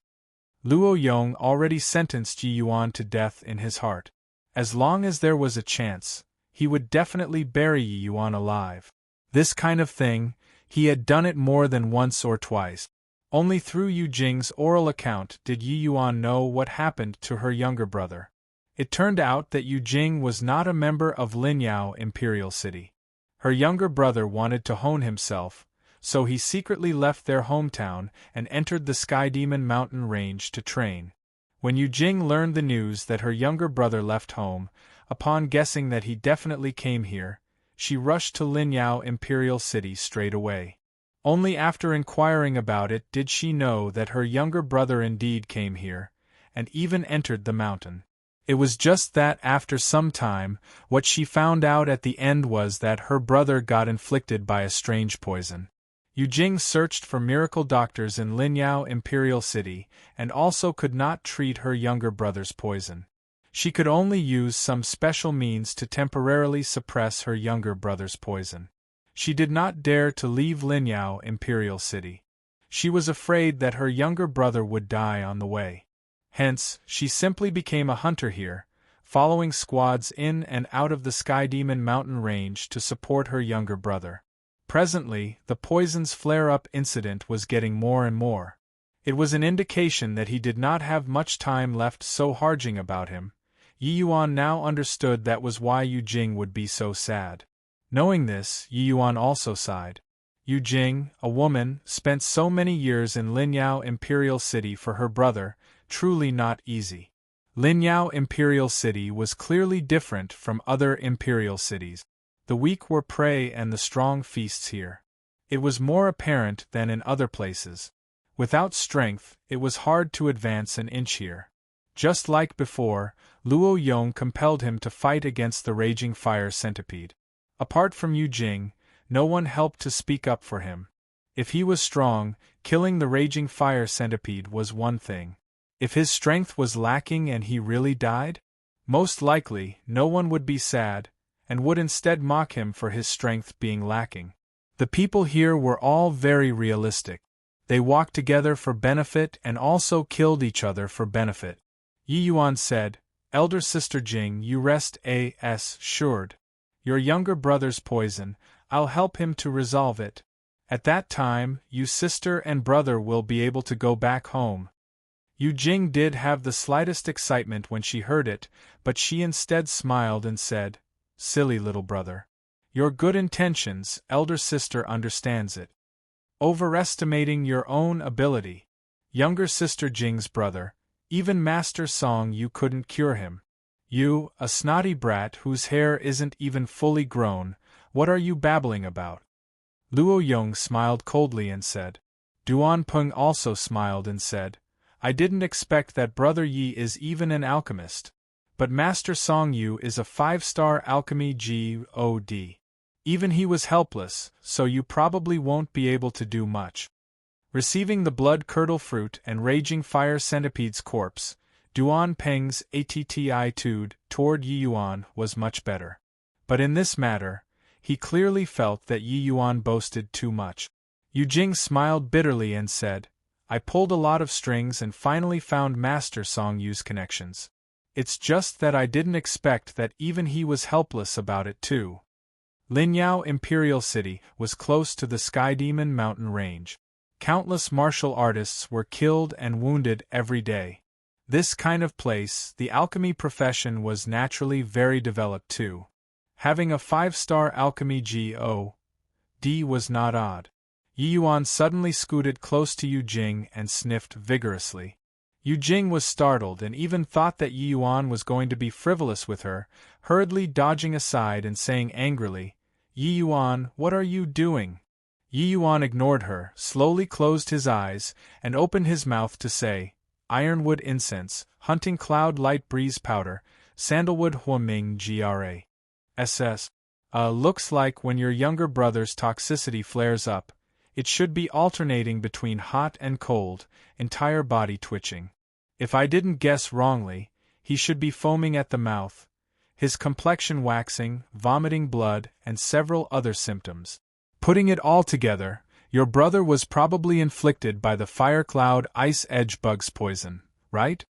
A: Luo Yong already sentenced Yi Yuan to death in his heart. As long as there was a chance, he would definitely bury Yi Yuan alive. This kind of thing, he had done it more than once or twice. Only through Yu Jing's oral account did Yi Yuan know what happened to her younger brother. It turned out that Yu Jing was not a member of Linyao Imperial City. Her younger brother wanted to hone himself, so he secretly left their hometown and entered the Sky Demon mountain range to train. When Yu Jing learned the news that her younger brother left home, upon guessing that he definitely came here, she rushed to Linyao Imperial City straight away. Only after inquiring about it did she know that her younger brother indeed came here, and even entered the mountain. It was just that after some time, what she found out at the end was that her brother got inflicted by a strange poison. Yu Jing searched for miracle doctors in Linyao Imperial City, and also could not treat her younger brother's poison. She could only use some special means to temporarily suppress her younger brother's poison. She did not dare to leave Linyao Imperial City. She was afraid that her younger brother would die on the way. Hence, she simply became a hunter here, following squads in and out of the Sky Demon mountain range to support her younger brother. Presently, the poison's flare-up incident was getting more and more. It was an indication that he did not have much time left, so harging about him. Yi Yuan now understood that was why Yu Jing would be so sad. Knowing this, Yi Yuan also sighed. Yu Jing, a woman, spent so many years in Linyao Imperial City for her brother, truly not easy. Linyao Imperial City was clearly different from other imperial cities. The weak were prey and the strong feasts here. It was more apparent than in other places. Without strength, it was hard to advance an inch here. Just like before, Luo Yong compelled him to fight against the raging fire centipede. Apart from Yu Jing, no one helped to speak up for him. If he was strong, killing the raging fire centipede was one thing. If his strength was lacking and he really died, most likely no one would be sad, and would instead mock him for his strength being lacking. The people here were all very realistic. They walked together for benefit and also killed each other for benefit. Yi Yuan said, "Elder sister Jing, you rest assured. Your younger brother's poison, I'll help him to resolve it. At that time, you sister and brother will be able to go back home." Yu Jing did have the slightest excitement when she heard it, but she instead smiled and said, "Silly little brother. Your good intentions, elder sister understands it." Overestimating your own ability. Younger sister Jing's brother, even Master Song Yu couldn't cure him. You, a snotty brat whose hair isn't even fully grown, what are you babbling about? Luo Yong smiled coldly and said. Duan Peng also smiled and said, I didn't expect that Brother Yi is even an alchemist. But Master Song Yu is a 5-star alchemy god. Even he was helpless, so you probably won't be able to do much. Receiving the blood curdle fruit and raging fire centipede's corpse, Duan Peng's attitude toward Yi Yuan was much better. But in this matter, he clearly felt that Yi Yuan boasted too much. Yu Jing smiled bitterly and said, I pulled a lot of strings and finally found Master Song Yu's connections. It's just that I didn't expect that even he was helpless about it too. Linyao Imperial City was close to the Sky Demon mountain range. Countless martial artists were killed and wounded every day. This kind of place, the alchemy profession was naturally very developed too. Having a 5-star alchemy god was not odd. Yi Yuan suddenly scooted close to Yu Jing and sniffed vigorously. Yu Jing was startled and even thought that Yi Yuan was going to be frivolous with her, hurriedly dodging aside and saying angrily, Yi Yuan, what are you doing? Yi Yuan ignored her, slowly closed his eyes, and opened his mouth to say, Ironwood incense, hunting cloud light breeze powder, sandalwood huaming gra. SS. Looks like when your younger brother's toxicity flares up, it should be alternating between hot and cold, entire body twitching. If I didn't guess wrongly, he should be foaming at the mouth, his complexion waxing, vomiting blood, and several other symptoms. Putting it all together, your brother was probably inflicted by the fire cloud ice edge bug's poison, right?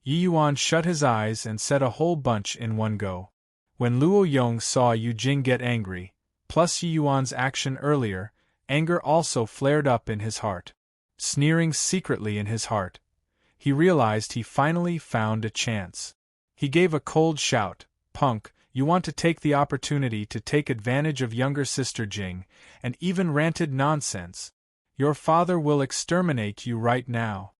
A: Yi Yuan shut his eyes and said a whole bunch in one go. When Luo Yong saw Yu Jing get angry, plus Yi Yuan's action earlier, anger also flared up in his heart. Sneering secretly in his heart, he realized he finally found a chance. He gave a cold shout, Punk, you want to take the opportunity to take advantage of younger sister Jing, and even ranted nonsense. Your father will exterminate you right now.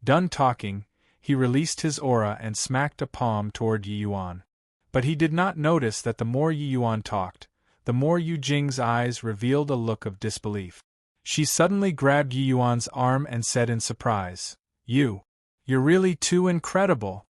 A: Done talking, he released his aura and smacked a palm toward Yi Yuan. But he did not notice that the more Yi Yuan talked, the more Yu Jing's eyes revealed a look of disbelief. She suddenly grabbed Yi Yuan's arm and said in surprise, You're really too incredible.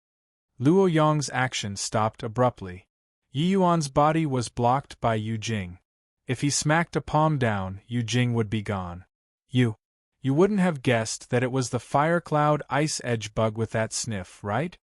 A: Luo Yong's action stopped abruptly. Yi Yuan's body was blocked by Yu Jing. If he smacked a palm down, Yu Jing would be gone. You wouldn't have guessed that it was the fire cloud ice edge bug with that sniff, right?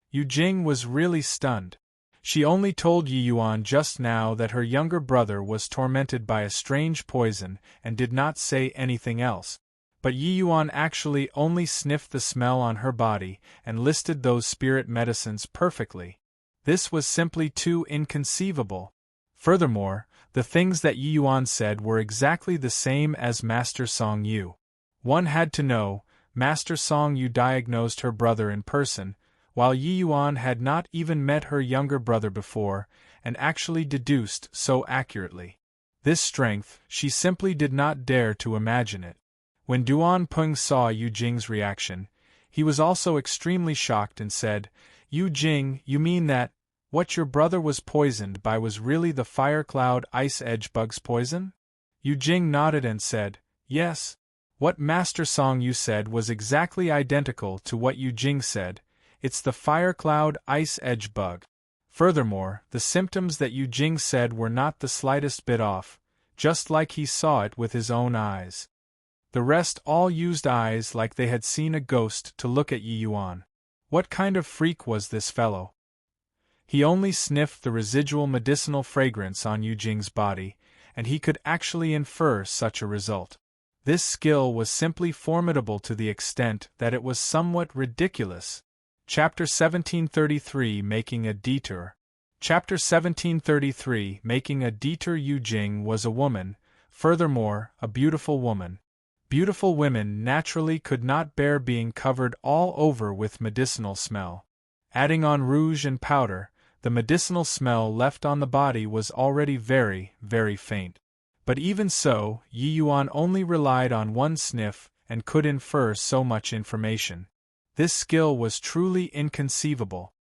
A: Yu Jing was really stunned. She only told Yi Yuan just now that her younger brother was tormented by a strange poison and did not say anything else. But Yi Yuan actually only sniffed the smell on her body and listed those spirit medicines perfectly. This was simply too inconceivable. Furthermore, the things that Yi Yuan said were exactly the same as Master Song Yu. One had to know, Master Song Yu diagnosed her brother in person, while Yi Yuan had not even met her younger brother before, and actually deduced so accurately. This strength, she simply did not dare to imagine it. When Duan Peng saw Yu Jing's reaction, he was also extremely shocked and said, Yu Jing, you mean that, what your brother was poisoned by was really the fire cloud ice edge bug's poison? Yu Jing nodded and said, Yes. What Master Song Yu said was exactly identical to what Yu Jing said. It's the fire cloud ice edge bug. Furthermore, the symptoms that Yu Jing said were not the slightest bit off, just like he saw it with his own eyes. The rest all used eyes like they had seen a ghost to look at Yi Yuan. What kind of freak was this fellow? He only sniffed the residual medicinal fragrance on Yu Jing's body, and he could actually infer such a result. This skill was simply formidable to the extent that it was somewhat ridiculous. Chapter 1733 Making a Detour. Chapter 1733 Making a Detour. Yu Jing was a woman, furthermore, a beautiful woman. Beautiful women naturally could not bear being covered all over with medicinal smell. Adding on rouge and powder, the medicinal smell left on the body was already very, very faint. But even so, Yi Yuan only relied on one sniff and could infer so much information. This skill was truly inconceivable.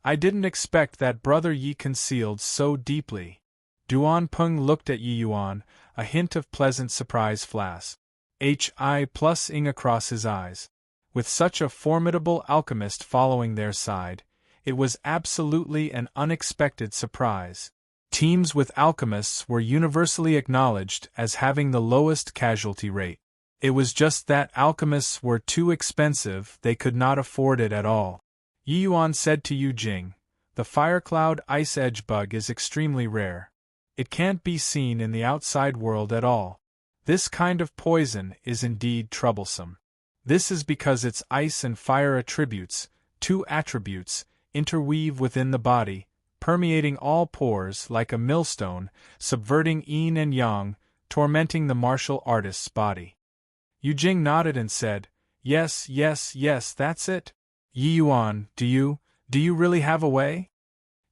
A: I didn't expect that brother Yi concealed so deeply. Duan Peng looked at Yi Yuan, a hint of pleasant surprise flashed ing across his eyes. With such a formidable alchemist following their side, it was absolutely an unexpected surprise. Teams with alchemists were universally acknowledged as having the lowest casualty rate. It was just that alchemists were too expensive, they could not afford it at all. Yi Yuan said to Yu Jing, "The Firecloud Ice Edge bug is extremely rare. It can't be seen in the outside world at all. This kind of poison is indeed troublesome. This is because its ice and fire attributes, two attributes, interweave within the body, permeating all pores like a millstone, subverting yin and yang, tormenting the martial artist's body." Yu Jing nodded and said, Yes, that's it. Yi Yuan, do you really have a way?"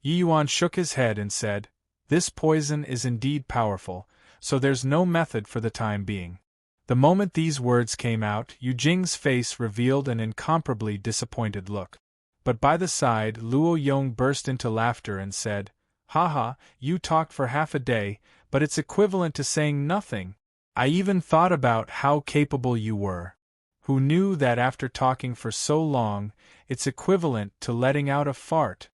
A: Yi Yuan shook his head and said, "This poison is indeed powerful, so there's no method for the time being." The moment these words came out, Yu Jing's face revealed an incomparably disappointed look. But by the side, Luo Yong burst into laughter and said, "Haha, you talked for half a day, but it's equivalent to saying nothing. I even thought about how capable you were. Who knew that after talking for so long, it's equivalent to letting out a fart?"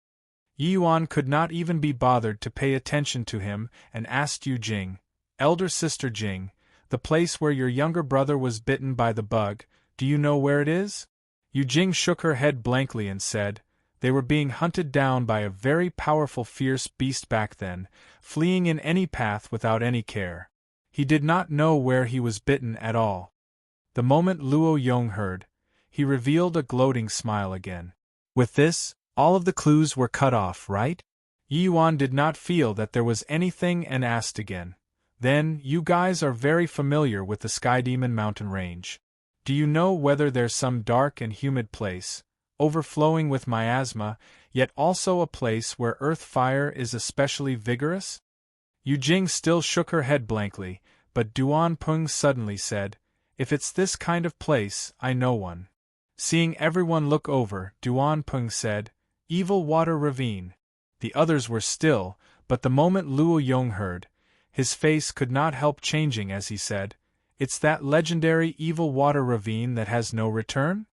A: Yi Yuan could not even be bothered to pay attention to him and asked Yu Jing, "Elder sister Jing, the place where your younger brother was bitten by the bug, do you know where it is?" Yu Jing shook her head blankly and said, "They were being hunted down by a very powerful fierce beast back then, fleeing in any path without any care. He did not know where he was bitten at all." The moment Luo Yong heard, he revealed a gloating smile again. With this, all of the clues were cut off, right? Yi Yuan did not feel that there was anything and asked again, "Then, you guys are very familiar with the Sky Demon mountain range. Do you know whether there's some dark and humid place, overflowing with miasma, yet also a place where earth fire is especially vigorous?" Yu Jing still shook her head blankly, but Duan Peng suddenly said, "If it's this kind of place, I know one." Seeing everyone look over, Duan Peng said, "Evil Water Ravine." The others were still, but the moment Luo Yong heard, his face could not help changing as he said, "It's that legendary Evil Water Ravine that has no return?"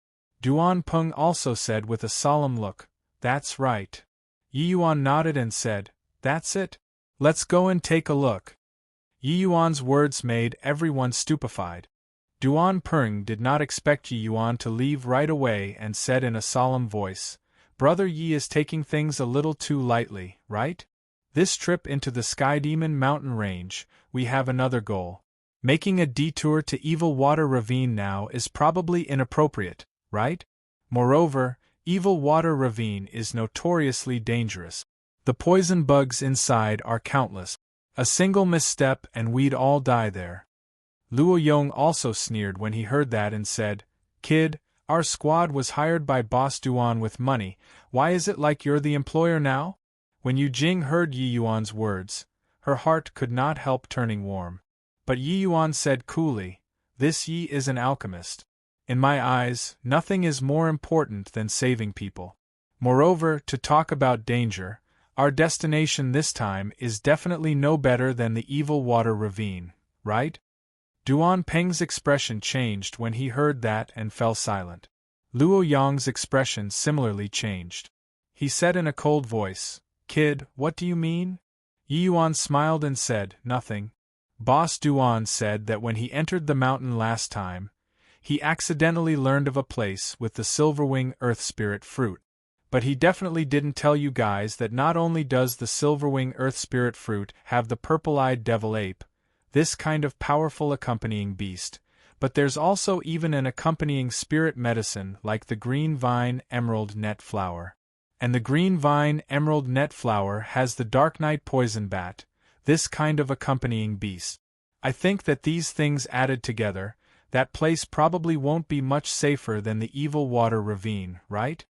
A: Duan Peng also said with a solemn look, "That's right." Yi Yuan nodded and said, "That's it. Let's go and take a look." Yi Yuan's words made everyone stupefied. Duan Peng did not expect Yi Yuan to leave right away and said in a solemn voice, "Brother Yi is taking things a little too lightly, right? This trip into the Sky Demon mountain range, we have another goal. Making a detour to Evil Water Ravine now is probably inappropriate, right? Moreover, Evil Water Ravine is notoriously dangerous. The poison bugs inside are countless. A single misstep and we'd all die there." Luo Yong also sneered when he heard that and said, "Kid, our squad was hired by Boss Duan with money, why is it like you're the employer now?" When Yu Jing heard Yi Yuan's words, her heart could not help turning warm. But Yi Yuan said coolly, "This Yi is an alchemist. In my eyes, nothing is more important than saving people. Moreover, to talk about danger, our destination this time is definitely no better than the Evil Water Ravine, right?" Duan Peng's expression changed when he heard that and fell silent. Luo Yong's expression similarly changed. He said in a cold voice, "Kid, what do you mean?" Yi Yuan smiled and said, "Nothing. Boss Duan said that when he entered the mountain last time, he accidentally learned of a place with the Silverwing Earth Spirit fruit. But he definitely didn't tell you guys that not only does the Silverwing Earth Spirit fruit have the purple-eyed devil ape, this kind of powerful accompanying beast, but there's also even an accompanying spirit medicine like the green vine emerald net flower. And the green vine emerald net flower has the dark night poison bat, this kind of accompanying beast. I think that these things added together, that place probably won't be much safer than the Evil Water Ravine, right?"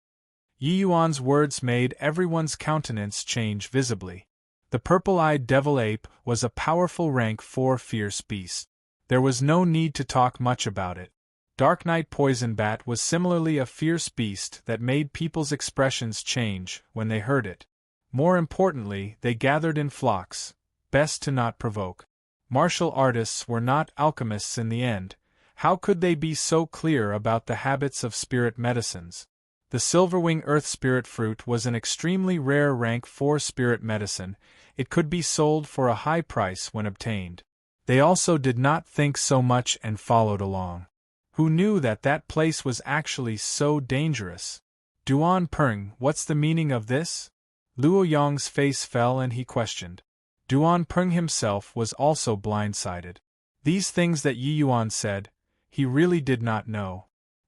A: Yi Yuan's words made everyone's countenance change visibly. The purple-eyed devil ape was a powerful rank 4 fierce beast. There was no need to talk much about it. Dark Night Poison Bat was similarly a fierce beast that made people's expressions change when they heard it. More importantly, they gathered in flocks, best to not provoke. Martial artists were not alchemists in the end. How could they be so clear about the habits of spirit medicines? The Silverwing Earth Spirit Fruit was an extremely rare rank 4 spirit medicine. It could be sold for a high price when obtained. They also did not think so much and followed along. Who knew that that place was actually so dangerous? Duan Peng, what's the meaning of this? Luo Yong's face fell and he questioned. Duan Peng himself was also blindsided. These things that Yi Yuan said, he really did not know.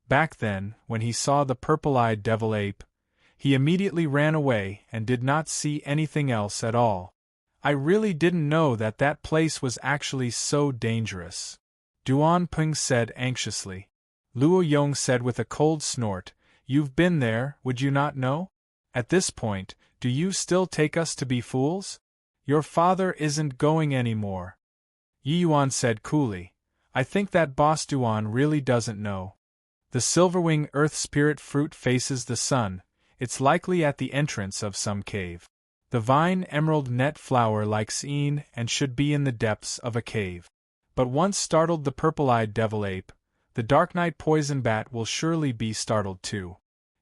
A: Back then, when he saw the purple-eyed devil ape, he immediately ran away and did not see anything else at all. I really didn't know that that place was actually so dangerous, Duan Peng said anxiously. Luo Yong said with a cold snort, "You've been there, would you not know? At this point, do you still take us to be fools? Your father isn't going anymore." Yi Yuan said coolly, "I think that Boss Duan really doesn't know. The Silverwing Earth Spirit Fruit faces the sun. It's likely at the entrance of some cave. The vine emerald net flower likes Een and should be in the depths of a cave. But once startled the purple-eyed devil ape, the Dark Night Poison Bat will surely be startled too."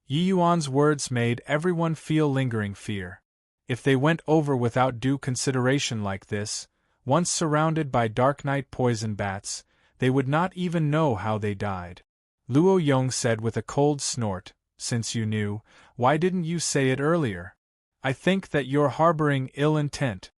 A: Yi Yuan's words made everyone feel lingering fear. If they went over without due consideration like this, once surrounded by Dark Night Poison Bats, they would not even know how they died. Luo Yong said with a cold snort, "Since you knew, why didn't you say it earlier? I think that you're harboring ill intent."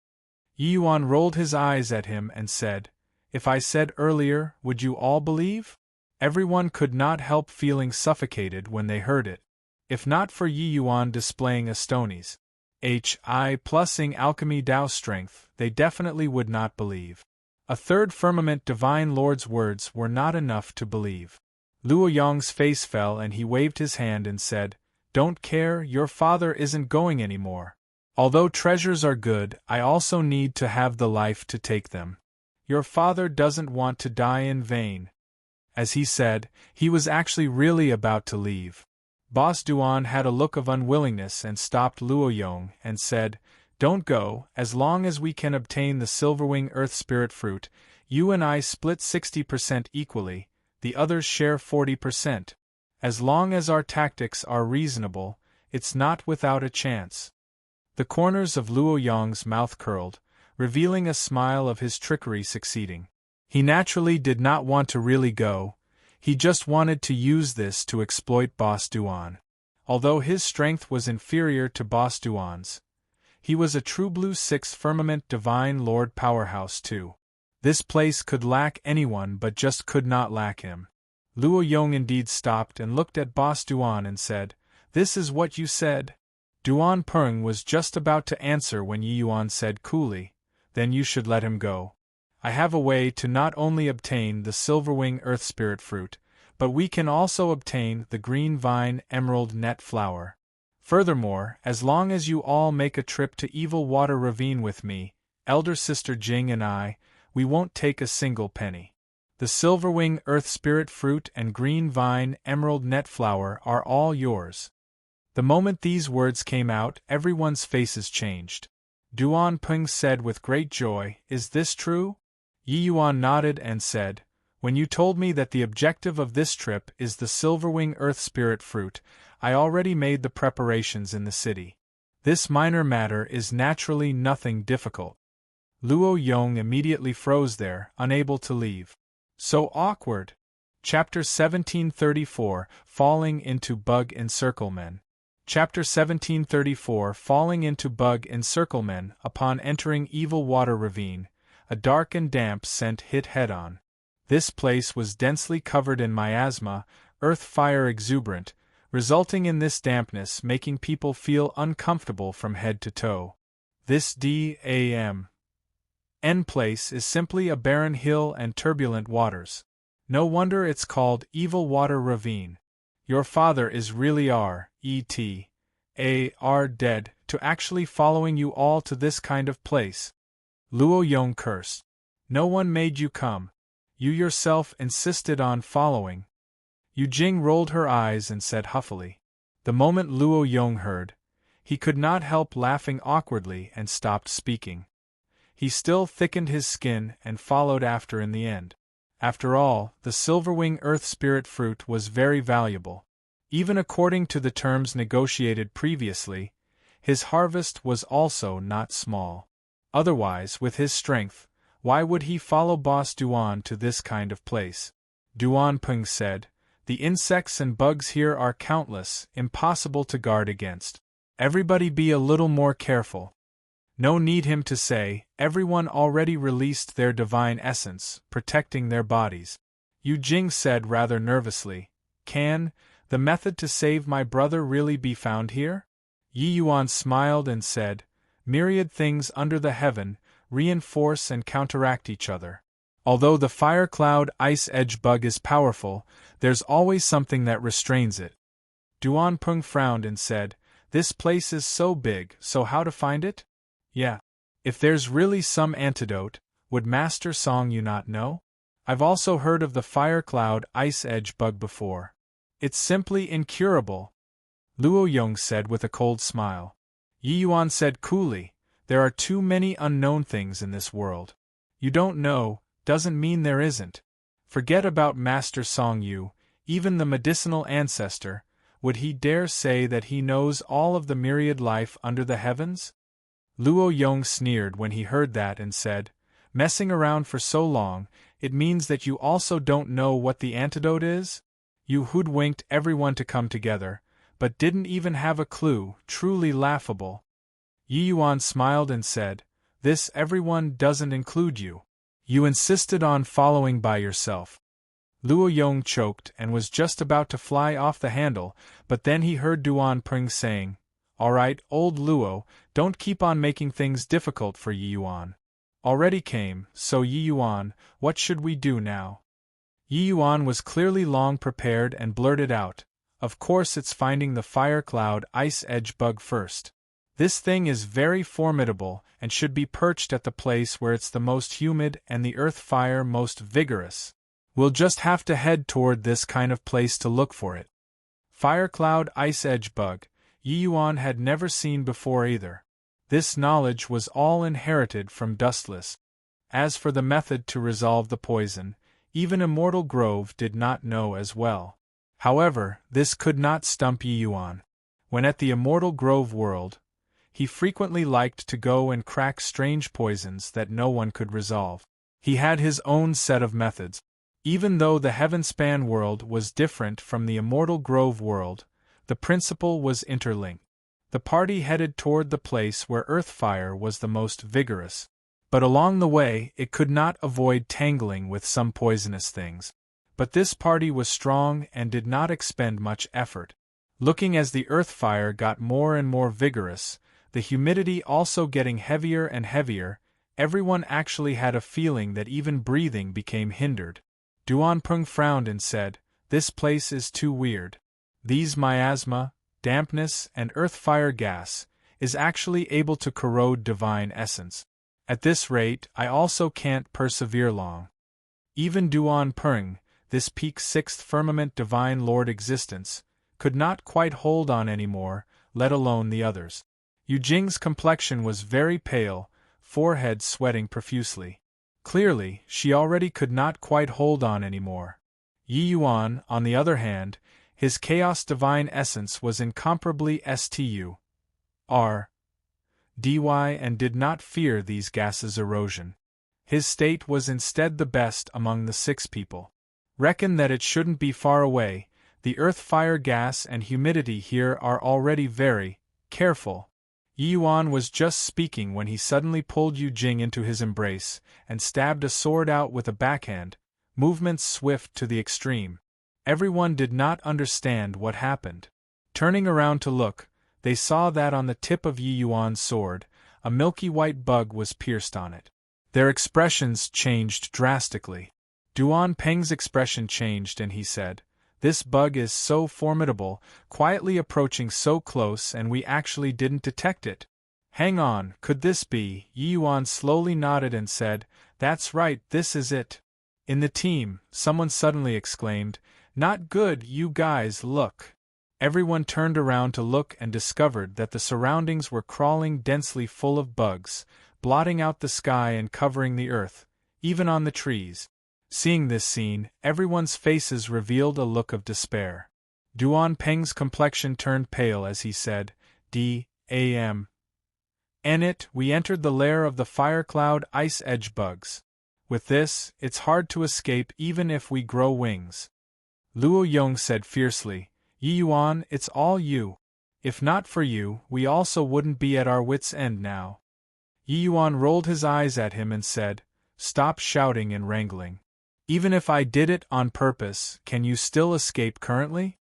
A: Yi Yuan rolled his eyes at him and said, "If I said earlier, would you all believe?" Everyone could not help feeling suffocated when they heard it. If not for Yi Yuan displaying Astoni's HI plusing alchemy Dao strength, they definitely would not believe. A third firmament divine lord's words were not enough to believe. Luo Yong's face fell and he waved his hand and said, "Don't care, your father isn't going anymore. Although treasures are good, I also need to have the life to take them. Your father doesn't want to die in vain." As he said, he was actually really about to leave. Boss Duan had a look of unwillingness and stopped Luo Yong and said, "Don't go, as long as we can obtain the Silverwing Earth Spirit Fruit, you and I split 60% equally, the others share 40%. As long as our tactics are reasonable, it's not without a chance." The corners of Luo Yong's mouth curled, revealing a smile of his trickery succeeding. He naturally did not want to really go, he just wanted to use this to exploit Boss Duan. Although his strength was inferior to Boss Duan's, he was a true blue 6 firmament divine lord powerhouse too. This place could lack anyone but just could not lack him. Luo Yong indeed stopped and looked at Boss Duan and said, "This is what you said?" Duan Peng was just about to answer when Yi Yuan said coolly, "Then you should let him go. I have a way to not only obtain the Silverwing Earth Spirit Fruit, but we can also obtain the Green Vine Emerald Net Flower. Furthermore, as long as you all make a trip to Evil Water Ravine with me, elder sister Jing and I, we won't take a single penny. The Silverwing Earth Spirit Fruit and Green Vine Emerald Net Flower are all yours." The moment these words came out, everyone's faces changed. Duan Peng said with great joy, "Is this true?" Yi Yuan nodded and said, "When you told me that the objective of this trip is the Silverwing Earth Spirit Fruit, I already made the preparations in the city. This minor matter is naturally nothing difficult." Luo Yong immediately froze there, unable to leave. So awkward. Chapter 1734, Falling into Bug Encirclement. Chapter 1734, Falling into Bug Encirclement. Upon entering Evil Water Ravine, a dark and damp scent hit head-on. This place was densely covered in miasma, earth fire exuberant, resulting in this dampness making people feel uncomfortable from head to toe. This D.A.M. N place is simply a barren hill and turbulent waters. No wonder it's called Evil Water Ravine. Your father is really R.E.T.A.R. dead, to actually following you all to this kind of place? Luo Yong cursed. No one made you come. You yourself insisted on following. Yu Jing rolled her eyes and said huffily. The moment Luo Yong heard, he could not help laughing awkwardly and stopped speaking. He still thickened his skin and followed after in the end. After all, the Silverwing Earth Spirit fruit was very valuable. Even according to the terms negotiated previously, his harvest was also not small. Otherwise, with his strength, why would he follow Boss Duan to this kind of place? Duan Peng said, "The insects and bugs here are countless, impossible to guard against. Everybody be a little more careful." No need him to say, everyone already released their divine essence, protecting their bodies. Yu Jing said rather nervously, "Can the method to save my brother really be found here?" Yi Yuan smiled and said, "Myriad things under the heaven reinforce and counteract each other. Although the fire cloud ice edge bug is powerful, there's always something that restrains it." Duan Peng frowned and said, "This place is so big, so how to find it?" "Yeah. If there's really some antidote, would Master Song you not know? I've also heard of the fire cloud ice edge bug before. It's simply incurable," Luo Yong said with a cold smile. Yi Yuan said coolly, "There are too many unknown things in this world. You don't know, doesn't mean there isn't. Forget about Master Song Yu, even the medicinal ancestor, would he dare say that he knows all of the myriad life under the heavens?" Luo Yong sneered when he heard that and said, "Messing around for so long, it means that you also don't know what the antidote is? You hoodwinked everyone to come together, but didn't even have a clue, truly laughable." Yi Yuan smiled and said, "This everyone doesn't include you. You insisted on following by yourself." Luo Yong choked and was just about to fly off the handle, but then he heard Duan Peng saying, "All right, old Luo, don't keep on making things difficult for Yi Yuan. Already came, so Yi Yuan, what should we do now?" Yi Yuan was clearly long prepared and blurted out, "Of course it's finding the fire cloud ice edge bug first. This thing is very formidable and should be perched at the place where it's the most humid and the earth fire most vigorous. We'll just have to head toward this kind of place to look for it." Fire cloud ice edge bug, Yi Yuan had never seen before either. This knowledge was all inherited from Dustless. As for the method to resolve the poison, even Immortal Grove did not know as well. However, this could not stump Yi Yuan. When at the Immortal Grove world, he frequently liked to go and crack strange poisons that no one could resolve. He had his own set of methods. Even though the Heavenspan world was different from the Immortal Grove world, the principle was interlinked. The party headed toward the place where Earthfire was the most vigorous. But along the way, it could not avoid tangling with some poisonous things. But this party was strong and did not expend much effort. Looking as the Earthfire got more and more vigorous, the humidity also getting heavier and heavier, everyone actually had a feeling that even breathing became hindered. Duan Peng frowned and said, "This place is too weird. These miasma, dampness, and earth-fire gas is actually able to corrode divine essence. At this rate, I also can't persevere long." Even Duan Peng, this peak sixth firmament divine lord existence, could not quite hold on anymore, let alone the others. Yu Jing's complexion was very pale, forehead sweating profusely. Clearly, she already could not quite hold on anymore. Yi Yuan, on the other hand, his chaos divine essence was incomparably stu. R. dy and did not fear these gases' erosion. His state was instead the best among the 6 people. Reckon that it shouldn't be far away, the earth-fire gas and humidity here are already very careful. Yi Yuan was just speaking when he suddenly pulled Yu Jing into his embrace and stabbed a sword out with a backhand, movements swift to the extreme. Everyone did not understand what happened. Turning around to look, they saw that on the tip of Yi Yuan's sword, a milky white bug was pierced on it. Their expressions changed drastically. Duan Peng's expression changed and he said, This bug is so formidable, quietly approaching so close, and we actually didn't detect it. Hang on, could this be? Yi Yuan slowly nodded and said, That's right, this is it. In the team, someone suddenly exclaimed, Not good, you guys, look. Everyone turned around to look and discovered that the surroundings were crawling densely full of bugs, blotting out the sky and covering the earth, even on the trees. Seeing this scene, everyone's faces revealed a look of despair. Duan Peng's complexion turned pale as he said, D.A.M. And we entered the lair of the fire cloud ice edge bugs. With this, it's hard to escape even if we grow wings. Luo Yong said fiercely, Yi Yuan, it's all you. If not for you, we also wouldn't be at our wits' end now. Yi Yuan rolled his eyes at him and said, Stop shouting and wrangling. Even if I did it on purpose, can you still escape currently?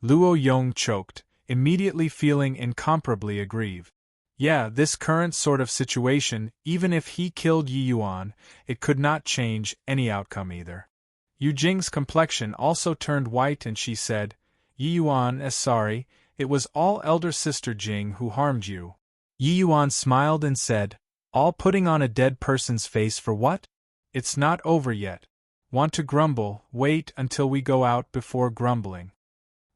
A: Luo Yong choked, immediately feeling incomparably aggrieved. Yeah, this current sort of situation, even if he killed Yi Yuan, it could not change any outcome either. Yu Jing's complexion also turned white and she said, Yi Yuan is sorry, it was all elder sister Jing who harmed you. Yi Yuan smiled and said, All putting on a dead person's face for what? It's not over yet. Want to grumble, wait until we go out before grumbling.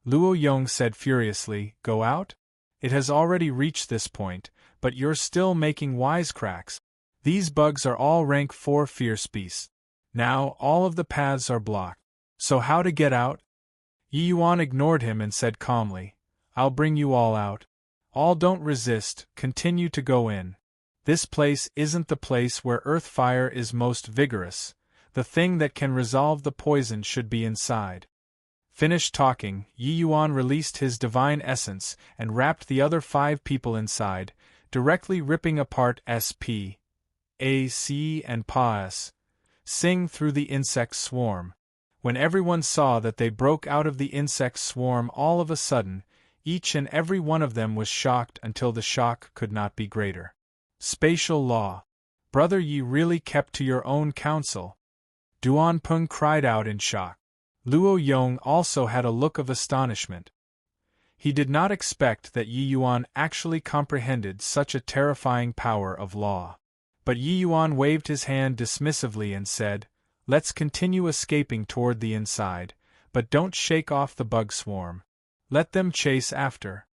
A: Luo Yong said furiously, Go out? It has already reached this point, but you're still making wisecracks. These bugs are all rank 4 fierce beasts. Now all of the paths are blocked. So how to get out? Yi Yuan ignored him and said calmly, I'll bring you all out. All don't resist, continue to go in. This place isn't the place where earth fire is most vigorous. The thing that can resolve the poison should be inside. Finished talking, Yi Yuan released his divine essence and wrapped the other 5 people inside, directly ripping apart SP, AC and PAS. Sing through the insect swarm. When everyone saw that they broke out of the insect swarm all of a sudden, each and every one of them was shocked until the shock could not be greater. Spatial law. Brother Yi really kept to your own counsel. Duan Peng cried out in shock. Luo Yong also had a look of astonishment. He did not expect that Yi Yuan actually comprehended such a terrifying power of law. But Yi Yuan waved his hand dismissively and said, Let's continue escaping toward the inside, but don't shake off the bug swarm. Let them chase after.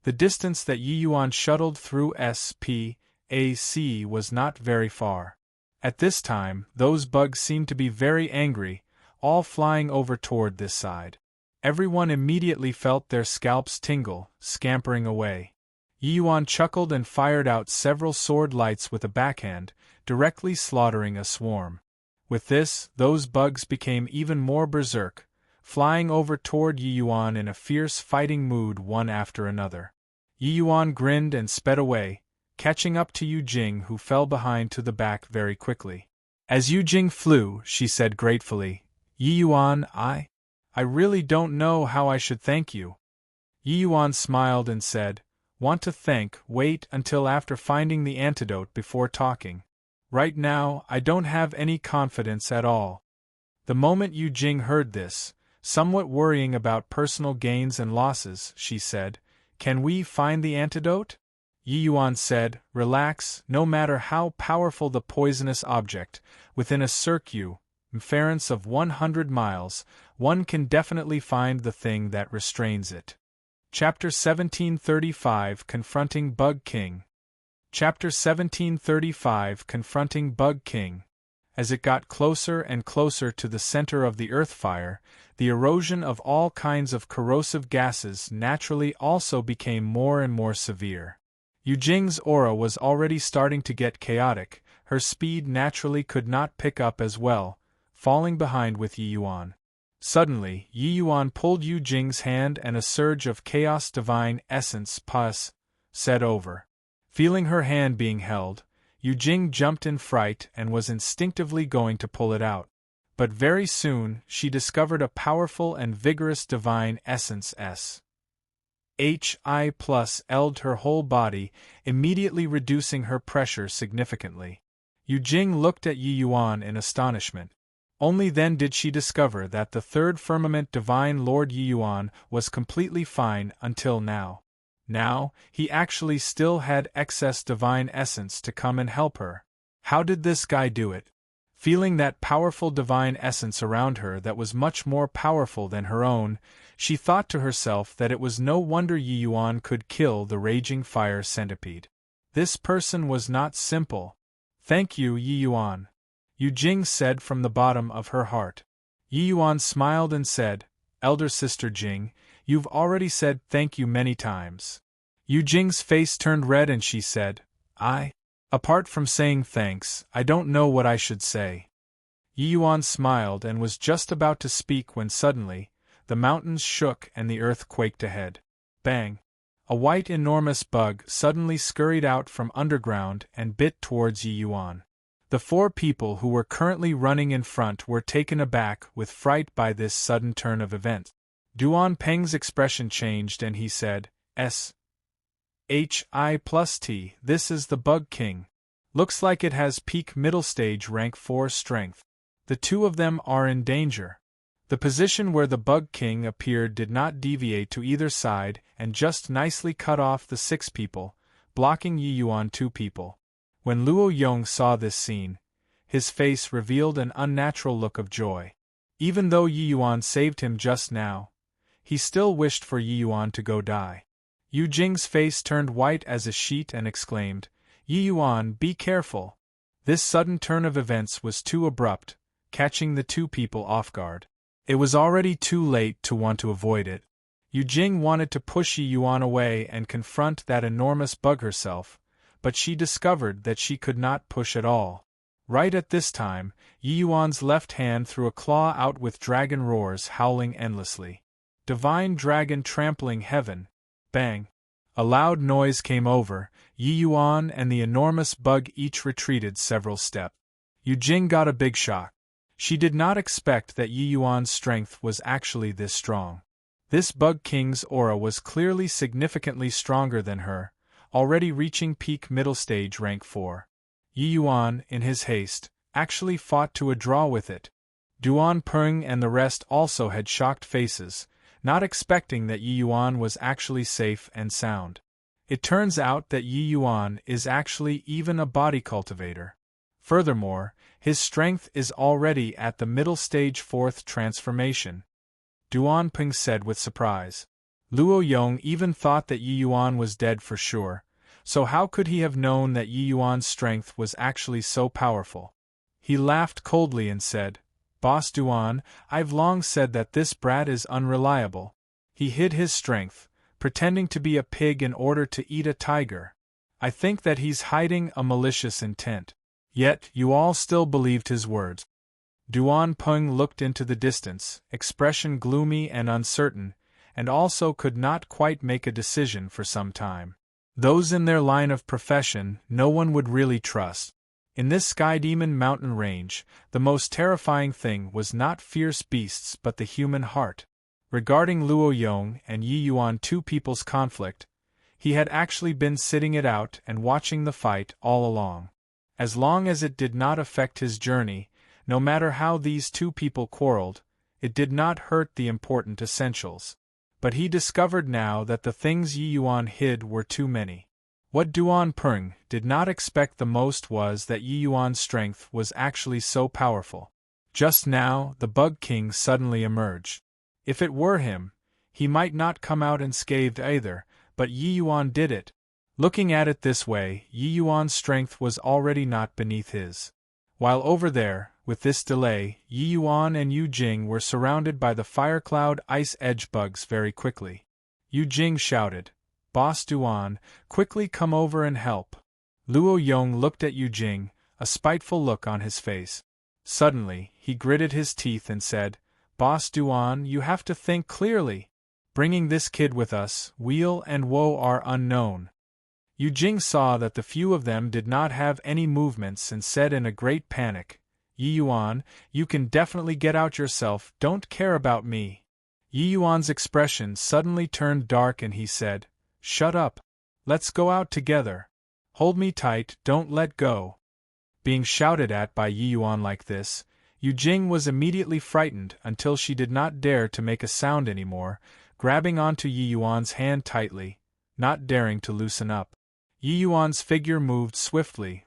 A: The distance that Yi Yuan shuttled through SPAC was not very far. At this time, those bugs seemed to be very angry, all flying over toward this side. Everyone immediately felt their scalps tingle, scampering away. Yi Yuan chuckled and fired out several sword lights with a backhand, directly slaughtering a swarm. With this, those bugs became even more berserk, flying over toward Yi Yuan in a fierce fighting mood one after another. Yi Yuan grinned and sped away, catching up to Yu Jing, who fell behind to the back very quickly. As Yu Jing flew, she said gratefully, Yi Yuan, I really don't know how I should thank you. Yi Yuan smiled and said, Want to thank, wait until after finding the antidote before talking. Right now, I don't have any confidence at all. The moment Yu Jing heard this, somewhat worrying about personal gains and losses, she said, Can we find the antidote? Yi Yuan said, Relax, no matter how powerful the poisonous object, within a circumference of 100 miles, one can definitely find the thing that restrains it. Chapter 1735 Confronting Bug King. Chapter 1735 Confronting Bug King. As it got closer and closer to the center of the earth fire, the erosion of all kinds of corrosive gases naturally also became more and more severe. Yu Jing's aura was already starting to get chaotic, her speed naturally could not pick up as well, falling behind with Yi Yuan. Suddenly, Yi Yuan pulled Yu Jing's hand and a surge of chaos divine essence pus set over. Feeling her hand being held, Yu Jing jumped in fright and was instinctively going to pull it out. But very soon, she discovered a powerful and vigorous divine essence Hi plus eld her whole body, immediately reducing her pressure significantly. Yu Jing looked at Yi Yuan in astonishment. Only then did she discover that the third firmament divine Lord Yi Yuan was completely fine until now. Now, he actually still had excess divine essence to come and help her. How did this guy do it? Feeling that powerful divine essence around her that was much more powerful than her own, she thought to herself that it was no wonder Yi Yuan could kill the raging fire centipede. This person was not simple. Thank you, Yi Yuan, Yu Jing said from the bottom of her heart. Yi Yuan smiled and said, Elder Sister Jing, you've already said thank you many times. Yu Jing's face turned red and she said, Apart from saying thanks, I don't know what I should say. Yi Yuan smiled and was just about to speak when suddenly, the mountains shook and the earth quaked ahead. Bang! A white enormous bug suddenly scurried out from underground and bit towards Yi Yuan. The four people who were currently running in front were taken aback with fright by this sudden turn of events. Duan Peng's expression changed and he said, Hi+T, this is the Bug King. Looks like it has peak middle stage rank 4 strength. The two of them are in danger. The position where the Bug King appeared did not deviate to either side and just nicely cut off the 6 people, blocking Yi Yuan 2 people. When Luo Yong saw this scene, his face revealed an unnatural look of joy. Even though Yi Yuan saved him just now, he still wished for Yi Yuan to go die. Yu Jing's face turned white as a sheet and exclaimed, Yi Yuan, be careful. This sudden turn of events was too abrupt, catching the 2 people off guard. It was already too late to want to avoid it. Yu Jing wanted to push Yi Yuan away and confront that enormous bug herself, but she discovered that she could not push at all. Right at this time, Yi Yuan's left hand threw a claw out with dragon roars howling endlessly. Divine dragon trampling heaven. Bang! A loud noise came over, Yi Yuan and the enormous bug each retreated several steps. Yu Jing got a big shock. She did not expect that Yi Yuan's strength was actually this strong. This Bug King's aura was clearly significantly stronger than her, already reaching peak middle stage rank 4. Yi Yuan, in his haste, actually fought to a draw with it. Duan Peng and the rest also had shocked faces, not expecting that Yi Yuan was actually safe and sound. It turns out that Yi Yuan is actually even a body cultivator. Furthermore, his strength is already at the middle stage 4th transformation. Duan Peng said with surprise. Luo Yong even thought that Yi Yuan was dead for sure, so how could he have known that Yi Yuan's strength was actually so powerful? He laughed coldly and said, Boss Duan, I've long said that this brat is unreliable. He hid his strength, pretending to be a pig in order to eat a tiger. I think that he's hiding a malicious intent. Yet, you all still believed his words. Duan Peng looked into the distance, expression gloomy and uncertain, and also could not quite make a decision for some time. Those in their line of profession no one would really trust. In this Sky Demon mountain range, the most terrifying thing was not fierce beasts but the human heart. Regarding Luo Yong and Yi Yuan 2 people's conflict, he had actually been sitting it out and watching the fight all along. As long as it did not affect his journey, no matter how these 2 people quarreled, it did not hurt the important essentials. But he discovered now that the things Yi Yuan hid were too many. What Duan Peng did not expect the most was that Yi Yuan's strength was actually so powerful. Just now, the Bug King suddenly emerged. If it were him, he might not come out unscathed either, but Yi Yuan did it. Looking at it this way, Yi Yuan's strength was already not beneath his. While over there, with this delay, Yi Yuan and Yu Jing were surrounded by the fire cloud ice edge bugs very quickly. Yu Jing shouted, Boss Duan, quickly come over and help. Luo Yong looked at Yu Jing, a spiteful look on his face. Suddenly, he gritted his teeth and said, Boss Duan, you have to think clearly. Bringing this kid with us, weal and woe are unknown. Yu Jing saw that the few of them did not have any movements and said in a great panic, Yi Yuan, you can definitely get out yourself, don't care about me. Yi Yuan's expression suddenly turned dark and he said, Shut up. Let's go out together. Hold me tight, don't let go. Being shouted at by Yi Yuan like this, Yu Jing was immediately frightened until she did not dare to make a sound anymore, grabbing onto Yi Yuan's hand tightly, not daring to loosen up. Yi Yuan's figure moved swiftly,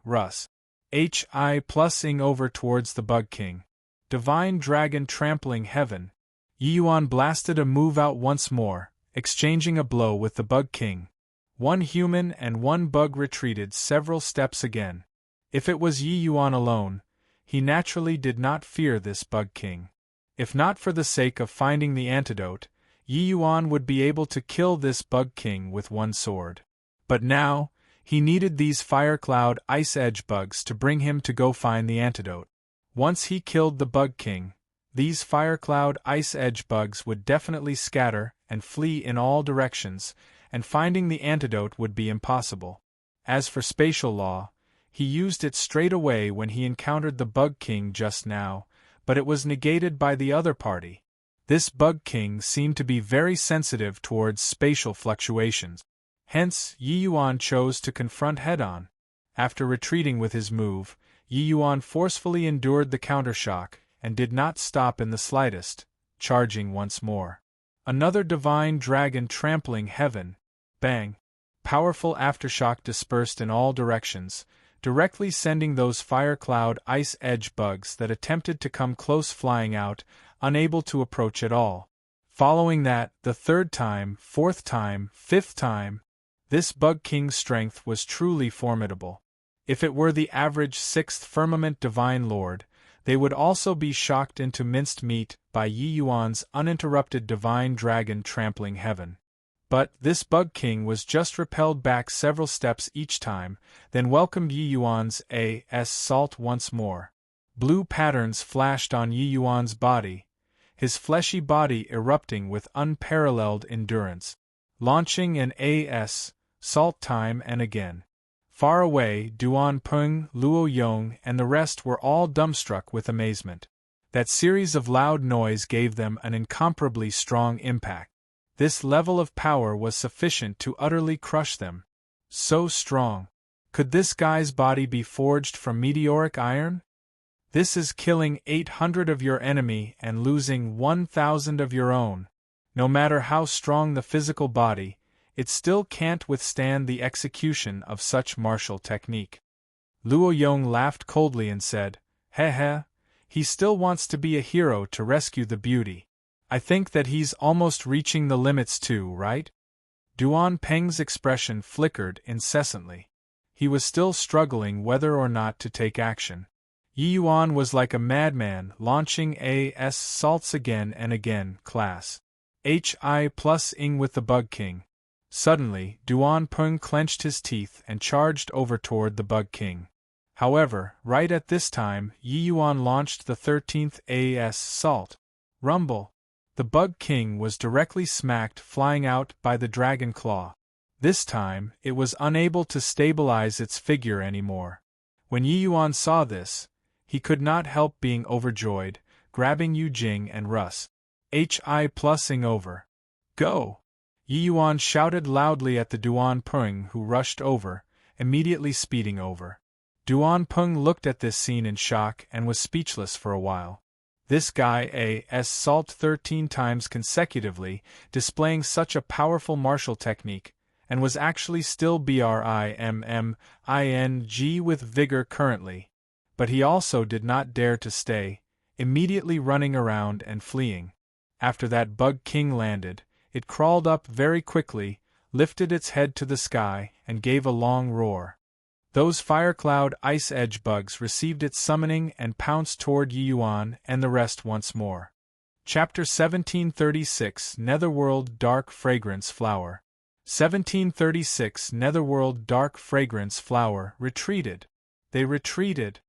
A: Hi+ing over towards the Bug King. Divine Dragon trampling heaven. Yi Yuan blasted a move out once more, exchanging a blow with the Bug King. One human and one bug retreated several steps again. If it was Yi Yuan alone, he naturally did not fear this Bug King. If not for the sake of finding the antidote, Yi Yuan would be able to kill this Bug King with one sword. But now, he needed these Fire Cloud Ice Edge bugs to bring him to go find the antidote. Once he killed the Bug King, these Fire Cloud Ice Edge bugs would definitely scatter and flee in all directions, and finding the antidote would be impossible. As for spatial law, he used it straight away when he encountered the Bug King just now, but it was negated by the other party. This Bug King seemed to be very sensitive towards spatial fluctuations. Hence, Yi Yuan chose to confront head-on. After retreating with his move, Yi Yuan forcefully endured the countershock and did not stop in the slightest, charging once more. Another Divine Dragon trampling heaven. Bang! Powerful aftershock dispersed in all directions, directly sending those Fire Cloud Ice Edge bugs that attempted to come close flying out, unable to approach at all. Following that, the third time, fourth time, fifth time, this Bug King's strength was truly formidable. If it were the average sixth firmament Divine Lord, they would also be shocked into minced meat by Yi Yuan's uninterrupted Divine Dragon trampling heaven. But this Bug King was just repelled back several steps each time, then welcomed Yi Yuan's assault once more. Blue patterns flashed on Yi Yuan's body, his fleshy body erupting with unparalleled endurance, launching an assault time and again. Far away, Duan Peng, Luo Yong, and the rest were all dumbstruck with amazement. That series of loud noise gave them an incomparably strong impact. This level of power was sufficient to utterly crush them. So strong. Could this guy's body be forged from meteoric iron? This is killing 800 of your enemy and losing 1,000 of your own. No matter how strong the physical body, it still can't withstand the execution of such martial technique. Luo Yong laughed coldly and said, "Heh, he still wants to be a hero to rescue the beauty. I think that he's almost reaching the limits too, right?" Duan Peng's expression flickered incessantly. He was still struggling whether or not to take action. Yi Yuan was like a madman launching assaults again and again, Hi+ing with the Bug King. Suddenly, Duan Peng clenched his teeth and charged over toward the Bug King. However, right at this time, Yi Yuan launched the 13th assault. Rumble! The Bug King was directly smacked flying out by the Dragon Claw. This time, it was unable to stabilize its figure anymore. When Yi Yuan saw this, he could not help being overjoyed, grabbing Yu Jing and Hi+ing over. Go! Yi Yuan shouted loudly at the Duan Peng who rushed over, immediately speeding over. Duan Peng looked at this scene in shock and was speechless for a while. This guy assault 13 times consecutively, displaying such a powerful martial technique, and was actually still brimming with vigor currently. But he also did not dare to stay, immediately running around and fleeing. After that Bug King landed, it crawled up very quickly, lifted its head to the sky, and gave a long roar. Those Fire Cloud Ice Edge bugs received its summoning and pounced toward Yi Yuan and the rest once more. Chapter 1736 Netherworld Dark Fragrance Flower. 1736 Netherworld Dark Fragrance Flower retreated. They retreated.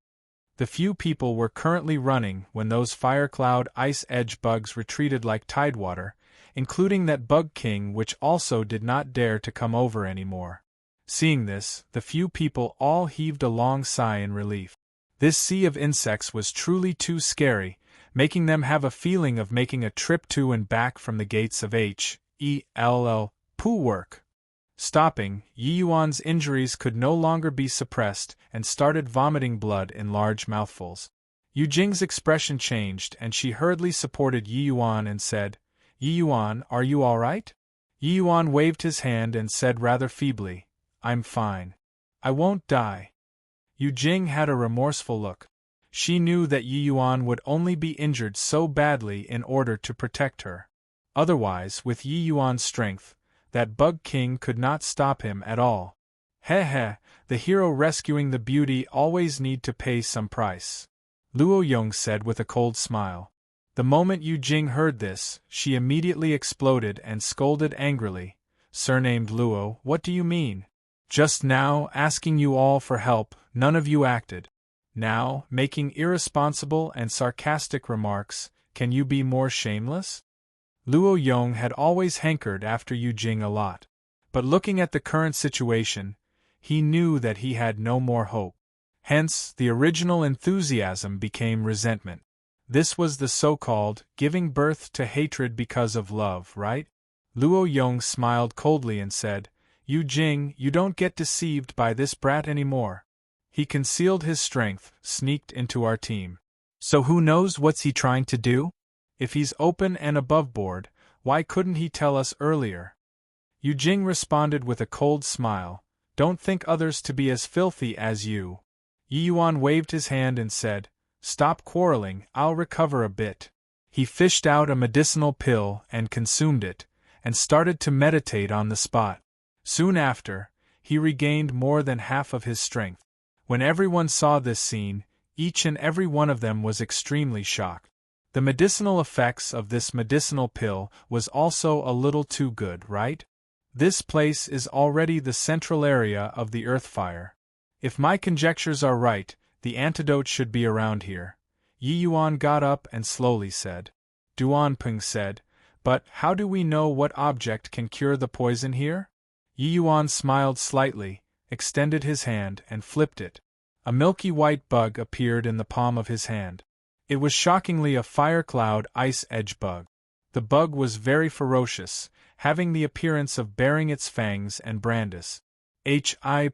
A: The few people were currently running when those Fire Cloud Ice Edge bugs retreated like tidewater, including that Bug King which also did not dare to come over anymore. Seeing this, the few people all heaved a long sigh in relief. This sea of insects was truly too scary, making them have a feeling of making a trip to and back from the gates of Poo work. Stopping, Yi Yuan's injuries could no longer be suppressed and started vomiting blood in large mouthfuls. Yu Jing's expression changed and she hurriedly supported Yi Yuan and said, Yi Yuan, are you all right? Yi Yuan waved his hand and said rather feebly, I'm fine. I won't die. Yu Jing had a remorseful look. She knew that Yi Yuan would only be injured so badly in order to protect her. Otherwise, with Yi Yuan's strength, that Bug King could not stop him at all. Heh heh, the hero rescuing the beauty always need to pay some price. Luo Yong said with a cold smile. The moment Yu Jing heard this, she immediately exploded and scolded angrily. Surnamed Luo, what do you mean? Just now, asking you all for help, none of you acted. Now, making irresponsible and sarcastic remarks, can you be more shameless? Luo Yong had always hankered after Yu Jing a lot. But looking at the current situation, he knew that he had no more hope. Hence, the original enthusiasm became resentment. This was the so-called giving birth to hatred because of love, right? Luo Yong smiled coldly and said, Yu Jing, you don't get deceived by this brat anymore. He concealed his strength, sneaked into our team. So who knows what's he trying to do? If he's open and above board, why couldn't he tell us earlier? Yu Jing responded with a cold smile, don't think others to be as filthy as you. Yi Yuan waved his hand and said, Stop quarreling, I'll recover a bit. He fished out a medicinal pill and consumed it, and started to meditate on the spot. Soon after, he regained more than half of his strength. When everyone saw this scene, each and every one of them was extremely shocked. The medicinal effects of this medicinal pill was also a little too good, right? This place is already the central area of the earth fire. If my conjectures are right, the antidote should be around here. Yi Yuan got up and slowly said. Duan Peng said, But how do we know what object can cure the poison here? Yi Yuan smiled slightly, extended his hand and flipped it. A milky white bug appeared in the palm of his hand. It was shockingly a fire cloud ice edge bug. The bug was very ferocious, having the appearance of bearing its fangs and brandis.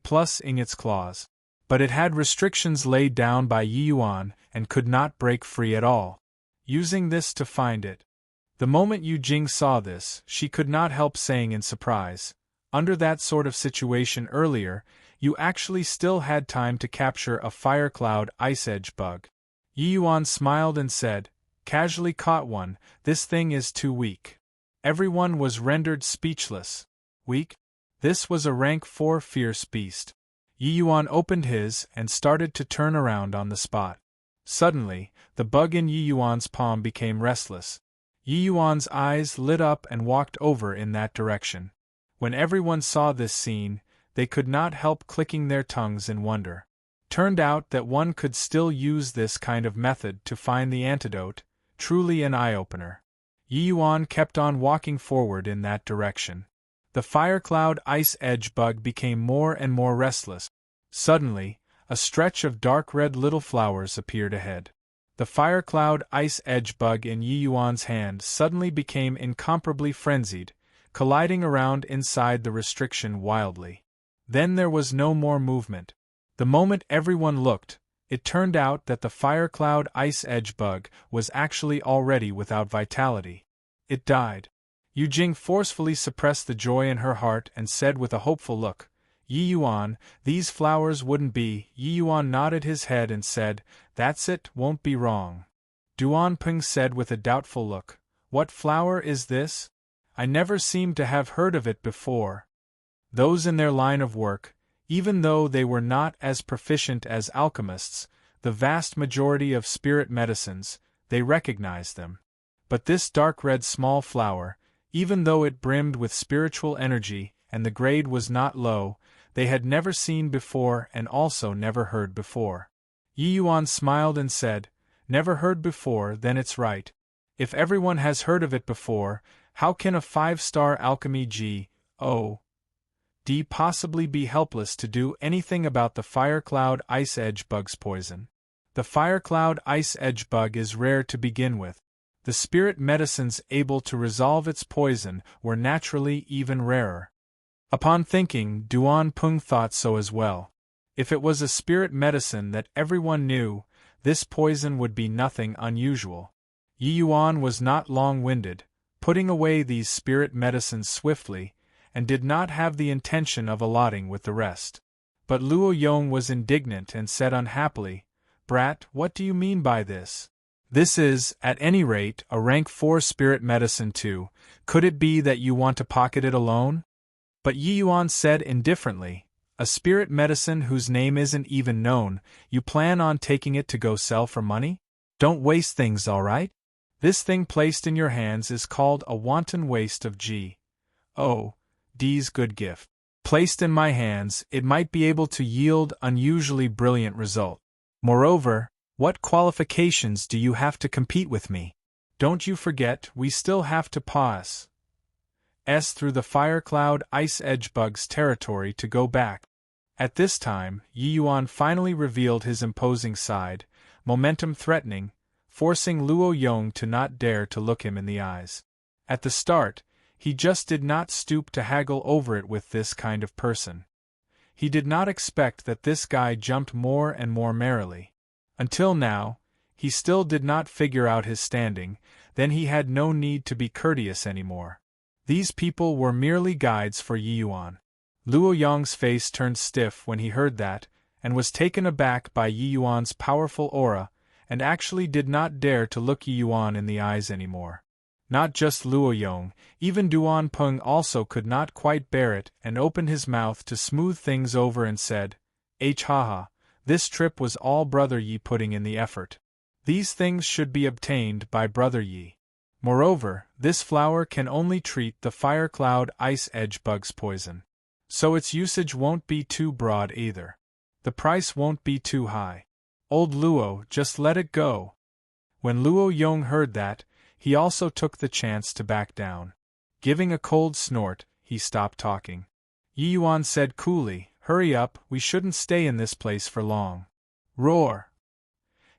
A: Plus in its claws. But it had restrictions laid down by Yi Yuan and could not break free at all. Using this to find it. The moment Yu Jing saw this, she could not help saying in surprise, under that sort of situation earlier, you actually still had time to capture a fire cloud ice edge bug. Yi Yuan smiled and said, Casually caught one, this thing is too weak. Everyone was rendered speechless. Weak? This was a rank 4 fierce beast. Yi Yuan opened his and started to turn around on the spot. Suddenly, the bug in Yi Yuan's palm became restless. Yi Yuan's eyes lit up and walked over in that direction. When everyone saw this scene, they could not help clicking their tongues in wonder. Turned out that one could still use this kind of method to find the antidote, truly an eye-opener. Yi Yuan kept on walking forward in that direction. The fire cloud ice edge bug became more and more restless. Suddenly, a stretch of dark red little flowers appeared ahead. The fire cloud ice edge bug in Yi Yuan's hand suddenly became incomparably frenzied, colliding around inside the restriction wildly. Then there was no more movement. The moment everyone looked, it turned out that the fire cloud ice edge bug was actually already without vitality. It died. Yu Jing forcefully suppressed the joy in her heart and said with a hopeful look, Yi Yuan, these flowers wouldn't be. Yi Yuan nodded his head and said, That's it, won't be wrong. Duan Peng said with a doubtful look, What flower is this? I never seem to have heard of it before. Those in their line of work, even though they were not as proficient as alchemists, the vast majority of spirit medicines, they recognized them. But this dark red small flower, even though it brimmed with spiritual energy and the grade was not low, they had never seen before and also never heard before. Yi Yuan smiled and said, Never heard before, then it's right. If everyone has heard of it before, how can a 5-star alchemy G.O.D. possibly be helpless to do anything about the fire cloud ice edge bug's poison? The fire cloud ice edge bug is rare to begin with. The spirit medicines able to resolve its poison were naturally even rarer. Upon thinking, Duan Peng thought so as well. If it was a spirit medicine that everyone knew, this poison would be nothing unusual. Yi Yuan was not long-winded, putting away these spirit medicines swiftly, and did not have the intention of allotting with the rest. But Luo Yong was indignant and said unhappily, "Brat, what do you mean by this? This is, at any rate, a rank 4 spirit medicine too. Could it be that you want to pocket it alone?" But Yi Yuan said indifferently, "A spirit medicine whose name isn't even known, you plan on taking it to go sell for money? Don't waste things, all right? This thing placed in your hands is called a wanton waste of D's good gift. Placed in my hands, it might be able to yield unusually brilliant result. Moreover, what qualifications do you have to compete with me? Don't you forget, we still have to pass through the fire cloud ice edge bug's territory to go back." At this time, Yi Yuan finally revealed his imposing side, momentum threatening, forcing Luo Yong to not dare to look him in the eyes. At the start, he just did not stoop to haggle over it with this kind of person. He did not expect that this guy jumped more and more merrily. Until now, he still did not figure out his standing, then he had no need to be courteous anymore. These people were merely guides for Yi Yuan. Luo Yong's face turned stiff when he heard that, and was taken aback by Yi Yuan's powerful aura, and actually did not dare to look Yi Yuan in the eyes anymore. Not just Luo Yong, even Duan Peng also could not quite bear it and opened his mouth to smooth things over and said, haha, this trip was all Brother Yi putting in the effort. These things should be obtained by Brother Yi. Moreover, this flower can only treat the fire cloud ice edge bug's poison. So its usage won't be too broad either. The price won't be too high. Old Luo, just let it go." When Luo Yong heard that, he also took the chance to back down. Giving a cold snort, he stopped talking. Yi Yuan said coolly, "Hurry up, we shouldn't stay in this place for long." Roar!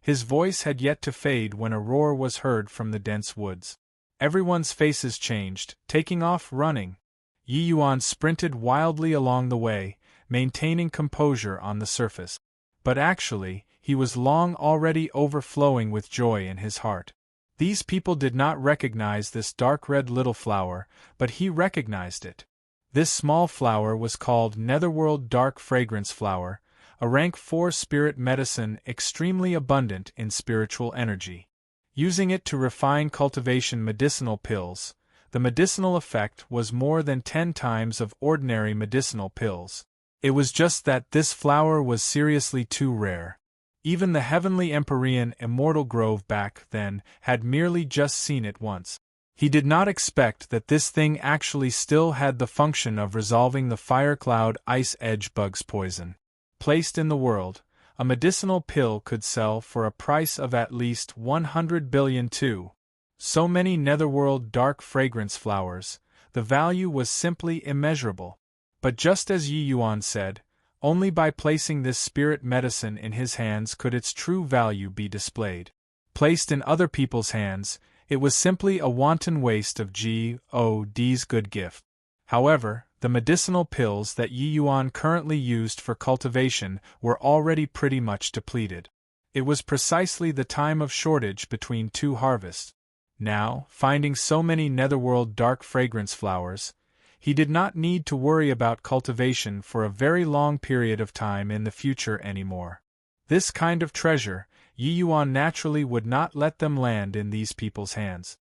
A: His voice had yet to fade when a roar was heard from the dense woods. Everyone's faces changed, taking off running. Yi Yuan sprinted wildly along the way, maintaining composure on the surface. But actually, he was long already overflowing with joy in his heart. These people did not recognize this dark red little flower, but he recognized it. This small flower was called Netherworld Dark Fragrance Flower, a rank 4 spirit medicine extremely abundant in spiritual energy. Using it to refine cultivation medicinal pills, the medicinal effect was more than 10 times of ordinary medicinal pills. It was just that this flower was seriously too rare. Even the heavenly Empyrean Immortal Grove back then had merely just seen it once. He did not expect that this thing actually still had the function of resolving the fire cloud ice edge bug's poison. Placed in the world, a medicinal pill could sell for a price of at least 100 billion too. So many netherworld dark fragrance flowers, the value was simply immeasurable. But just as Yi Yuan said, only by placing this spirit medicine in his hands could its true value be displayed. Placed in other people's hands, it was simply a wanton waste of D's good gift. However, the medicinal pills that Yi Yuan currently used for cultivation were already pretty much depleted. It was precisely the time of shortage between 2 harvests. Now, finding so many netherworld dark fragrance flowers, he did not need to worry about cultivation for a very long period of time in the future anymore. This kind of treasure, Yi Yuan naturally would not let them land in these people's hands.